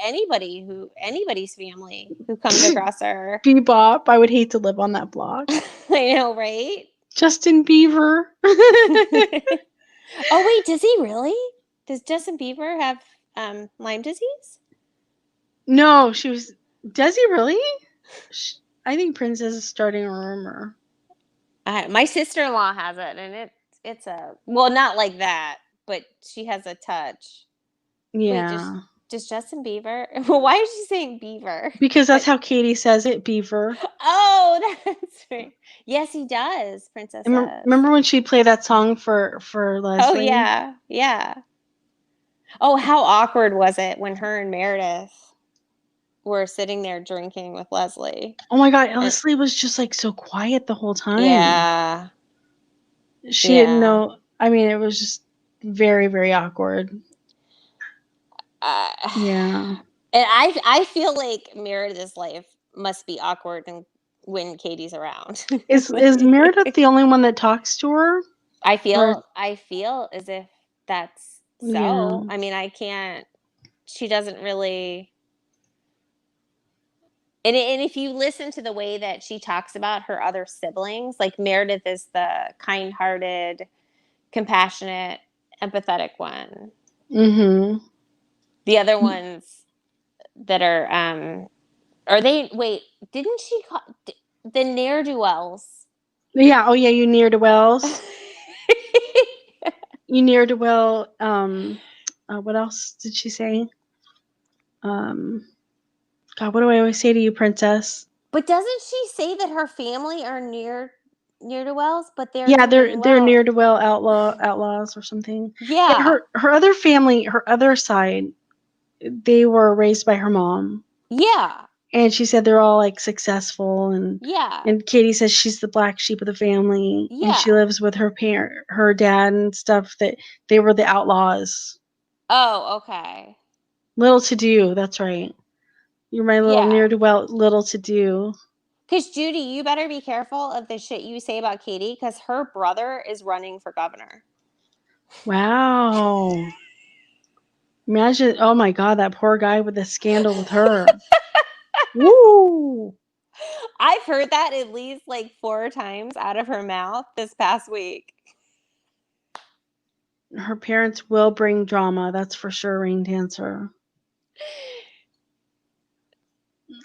anybody's family who comes across her. Bebop, I would hate to live on that block. I know, right? Justin Bieber. Oh wait, does he really? Does Justin Bieber have Lyme disease? No, does he really? I think Princess is starting a rumor. My sister-in-law has it, and it's not like that, but she has a touch. Yeah. Wait, does Justin Bieber? Well, why is she saying Beaver? Because that's how Katie says it, Beaver. Oh, that's right. Yes, he does. Princess says. Remember when she played that song for Leslie? Oh yeah, yeah. Oh, how awkward was it when her and Meredith were sitting there drinking with Leslie? Oh my god, Leslie was just like so quiet the whole time. Yeah. She didn't know. I mean, it was just very, very awkward. Yeah. And I feel like Meredith's life must be awkward when Katie's around. Is Meredith the only one that talks to her? I feel as if that's so. Yeah. I mean, she doesn't really. And if you listen to the way that she talks about her other siblings, like Meredith is the kind-hearted, compassionate, empathetic one. Mm-hmm. The other ones that are they? Wait, didn't she call the ne'er-do-wells? Yeah. Oh yeah, you ne'er-do-wells. You ne'er-do-well. What else did she say? God, what do I always say to you, Princess? But doesn't she say that her family are ne'er-do-wells, but they're they're ne'er-do-well outlaws or something. Yeah. Her other family, her other side, they were raised by her mom. Yeah. And she said they're all like successful and Katie says she's the black sheep of the family. Yeah. And she lives with her dad and stuff, that they were the outlaws. Oh, okay. Little to do, that's right. You're my little ne'er-do-well, little to do. Because Judy, you better be careful of the shit you say about Katie, because her brother is running for governor. Wow. Imagine, oh my God, that poor guy with the scandal with her. Woo! I've heard that at least like 4 times out of her mouth this past week. Her parents will bring drama, that's for sure, Rain Dancer.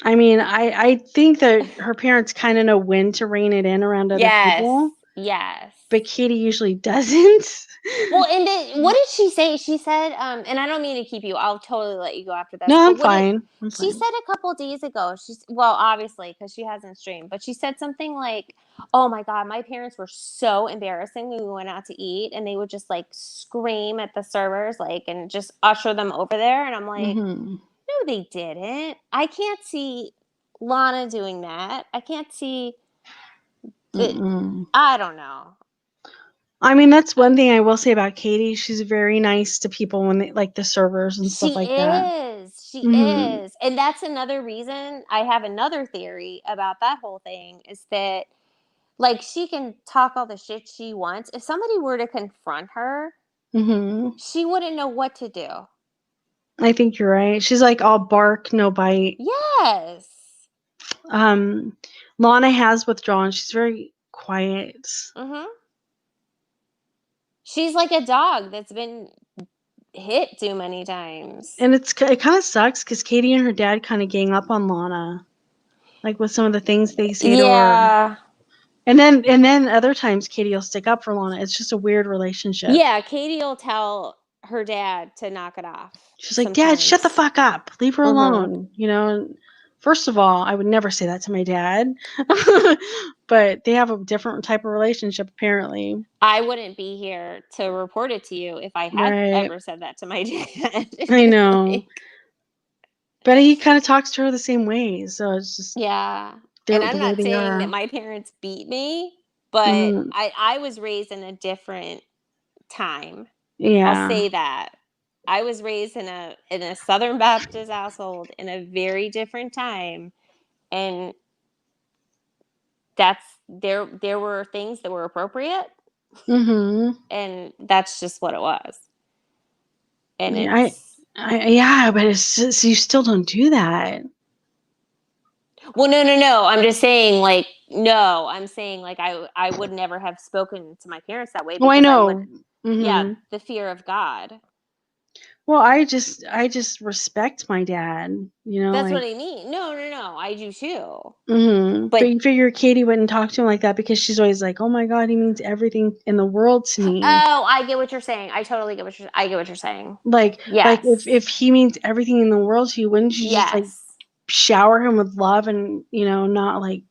I mean, I think that her parents kind of know when to rein it in around other people. Yes. but Katie usually doesn't. Well, and then what did she say? She said, and I don't mean to keep you. I'll totally let you go after this. No, but I'm what did fine. I'm she fine. said a couple days ago? Well, obviously because she hasn't streamed, but she said something like, "Oh my God, my parents were so embarrassing when we went out to eat, and they would just like scream at the servers, like, and just usher them over there." And I'm like, Mhm. "No, they didn't. I can't see Lana doing that. I can't see it. Mm-mm. I don't know." I mean, that's one thing I will say about Katie. She's very nice to people when they like the servers and She stuff like that. is. She Mhm. is. And that's another reason I have another theory about that whole thing is that, like, she can talk all the shit she wants. If somebody were to confront her, Mhm. she wouldn't know what to do. I think you're right. She's like all bark, no bite. Yes. Lana has withdrawn. She's very quiet. Mm-hmm. She's like a dog that's been hit too many times. And it kind of sucks because Katie and her dad kind of gang up on Lana, like with some of the things they say to her. Yeah. And then other times Katie will stick up for Lana. It's just a weird relationship. Yeah, Katie will tell her dad to knock it off. She's like, Dad, shut the fuck up. Leave her Mhm. alone. You know, and first of all, I would never say that to my dad. But they have a different type of relationship, apparently. I wouldn't be here to report it to you if I had Right. ever said that to my dad. I know. Like, But he kind of talks to her the same way. So it's just yeah. they're And the I'm way not they saying are. that my parents beat me, but Mhm. I was raised in a different time. I'll Yeah. say that. I was raised in a Southern Baptist household in a very different time, and there were things that were appropriate, Mhm. and that's just what it was. And Yeah, it's yeah, but it's just, you still don't do that. well, no. I'm just saying, like, no. I'm saying, like, I would never have spoken to my parents that way Oh, I because I would, know. yeah, Mhm. the fear of God. Well, I just respect my dad, you know, That's what like I mean. No. I do too. But But you figure Katie wouldn't talk to him like that because she's always like, "Oh my God, he means everything in the world to me." oh, I get what you're saying. I totally get I get what you're saying. Like Yes. if he means everything in the world to you, wouldn't you just like Yes. shower him with love and, you know, not like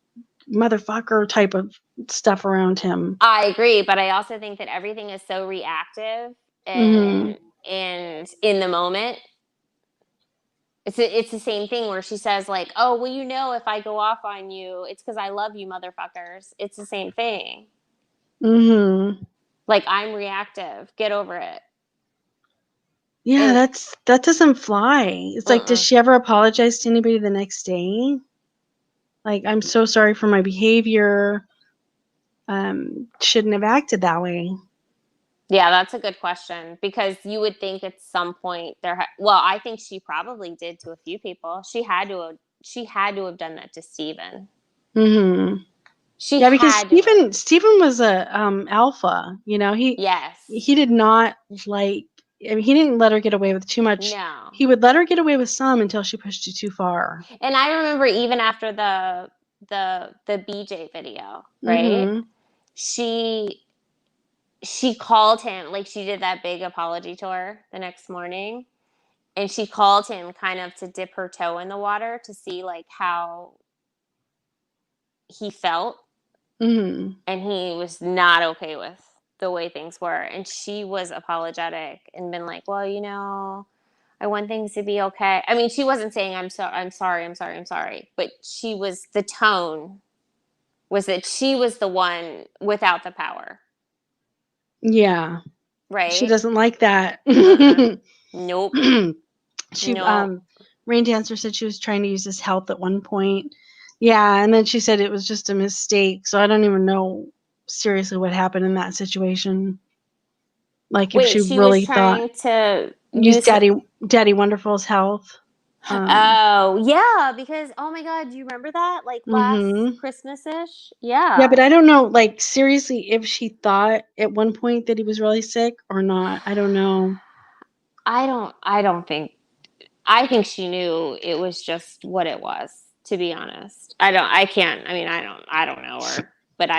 motherfucker type of stuff around him? I agree, but I also think that everything is so reactive Mhm. and in the moment. It's the same thing where she says like, "Oh, well, you know, if I go off on you, it's because I love you, motherfuckers." It's the same thing. Mhm. Like I'm reactive. Get over it. Yeah, And that doesn't fly. It's like, does mm-mm. she ever apologize to anybody the next day? Like, I'm so sorry for my behavior. Shouldn't have acted that way. Yeah, that's a good question because you would think at some point well, I think she probably did to a few people. She had to have done that to Steven. Mhm. She Yeah, because had to have. Steven was a alpha. You know, Yes. he did not like. I mean, he didn't let her get away with too much. No. He would let her get away with some until she pushed it too far. And I remember even after the BJ video, right? Mhm. She called him, like she did that big apology tour the next morning, and she called him kind of to dip her toe in the water to see like how he felt, Mhm. and he was not okay with the way things were, and she was apologetic and been like, well, you know, I want things to be okay. I mean, she wasn't saying I'm sorry, but the tone was that she was the one without the power, Yeah, she right? doesn't like that. Nope. She Nope. Rain Dancer said she was trying to use his health at one point. Yeah, and then she said it was just a mistake. So I don't even know seriously what happened in that situation. Like if Wait, she she was really thought trying to use use her. Daddy Wonderful's health. Oh, yeah, because oh my God, do you remember that? Like last Mhm. Christmas-ish? Yeah, but Yeah. I don't know, like seriously, if she thought at one point that he was really sick or not. I don't know. I think she knew it was just what it was, to be honest. I don't know her, but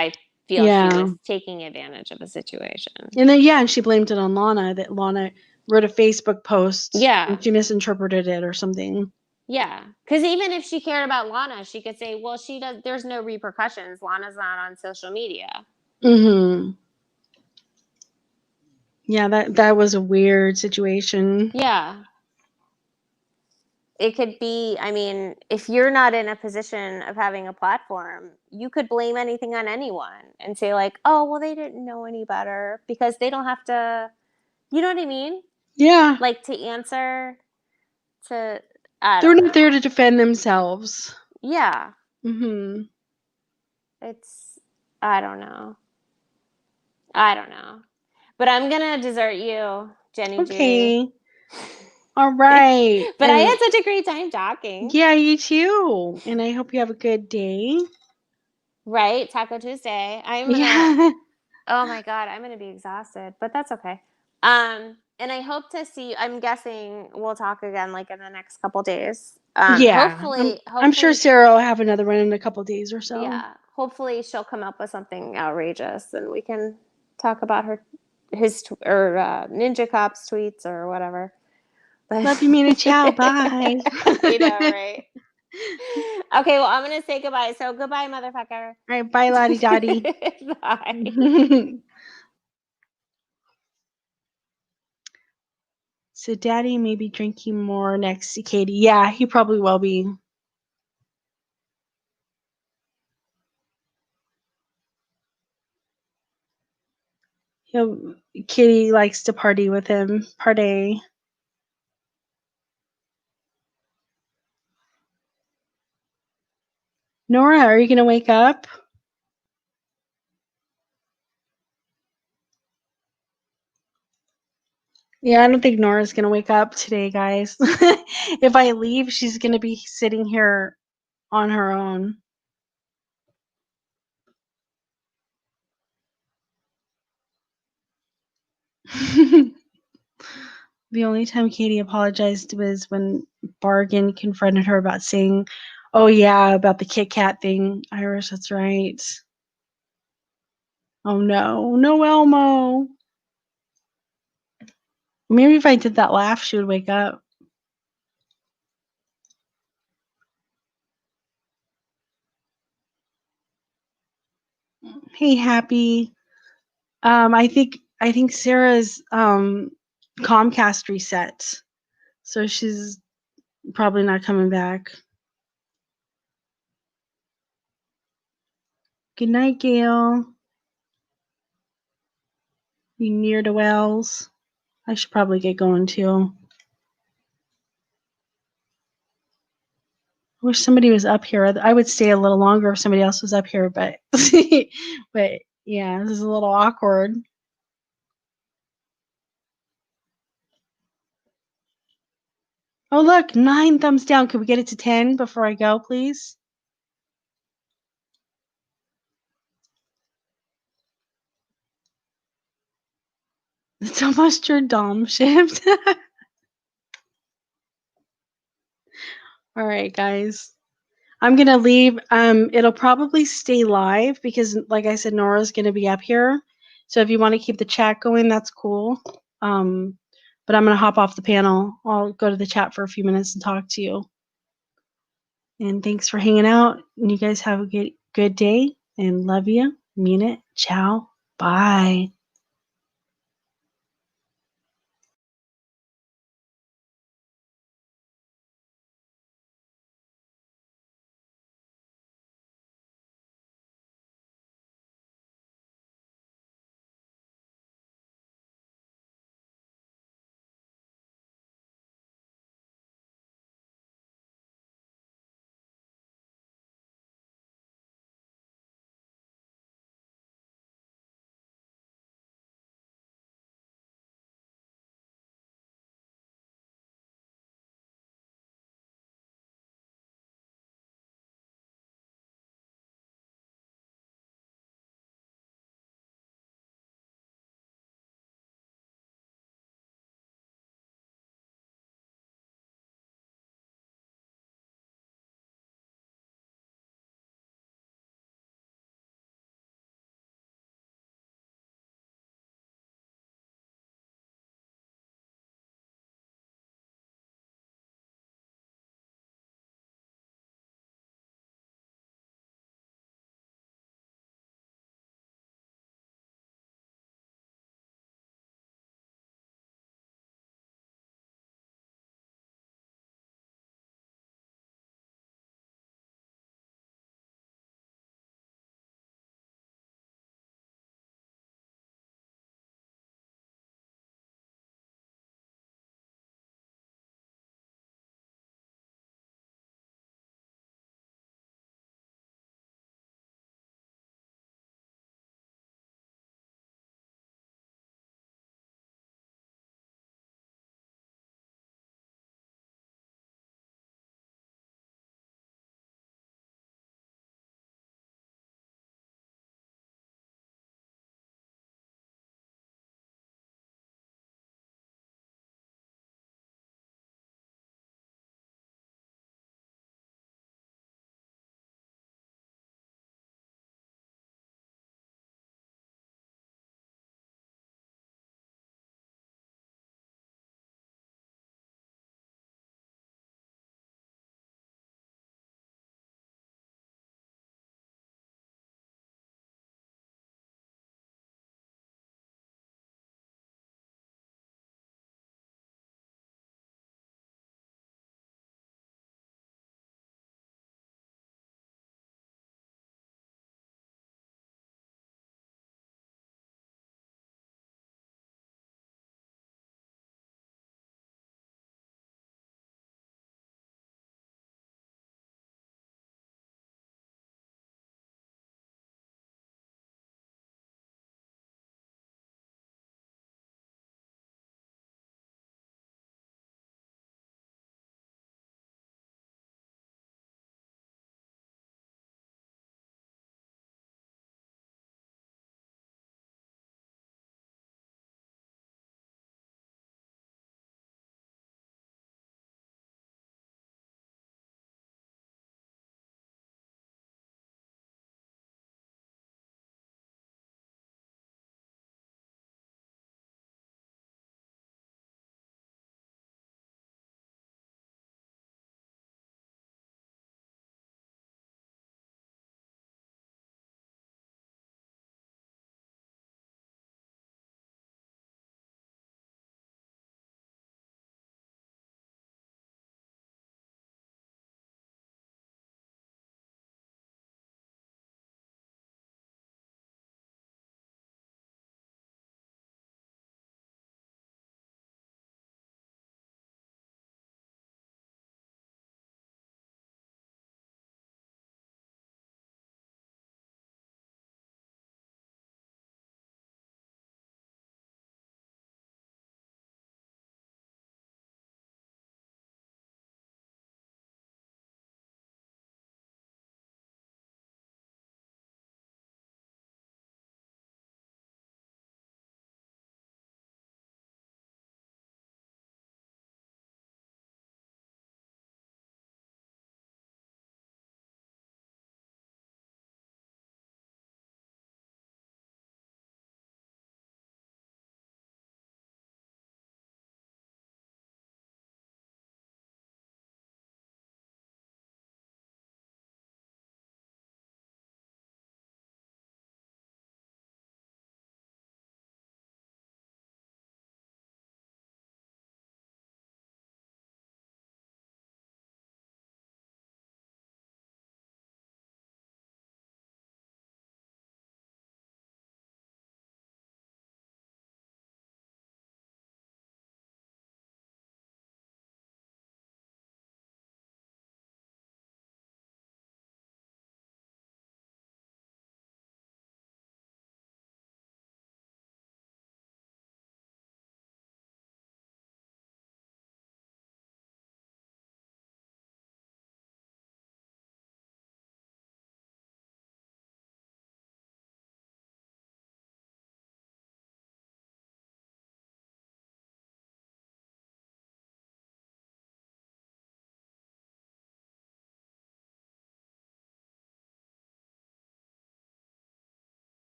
feel Yeah. she was taking advantage of the situation. And then and she blamed it on Lana, that Lana wrote a Facebook post. Yeah. And she misinterpreted it or something. Yeah, because even if she cared about Lana, she could say, well, she does. There's no repercussions. Lana's not on social media. Mm-hmm. Yeah, that was a weird situation. Yeah. It could be, I mean, if you're not in a position of having a platform, you could blame anything on anyone and say like, oh, well, they didn't know any better, because they don't have to, you know what I mean? Yeah. Like to answer to, They're not there to defend themselves. Yeah. Mm-hmm. It's, I don't know. But I'm going to desert you, Jenny G. Okay. All right. But I had such a great time talking. Yeah, you too. And I hope you have a good day. Right? Taco Tuesday. I'm going to, Yeah. oh my God, I'm going to be exhausted, but that's okay. And I hope to see, I'm guessing we'll talk again like in the next couple days. Yeah. Hopefully, I'm sure Sarah will have another one in a couple days or so. Yeah. Hopefully she'll come up with something outrageous and we can talk about Ninja Cop's tweets or whatever. But Love you, Mina. Ciao. Bye. I know, right? Okay, well, I'm going to say goodbye. So goodbye, motherfucker. All right. Bye, Lottie Dottie. Bye. So Daddy may be drinking more next to Katie. Yeah, he probably will be. Kitty likes to party with him. Party. Nora, are you going to wake up? Yeah, I don't think Nora's going to wake up today, guys. If I leave, she's going to be sitting here on her own. The only time Katie apologized was when Bargain confronted her about saying, oh, yeah, about the Kit Kat thing. Irish, that's right. Oh, no. No, Elmo. Maybe if I did that laugh, she would wake up. Hey, Happy. I think Sarah's Comcast reset, so she's probably not coming back. Good night, Gail. You near to Wells? I should probably get going too. I wish somebody was up here. I would stay a little longer if somebody else was up here, but but yeah, this is a little awkward. Oh look, 9 thumbs down. Could we get it to 10 before I go, please? It's almost your Dom shift. All right, guys. I'm going to leave. It'll probably stay live because, like I said, Nora's going to be up here. So if you want to keep the chat going, that's cool. But I'm going to hop off the panel. I'll go to the chat for a few minutes and talk to you. And thanks for hanging out. And you guys have a good day. And love you. Mean it. Ciao. Bye.